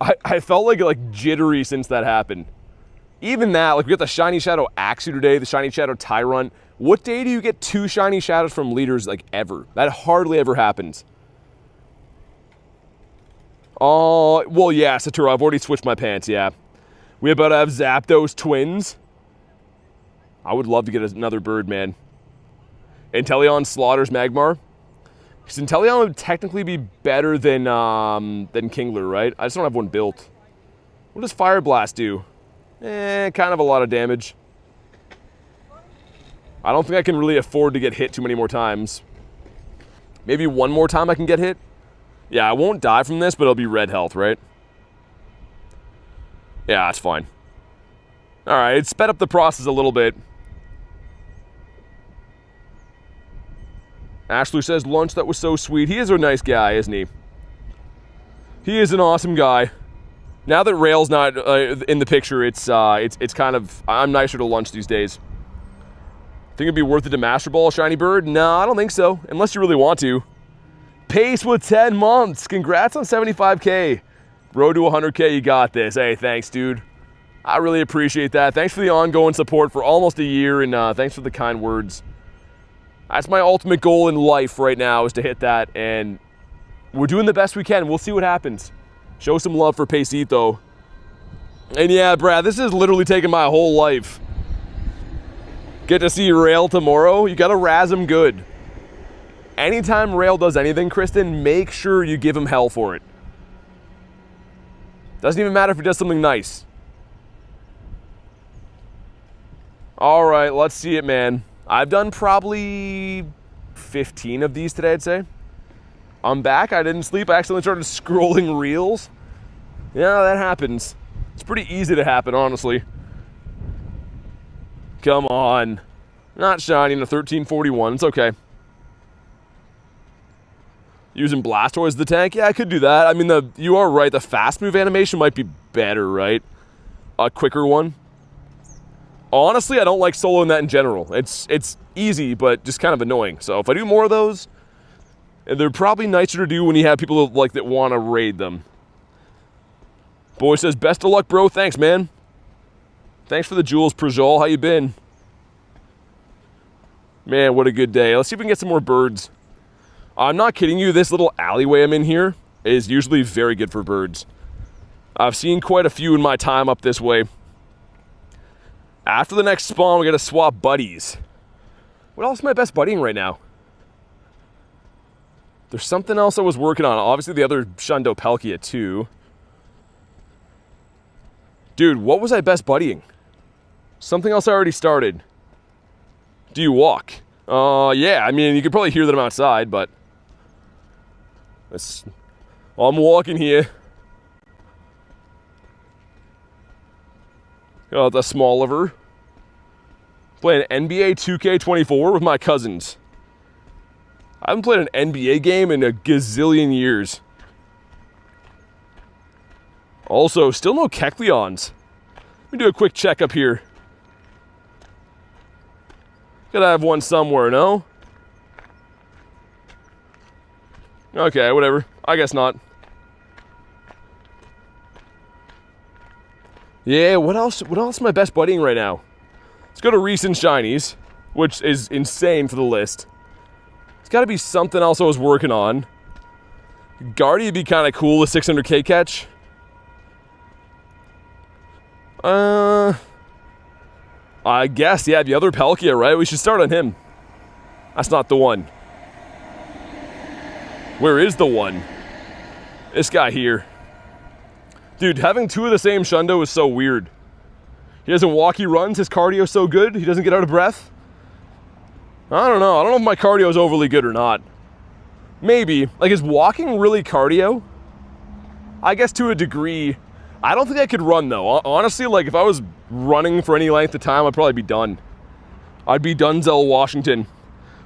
I felt like jittery since that happened. Even that, like, we got the shiny Shadow Axew today, the shiny Shadow Tyrant. What day do you get 2 shiny shadows from leaders, like, ever? That hardly ever happens. Oh, well, yeah, Satura, I've already switched my pants, yeah. We about to have Zapdos twins. I would love to get another bird, man. Inteleon slaughters Magmar. Because Inteleon would technically be better than Kingler, right? I just don't have one built. What does Fire Blast do? Kind of a lot of damage. I don't think I can really afford to get hit too many more times. Maybe one more time I can get hit. Yeah, I won't die from this, but it'll be red health, right? Yeah, that's fine. All right, it sped up the process a little bit. Ashley says, lunch, that was so sweet. He is a nice guy, isn't he? He is an awesome guy. Now that Rail's not in the picture, it's kind of, I'm nicer to lunch these days. Think it'd be worth it to Master Ball a shiny bird? No, I don't think so, unless you really want to. Pace with 10 months. Congrats on 75K. Road to 100K, you got this. Hey, thanks, dude. I really appreciate that. Thanks for the ongoing support for almost a year, and thanks for the kind words. That's my ultimate goal in life right now, is to hit that, and we're doing the best we can. We'll see what happens. Show some love for Pacito. And yeah, Brad, this is literally taking my whole life. Get to see Rail tomorrow. You gotta razz him good. Anytime Rail does anything, Kristen, make sure you give him hell for it. Doesn't even matter if he does something nice. All right, let's see it, man. I've done probably 15 of these today, I'd say. I'm back. I didn't sleep. I accidentally started scrolling reels. Yeah, that happens. It's pretty easy to happen, honestly. Come on. Not shiny in a 1341. It's okay. Using Blastoise as the tank? Yeah, I could do that. I mean, you are right. The fast move animation might be better, right? A quicker one. Honestly, I don't like soloing that in general. It's easy, but just kind of annoying. So if I do more of those, and they're probably nicer to do when you have people like that want to raid them. Boy says, best of luck, bro. Thanks, man. Thanks for the jewels, Prajol. How you been? Man, what a good day. Let's see if we can get some more birds. I'm not kidding you. This little alleyway I'm in here is usually very good for birds. I've seen quite a few in my time up this way. After the next spawn, we gotta swap buddies. What else am I best buddying right now? There's something else I was working on. Obviously the other Shadow Palkia too. Dude, what was I best buddying? Something else I already started. Do you walk? Yeah, I mean, you could probably hear that I'm outside, but... I'm walking here. Got the small of her. Playing NBA 2K24 with my cousins. I haven't played an NBA game in a gazillion years. Also, still no Kecleons. Let me do a quick check up here. Gotta have one somewhere, no? Okay, whatever. I guess not. Yeah, what else am I best buddying right now? Let's go to recent shinies, which is insane for the list. It's gotta be something else I was working on. Guardy would be kind of cool, a 600k catch. I guess, yeah, the other Palkia, right? We should start on him. That's not the one. Where is the one? This guy here. Dude, having two of the same Shundo is so weird. He doesn't walk, he runs. His cardio's so good, he doesn't get out of breath. I don't know. I don't know if my cardio is overly good or not. Maybe. Like, is walking really cardio? I guess to a degree. I don't think I could run, though. Honestly, like, if I was running for any length of time, I'd probably be done. I'd be Dunzel Washington.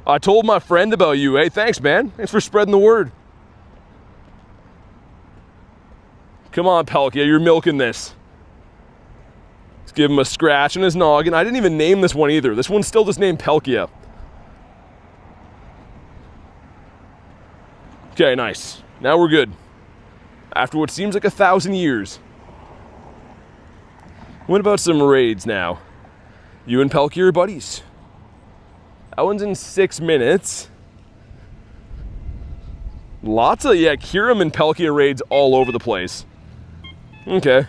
I told my friend about you. Hey, thanks, man. Thanks for spreading the word. Come on, Palkia, you're milking this. Let's give him a scratch in his noggin. I didn't even name this one either. This one's still just named Palkia. Okay, nice. Now we're good. After what seems like 1,000 years. What about some raids now? You and Palkia are buddies. That one's in 6 minutes. Lots of, yeah, Kyurem and Palkia raids all over the place. Okay.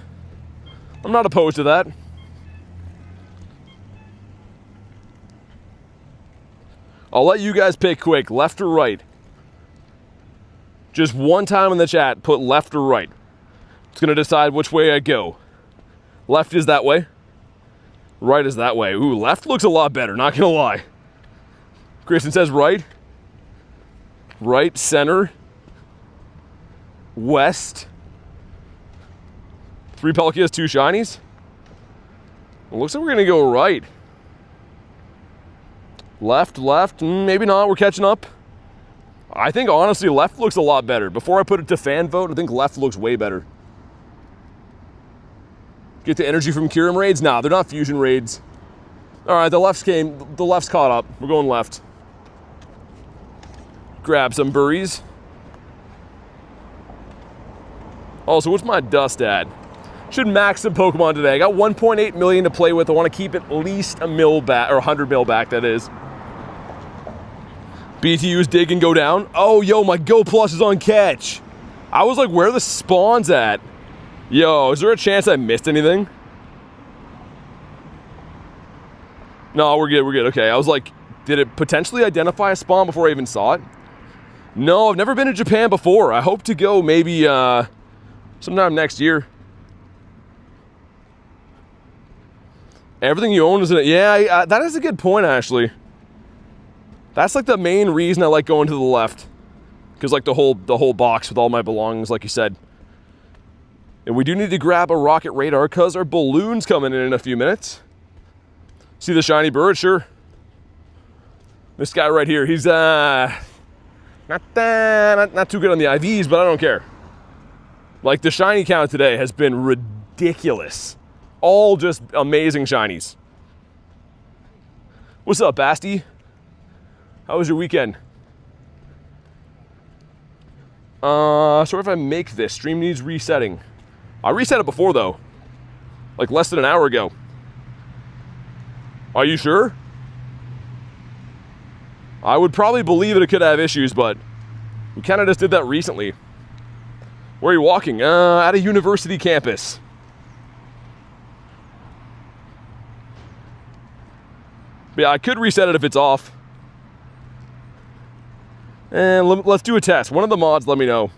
I'm not opposed to that. I'll let you guys pick quick, left or right. Just one time in the chat, put left or right. It's gonna decide which way I go. Left is that way. Right is that way. Ooh, left looks a lot better, not gonna lie. Kristen says right. Right, center. West. 3 Palkias, 2 shinies. It looks like we're gonna go right. Left, maybe not, we're catching up. I think honestly left looks a lot better. Before I put it to fan vote, I think left looks way better. Get the energy from Kyurem Raids? Nah, they're not fusion raids. Alright, the left's caught up. We're going left. Grab some burries. Also, what's my dust at? Should max some Pokemon today. I got 1.8 million to play with. I want to keep at least a mil back, or 100 mil back, that is. BTU's dig and go down. Oh, yo, my Go Plus is on catch. I was like, where are the spawns at? Yo, is there a chance I missed anything? No, we're good. Okay, I was like, did it potentially identify a spawn before I even saw it? No, I've never been to Japan before. I hope to go maybe sometime next year. Everything you own is in it. Yeah, that is a good point, actually. That's like the main reason I like going to the left. Because like the whole box with all my belongings, like you said. And we do need to grab a rocket radar because our balloon's coming in a few minutes. See the shiny bird? Sure. This guy right here, he's not too good on the IVs, but I don't care. Like the shiny count today has been ridiculous. All just amazing shinies. What's up, Basti? How was your weekend? Sorry if I make this. Stream needs resetting. I reset it before, though. Like less than an hour ago. Are you sure? I would probably believe it could have issues, but we kind of just did that recently. Where are you walking? At a university campus. But yeah, I could reset it if it's off. And let's do a test. One of the mods let me know.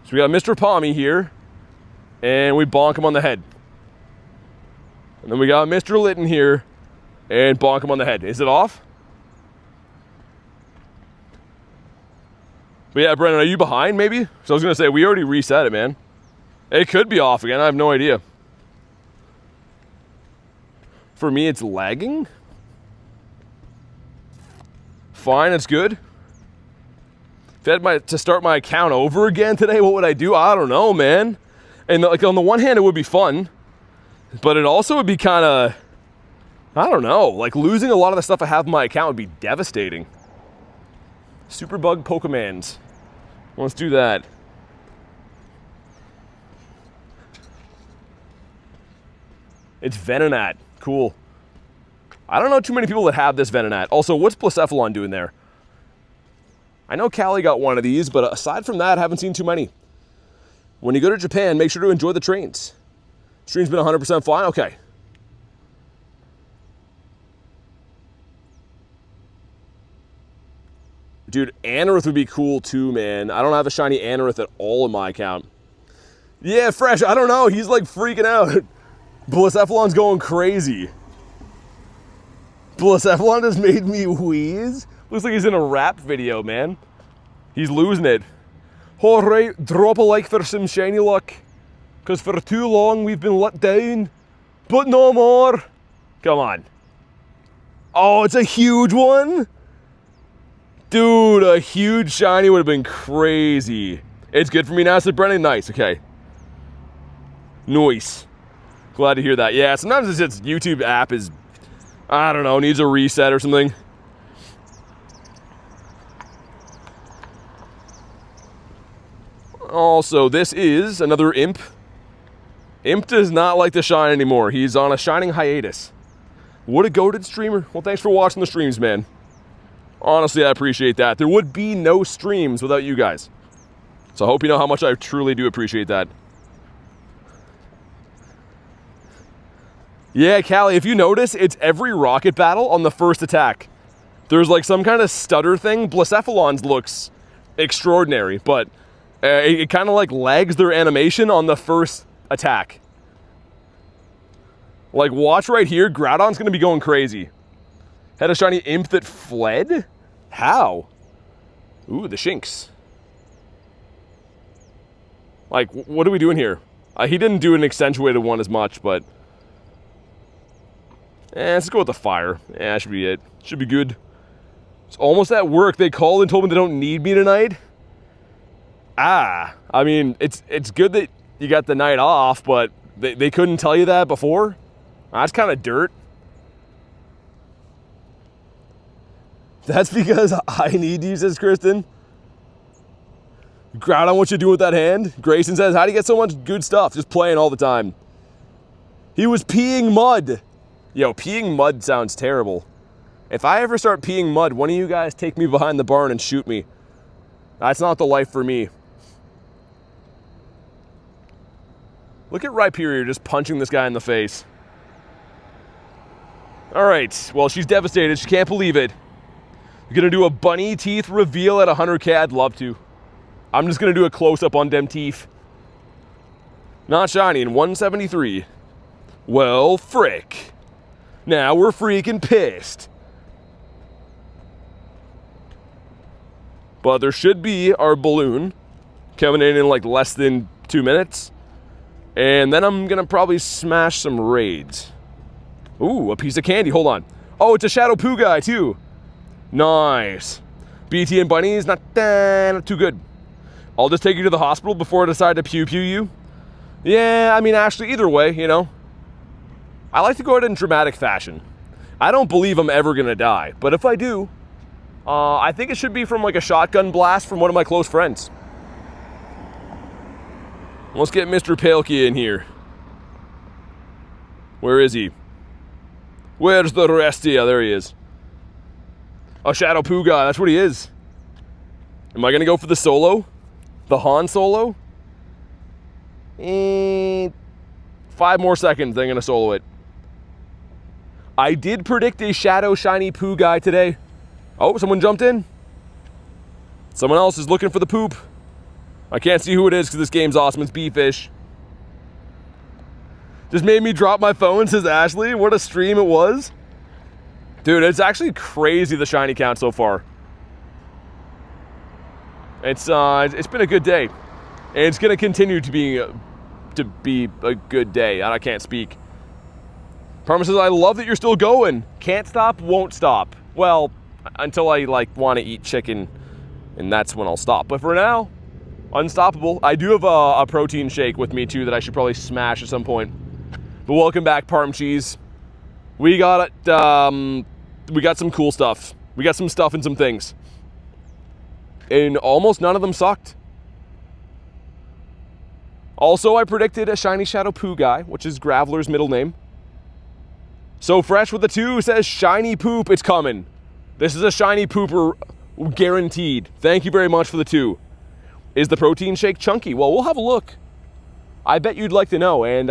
So we got Mr. Pommy here. And we bonk him on the head. And then we got Mr. Litton here. And bonk him on the head. Is it off? But yeah, Brennan, are you behind maybe? So I was going to say, we already reset it, man. It could be off again. I have no idea. For me, it's lagging. Fine, it's good. If I had to start my account over again today, what would I do? I don't know, man. And like on the one hand, it would be fun. But it also would be kind of, I don't know. Like losing a lot of the stuff I have in my account would be devastating. Superbug Pokemons. Let's do that. It's Venonat. Cool. I don't know too many people that have this Venonat. Also, what's Blacephalon doing there? I know Callie got one of these, but aside from that, I haven't seen too many. When you go to Japan, make sure to enjoy the trains. Stream's been 100% fine? Okay. Dude, Anorith would be cool too, man. I don't have a shiny Anorith at all in my account. Yeah, Fresh, I don't know. He's like freaking out. Blacephalon's going crazy. Blacephalon has made me wheeze. Looks like he's in a rap video, man. He's losing it. Alright, drop a like for some shiny luck. Because for too long we've been let down. But no more. Come on. Oh, it's a huge one? Dude, a huge shiny would have been crazy. It's good for me now, said Brennan. Nice, okay. Nice. Glad to hear that. Yeah, sometimes it's just YouTube app is, I don't know, needs a reset or something. Also, this is another Imp. Imp does not like to shine anymore. He's on a shining hiatus. What a goated streamer. Well, thanks for watching the streams, man. Honestly, I appreciate that. There would be no streams without you guys. So I hope you know how much I truly do appreciate that. Yeah, Callie, if you notice, it's every rocket battle on the first attack. There's like some kind of stutter thing. Blacephalon's looks extraordinary, but it kind of like lags their animation on the first attack. Like, watch right here. Groudon's going to be going crazy. Had a shiny Imp that fled? How? Ooh, the Shinx. Like, what are we doing here? He didn't do an accentuated one as much, but... let's go with the fire. Yeah, that should be it. Should be good. It's almost at work. They called and told me they don't need me tonight. I mean, it's good that you got the night off, but they couldn't tell you that before? That's kind of dirt. That's because I need you, says Kristen. Groudon, what you doing with that hand? Grayson says, how do you get so much good stuff? Just playing all the time. He was peeing mud. Yo, peeing mud sounds terrible. If I ever start peeing mud, one of you guys take me behind the barn and shoot me. That's not the life for me. Look at Rhyperior just punching this guy in the face. All right, well, she's devastated. She can't believe it. You're gonna do a bunny teeth reveal at 100K? I'd love to. I'm just gonna do a close-up on them teeth. Not shiny in 173. Well, frick. Now we're freaking pissed. But there should be our balloon coming in like less than 2 minutes. And then I'm gonna probably smash some raids. Ooh, a piece of candy, hold on. Oh, it's a Shadow Poo guy too. Nice. BT and bunnies, not too good. I'll just take you to the hospital before I decide to pew you. Yeah, I mean, actually, either way, you know. I like to go out in dramatic fashion. I don't believe I'm ever going to die, but if I do, I think it should be from like a shotgun blast from one of my close friends. Let's get Mr. Palkia in here. Where is he? Where's the rest? Yeah, there he is. A Shadow Palkia, that's what he is. Am I going to go for the solo? The Han solo? 5 more seconds, then I'm going to solo it. I did predict a Shadow Shiny Palkia today. Oh, someone jumped in. Someone else is looking for the poop. I can't see who it is because this game's awesome. It's B-Fish. Just made me drop my phone, says Ashley. What a stream it was. Dude, it's actually crazy the shiny count so far. It's been a good day. And it's going to continue to be a good day. I can't speak. Parma says, I love that you're still going. Can't stop, won't stop. Well, until I want to eat chicken, and that's when I'll stop. But for now, unstoppable. I do have a protein shake with me too that I should probably smash at some point. But welcome back, Parm Cheese. We got some cool stuff. We got some stuff and some things. And almost none of them sucked. Also, I predicted a shiny Shadow Palkia, which is Graveler's middle name. So Fresh with a 2 says shiny poop, it's coming. This is a shiny pooper guaranteed. Thank you very much for the 2. Is the protein shake chunky? Well, we'll have a look. I bet you'd like to know, and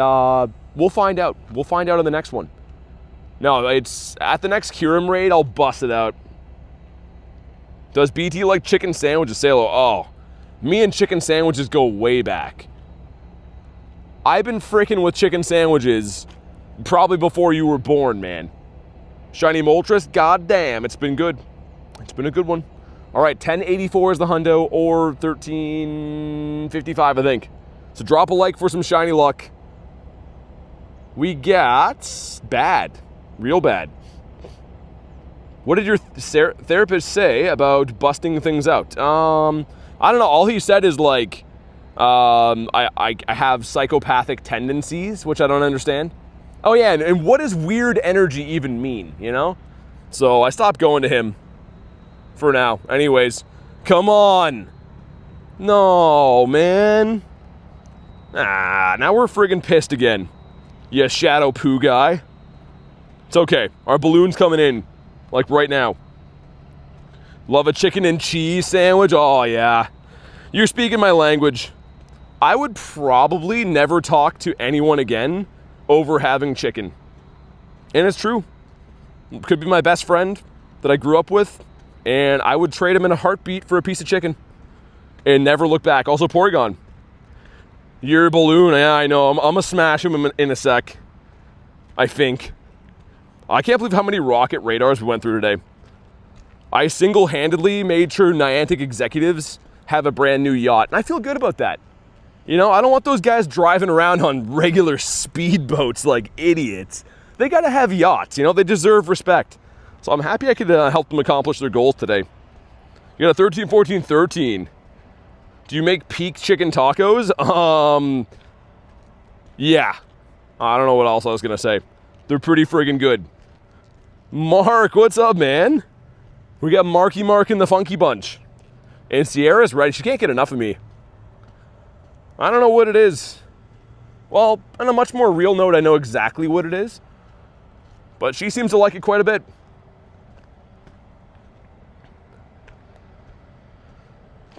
we'll find out. We'll find out in the next one. No, it's at the next Kyurem raid, I'll bust it out. Does BT like chicken sandwiches? Salo? Oh, me and chicken sandwiches go way back. I've been freaking with chicken sandwiches probably before you were born, man. Shiny Moltres, goddamn, it's been good. It's been a good one. All right, 1084 is the hundo, or 1355, I think. So drop a like for some shiny luck. We got bad, real bad. What did your therapist say about busting things out? I don't know. All he said is like, I have psychopathic tendencies, which I don't understand. Oh yeah, and what does weird energy even mean, you know? So I stopped going to him for now. Anyways, come on. No, man. Now we're friggin' pissed again. You Shadow Palkia. It's okay. Our balloon's coming in, like right now. Love a chicken and cheese sandwich? Oh yeah. You're speaking my language. I would probably never talk to anyone again over having chicken. And it's true. Could be my best friend that I grew up with, and I would trade him in a heartbeat for a piece of chicken and never look back. Also, Porygon. Your balloon, yeah, I know. I'm gonna smash him in a sec. I think. I can't believe how many rocket radars we went through today. I single-handedly made sure Niantic executives have a brand new yacht, and I feel good about that. You know, I don't want those guys driving around on regular speedboats like idiots. They gotta have yachts, you know, they deserve respect. So I'm happy I could help them accomplish their goals today. You got a 13, 14, 13. Do you make peak chicken tacos? Yeah. I don't know what else I was gonna say. They're pretty friggin' good. Mark, what's up, man? We got Marky Mark in the Funky Bunch. And Sierra's ready. She can't get enough of me. I don't know what it is. Well, on a much more real note, I know exactly what it is. But she seems to like it quite a bit.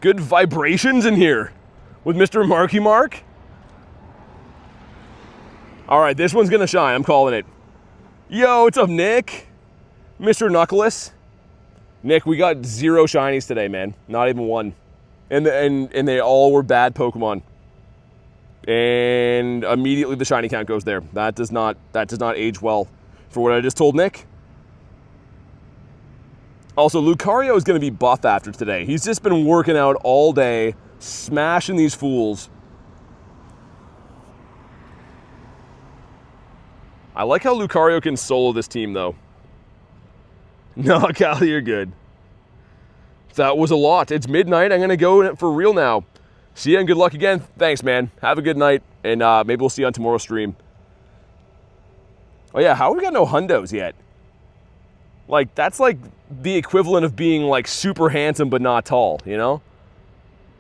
Good vibrations in here with Mr. Marky Mark. All right, this one's gonna shine. I'm calling it. Yo, what's up, Nick? Mr. Knuckles. Nick, we got 0 shinies today, man. Not even one. And they all were bad Pokemon. And immediately the shiny count goes there. That does not age well for what I just told Nick. Also, Lucario is going to be buff after today. He's just been working out all day, smashing these fools. I like how Lucario can solo this team, though. No, Callie, you're good. That was a lot. It's midnight. I'm going to go for real now. See ya and good luck again. Thanks, man. Have a good night, and maybe we'll see you on tomorrow's stream. Oh, yeah, how have we got no Hundos yet? Like, that's like the equivalent of being like super handsome but not tall, you know?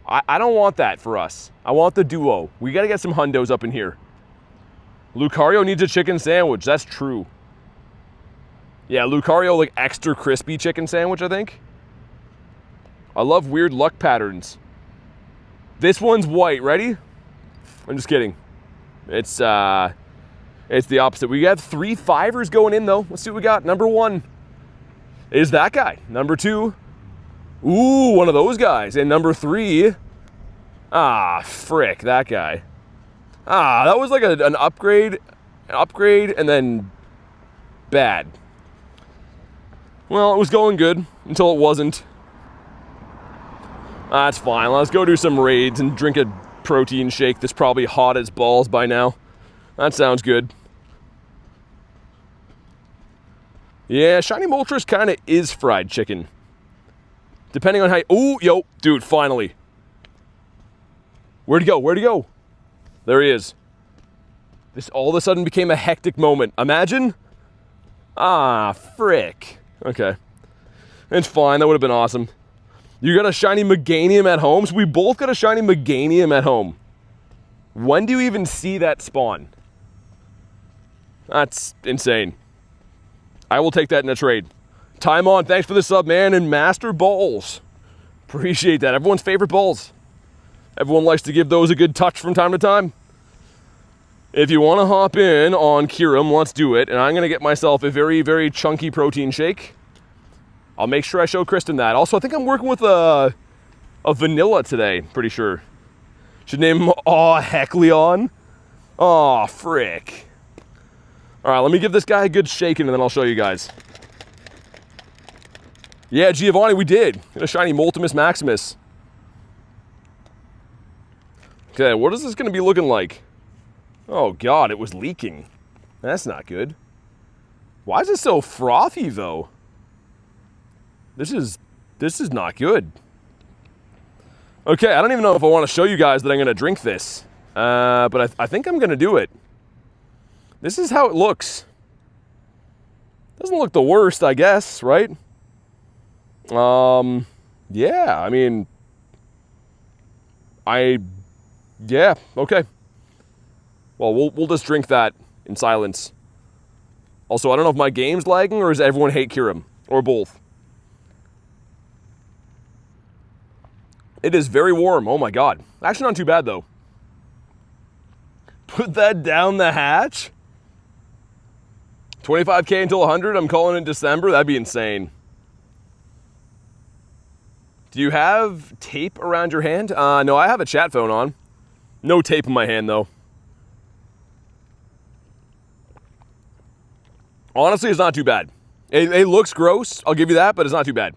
I don't want that for us. I want the duo. We gotta get some Hundos up in here. Lucario needs a chicken sandwich, that's true. Yeah, Lucario, like extra crispy chicken sandwich, I think. I love weird luck patterns. This one's white, ready? I'm just kidding. It's the opposite. We got 3 5ers going in though. Let's see what we got. Number 1 is that guy. Number 2, ooh, one of those guys. And number 3, frick, that guy. That was like an upgrade, and then bad. Well, it was going good until it wasn't. That's fine. Let's go do some raids and drink a protein shake that's probably hot as balls by now. That sounds good. Yeah, Shiny Moltres kind of is fried chicken. Depending on how... Ooh, yo, dude, finally. Where'd he go? Where'd he go? There he is. This all of a sudden became a hectic moment. Imagine? Frick. Okay. It's fine. That would have been awesome. You got a shiny Meganium at home? So we both got a shiny Meganium at home. When do you even see that spawn? That's insane. I will take that in a trade. Time on. Thanks for the sub, man. And Master Balls. Appreciate that. Everyone's favorite balls. Everyone likes to give those a good touch from time to time. If you want to hop in on Kyurem, let's do it. And I'm going to get myself a very, very chunky protein shake. I'll make sure I show Kristen that. Also, I think I'm working with a vanilla today, pretty sure. Should name him Heckleon. Aw, frick. All right, let me give this guy a good shaking, and then I'll show you guys. Yeah, Giovanni, we did. Get a shiny Moltimus Maximus. Okay, what is this going to be looking like? Oh, God, it was leaking. That's not good. Why is it so frothy, though? This is not good. Okay, I don't even know if I want to show you guys that I'm going to drink this. But I think I'm going to do it. This is how it looks. Doesn't look the worst, I guess, right? Yeah, I mean... Yeah, okay. Well, we'll just drink that in silence. Also, I don't know if my game's lagging or does everyone hate Kyurem, or both. It is very warm, oh my God. Actually not too bad though. Put that down the hatch? 25K until 100, I'm calling it December, that'd be insane. Do you have tape around your hand? No, I have a chat phone on. No tape in my hand though. Honestly, it's not too bad. It looks gross, I'll give you that, but it's not too bad.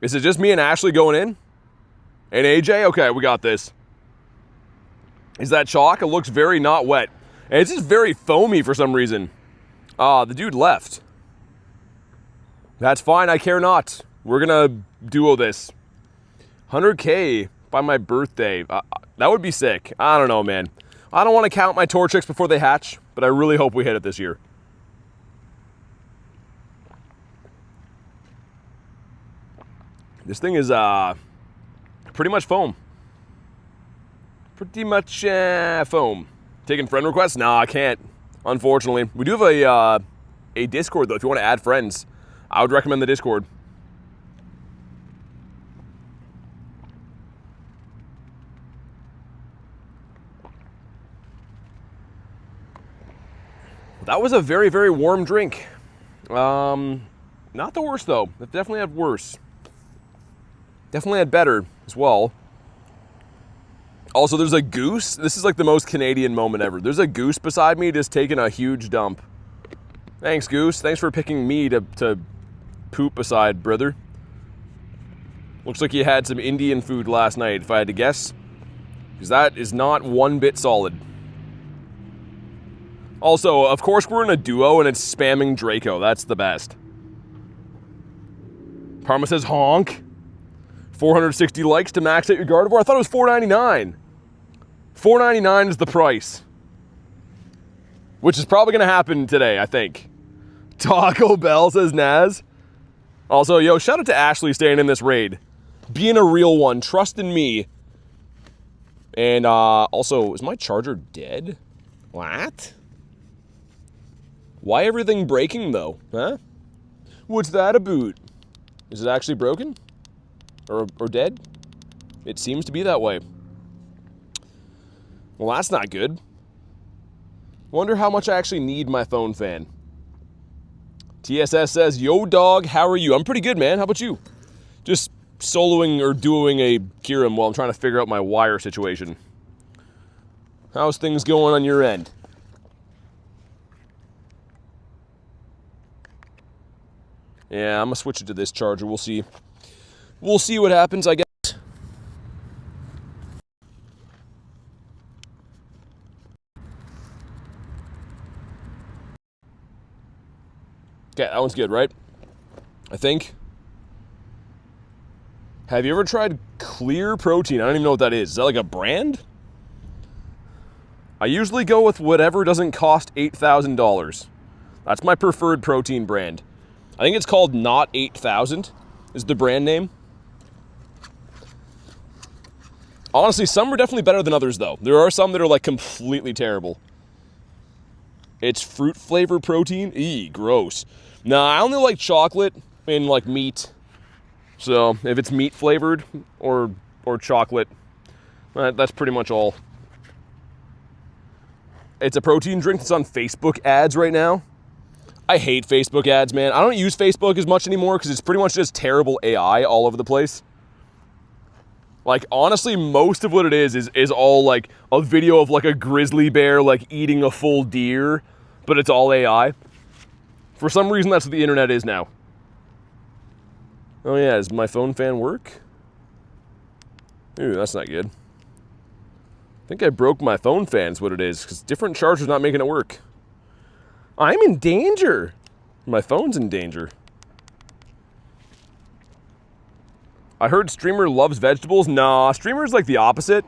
Is it just me and Ashley going in? And AJ? Okay, we got this. Is that chalk? It looks very not wet. And it's just very foamy for some reason. The dude left. That's fine, I care not. We're gonna duo this. 100K by my birthday. That would be sick. I don't know, man. I don't want to count my Torchics before they hatch, but I really hope we hit it this year. This thing is pretty much foam. Pretty much foam. Taking friend requests? No, I can't. Unfortunately. We do have a Discord though. If you want to add friends, I would recommend the Discord. That was a very, very warm drink. Not the worst though. It definitely had worse. Definitely had better as well. Also, there's a goose. This is like the most Canadian moment ever. There's a goose beside me just taking a huge dump. Thanks, goose. Thanks for picking me to poop beside, brother. Looks like you had some Indian food last night, if I had to guess. Because that is not one bit solid. Also, of course, we're in a duo and it's spamming Draco. That's the best. Parma says honk. 460 likes to max out your Gardevoir. I thought it was $4.99. $4.99 is the price. Which is probably going to happen today, I think. Taco Bell, says Naz. Also, yo, shout out to Ashley staying in this raid. Being a real one, trusting me. And also, is my charger dead? What? Why everything breaking though? Huh? What's that about? Is it actually broken? Or dead? It seems to be that way. Well, that's not good. Wonder how much I actually need my phone fan. TSS says, yo dog, how are you? I'm pretty good, man. How about you? Just soloing or duoing a Kyurem while I'm trying to figure out my wire situation. How's things going on your end? Yeah, I'm gonna switch it to this charger. We'll see. We'll see what happens, I guess. Okay, that one's good, right? I think. Have you ever tried Clear Protein? I don't even know what that is. Is that like a brand? I usually go with whatever doesn't cost $8,000. That's my preferred protein brand. I think it's called Not 8000 is the brand name. Honestly, some are definitely better than others, though. There are some that are like completely terrible. It's fruit flavor protein? Eee, gross. Nah, I only like chocolate and like meat. So if it's meat flavored or chocolate, that's pretty much all. It's a protein drink that's on Facebook ads right now. I hate Facebook ads, man. I don't use Facebook as much anymore because it's pretty much just terrible AI all over the place. Like, honestly, most of what it is all like a video of like a grizzly bear like eating a full deer, but it's all AI. For some reason, that's what the internet is now. Oh yeah, does my phone fan work? Ooh, that's not good. I think I broke my phone fan is what it is, because different charger's not making it work. I'm in danger. My phone's in danger. I heard Streamer loves vegetables. Nah, Streamer's like the opposite.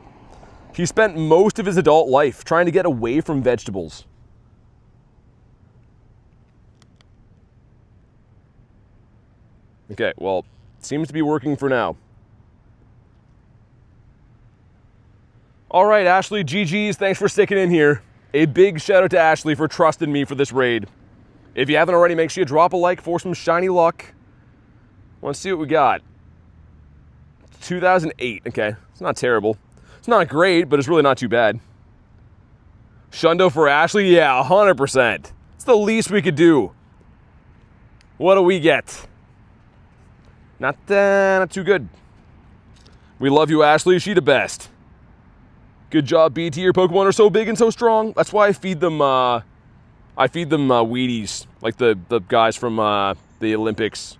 He spent most of his adult life trying to get away from vegetables. Okay, well, seems to be working for now. All right, Ashley, GG's, thanks for sticking in here. A big shout out to Ashley for trusting me for this raid. If you haven't already, make sure you drop a like for some shiny luck. Let's see what we got. 2008, okay, it's not terrible. It's not great, but it's really not too bad. Shundo for Ashley, yeah, 100%. It's the least we could do. What do we get? Not too good. We love you, Ashley. She the best. Good job, BT. Your Pokemon are so big and so strong. That's why I feed them. Wheaties, like the guys from the Olympics.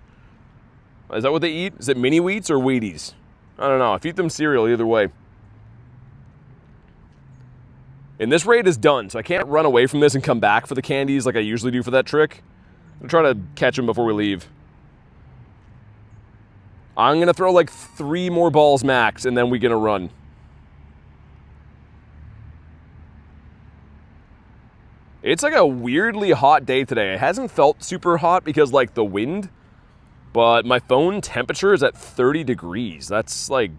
Is that what they eat? Is it mini wheats or Wheaties? I don't know. I feed them cereal either way. And this raid is done, so I can't run away from this and come back for the candies like I usually do for that trick. I'm trying to catch them before we leave. I'm going to throw like 3 more balls max, and then we're going to run. It's like a weirdly hot day today. It hasn't felt super hot because like the wind, but my phone temperature is at 30 degrees. That's like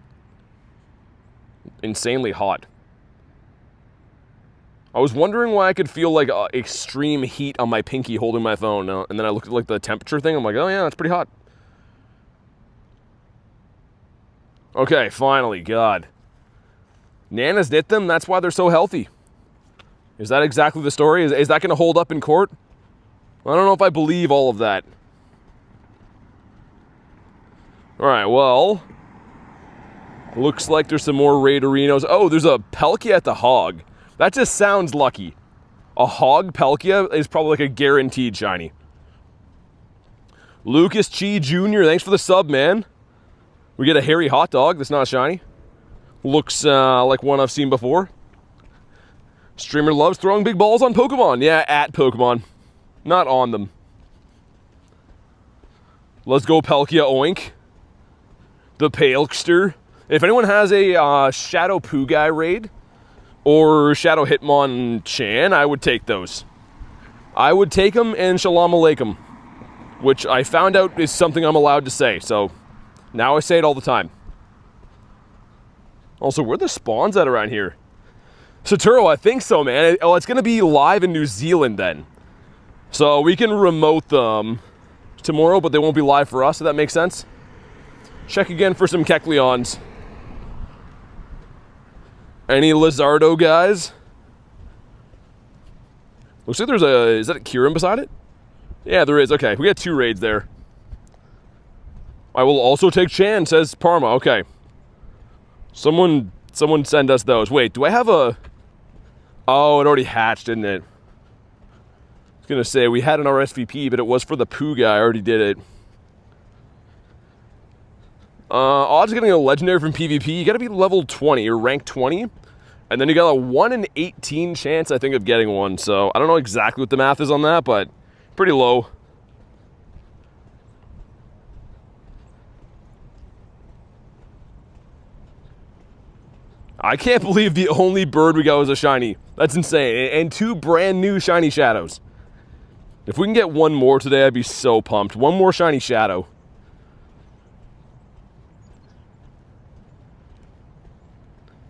insanely hot. I was wondering why I could feel like extreme heat on my pinky holding my phone, and then I looked at like the temperature thing. I'm like, oh yeah, that's pretty hot. Okay, finally, God. Nanas knit them, that's why they're so healthy. Is that exactly the story? Is that going to hold up in court? I don't know if I believe all of that. Alright, well. Looks like there's some more Raiderinos. Oh, there's a Palkia at the Hog. That just sounds lucky. A Hog Palkia is probably like a guaranteed shiny. Lucas Chi Jr., thanks for the sub, man. We get a hairy hot dog that's not shiny. Looks like one I've seen before. Streamer loves throwing big balls on Pokemon. Yeah, at Pokemon. Not on them. Let's go Palkia Oink. The Palkster. If anyone has a Shadow Palkia Raid or Shadow Hitmonchan, I would take those. I would take them and Shalom Aleikum. which I found out is something I'm allowed to say, so now I say it all the time. Also, where are the spawns at around here? Saturo, I think so, man. Oh, it's going to be live in New Zealand then. So we can remote them tomorrow, but they won't be live for us, if that makes sense. Check again for some Kecleons. Any Lizardo guys? Looks like there's a... Is that a Kyurem beside it? Yeah, there is. Okay, we got 2 raids there. I will also take Chan, says Parma. Okay. Someone send us those. Wait, do I have a... Oh, it already hatched, didn't it? I was going to say, we had an RSVP, but it was for the poo guy. I already did it. Odds of getting a legendary from PvP, you got to be level 20 or rank 20. And then you got a 1 in 18 chance, I think, of getting one. So I don't know exactly what the math is on that, but pretty low. I can't believe the only bird we got was a shiny. That's insane. And 2 brand new shiny shadows. If we can get 1 more today, I'd be so pumped. 1 more shiny shadow.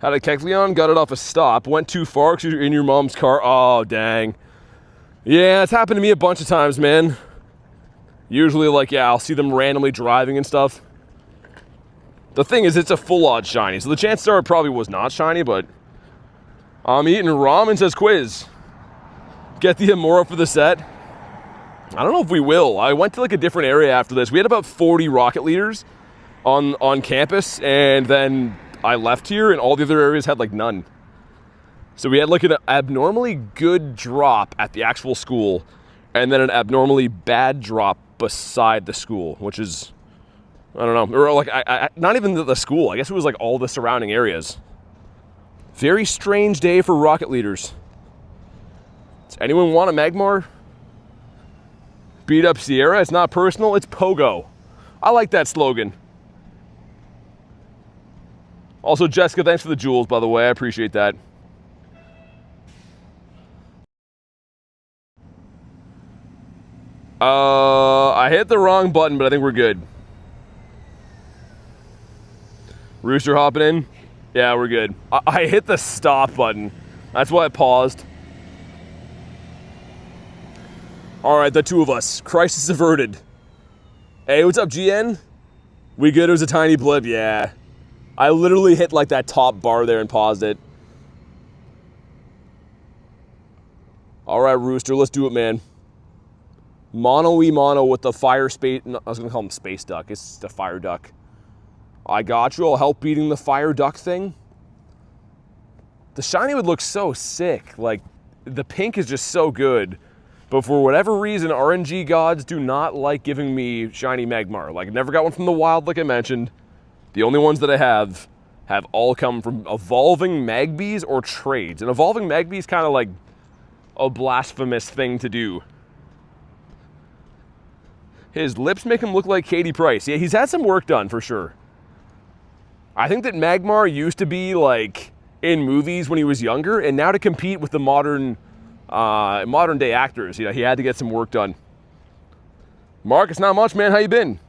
Had a Kecleon, got it off a stop, went too far because you're in your mom's car. Oh, dang. Yeah, it's happened to me a bunch of times, man. Usually, like, yeah, I'll see them randomly driving and stuff. The thing is, it's a full odd shiny, so the chances are it probably was not shiny, but I'm eating ramen, says Quiz. Get the Amora for the set. I don't know if we will. I went to like a different area after this. We had about 40 rocket leaders on campus, and then I left here, and all the other areas had like none. So we had like an abnormally good drop at the actual school, and then an abnormally bad drop beside the school, which is, I don't know, or like not even the school. I guess it was like all the surrounding areas. Very strange day for rocket leaders. Does anyone want a Magmar? Beat up Sierra? It's not personal, it's Pogo. I like that slogan. Also, Jessica, thanks for the jewels, by the way. I appreciate that. I hit the wrong button, but I think we're good. Rooster hopping in? Yeah, we're good. I hit the stop button. That's why I paused. All right, the 2 of us. Crisis averted. Hey, what's up, GN? We good? It was a tiny blip, yeah. I literally hit like that top bar there and paused it. All right, Rooster, let's do it, man. Mono with the fire space. No, I was gonna call him space duck. It's the fire duck. I got you. I'll help beating the fire duck thing. The shiny would look so sick. Like, the pink is just so good. But for whatever reason, RNG gods do not like giving me shiny Magmar. Like, I never got one from the wild, like I mentioned. The only ones that I have all come from evolving Magbies or trades. And evolving Magby is kind of like a blasphemous thing to do. His lips make him look like Katie Price. Yeah, he's had some work done for sure. I think that Magmar used to be like in movies when he was younger, and now to compete with the modern day actors, you know, he had to get some work done. Mark, it's not much, man. How you been?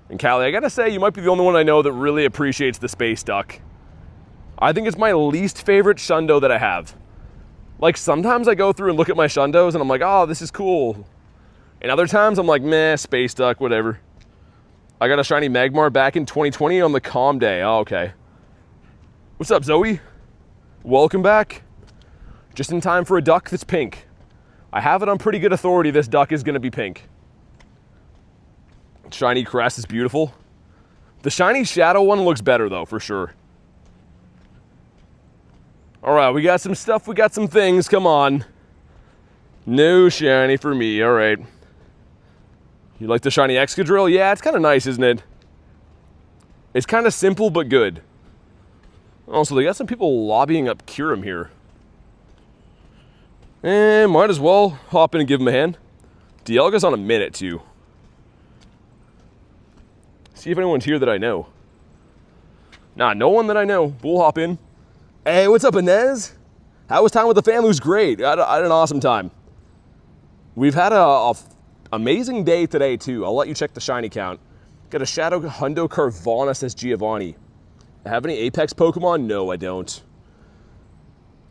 And Callie, I gotta say, you might be the only one I know that really appreciates the space duck. I think it's my least favorite Shundo that I have. Like, sometimes I go through and look at my Shundos and I'm like, oh, this is cool. And other times I'm like, meh, space duck, whatever. I got a shiny Magmar back in 2020 on the calm day. Oh, okay. What's up, Zoe? Welcome back. Just in time for a duck that's pink. I have it on pretty good authority this duck is gonna be pink. Shiny crest is beautiful. The shiny shadow one looks better though, for sure. All right, we got some stuff, we got some things, come on. No shiny for me, all right. You like the shiny Excadrill? Yeah, it's kind of nice, isn't it? It's kind of simple but good. Also, they got some people lobbying up Kyurem here. And might as well hop in and give him a hand. Dialga's on a minute too. See if anyone's here that I know. Nah, no one that I know. We'll hop in. Hey, what's up, Inez? How was time with the family? It was great. I had an awesome time. We've had a amazing day today, too. I'll let you check the shiny count. Got a Shadow Hundo Carvana, says Giovanni. I have any Apex Pokemon? No, I don't.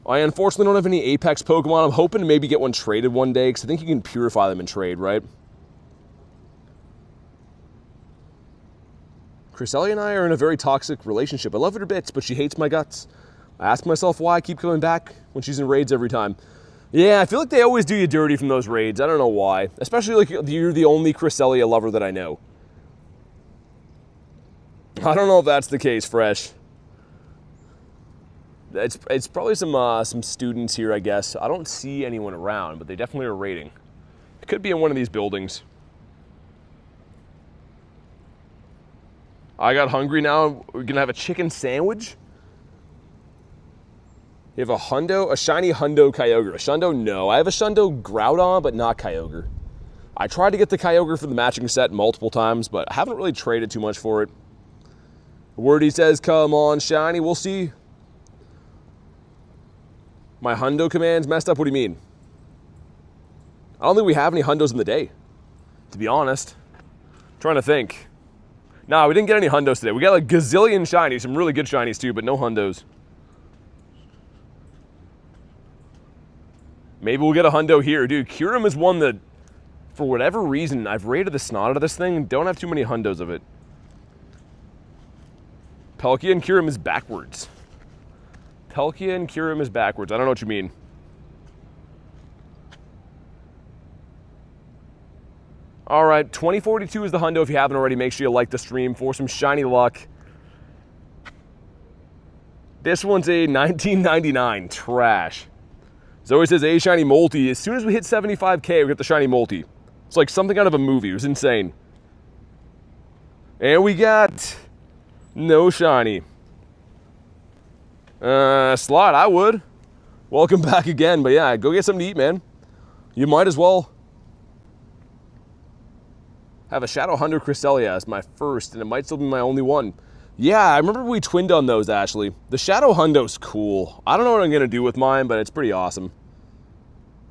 I unfortunately don't have any Apex Pokemon. I'm hoping to maybe get one traded one day, because I think you can purify them in trade, right? Cresselia and I are in a very toxic relationship. I love her to bits, but she hates my guts. I ask myself why I keep coming back when she's in raids every time. Yeah, I feel like they always do you dirty from those raids. I don't know why. Especially like you're the only Cresselia lover that I know. I don't know if that's the case, Fresh. It's probably some students here, I guess. I don't see anyone around, but they definitely are raiding. It could be in one of these buildings. I got hungry now. We're gonna have a chicken sandwich. You have a Hundo, a shiny Hundo Kyogre. A Shundo, no. I have a Shundo Groudon, but not Kyogre. I tried to get the Kyogre for the matching set multiple times, but I haven't really traded too much for it. Wordy says, come on, shiny, we'll see. My Hundo command's messed up, what do you mean? I don't think we have any Hundos in the day, to be honest. I'm trying to think. Nah, we didn't get any Hundos today. We got a gazillion shinies, some really good shinies too, but no Hundos. Maybe we'll get a Hundo here. Dude, Kyurem is one that, for whatever reason, I've rated the snot out of this thing and don't have too many Hundos of it. Palkia and Kyurem is backwards. Palkia and Kyurem is backwards. I don't know what you mean. All right, 2042 is the Hundo. If you haven't already, make sure you like the stream for some shiny luck. This one's a 1999 trash. Zoe says a shiny multi. As soon as we hit 75K, we get the shiny multi. It's like something out of a movie. It was insane. And we got no shiny. Slot, I would. Welcome back again. But yeah, go get something to eat, man. You might as well. Have a Shadow Hunter Cresselia as my first, and it might still be my only one. Yeah, I remember we twinned on those, Ashley. The Shadow Hundo's cool. I don't know what I'm going to do with mine, but it's pretty awesome.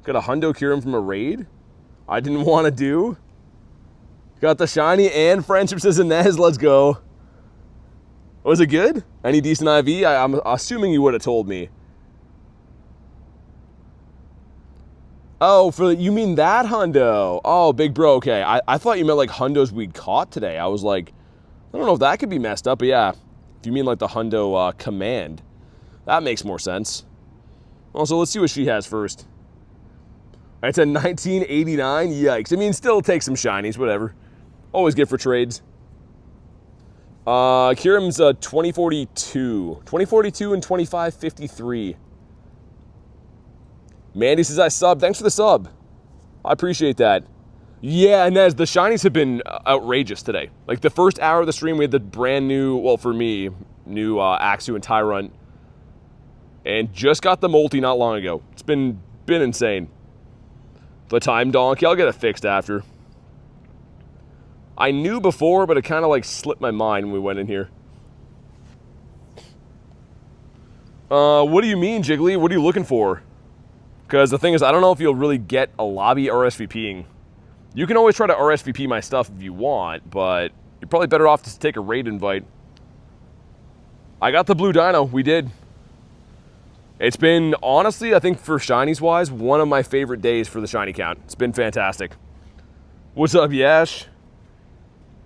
Got a Hundo Kyurem from a raid I didn't want to do. Got the shiny and friendship, says Inez. Let's go. Was it good? Any decent IV? I'm assuming you would have told me. Oh, you mean that Hundo? Oh, big bro, okay. I thought you meant like Hundos we'd caught today. I was like, I don't know if that could be messed up, but yeah. If you mean like the Hundo command, that makes more sense. Also, let's see what she has first. It's a 1989, yikes. I mean, still take some shinies, whatever. Always good for trades. Kyurem's 2042. 2042 and 2553. Mandy says I subbed. Thanks for the sub. I appreciate that. Yeah, and as the shinies have been outrageous today. Like the first hour of the stream, we had the brand new, well, for me, new Axu and Tyrant. And just got the multi not long ago. It's been insane. The time donkey, I'll get it fixed after. I knew before, but it kind of like slipped my mind when we went in here. What do you mean, Jiggly? What are you looking for? Because the thing is, I don't know if you'll really get a lobby RSVPing. You can always try to RSVP my stuff if you want, but you're probably better off to take a raid invite. I got the blue dino. We did. It's been, honestly, I think for shinies-wise, one of my favorite days for the shiny count. It's been fantastic. What's up, Yash?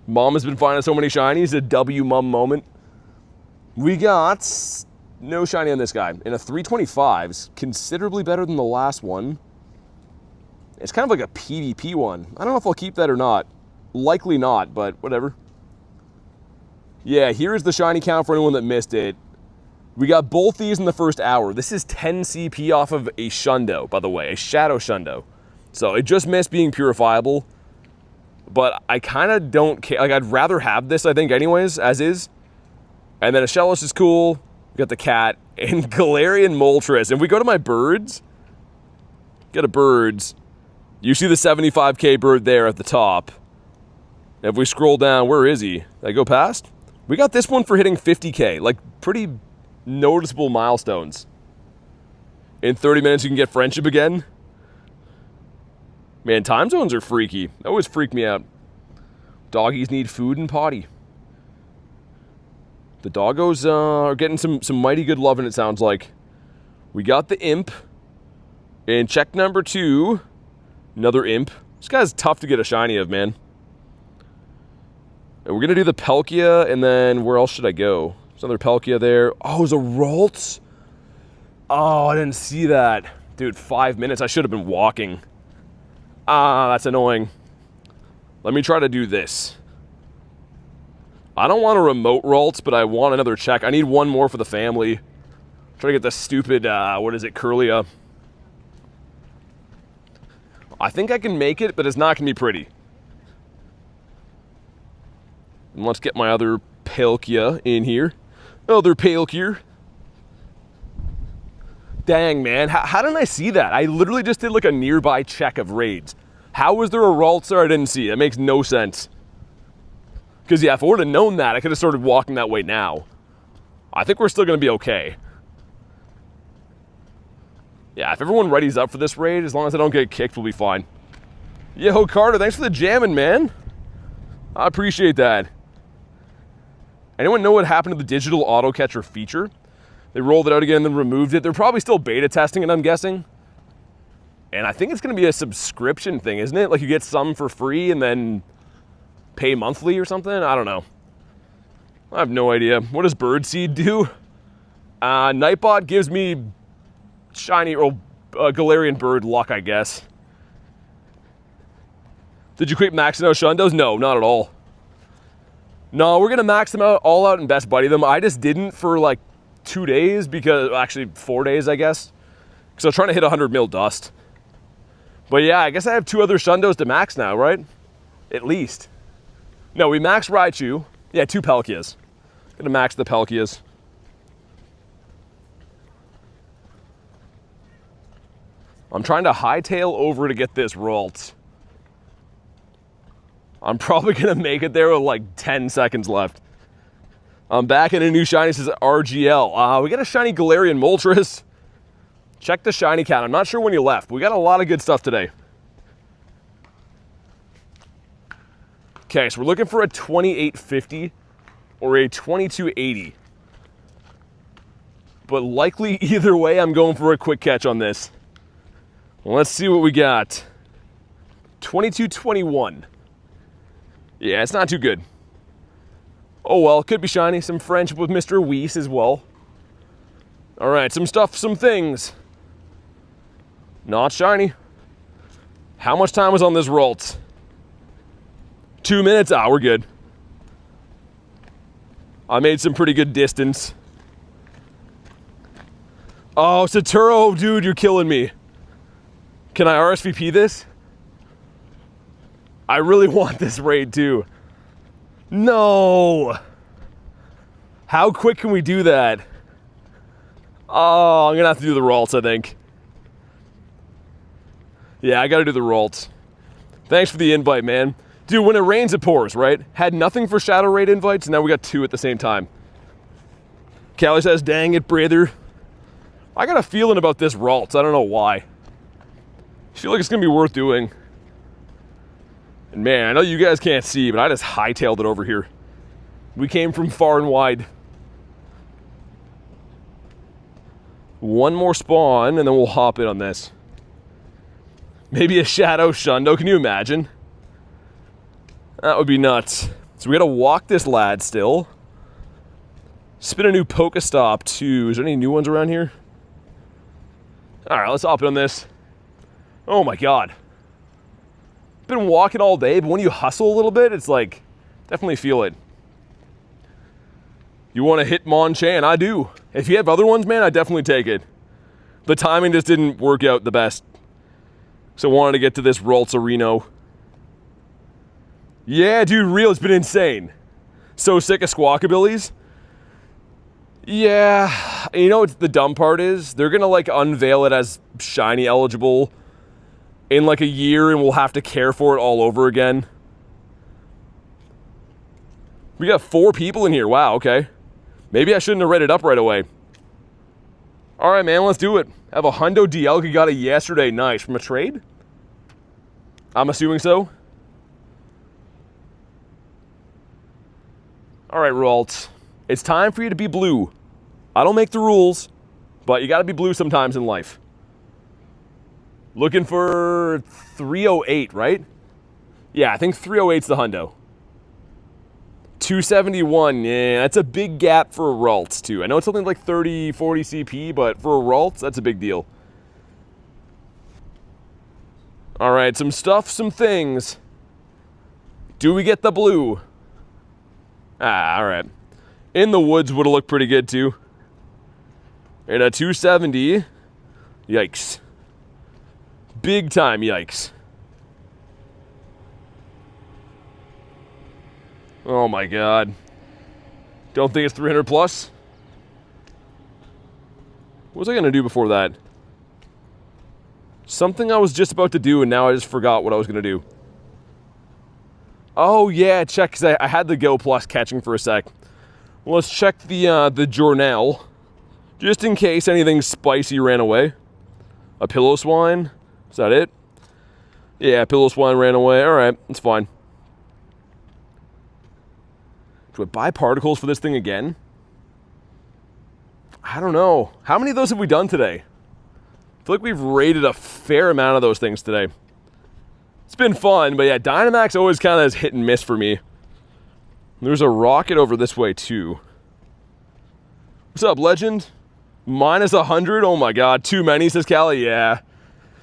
Mom has been finding so many shinies. A W mom moment. We got no shiny on this guy. And a 325 is considerably better than the last one. It's kind of like a PvP one. I don't know if I'll keep that or not. Likely not, but whatever. Yeah, here's the shiny count for anyone that missed it. We got both these in the first hour. This is 10 CP off of a Shundo, by the way, a Shadow Shundo. So it just missed being purifiable. But I kind of don't care. Like, I'd rather have this, I think, anyways, as is. And then a Shellos is cool. We got the cat and Galarian Moltres. And we go to my birds. Got a birds. You see the 75K bird there at the top. If we scroll down, where is he? Did I go past? We got this one for hitting 50K. Like, pretty noticeable milestones. In 30 minutes, you can get friendship again. Man, time zones are freaky. They always freak me out. Doggies need food and potty. The doggos are getting some mighty good loving, it sounds like. We got the imp. And check number 2. Another imp. This guy's tough to get a shiny of, man. And we're going to do the Palkia, and then where else should I go? There's another Palkia there. Oh, there's a Ralts. Oh, I didn't see that. Dude, 5 minutes. I should have been walking. Ah, that's annoying. Let me try to do this. I don't want a remote Ralts, but I want another check. I need one more for the family. Try to get the stupid, what is it, Curlia. I think I can make it, but it's not going to be pretty. And let's get my other Palkia in here. Other Palkia. Dang, man. How didn't I see that? I literally just did like a nearby check of raids. How was there a Ralts there I didn't see? That makes no sense. Because, yeah, if I would have known that, I could have started walking that way now. I think we're still going to be okay. Yeah, if everyone readies up for this raid, as long as I don't get kicked, we'll be fine. Yo, Carter, thanks for the jamming, man. I appreciate that. Anyone know what happened to the digital auto catcher feature? They rolled it out again and then removed it. They're probably still beta testing it, I'm guessing. And I think it's going to be a subscription thing, isn't it? Like you get some for free and then pay monthly or something? I don't know. I have no idea. What does Birdseed do? Nightbot gives me shiny or Galarian bird luck, I guess. Did you quit maxing out Shundos? No, not at all. No, we're going to max them out all out and best buddy them. I just didn't for like 2 days because, actually 4 days, I guess. Because I was trying to hit 100 mil dust. But yeah, I guess I have 2 other Shundos to max now, right? At least. No, we maxed Raichu. Yeah, 2 Palkias. Gonna max the Palkias. I'm trying to hightail over to get this Ralts. I'm probably gonna make it there with like 10 seconds left. I'm back in a new shiny, says RGL. We got a shiny Galarian Moltres. Check the shiny count. I'm not sure when you left. We got a lot of good stuff today. Okay, so we're looking for a 2850 or a 2280. But likely either way, I'm going for a quick catch on this. Well, let's see what we got. 2221. Yeah, it's not too good. Oh well, could be shiny. Some friendship with Mr. Weiss as well. All right, some stuff, some things. Not shiny. How much time was on this Ralts? 2 minutes? Ah, we're good. I made some pretty good distance. Oh, Saturo, dude, you're killing me. Can I RSVP this? I really want this raid too. No. How quick can we do that? Oh, I'm gonna have to do the Ralts, I think. Yeah, I gotta do the Ralts. Thanks for the invite, man. Dude, when it rains, it pours, right? Had nothing for Shadow Raid invites, and now we got 2 at the same time. Callie says, dang it, brother. I got a feeling about this Ralts. I don't know why. I feel like it's gonna be worth doing. And man, I know you guys can't see, but I just hightailed it over here. We came from far and wide. One more spawn, and then we'll hop in on this. Maybe a Shadow Shundo, can you imagine? That would be nuts. So we gotta walk this lad still. Spin a new Pokestop too. Is there any new ones around here? Alright, let's hop in on this. Oh my god. Been walking all day, but when you hustle a little bit, it's like, definitely feel it. You want to hit Mon-Chan? I do. If you have other ones, man, I definitely take it. The timing just didn't work out the best. So I wanted to get to this Ralts Reno. Yeah, dude, real, it's been insane. So sick of Squawkabillies. Yeah, you know what the dumb part is? They're gonna like unveil it as shiny eligible in like a year and we'll have to care for it all over again. We got 4 people in here, wow, okay. Maybe I shouldn't have read it up right away. All right, man, let's do it. I have a Hundo DL, got it yesterday, nice. From a trade? I'm assuming so. All right, Ralt. It's time for you to be blue. I don't make the rules, but you got to be blue sometimes in life. Looking for 308, right? Yeah, I think 308's the Hundo. 271, yeah, that's a big gap for a Ralt, too. I know it's something like 30, 40 CP, but for a Ralt, that's a big deal. All right, some stuff, some things. Do we get the blue? Ah, all right. In the woods would have looked pretty good, too. And a 270, yikes. Big time yikes. Oh my god. Don't think it's 300 plus? What was I gonna do before that? Something I was just about to do and now I just forgot what I was gonna do. Oh yeah, check, because I had the Go Plus catching for a sec. Well, let's check the journal, just in case anything spicy ran away. A pillow swine? Is that it? Yeah, pillow swine ran away. Alright, it's fine. Do I buy particles for this thing again? I don't know. How many of those have we done today? I feel like we've raided a fair amount of those things today. It's been fun, but yeah, Dynamax always kind of is hit and miss for me. There's a rocket over this way too. What's up, Legend? Minus 100? Oh my god, too many, says Callie. Yeah.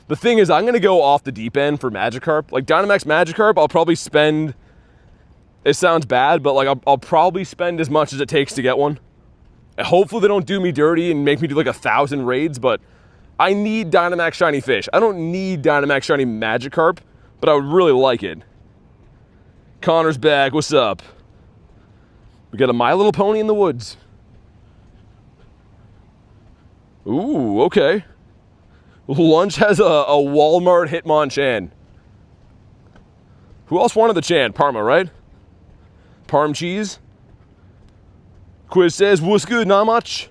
The thing is, I'm going to go off the deep end for Magikarp. Like, Dynamax Magikarp, I'll probably spend... It sounds bad, but like I'll probably spend as much as it takes to get one. And hopefully they don't do me dirty and make me do like 1,000 raids, but I need Dynamax Shiny Fish. I don't need Dynamax Shiny Magikarp, but I would really like it. Connor's back. What's up? We got a My Little Pony in the woods. Ooh, okay. Lunch has a Walmart Hitmonchan. Who else wanted the Chan? Parma, right? Parm cheese. Quiz says, what's good? Not much.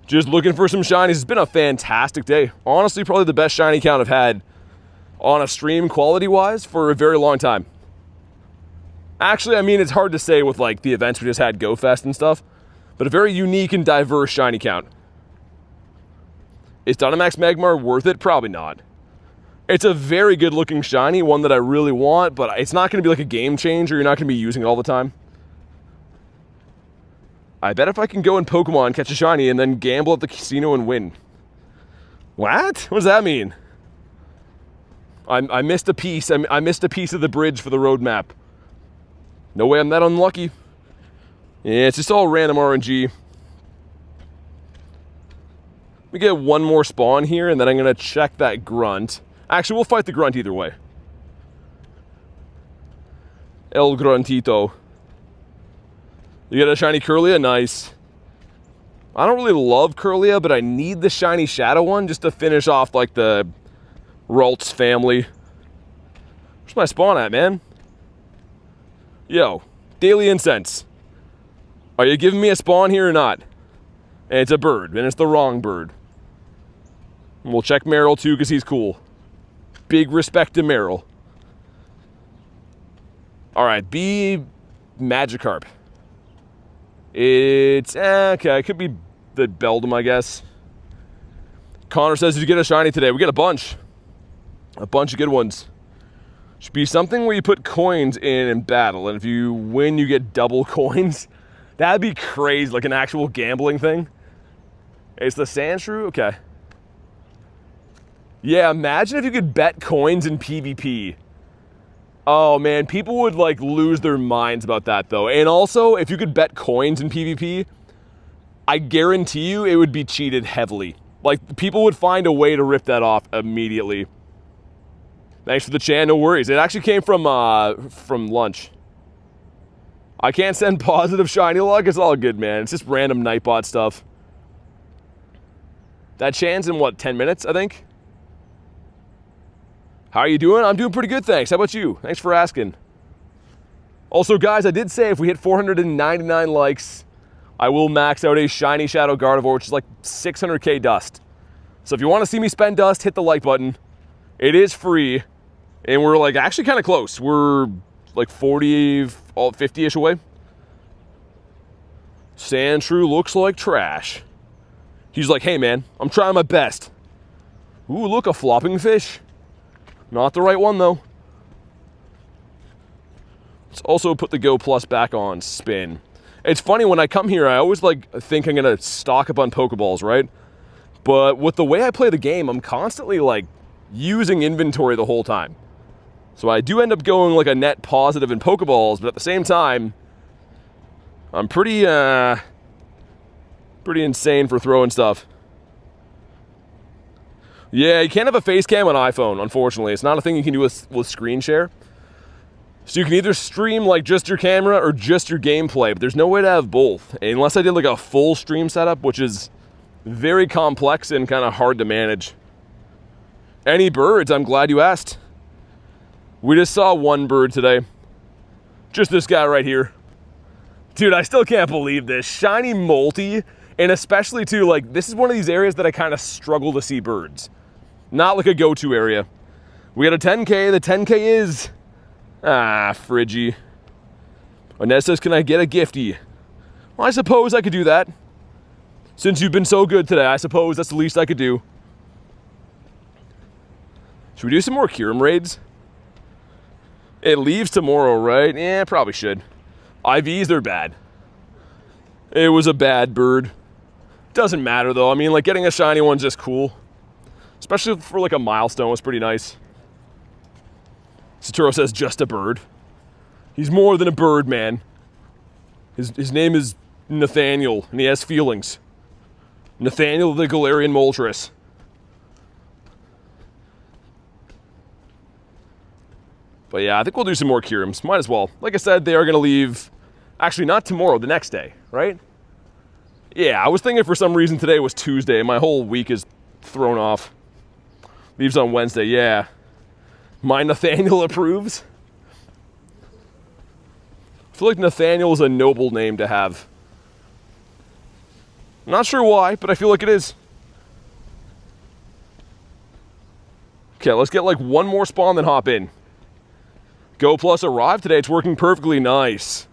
Just looking for some shinies. It's been a fantastic day. Honestly, probably the best shiny count I've had on a stream quality-wise for a very long time. Actually, I mean, it's hard to say with like the events we just had, Go Fest and stuff, but a very unique and diverse shiny count. Is Dynamax Magmar worth it? Probably not. It's a very good looking shiny, one that I really want, but it's not going to be like a game changer. You're not going to be using it all the time. I bet if I can go in Pokemon, catch a shiny, and then gamble at the casino and win. What? What does that mean? I missed a piece. I missed a piece of the bridge for the roadmap. No way I'm that unlucky. Yeah, it's just all random RNG. We get one more spawn here, and then I'm going to check that grunt. Actually, we'll fight the grunt either way. El Gruntito. You get a shiny Kirlia? Nice. I don't really love Kirlia, but I need the shiny Shadow one just to finish off, like, the Ralts family. Where's my spawn at, man? Yo, Daily Incense. Are you giving me a spawn here or not? And it's a bird, and it's the wrong bird. And we'll check Meryl, too, because he's cool. Big respect to Meryl. Alright, B Magikarp. It's, okay, it could be the Beldum, I guess. Connor says, did you get a shiny today? We got a bunch. A bunch of good ones. Should be something where you put coins in battle, and if you win, you get double coins. That'd be crazy, like an actual gambling thing. It's the Sandshrew? Okay. Yeah, imagine if you could bet coins in PvP. Oh man, people would like lose their minds about that though. And also, if you could bet coins in PvP, I guarantee you it would be cheated heavily. Like, people would find a way to rip that off immediately. Thanks for the chan, no worries. It actually came from lunch. I can't send positive shiny luck, it's all good, man. It's just random Nightbot stuff. That chan's in what, 10 minutes, I think? How are you doing? I'm doing pretty good, thanks. How about you? Thanks for asking. Also, guys, I did say if we hit 499 likes, I will max out a shiny Shadow Gardevoir, which is like 600k dust. So if you want to see me spend dust, hit the like button. It is free. And we're like actually kind of close. We're like 40, 50-ish away. Sandshrew looks like trash. He's like, hey man, I'm trying my best. Ooh, look, a flopping fish. Not the right one though. Let's also put the Go Plus back on spin. It's funny, when I come here, I always like think I'm gonna stock up on Pokeballs, right? But with the way I play the game, I'm constantly like using inventory the whole time. So I do end up going like a net positive in Pokeballs, but at the same time, I'm pretty insane for throwing stuff. Yeah, you can't have a face cam on iPhone, unfortunately. It's not a thing you can do with screen share. So you can either stream like just your camera or just your gameplay, but there's no way to have both. Unless I did like a full stream setup, which is very complex and kind of hard to manage. Any birds? I'm glad you asked. We just saw one bird today. Just this guy right here. Dude, I still can't believe this. Shiny multi, and especially too, like, this is one of these areas that I kind of struggle to see birds. Not like a go-to area. We got a 10K. The 10K is... Friggy. Annette says, can I get a gifty? Well, I suppose I could do that. Since you've been so good today, I suppose that's the least I could do. Should we do some more Kyurem Raids? It leaves tomorrow, right? Yeah, probably should. IVs, they're bad. It was a bad bird. Doesn't matter, though. I mean, like, getting a shiny one's just cool. Especially for, like, a milestone was pretty nice. Saturo says, just a bird. He's more than a bird, man. His name is Nathaniel, and he has feelings. Nathaniel the Galarian Moltres. But yeah, I think we'll do some more Kyurems. Might as well. Like I said, they are going to leave... Actually, not tomorrow, the next day, right? Yeah, I was thinking for some reason today was Tuesday. My whole week is thrown off. Leaves on Wednesday, yeah. My Nathaniel approves. I feel like Nathaniel is a noble name to have. Not sure why, but I feel like it is. Okay, let's get like one more spawn, then hop in. Go Plus arrived today. It's working perfectly nice.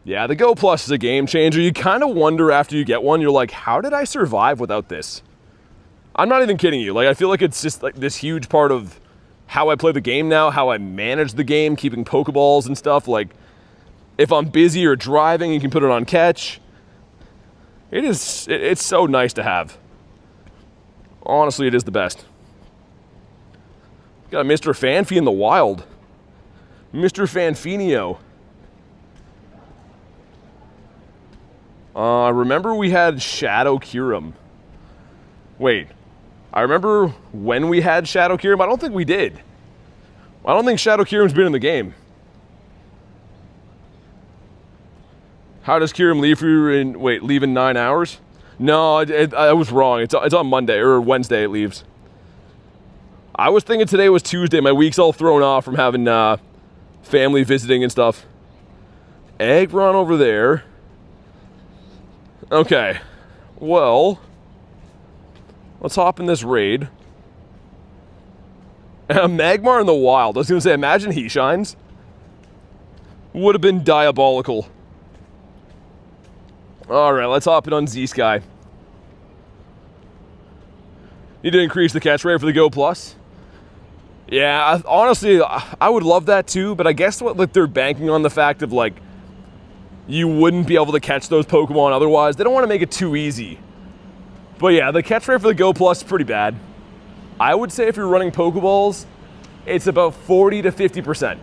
Yeah, the Go Plus is a game changer. You kind of wonder after you get one, you're like, how did I survive without this? I'm not even kidding you. Like, I feel like it's just like this huge part of how I play the game now, how I manage the game, keeping Pokeballs and stuff. Like, if I'm busy or driving, you can put it on catch. It's so nice to have. Honestly, it is the best. Got a Mr. Fanfi in the wild. Mr. Fanfinio. Remember we had Shadow Kyurem. Wait, I remember when we had Shadow Kyurem. I don't think we did. I don't think Shadow Kyurem's been in the game. How does Kyurem leave for you in, wait, leave in 9 hours? No, I was wrong. It's on Monday, or Wednesday it leaves. I was thinking today was Tuesday. My week's all thrown off from having family visiting and stuff. Egg run over there. Okay, well, let's hop in this raid. A Magmar in the wild. I was gonna say, imagine he shines. Would have been diabolical. All right, let's hop in on Z-Sky. Need to increase the catch rate for the Go Plus. Yeah, honestly, I would love that too, but I guess what like they're banking on the fact of like you wouldn't be able to catch those Pokemon otherwise. They don't want to make it too easy. But yeah, the catch rate for the Go Plus is pretty bad. I would say if you're running Pokeballs, it's about 40 to 50%.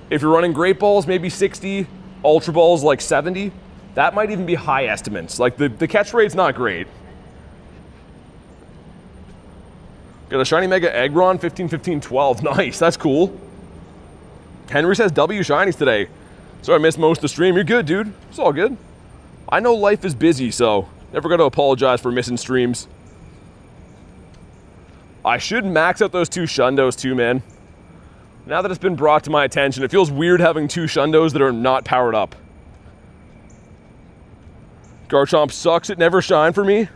If you're running Great Balls, maybe 60, Ultra Balls like 70. That might even be high estimates. Like the catch rate's not great. Got a shiny Mega Aggron, 15, 15, 12. Nice, that's cool. Henry says W shinies today. Sorry I missed most of the stream. You're good, dude. It's all good. I know life is busy, so never got to apologize for missing streams. I should max out those 2 Shundos too, man. Now that it's been brought to my attention, it feels weird having 2 Shundos that are not powered up. Garchomp sucks. It never shine for me.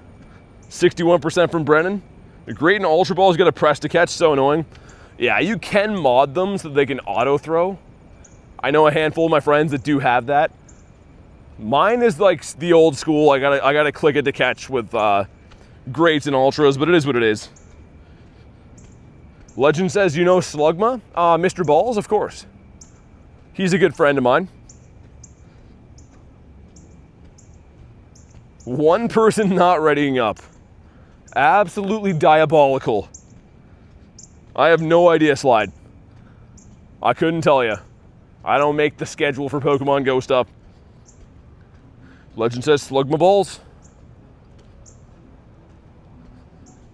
61% from Brennan. The Great and Ultra Ball is going to press to catch. So annoying. Yeah, you can mod them so that they can auto throw. I know a handful of my friends that do have that. Mine is like the old school. I gotta click it to catch with greats and ultras, but it is what it is. Legend says, you know Slugma? Mr. Balls, of course. He's a good friend of mine. One person not readying up. Absolutely diabolical. I have no idea, Slide. I couldn't tell you. I don't make the schedule for Pokemon Go stuff. Legend says Slugma Balls.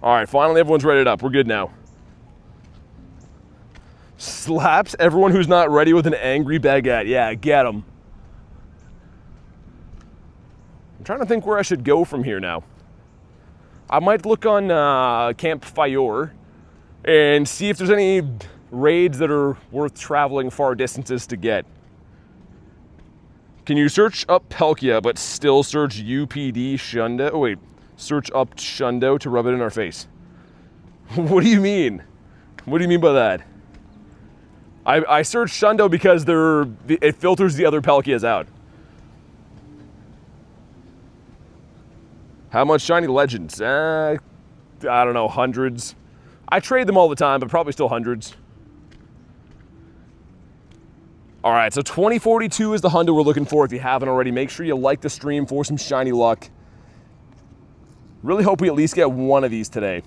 All right, finally everyone's readied up. We're good now. Slaps everyone who's not ready with an angry baguette. Yeah, get him. I'm trying to think where I should go from here now. I might look on Campfire and see if there's any raids that are worth traveling far distances to get. Can you search up Palkia but still search UPD Shundo? Oh wait, search up Shundo to rub it in our face. What do you mean? What do you mean by that? I searched Shundo because it filters the other Palkias out. How much shiny legends? I don't know, hundreds. I trade them all the time, but probably still hundreds. All right, so 2042 is the Hundo we're looking for. If you haven't already, make sure you like the stream for some shiny luck. Really hope we at least get one of these today.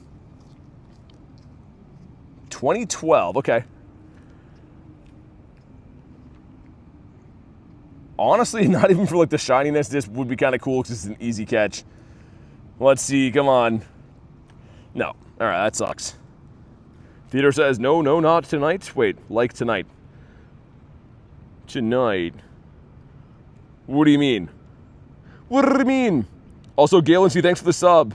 2012, okay. Honestly, not even for like the shininess, this would be kind of cool because it's an easy catch. Let's see, come on. No, all right, that sucks. Theodore says, no, not tonight. Wait, like tonight. Tonight. What do you mean? What do you mean? Also, Galen C, thanks for the sub.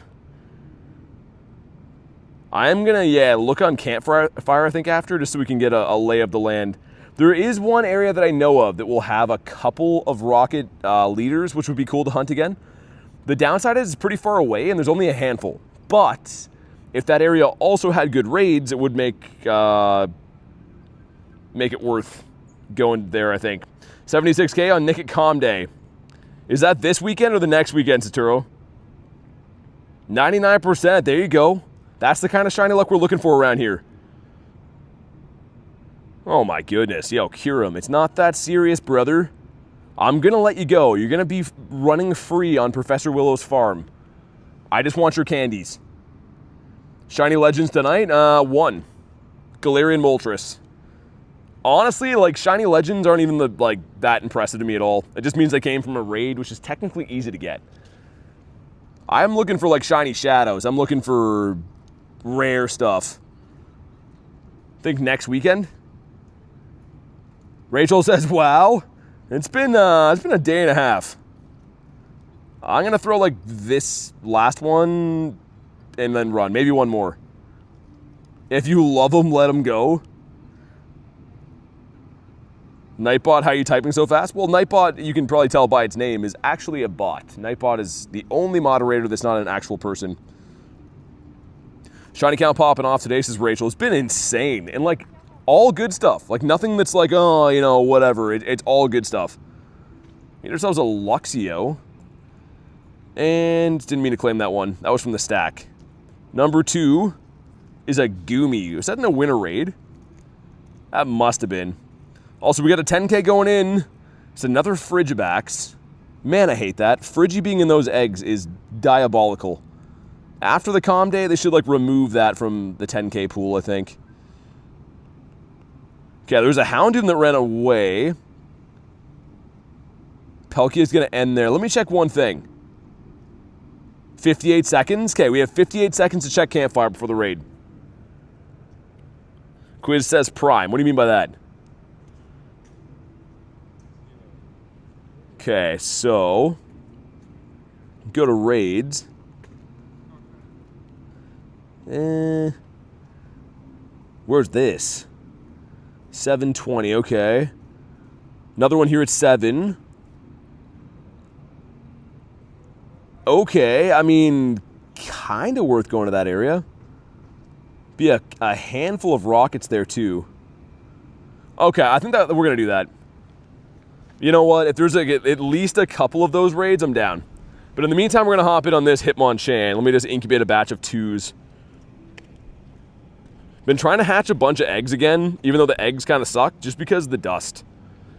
I'm gonna, look on Campfire, I think, after, just so we can get a lay of the land. There is one area that I know of that will have a couple of rocket leaders, which would be cool to hunt again. The downside is it's pretty far away, and there's only a handful. But if that area also had good raids, it would make it worth going there, I think. 76K on Nick at Calm Day. Is that this weekend or the next weekend, Saturo? 99%, there you go. That's the kind of shiny luck we're looking for around here. Oh my goodness, yo, Kyurem, it's not that serious, brother. I'm gonna let you go. You're gonna be running free on Professor Willow's farm. I just want your candies. Shiny Legends tonight, one. Galarian Moltres. Honestly, like, shiny Legends aren't even that impressive to me at all. It just means they came from a raid, which is technically easy to get. I'm looking for like shiny Shadows. I'm looking for rare stuff. I think next weekend. Rachel says, wow, it's been a day and a half. I'm gonna throw like this last one and then run, maybe one more. If you love them, let them go. Nightbot, how are you typing so fast? Well, Nightbot, you can probably tell by its name, is actually a bot. Nightbot is the only moderator that's not an actual person. Shiny count popping off today, says Rachel. It's been insane. And like, all good stuff. Like, nothing that's like, oh, you know, whatever. It's all good stuff. Made ourselves a Luxio. And didn't mean to claim that one. That was from the stack. Number 2 is a Goomy. Was that in a winter raid? That must have been. Also, we got a 10K going in. It's another Frigibax. Man, I hate that. Frigi being in those eggs is diabolical. After the calm day, they should like remove that from the 10K pool, I think. Okay, there's a Houndoom that ran away. Palkia is going to end there. Let me check one thing. 58 seconds? Okay, we have 58 seconds to check Campfire before the raid. Quiz says Prime. What do you mean by that? Okay, so go to raids. Where's this? 720, okay. Another one here at 7. Okay, I mean, kind of worth going to that area. Be a handful of rockets there too. Okay, I think that we're gonna do that. You know what? If there's at least a couple of those raids, I'm down. But in the meantime, we're gonna hop in on this Hitmonchan. Let me just incubate a batch of 2s. Been trying to hatch a bunch of eggs again, even though the eggs kind of suck, just because of the dust.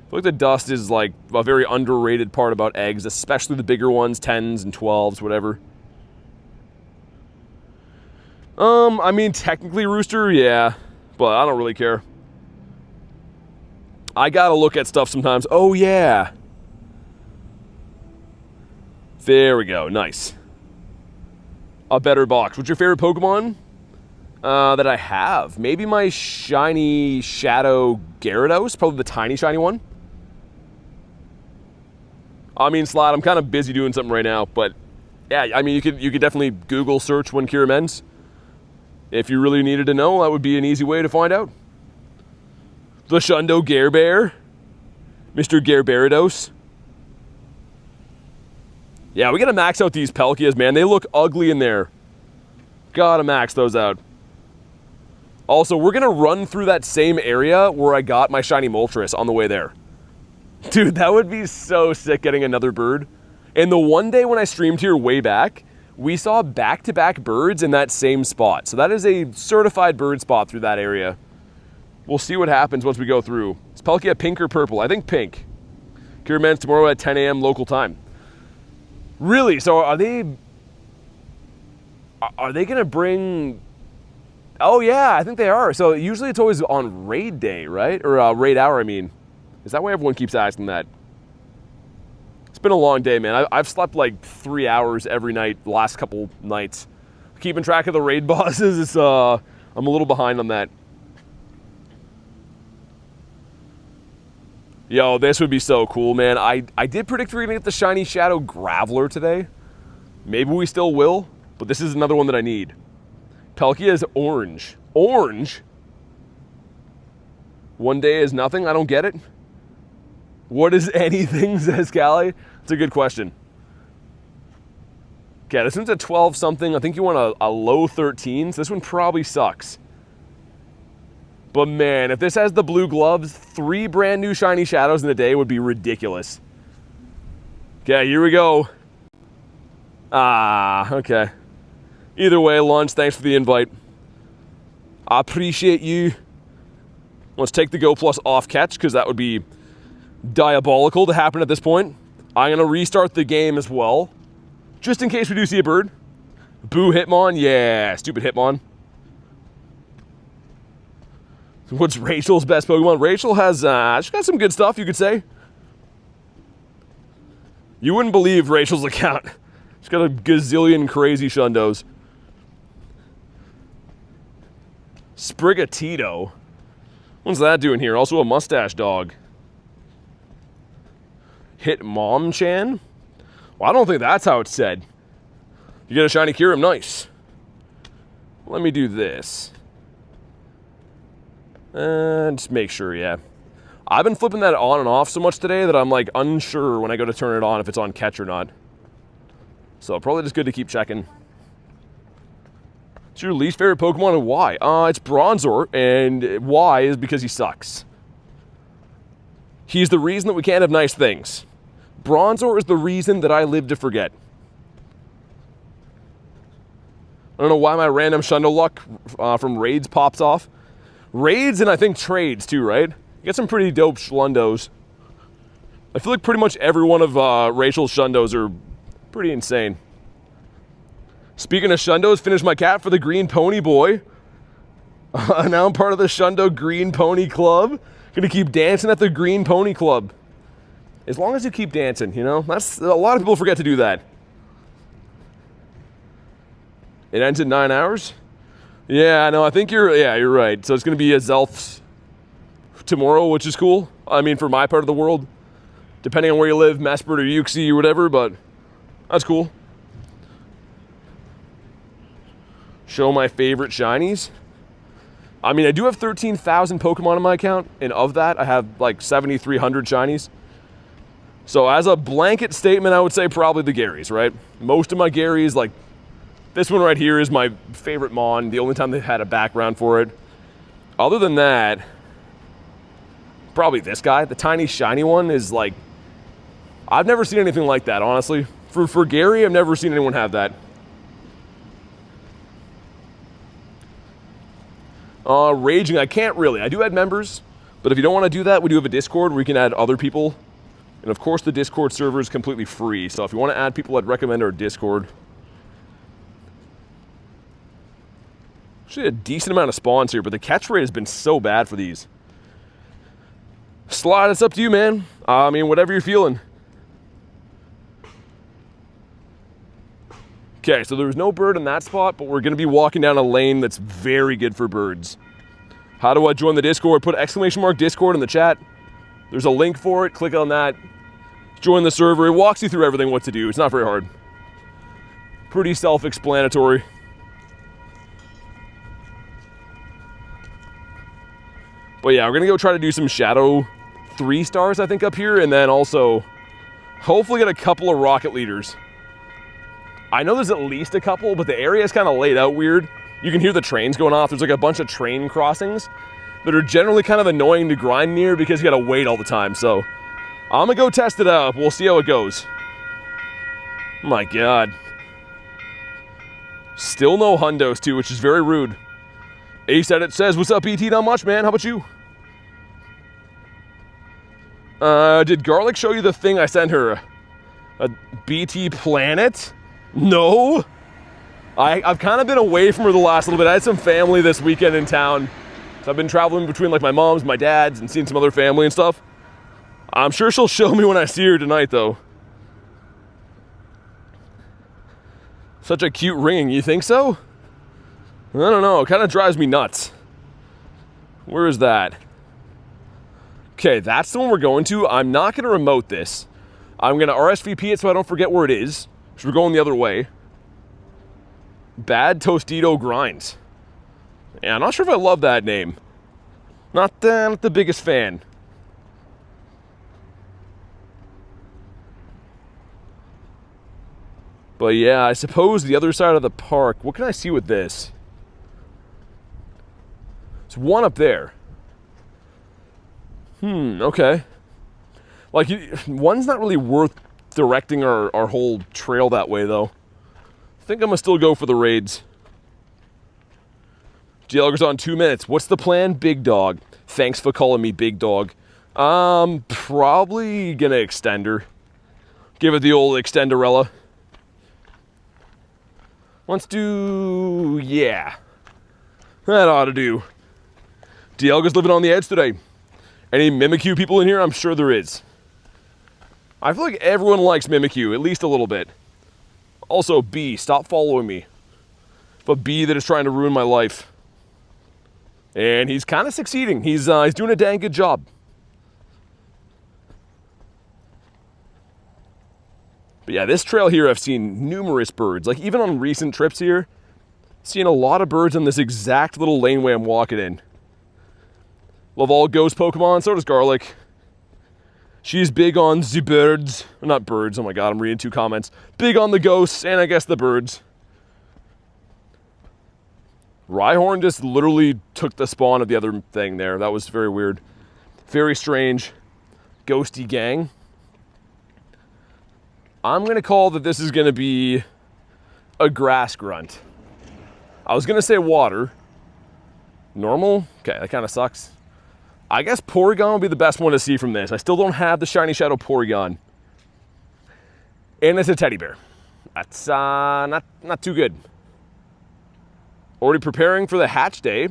I feel like the dust is like a very underrated part about eggs, especially the bigger ones, 10s and 12s, whatever. I mean, technically rooster, yeah, but I don't really care. I gotta look at stuff sometimes. Oh, yeah. There we go, nice. A better box. What's your favorite Pokemon that I have? Maybe my shiny Shadow Gyarados, probably the tiny shiny one. I mean, Slot, I'm kind of busy doing something right now, but yeah, I mean, you could definitely Google search when Kyurem ends. If you really needed to know, that would be an easy way to find out. The Shundo Gyarabear, Mr. Gyarados. Yeah, we gotta max out these Palkias, man. They look ugly in there. Gotta max those out. Also, we're gonna run through that same area where I got my shiny Moltres on the way there. Dude, that would be so sick getting another bird. And the one day when I streamed here way back, we saw back-to-back birds in that same spot. So that is a certified bird spot through that area. We'll see what happens once we go through. Is Palkia pink or purple? I think pink. Kyurem ends tomorrow at 10 a.m. local time. Really? So are they gonna bring... Oh yeah, I think they are. So usually it's always on raid day, right? Or raid hour, I mean. Is that why everyone keeps asking that? It's been a long day, man. I've slept like 3 hours every night the last couple nights. Keeping track of the raid bosses, it's, I'm a little behind on that. Yo, this would be so cool, man. I did predict we were gonna get the shiny Shadow Graveler today. Maybe we still will, but this is another one that I need. Palkia is orange. Orange? One day is nothing? I don't get it. What is anything, says Callie? It's a good question. Okay, this one's a 12 something. I think you want a low 13, so this one probably sucks. But man, if this has the blue gloves, 3 brand new shiny Shadows in a day would be ridiculous. Okay, here we go. Ah, okay. Either way, Lunch, thanks for the invite. I appreciate you. Let's take the Go Plus off catch, because that would be diabolical to happen at this point. I'm going to restart the game as well, just in case we do see a bird. Boo Hitmon, yeah, stupid Hitmon. What's Rachel's best Pokemon? Rachel has, she's got some good stuff, you could say. You wouldn't believe Rachel's account. She's got a gazillion crazy Shundos. Sprigatito. What's that doing here? Also a mustache dog. Hitmonchan? Well, I don't think that's how it's said. You get a shiny Kyurem, nice. Let me do this. And just make sure, yeah. I've been flipping that on and off so much today that I'm like unsure when I go to turn it on if it's on catch or not. So probably just good to keep checking. What's your least favorite Pokemon and why? It's Bronzor, and why is because he sucks. He's the reason that we can't have nice things. Bronzor is the reason that I live to forget. I don't know why my random Shundo luck from raids pops off. Raids and I think trades too, right? You get some pretty dope Shundos. I feel like pretty much every one of Rachel's Shundos are pretty insane. Speaking of Shundos, finished my cat for the Green Pony Boy. Now I'm part of the Shundo Green Pony Club. Gonna keep dancing at the Green Pony Club. As long as you keep dancing, you know? That's a lot of people forget to do that. It ends in 9 hours? Yeah, no, I think you're right. So it's gonna be a Zelf tomorrow, which is cool. I mean, for my part of the world. Depending on where you live, Mespert or Uxie or whatever, but that's cool. Show my favorite shinies. I mean, I do have 13,000 Pokemon in my account, and of that, I have like 7,300 shinies. So as a blanket statement, I would say probably the Garys, right? Most of my Garys, like This one right here is my favorite Mon, the only time they've had a background for it. Other than that, probably this guy. The tiny shiny one is like, I've never seen anything like that, honestly. For Gary, I've never seen anyone have that. Raging, I can't really. I do add members, but if you don't want to do that, we do have a Discord where you can add other people. And of course, the Discord server is completely free. So if you want to add people, I'd recommend our Discord. Actually, a decent amount of spawns here, but the catch rate has been so bad for these. Slide, it's up to you, man. I mean, whatever you're feeling. Okay, so there's no bird in that spot, but we're going to be walking down a lane that's very good for birds. How do I join the Discord? Put !Discord in the chat. There's a link for it. Click on that. Join the server. It walks you through everything what to do. It's not very hard. Pretty self-explanatory. But yeah, we're going to go try to do some Shadow 3 stars, I think, up here. And then also, hopefully get a couple of rocket leaders. I know there's at least a couple, but the area is kind of laid out weird. You can hear the trains going off. There's like a bunch of train crossings that are generally kind of annoying to grind near because you gotta wait all the time. So I'm gonna go test it out. We'll see how it goes. Oh my God. Still no Hundos too, which is very rude. Ace Edit says, what's up BT? Not much, man. How about you? Did Garlic show you the thing I sent her? A BT planet? No. I've kind of been away from her the last little bit. I had some family this weekend in town. So I've been traveling between like my mom's, my dad's, and seeing some other family and stuff. I'm sure she'll show me when I see her tonight though. Such a cute ring, you think so? I don't know, it kind of drives me nuts. Where is that? Okay, that's the one we're going to. I'm not going to remote this. I'm going to RSVP it so I don't forget where it is. So we're going the other way. Bad Tostito Grindz. Yeah, I'm not sure if I love that name. Not the biggest fan. But yeah, I suppose the other side of the park. What can I see with this? There's one up there. Okay. Like, one's not really worth directing our whole trail that way, though. I think I'm gonna still go for the raids. Dialga's on 2 minutes. What's the plan, big dog? Thanks for calling me big dog. Probably gonna extend her. Give it the old extenderella. Let's do, yeah. That ought to do. Dialga's living on the edge today. Any Mimikyu people in here? I'm sure there is. I feel like everyone likes Mimikyu, at least a little bit. Also, B, stop following me. But B that is trying to ruin my life. And he's kind of succeeding. He's doing a dang good job. But yeah, this trail here, I've seen numerous birds. Like, even on recent trips here, seen a lot of birds in this exact little laneway I'm walking in. Love all ghost Pokemon, so does Garlic. She's big on the birds. Not birds, oh my god, I'm reading 2 comments. Big on the ghosts, and I guess the birds. Rhyhorn just literally took the spawn of the other thing there. That was very weird. Very strange. Ghosty gang. I'm going to call that this is going to be a grass grunt. I was going to say water. Normal? Okay, that kind of sucks. I guess Porygon will be the best one to see from this. I still don't have the shiny Shadow Porygon. And it's a teddy bear. That's not too good. Already preparing for the hatch day.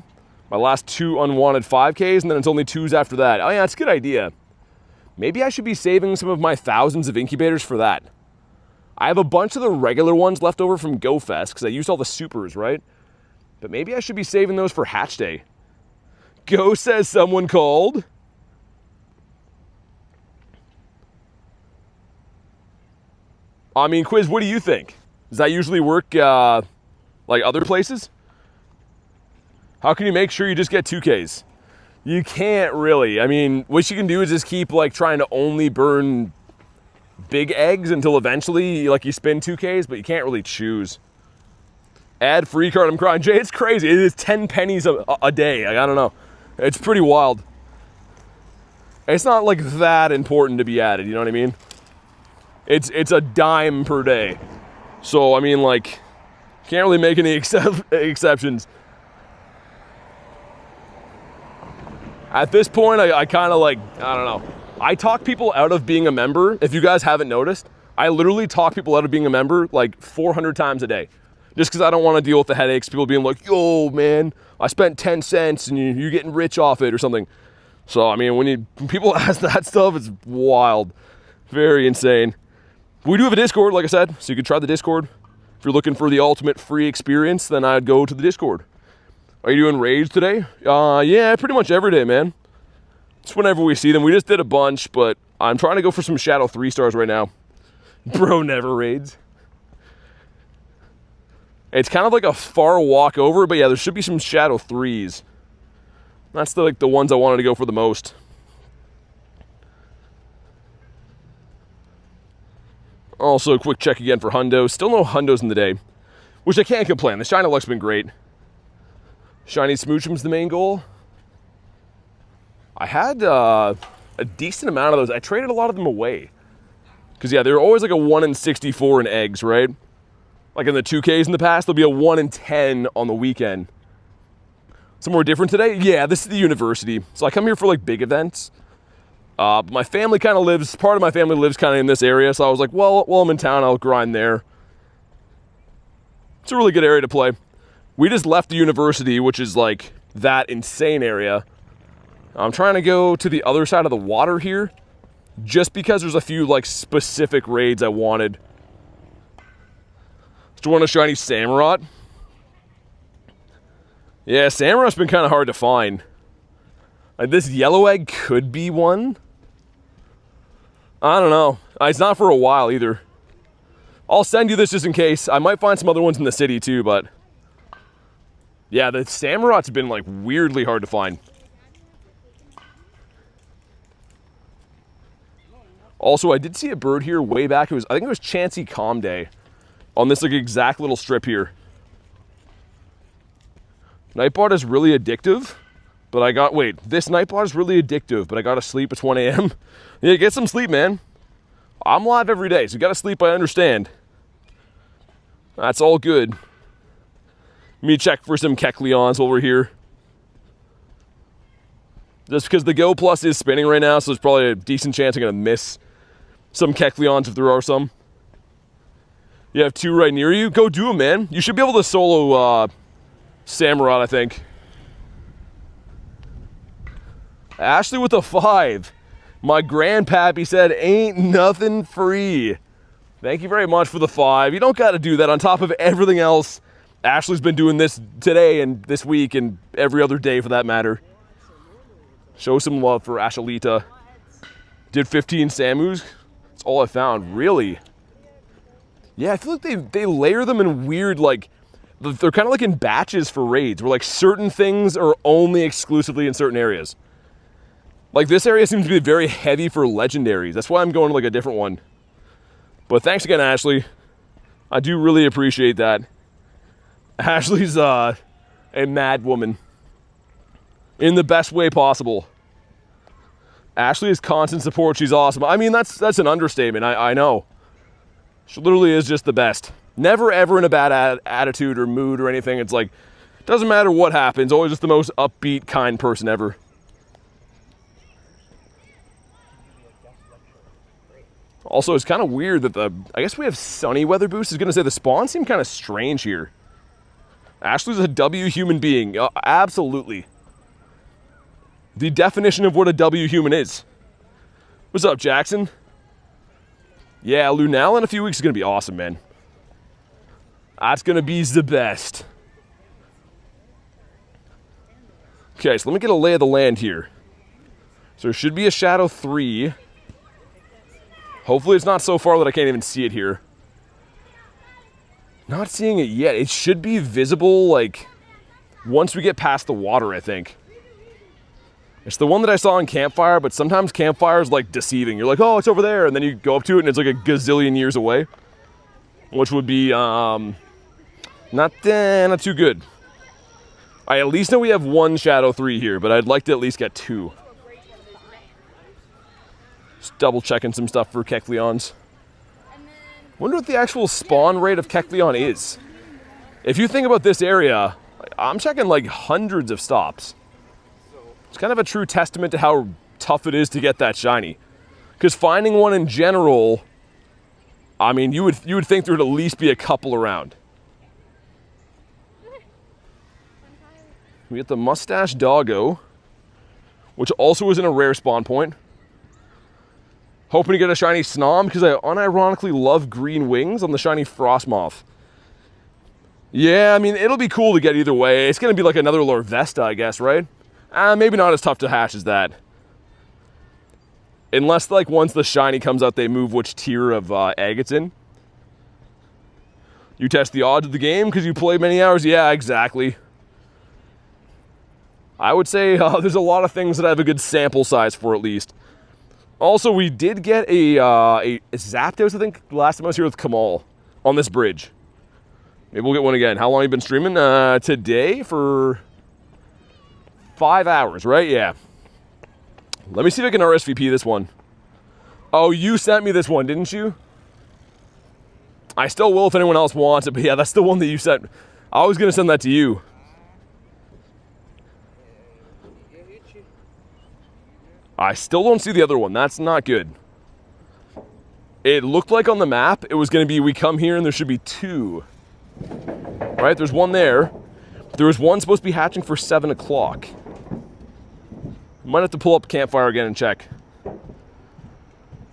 My last 2 unwanted 5Ks, and then it's only 2s after that. Oh yeah, it's a good idea. Maybe I should be saving some of my thousands of incubators for that. I have a bunch of the regular ones left over from Go Fest, because I used all the supers, right? But maybe I should be saving those for hatch day. Go says someone called. I mean, Quiz, what do you think? Does that usually work like other places? How can you make sure you just get 2Ks? You can't really. I mean, what you can do is just keep like trying to only burn big eggs until eventually like you spin 2Ks, but you can't really choose. Add free card, I'm crying. Jay, it's crazy. It is 10 pennies a day. I don't know. It's pretty wild. It's not like that important to be added, you know what I mean? It's a dime per day. So, I mean, like, can't really make any exceptions. At this point, I kind of like, I don't know. I talk people out of being a member. If you guys haven't noticed, I literally talk people out of being a member like 400 times a day. Just because I don't want to deal with the headaches, people being like, yo, man, I spent 10 cents and you're getting rich off it or something. So, I mean, when people ask that stuff, it's wild. Very insane. We do have a Discord, like I said, so you can try the Discord. If you're looking for the ultimate free experience, then I'd go to the Discord. Are you doing raids today? Yeah, pretty much every day, man. It's whenever we see them. We just did a bunch, but I'm trying to go for some Shadow 3 stars right now. Bro never raids. It's kind of like a far walk over, but yeah, there should be some Shadow 3s. That's the ones I wanted to go for the most. Also, a quick check again for Hundo. Still no Hundos in the day, which I can't complain. The Shiny luck's been great. Shiny Smoochum's the main goal. I had a decent amount of those. I traded a lot of them away. Because, yeah, they're always like a 1 in 64 in eggs, right? Like in the 2Ks in the past, there'll be a 1 in 10 on the weekend. Somewhere different today? Yeah, this is the university. So I come here for like big events. My family kind of lives, part of my family lives kind of in this area. So I was like, well, while I'm in town, I'll grind there. It's a really good area to play. We just left the university, which is like that insane area. I'm trying to go to the other side of the water here. Just because there's a few like specific raids I wanted. Do you want a shiny Samurott? Yeah, Samurott's been kind of hard to find. Like this yellow egg could be one. I don't know. It's not for a while either. I'll send you this just in case. I might find some other ones in the city too, but yeah, the Samurott's been like weirdly hard to find. Also, I did see a bird here way back. I think it was Chansey Calm Day on this like exact little strip here. Nightbot is really addictive, but this Nightbot is really addictive, but I gotta sleep at 1 a.m. Yeah, get some sleep, man. I'm live every day, so you gotta sleep, I understand. That's all good. Let me check for some Kecleons while we're here. Just because the Go Plus is spinning right now, so there's probably a decent chance I'm gonna miss some Kecleons if there are some. You have 2 right near you? Go do them, man. You should be able to solo Samurott, I think. Ashley with a 5. My grandpappy said, ain't nothing free. Thank you very much for the 5. You don't got to do that on top of everything else. Ashley's been doing this today and this week and every other day for that matter. Show some love for Ashlita. Did 15 Samus. That's all I found. Really? Yeah, I feel like they layer them in weird, like, they're kind of like in batches for raids, where like certain things are only exclusively in certain areas. Like this area seems to be very heavy for legendaries. That's why I'm going to like a different one. But thanks again, Ashley. I do really appreciate that. Ashley's a mad woman. In the best way possible. Ashley is constant support. She's awesome. I mean, that's an understatement. I know. She literally is just the best. Never ever in a bad attitude or mood or anything. It's like, doesn't matter what happens. Always just the most upbeat, kind person ever. Also, it's kind of weird that I guess we have sunny weather boost. I was going to say the spawns seem kind of strange here. Ashley's a W human being. Absolutely. The definition of what a W human is. What's up, Jackson? Yeah, Lunal in a few weeks is going to be awesome, man. That's going to be the best. Okay, so let me get a lay of the land here. So there should be a Shadow 3. Hopefully it's not so far that I can't even see it here. Not seeing it yet. It should be visible, like, once we get past the water, I think. It's the one that I saw on Campfire, but sometimes Campfire is, like, deceiving. You're like, oh, it's over there, and then you go up to it, and it's, like, a gazillion years away. Which would be, Not too good. I at least know we have one Shadow 3 here, but I'd like to at least get 2. Just double checking some stuff for Kecleons. Wonder what the actual spawn rate of Kecleon is. If you think about this area, I'm checking like hundreds of stops. It's kind of a true testament to how tough it is to get that shiny. Because finding one in general, I mean, you would think there would at least be a couple around. We get the Mustache Doggo, which also is in a rare spawn point. Hoping to get a shiny Snom, because I unironically love green wings on the shiny Frostmoth. Yeah, I mean, it'll be cool to get either way. It's going to be like another Lorvesta, I guess, right? Maybe not as tough to hatch as that. Unless, like, once the shiny comes out, they move which tier of egg it's in. You test the odds of the game because you play many hours? Yeah, exactly. I would say there's a lot of things that I have a good sample size for, at least. Also, we did get a Zapdos, I think, last time I was here with Kamal on this bridge. Maybe we'll get one again. How long have you been streaming? Today for 5 hours, right? Yeah. Let me see if I can RSVP this one. Oh, you sent me this one, didn't you? I still will if anyone else wants it, but yeah, that's the one that you sent. I was going to send that to you. I still don't see the other one. That's not good. It looked like on the map it was going to be we come here and there should be 2. Right? There's one there. There was one supposed to be hatching for 7 o'clock. Might have to pull up Campfire again and check.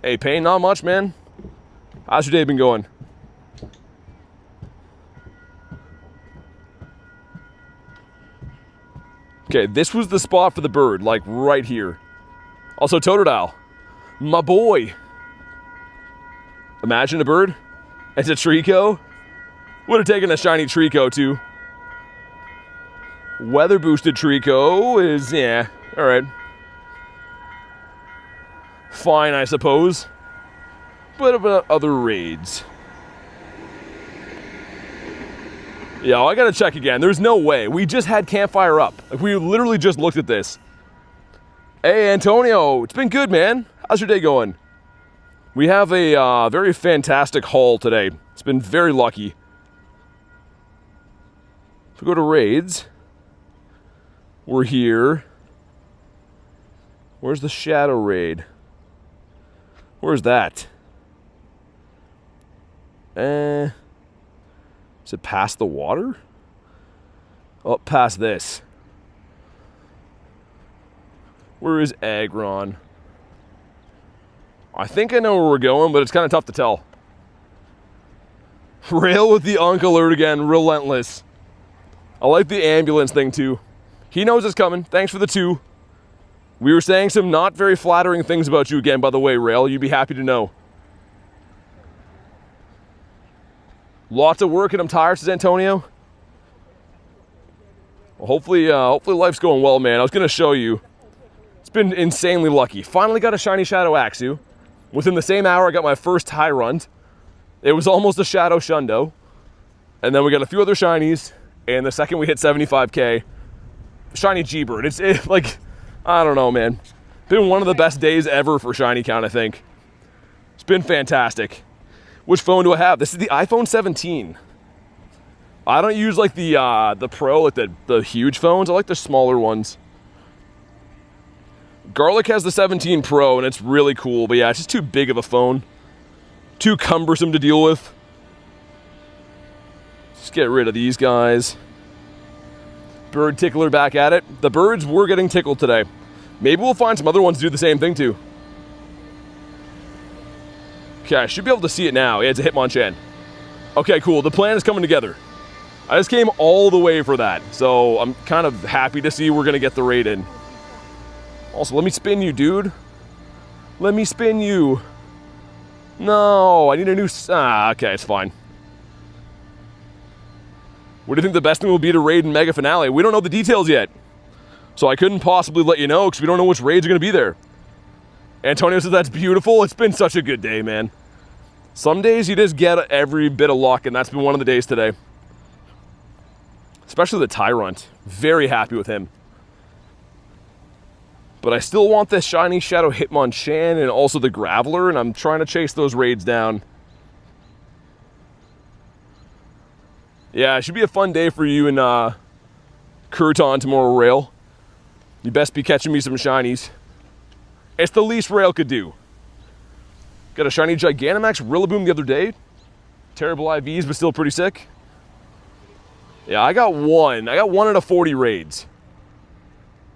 Hey, Payne, not much, man. How's your day been going? Okay, this was the spot for the bird, like right here. Also, Totodile, my boy. Imagine a bird. It's a Trico. Would have taken a shiny Trico too. Weather boosted Trico is, yeah, all right. Fine, I suppose. What about other raids? Yeah, I gotta check again. There's no way. We just had Campfire up. Like, we literally just looked at this. Hey, Antonio, it's been good, man. How's your day going? We have a very fantastic haul today. It's been very lucky. If we go to raids, we're here. Where's the Shadow raid? Where's that? Is it past the water? Oh, past this. Where is Aggron? I think I know where we're going, but it's kind of tough to tell. Rail with the Unk alert again, relentless. I like the ambulance thing too. He knows it's coming. Thanks for the 2. We were saying some not very flattering things about you again, by the way, Rail. You'd be happy to know. Lots of work and I'm tired, says Antonio. Well, hopefully life's going well, man. I was going to show you. It's been insanely lucky. Finally got a shiny Shadow Axew. Within the same hour, I got my first Tyrunt. It was almost a Shadow Shundo. And then we got a few other shinies. And the second we hit 75k, shiny G-Bird. It's like, I don't know, man. Been one of the best days ever for shiny count, I think. It's been fantastic. Which phone do I have? This is the iPhone 17. I don't use like the Pro, like the huge phones. I like the smaller ones. Garlic has the 17 Pro and it's really cool, but yeah, it's just too big of a phone. Too cumbersome to deal with. Let's get rid of these guys. Bird tickler back at it. The birds were getting tickled today. Maybe we'll find some other ones to do the same thing too. Okay, I should be able to see it now. Yeah, it's a Hitmonchan. Okay, cool. The plan is coming together. I just came all the way for that, so I'm kind of happy to see we're going to get the raid in. Also, let me spin you, dude. Let me spin you. No, I need a new... okay, it's fine. What do you think the best thing will be to raid in Mega Finale? We don't know the details yet. So I couldn't possibly let you know because we don't know which raids are going to be there. Antonio says that's beautiful. It's been such a good day, man. Some days you just get every bit of luck, and that's been one of the days today. especially the Tyrant. Very happy with him. But I still want this shiny Shadow Hitmonchan and also the Graveler, and I'm trying to chase those raids down. Yeah, it should be a fun day for you in Kurton tomorrow, Rail. You best be catching me some shinies. It's the least Rail could do. Got a shiny Gigantamax Rillaboom the other day. Terrible IVs, but still pretty sick. Yeah, I got one. I got one out of 40 raids.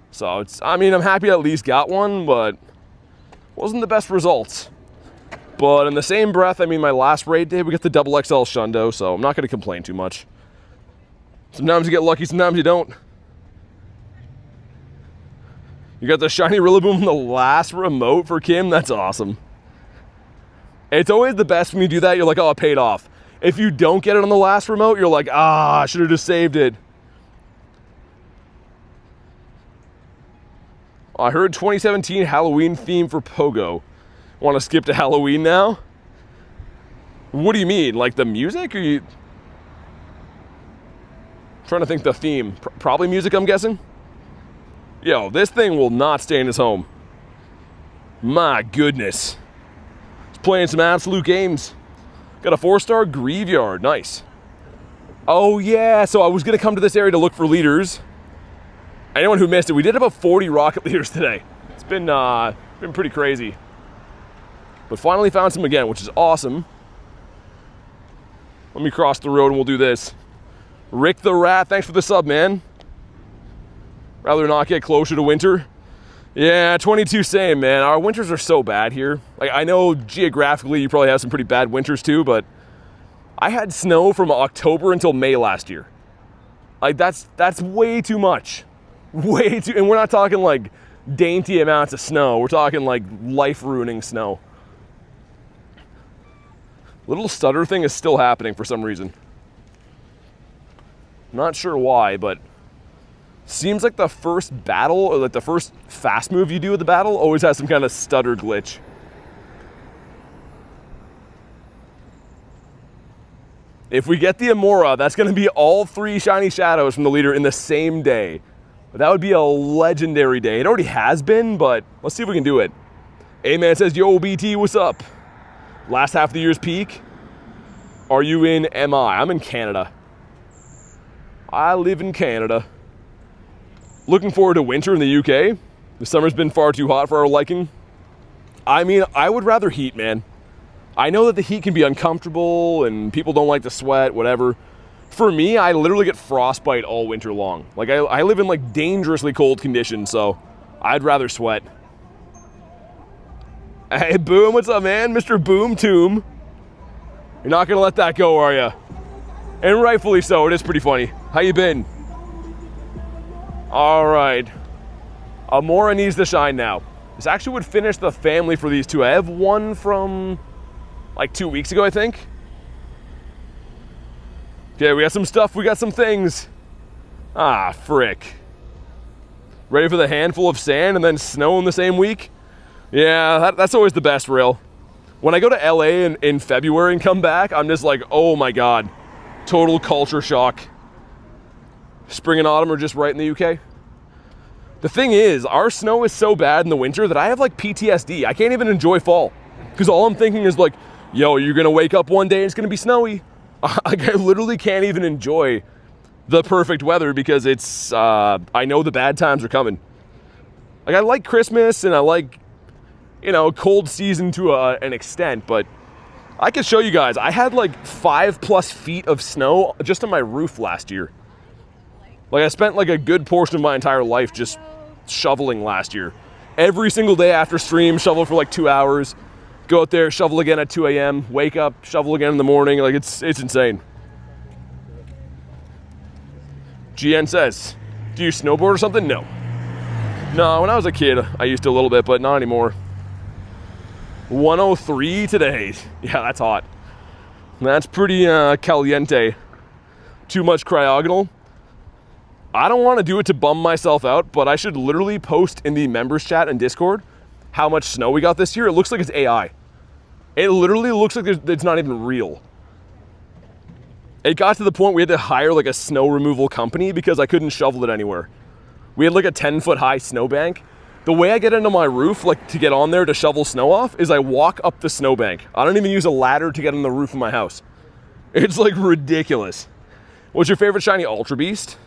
So it's, I mean, I'm happy I at least got one, but wasn't the best results. But in the same breath, I mean, my last raid day, we got the double XL Shundo, so I'm not going to complain too much. Sometimes you get lucky, sometimes you don't. You got the shiny Rillaboom in the last remote for Kim? That's awesome. It's always the best when you do that. You're like, oh, it paid off. If you don't get it on the last remote, you're like, ah, I should have just saved it. I heard 2017 Halloween theme for Pogo. Want to skip to Halloween now? What do you mean? Like the music? Or you... trying to think the theme. Probably music, I'm guessing? Yo, this thing will not stay in his home. My goodness. It's playing some absolute games. Got a 4-star Graveyard. Nice. Oh, yeah. So I was going to come to this area to look for leaders. Anyone who missed it, we did about 40 rocket leaders today. It's been pretty crazy. But finally found some again, which is awesome. Let me cross the road and we'll do this. Rick the Rat, thanks for the sub, man. Rather not get closer to winter. Yeah, 22 same, man. Our winters are so bad here. Like, I know geographically you probably have some pretty bad winters too, but I had snow from October until May last year. Like, that's way too much. Way too, and we're not talking like dainty amounts of snow. We're talking like life-ruining snow. Little stutter thing is still happening for some reason. Not sure why, but seems like the first battle or like the first fast move you do with the battle always has some kind of stutter glitch. If we get the Amora, that's going to be all 3 shiny shadows from the leader in the same day. But that would be a legendary day. It already has been, but let's see if we can do it. A-Man says, yo, BT, what's up? Last half of the year's peak. Are you in MI? I'm in Canada. I live in Canada. Looking forward to winter in the UK. The summer's been far too hot for our liking. I mean, I would rather heat, man. I know that the heat can be uncomfortable and people don't like to sweat, whatever. For me, I literally get frostbite all winter long. Like, I live in like dangerously cold conditions, so I'd rather sweat. Hey, Boom, what's up, man? Mr. Boom Tomb. You're not gonna let that go, are you? And rightfully so, it is pretty funny. How you been? All right. Amora needs to shine now. This actually would finish the family for these two. I have one from like 2 weeks ago, I think. Okay, we got some stuff, we got some things. Ah, frick. Ready for the handful of sand and then snow in the same week? Yeah, that's always the best, Rail. When I go to LA in February and come back, I'm just like, oh my God. Total culture shock. Spring and autumn are just right in the UK. The thing is, our snow is so bad in the winter that I have like PTSD. I can't even enjoy fall. Because all I'm thinking is like, yo, you're gonna wake up one day and it's gonna be snowy. Like, I literally can't even enjoy the perfect weather because it's, I know the bad times are coming. Like, I like Christmas and I like, you know, cold season to an extent, but I can show you guys, I had like 5+ feet of snow just on my roof last year. Like, I spent like a good portion of my entire life just shoveling last year. Every single day after stream, shovel for like 2 hours. Go out there, shovel again at 2 a.m., wake up, shovel again in the morning. Like, it's insane. GN says, do you snowboard or something? No. No, when I was a kid, I used to a little bit, but not anymore. 103 today. Yeah, that's hot. That's pretty caliente. Too much cryogonal. I don't want to do it to bum myself out, but I should literally post in the members chat and Discord how much snow we got this year. It looks like it's AI. It literally looks like it's not even real. It got to the point we had to hire like a snow removal company because I couldn't shovel it anywhere. We had like a 10-foot high snowbank. The way I get into my roof, like to get on there to shovel snow off, is I walk up the snowbank. I don't even use a ladder to get on the roof of my house. It's like ridiculous. What's your favorite shiny Ultra Beast?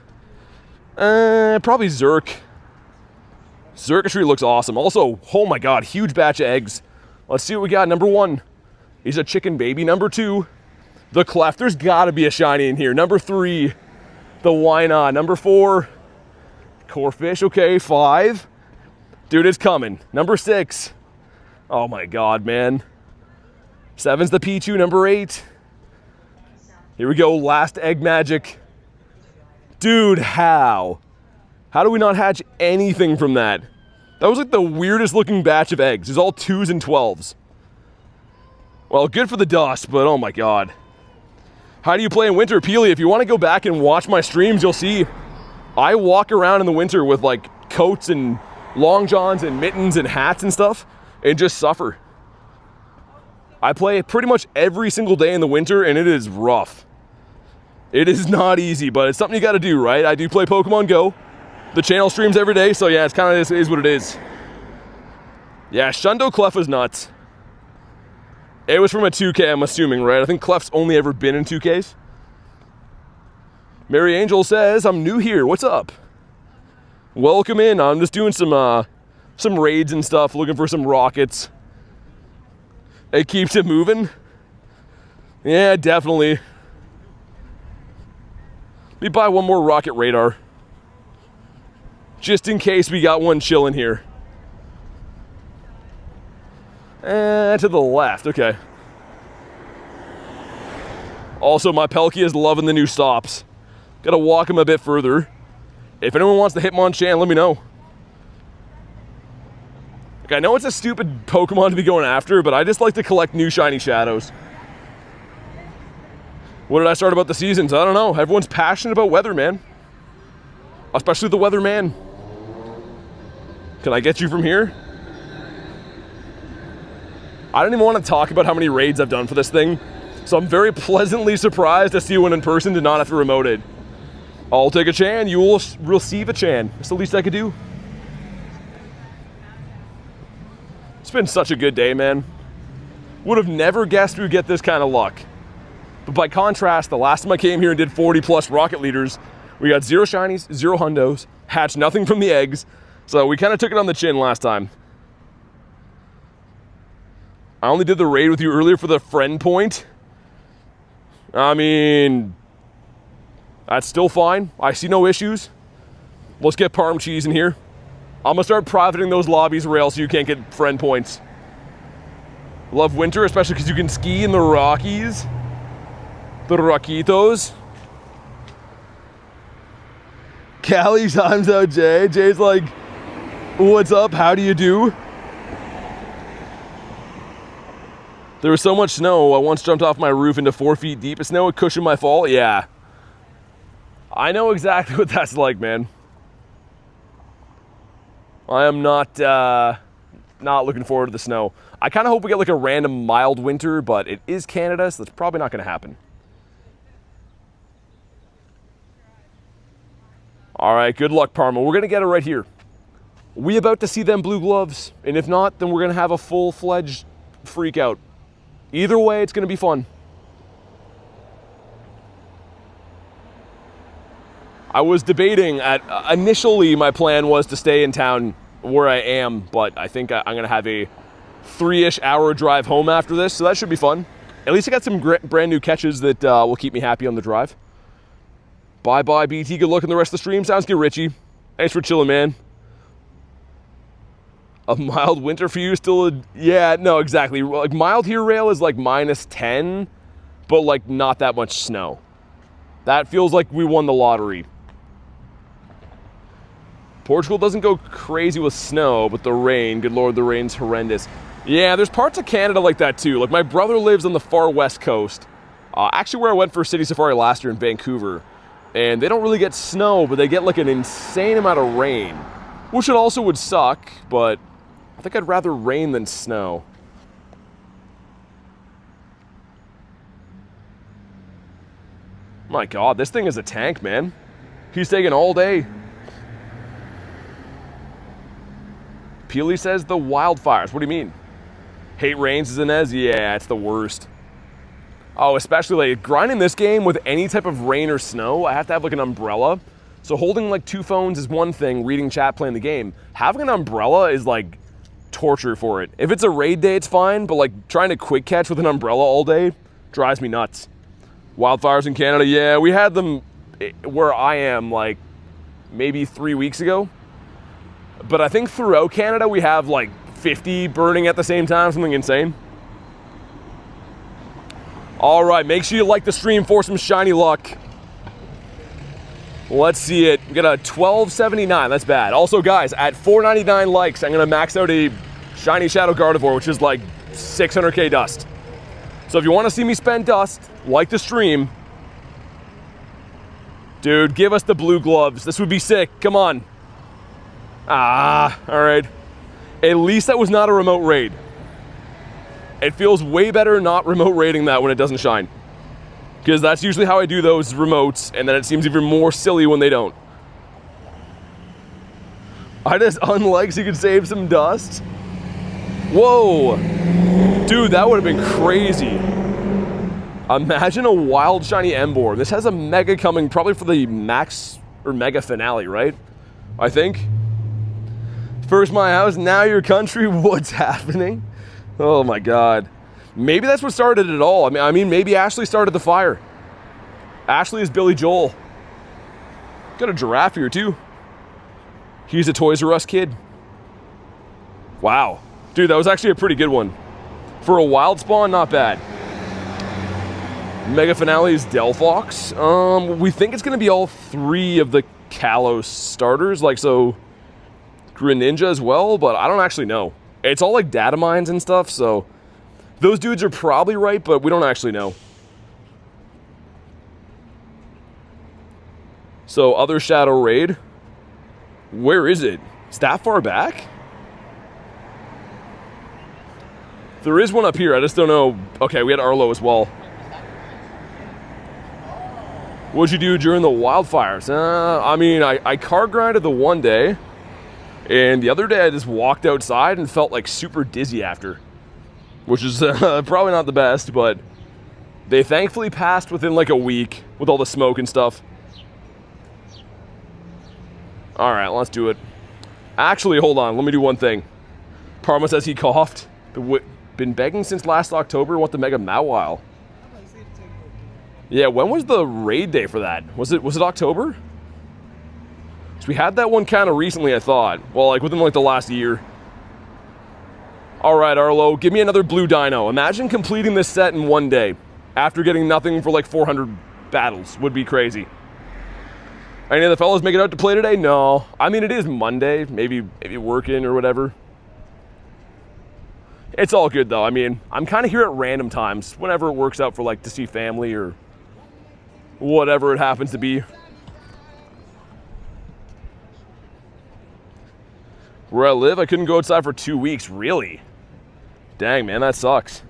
Probably Zerk. Xurkitree looks awesome. Also, oh my god, huge batch of eggs. Let's see what we got. Number 1, he's a chicken baby. Number 2, the Clef. There's gotta be a shiny in here. Number 3, the Wynot. Number 4, Corphish. Okay, 5. Dude, it's coming. Number 6. Oh my god, man. 7's the Pichu. Number 8. Here we go, last egg magic. Dude, how? How do we not hatch anything from that? That was like the weirdest looking batch of eggs. It's all 2s and 12s. Well, good for the dust, but oh my god. How do you play in winter? Peely, if you want to go back and watch my streams, you'll see I walk around in the winter with like coats and long johns and mittens and hats and stuff and just suffer. I play pretty much every single day in the winter and it is rough. It is not easy, but it's something you got to do, right? I do play Pokemon GO. The channel streams every day, so yeah, it's kind of is what it is. Yeah, Shundo Clef was nuts. It was from a 2K, I'm assuming, right? I think Clef's only ever been in 2Ks. Mary Angel says, I'm new here, what's up? Welcome in. I'm just doing some raids and stuff, looking for some rockets. It keeps it moving. Yeah, definitely. Let me buy one more rocket radar. Just in case we got one chilling here. And to the left, okay. Also, my Palkia is loving the new stops. Gotta walk him a bit further. If anyone wants to Hitmonchan, let me know. Like, I know it's a stupid Pokemon to be going after, but I just like to collect new shiny shadows. What did I start about the seasons? I don't know. Everyone's passionate about weather, man. Especially the weatherman. Can I get you from here? I don't even want to talk about how many raids I've done for this thing, so I'm very pleasantly surprised to see one in person to not have to remote it. I'll take a Chan, you will receive a Chan. That's the least I could do. It's been such a good day, man. Would have never guessed we'd get this kind of luck. But by contrast, the last time I came here and did 40 plus rocket leaders, we got 0 shinies, 0 hundos, hatched nothing from the eggs, so we kind of took it on the chin last time. I only did the raid with you earlier for the friend point. I mean, that's still fine. I see no issues. Let's get Parm Cheese in here. I'm gonna start profiting those lobbies, Rail, so you can't get friend points. Love winter, especially because you can ski in the Rockies. The Rockitos. Callie times out Jay. Jay's like, what's up? How do you do? There was so much snow, I once jumped off my roof into 4 feet deep of snow. It cushioned my fall. Yeah. I know exactly what that's like, man. I am not looking forward to the snow. I kind of hope we get like a random mild winter, but it is Canada, so that's probably not going to happen. All right, good luck, Parma. We're going to get it right here. We about to see them blue gloves, and if not, then we're going to have a full-fledged freak out. Either way, it's going to be fun. I was debating initially my plan was to stay in town where I am, but I think I'm going to have a 3-ish hour drive home after this, so that should be fun. At least I got some brand new catches that will keep me happy on the drive. Bye-bye, BT. Good luck in the rest of the stream. Sounds good, Richie. Thanks for chilling, man. A mild winter for you still? Yeah, no, exactly. Like mild here, Rail, is like -10, but like not that much snow. That feels like we won the lottery. Portugal doesn't go crazy with snow, but the rain, good lord, the rain's horrendous. Yeah, there's parts of Canada like that too. Like my brother lives on the far west coast. Actually where I went for City Safari last year in Vancouver. And they don't really get snow, but they get like an insane amount of rain. Which it also would suck, but I think I'd rather rain than snow. My God, this thing is a tank, man. He's taking all day. Peely says the wildfires. What do you mean? Hate rains is an Ez? Yeah, it's the worst. Oh, especially like grinding this game with any type of rain or snow, I have to have like an umbrella. So holding like 2 phones is one thing, reading chat, playing the game. Having an umbrella is like torture for it. If it's a raid day, it's fine, but like trying to quick catch with an umbrella all day drives me nuts. Wildfires in Canada, yeah, we had them where I am like maybe 3 weeks ago. But I think throughout Canada we have like 50 burning at the same time, something insane. All right, make sure you like the stream for some shiny luck. Let's see it. We got a 1279, that's bad. Also guys, at 499 likes, I'm gonna max out a shiny Shadow Gardevoir, which is like 600k dust. So if you wanna see me spend dust, like the stream. Dude, give us the blue gloves. This would be sick, come on. Ah, all right. At least that was not a remote raid. It feels way better not remote raiding that when it doesn't shine. Because that's usually how I do those remotes, and then it seems even more silly when they don't. I just unlike so you can save some dust. Whoa. Dude, that would have been crazy. Imagine a wild shiny Emboar. This has a mega coming probably for the max or mega finale, right? I think. First my house, now your country, what's happening? Oh my God. Maybe that's what started it all. I mean, maybe Ashley started the fire. Ashley is Billy Joel. Got a giraffe here too. He's a Toys R Us kid. Wow. Dude, that was actually a pretty good one. For a wild spawn, not bad. Mega finale is Delphox. We think it's gonna be all 3 of the Kalos starters, like so Greninja as well, but I don't actually know. It's all like data mines and stuff, so those dudes are probably right, but we don't actually know. So other Shadow raid. Where is it? Is that far back? There is one up here, I just don't know. Okay, we had Arlo as well. What'd you do during the wildfires? I mean, I car grinded the one day. And the other day I just walked outside and felt like super dizzy after. Which is probably not the best, but they thankfully passed within like a week with all the smoke and stuff. All right, let's do it. Actually, hold on, let me do one thing. Parma says he coughed. Been begging since last October, want the Mega Mawile. Yeah, when was the raid day for that? Was it October? So we had that one kind of recently, I thought. Well, like within like the last year. All right, Arlo, give me another blue dino. Imagine completing this set in one day after getting nothing for like 400 battles. Would be crazy. Any of the fellas make it out to play today? No. I mean, it is Monday. Maybe working or whatever. It's all good though. I mean, I'm kind of here at random times, whenever it works out for like to see family or whatever it happens to be. Where I live, I couldn't go outside for 2 weeks. Really? Dang, man, that sucks.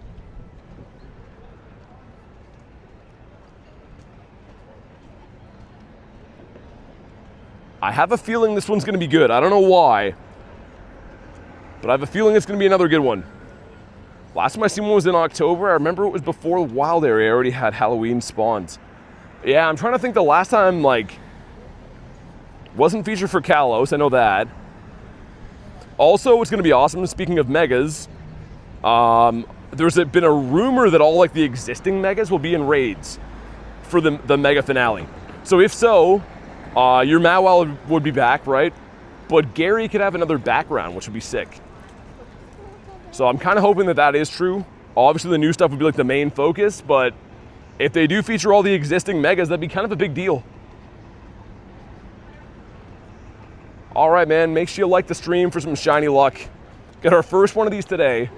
I have a feeling this one's gonna be good. I don't know why, but I have a feeling it's gonna be another good one. Last time I seen one was in October. I remember it was before the wild area. I already had Halloween spawns. Yeah, I'm trying to think the last time, like, wasn't featured for Kalos, I know that. Also, it's gonna be awesome, speaking of megas, there's been a rumor that all like the existing megas will be in raids for the mega finale. So if so, your Mawile would be back, right? But Gary could have another background, which would be sick. So I'm kind of hoping that that is true. Obviously the new stuff would be like the main focus, but if they do feature all the existing megas, that'd be kind of a big deal. All right, man, make sure you like the stream for some shiny luck. Got our first one of these today.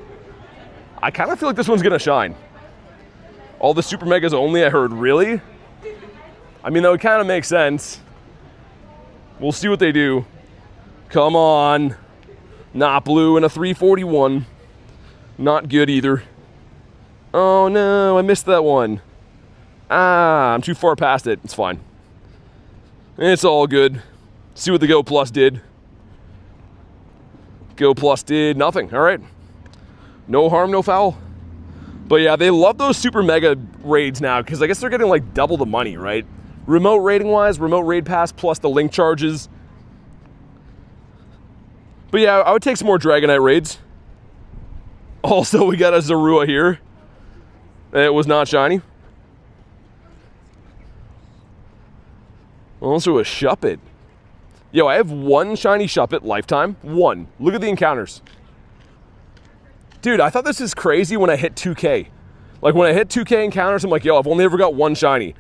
I kind of feel like this one's gonna shine. All the super megas only, I heard. Really? I mean, that would kind of make sense. We'll see what they do. Come on. Not blue and a 341. Not good either. Oh no, I missed that one. Ah, I'm too far past it. It's fine. It's all good. See what the Go Plus did. Go Plus did nothing. All right. No harm, no foul. But yeah, they love those super mega raids now because I guess they're getting like double the money, right? Remote raiding wise, remote raid pass plus the link charges. But yeah, I would take some more Dragonite raids. Also, we got a Zorua here. It was not shiny. Also a Shuppet. Yo, I have one shiny Shuppet lifetime. One. Look at the encounters. Dude, I thought this is crazy when I hit 2K. Like when I hit 2K encounters, I'm like, yo, I've only ever got one shiny.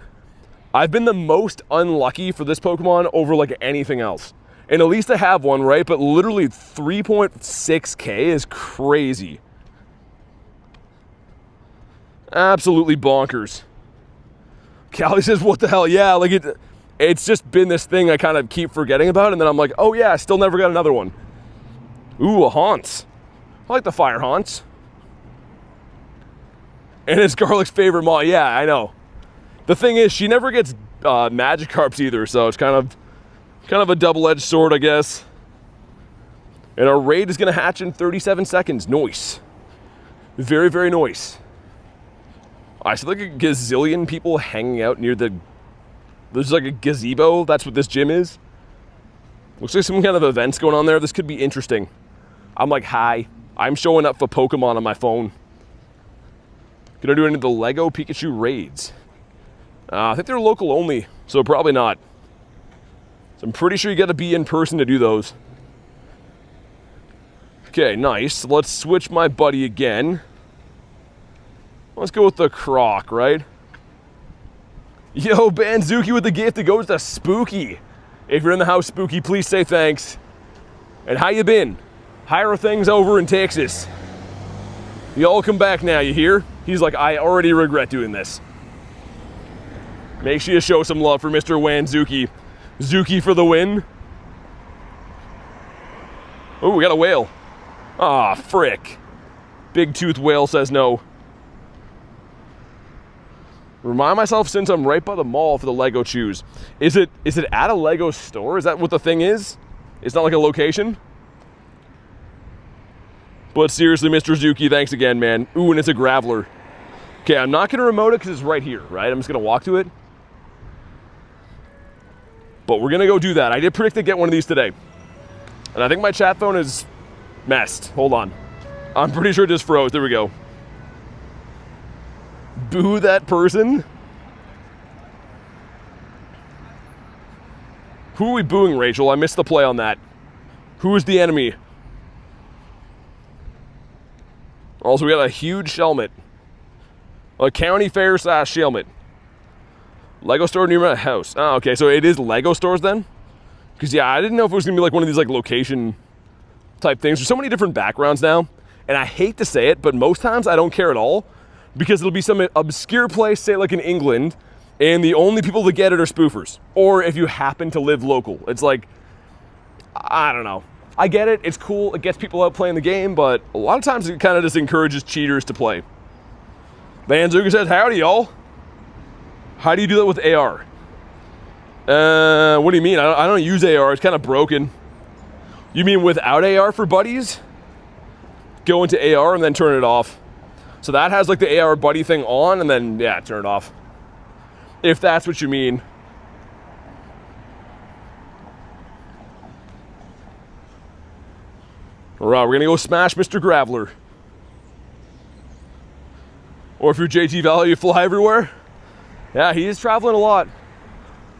I've been the most unlucky for this Pokemon over like anything else. And at least I have one, right? But literally 3.6K is crazy. Absolutely bonkers. Callie says, what the hell? Yeah, like it's just been this thing I kind of keep forgetting about. And then I'm like, oh yeah, I still never got another one. Ooh, a Haunts. I like the fire Haunts. And it's Garlic's favorite mall. Yeah, I know. The thing is, she never gets Magikarps either, so it's kind of a double-edged sword, I guess. And our raid is going to hatch in 37 seconds. Nice. Very, very nice. I see like a gazillion people hanging out near the... There's like a gazebo. That's what this gym is. Looks like some kind of events going on there. This could be interesting. I'm like, hi. I'm showing up for Pokemon on my phone. Gonna do any of the Lego Pikachu raids. I think they're local only, so probably not. So I'm pretty sure you gotta be in person to do those. Okay, nice. Let's switch my buddy again. Let's go with the Croc, right? Yo, Banzuki with the gift that goes to Spooky. If you're in the house, Spooky, please say thanks. And how you been? How are things over in Texas? You all come back now, you hear? He's like, I already regret doing this. Make sure you show some love for Mr. Wanzuki. Zuki for the win. Oh, we got a whale. Ah, frick. Big tooth whale says no. Remind myself since I'm right by the mall for the Lego Chews. Is it at a Lego store? Is that what the thing is? It's not like a location? But seriously, Mr. Zuki, thanks again, man. Ooh, and it's a Graveler. Okay, I'm not going to remote it because it's right here, right? I'm just going to walk to it. But we're going to go do that. I did predict to get one of these today. And I think my chat phone is messed. Hold on. I'm pretty sure it just froze. There we go. Boo that person. Who are we booing, Rachel? I missed the play on that. Who is the enemy? Also, we got a huge Shelmet. A county fair / Shelmet. Lego store near my house. Oh, okay, so it is Lego stores then? Because, yeah, I didn't know if it was going to be like one of these like location type things. There's so many different backgrounds now. And I hate to say it, but most times I don't care at all. Because it'll be some obscure place, say like in England, and the only people that get it are spoofers. Or if you happen to live local. It's like, I don't know. I get it, it's cool, it gets people out playing the game, but a lot of times it kind of just encourages cheaters to play. Van Zuger says, howdy y'all. How do you do that with AR? What do you mean? I don't use AR, it's kind of broken. You mean without AR for buddies? Go into AR and then turn it off. So that has like the AR buddy thing on and then, yeah, turn it off. If that's what you mean. All right, we're gonna go smash Mr. Graveler. Or if you're JT Valley, you fly everywhere. Yeah, he is traveling a lot.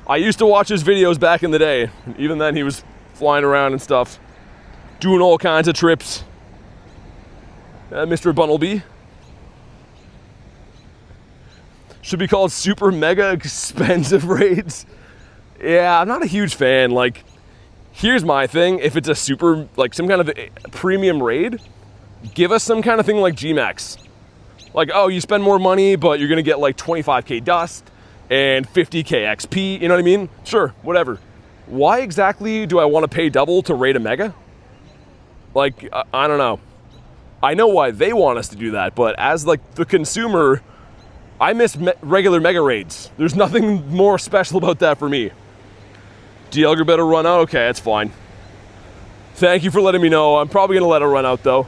I used to watch his videos back in the day. Even then, he was flying around and stuff. Doing all kinds of trips. Mr. Bunnelby. Should be called super mega expensive raids. Yeah, I'm not a huge fan. Like, here's my thing. If it's a super, like some kind of a premium raid, give us some kind of thing like G-Max. Like, oh, you spend more money, but you're gonna get like 25k dust and 50k XP, you know what I mean? Sure, whatever. Why exactly do I want to pay double to raid a mega? Like, I don't know. I know why they want us to do that, but as like the consumer, I miss regular Mega Raids. There's nothing more special about that for me. Dialga better run out? Okay, that's fine. Thank you for letting me know. I'm probably going to let it run out, though.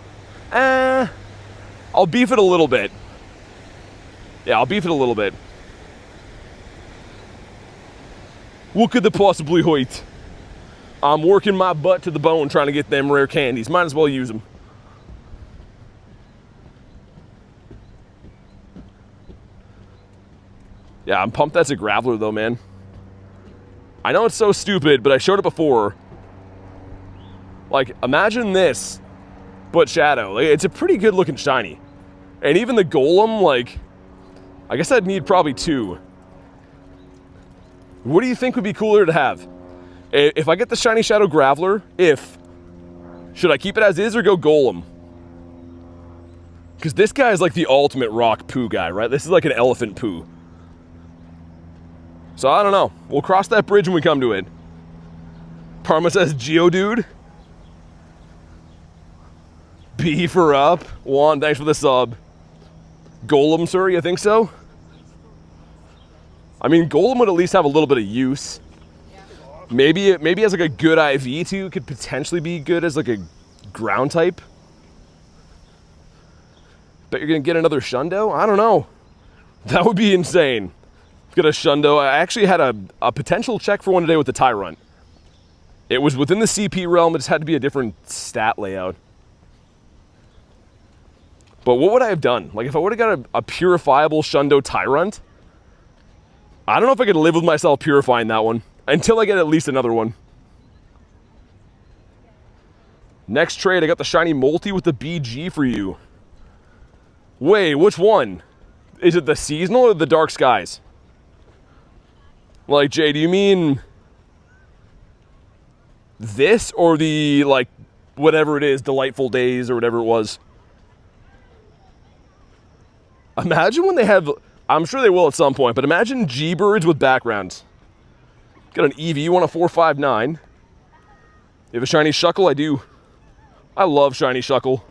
I'll beef it a little bit. Yeah, I'll beef it a little bit. What could they possibly hoit? I'm working my butt to the bone trying to get them rare candies. Might as well use them. Yeah, I'm pumped that's a Graveler though, man. I know it's so stupid, but I showed it before. Like, imagine this, but Shadow. Like, it's a pretty good looking shiny. And even the Golem, like, I guess I'd need probably 2. What do you think would be cooler to have? If I get the shiny Shadow Graveler, should I keep it as is or go Golem? Because this guy is like the ultimate rock poo guy, right? This is like an elephant poo. So I don't know. We'll cross that bridge when we come to it. Parma says Geodude. B for up. Juan, thanks for the sub. Golem, sir, you think so? I mean, Golem would at least have a little bit of use. Maybe as like a good IV too, could potentially be good as like a ground type. Bet you're gonna get another Shundo? I don't know. That would be insane. Get a Shundo. I actually had a potential check for one today with the Tyrant. It was within the CP realm, it just had to be a different stat layout. But what would I have done? Like if I would have got a purifiable Shundo Tyrant, I don't know if I could live with myself purifying that one until I get at least another one. Next trade, I got the shiny Multi with the BG for you. Wait, which one? Is it the seasonal or the Dark Skies? Like, Jay, do you mean this or the, like, whatever it is, Delightful Days or whatever it was? Imagine when they have, I'm sure they will at some point, but imagine G-Birds with backgrounds. Got an EV, you want a 459. You have a shiny Shuckle? I do. I love shiny Shuckle.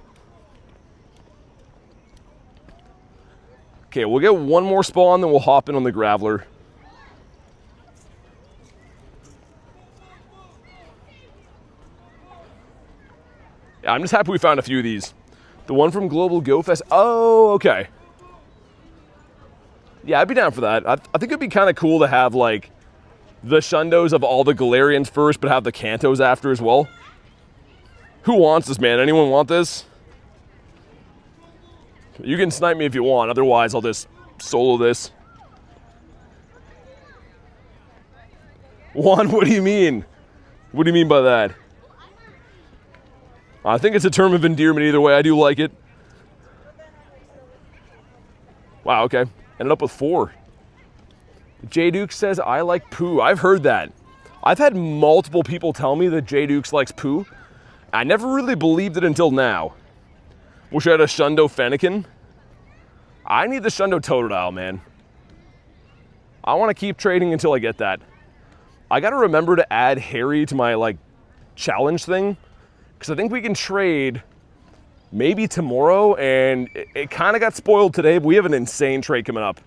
Okay, we'll get one more spawn, then we'll hop in on the Graveler. Yeah, I'm just happy we found a few of these. The one from Global Go Fest. Oh, okay. Yeah, I'd be down for that. I think it'd be kind of cool to have, like, the Shundos of all the Galarians first, but have the Kantos after as well. Who wants this, man? Anyone want this? You can snipe me if you want. Otherwise, I'll just solo this. Juan, what do you mean? What do you mean by that? I think it's a term of endearment either way. I do like it. Wow, okay. Ended up with 4. J Duke says, I like poo. I've heard that. I've had multiple people tell me that J Dukes likes poo. I never really believed it until now. Wish I had a Shundo Fennekin. I need the Shundo Totodile, man. I want to keep trading until I get that. I got to remember to add Harry to my, like, challenge thing. Because I think we can trade maybe tomorrow, and it kind of got spoiled today, but we have an insane trade coming up.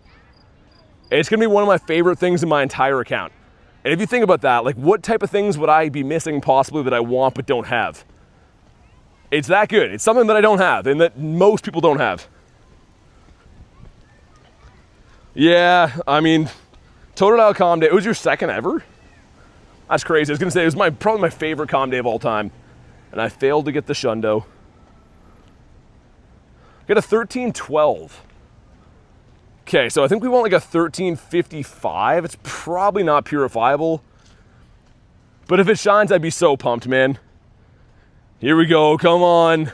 It's going to be one of my favorite things in my entire account. And if you think about that, like, what type of things would I be missing possibly that I want but don't have? It's that good. It's something that I don't have and that most people don't have. Yeah, I mean, Totodile Calm Day. It was your second ever? That's crazy. I was going to say, it was probably my favorite Calm Day of all time. And I failed to get the Shundo. Get a 1312. Okay, so I think we want like a 1355. It's probably not purifiable. But if it shines, I'd be so pumped, man. Here we go, come on.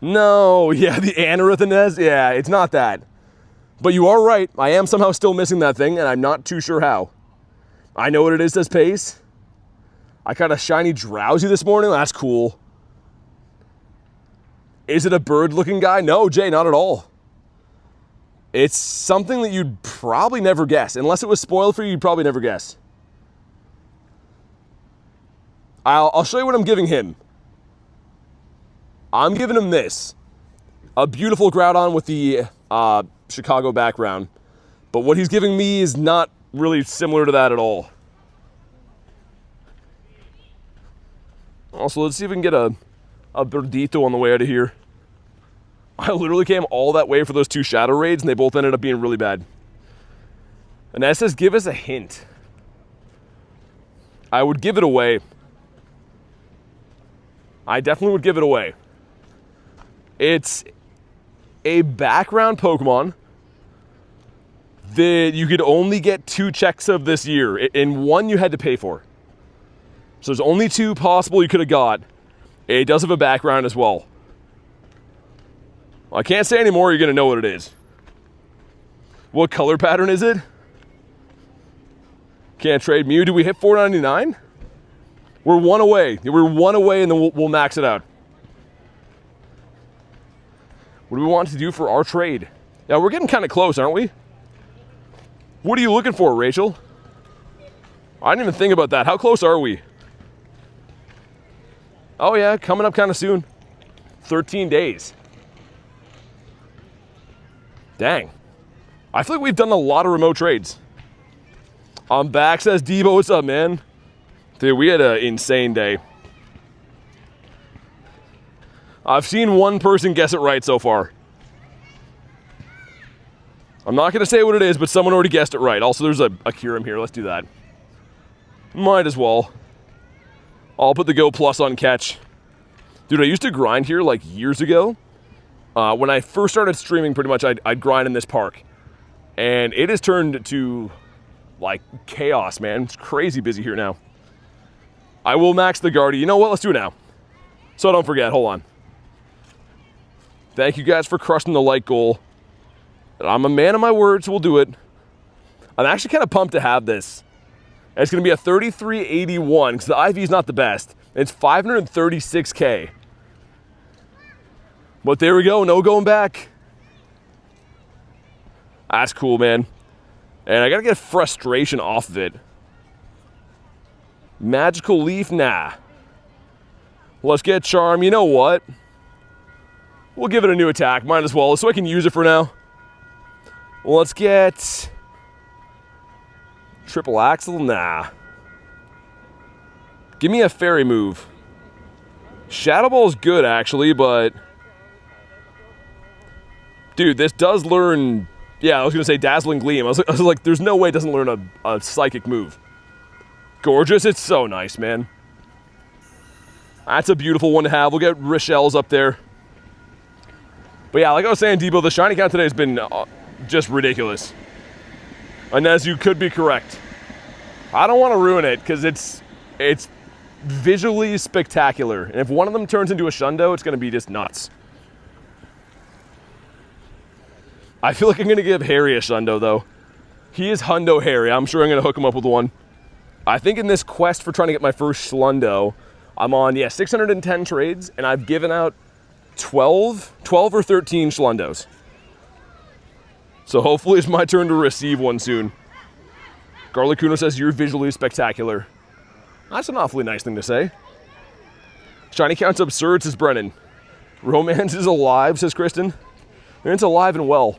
No, yeah, the Anorithines, yeah, it's not that. But you are right, I am somehow still missing that thing, and I'm not too sure how. I know what it is, says Pace. I got a shiny Drowsy this morning, that's cool. Is it a bird-looking guy? No, Jay, not at all. It's something that you'd probably never guess. Unless it was spoiled for you, you'd probably never guess. I'll show you what I'm giving him. I'm giving him this. A beautiful Groudon with the Chicago background. But what he's giving me is not really similar to that at all. Also, let's see if we can get a Berdito on the way out of here. I literally came all that way for those 2 Shadow Raids, and they both ended up being really bad. And that says, give us a hint. I would give it away. I definitely would give it away. It's a background Pokemon that you could only get 2 checks of this year. In one you had to pay for. So there's only 2 possible you could have got. It does have a background as well. I can't say anymore, you're going to know what it is. What color pattern is it? Can't trade Mew. Do we hit 499? We're 1 away. We're 1 away and then we'll max it out. What do we want to do for our trade? Yeah, we're getting kind of close, aren't we? What are you looking for, Rachel? I didn't even think about that. How close are we? Oh yeah, coming up kind of soon. 13 days. Dang. I feel like we've done a lot of remote trades. I'm back, says Debo. What's up, man? Dude, we had an insane day. I've seen 1 person guess it right so far. I'm not going to say what it is, but someone already guessed it right. Also, there's a Kyurem here. Let's do that. Might as well. I'll put the Go Plus on catch. Dude, I used to grind here like years ago. When I first started streaming, pretty much, I'd grind in this park. And it has turned to, like, chaos, man. It's crazy busy here now. I will max the Guardy. You know what? Let's do it now. So don't forget. Hold on. Thank you guys for crushing the like goal. I'm a man of my word, so we'll do it. I'm actually kind of pumped to have this. And it's going to be a 3381, because the IV is not the best. It's 536K. But there we go. No going back. That's cool, man. And I got to get frustration off of it. Magical Leaf? Nah. Let's get Charm. You know what? We'll give it a new attack. Might as well, so I can use it for now. Well, let's get Triple Axle. Nah. Give me a fairy move. Shadow Ball's good, actually, but dude, this does learn. Yeah, I was gonna say Dazzling Gleam. I was like, there's no way it doesn't learn a psychic move. Gorgeous. It's so nice, man. That's a beautiful one to have. We'll get Rochelle's up there. But yeah, like I was saying, Debo, the shiny count today has been just ridiculous. And as you could be correct. I don't want to ruin it because it's visually spectacular. And if one of them turns into a Shundo, it's going to be just nuts. I feel like I'm going to give Harry a Shundo, though. He is Hundo Harry. I'm sure I'm going to hook him up with one. I think in this quest for trying to get my first Shundo, I'm on, 610 trades, and I've given out 12 or 13 Shundos. So hopefully it's my turn to receive one soon. Garlic Kuno says, you're visually spectacular. That's an awfully nice thing to say. Shiny count's absurd, says Brennan. Romance is alive, says Kristen. And it's alive and well.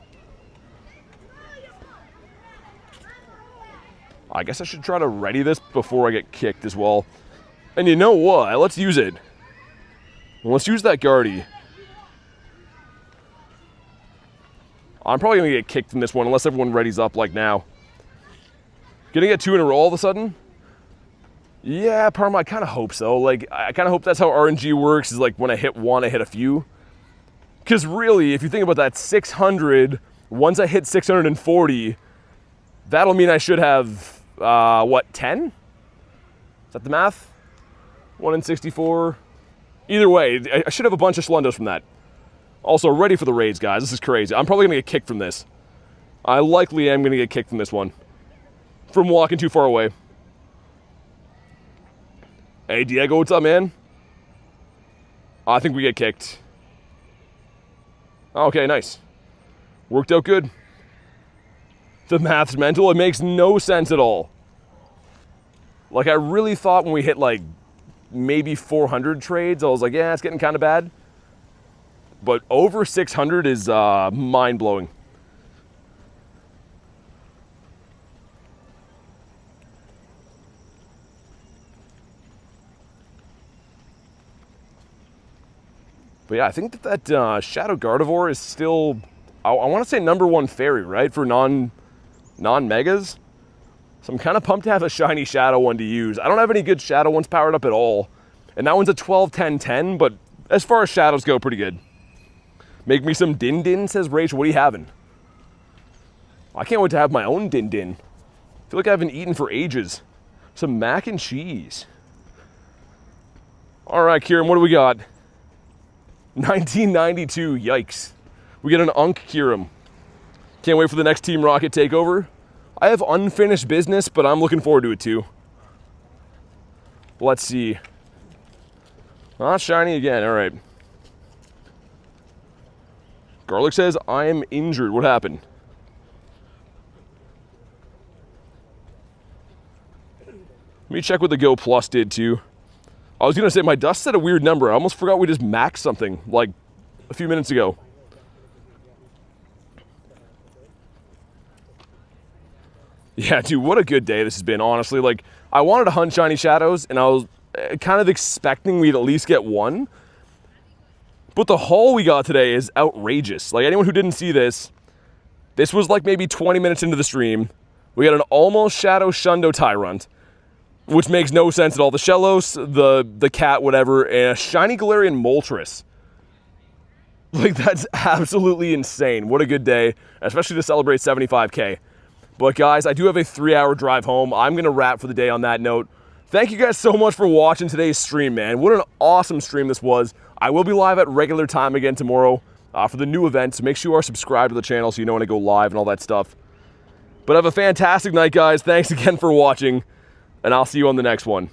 I guess I should try to ready this before I get kicked as well. And you know what? Let's use it. Let's use that Guardy. I'm probably going to get kicked in this one unless everyone readies up like now. Gonna get 2 in a row all of a sudden? Yeah, Parma, I kind of hope so. Like, I kind of hope that's how RNG works, is like when I hit one, I hit a few. Because really, if you think about that, 600, once I hit 640, that'll mean I should have, 10? Is that the math? 1 in 64. Either way, I should have a bunch of Shundos from that. Also, ready for the raids, guys. This is crazy. I'm probably going to get kicked from this. I likely am going to get kicked from this one. From walking too far away. Hey, Diego, what's up, man? I think we get kicked. Okay, nice. Worked out good. The math's mental. It makes no sense at all. Like, I really thought when we hit, like, maybe 400 trades, I was like, yeah, it's getting kind of bad. But over 600 is mind-blowing. But yeah, I think that Shadow Gardevoir is still, I want to say #1 fairy, right, for non-megas. So I'm kind of pumped to have a shiny Shadow one to use. I don't have any good Shadow ones powered up at all. And that one's a 12, 10, 10, but as far as Shadows go, pretty good. Make me some Din Din, says Rach. What are you having? I can't wait to have my own Din Din. I feel like I haven't eaten for ages. Some mac and cheese. All right, Kyurem, what do we got? 1992, yikes. We get an Unk Kyurem. Can't wait for the next Team Rocket takeover. I have unfinished business, but I'm looking forward to it too. Let's see. Not shiny again, all right. Garlic says, I'm injured. What happened? Let me check what the Go Plus did too. I was gonna say my dust said a weird number. I almost forgot we just maxed something like a few minutes ago. Yeah, dude, what a good day this has been, honestly. Like, I wanted to hunt shiny Shadows, and I was kind of expecting we'd at least get one. But the haul we got today is outrageous. Like, anyone who didn't see this, this was like maybe 20 minutes into the stream. We got an almost Shadow Shundo Tyrant, which makes no sense at all. The Shellos, the cat, whatever, and a shiny Galarian Moltres. Like, that's absolutely insane. What a good day, especially to celebrate 75K. But guys, I do have a 3-hour drive home. I'm going to wrap for the day on that note. Thank you guys so much for watching today's stream, man. What an awesome stream this was. I will be live at regular time again tomorrow for the new event, so make sure you are subscribed to the channel so you know when I go live and all that stuff. But have a fantastic night, guys. Thanks again for watching, and I'll see you on the next one.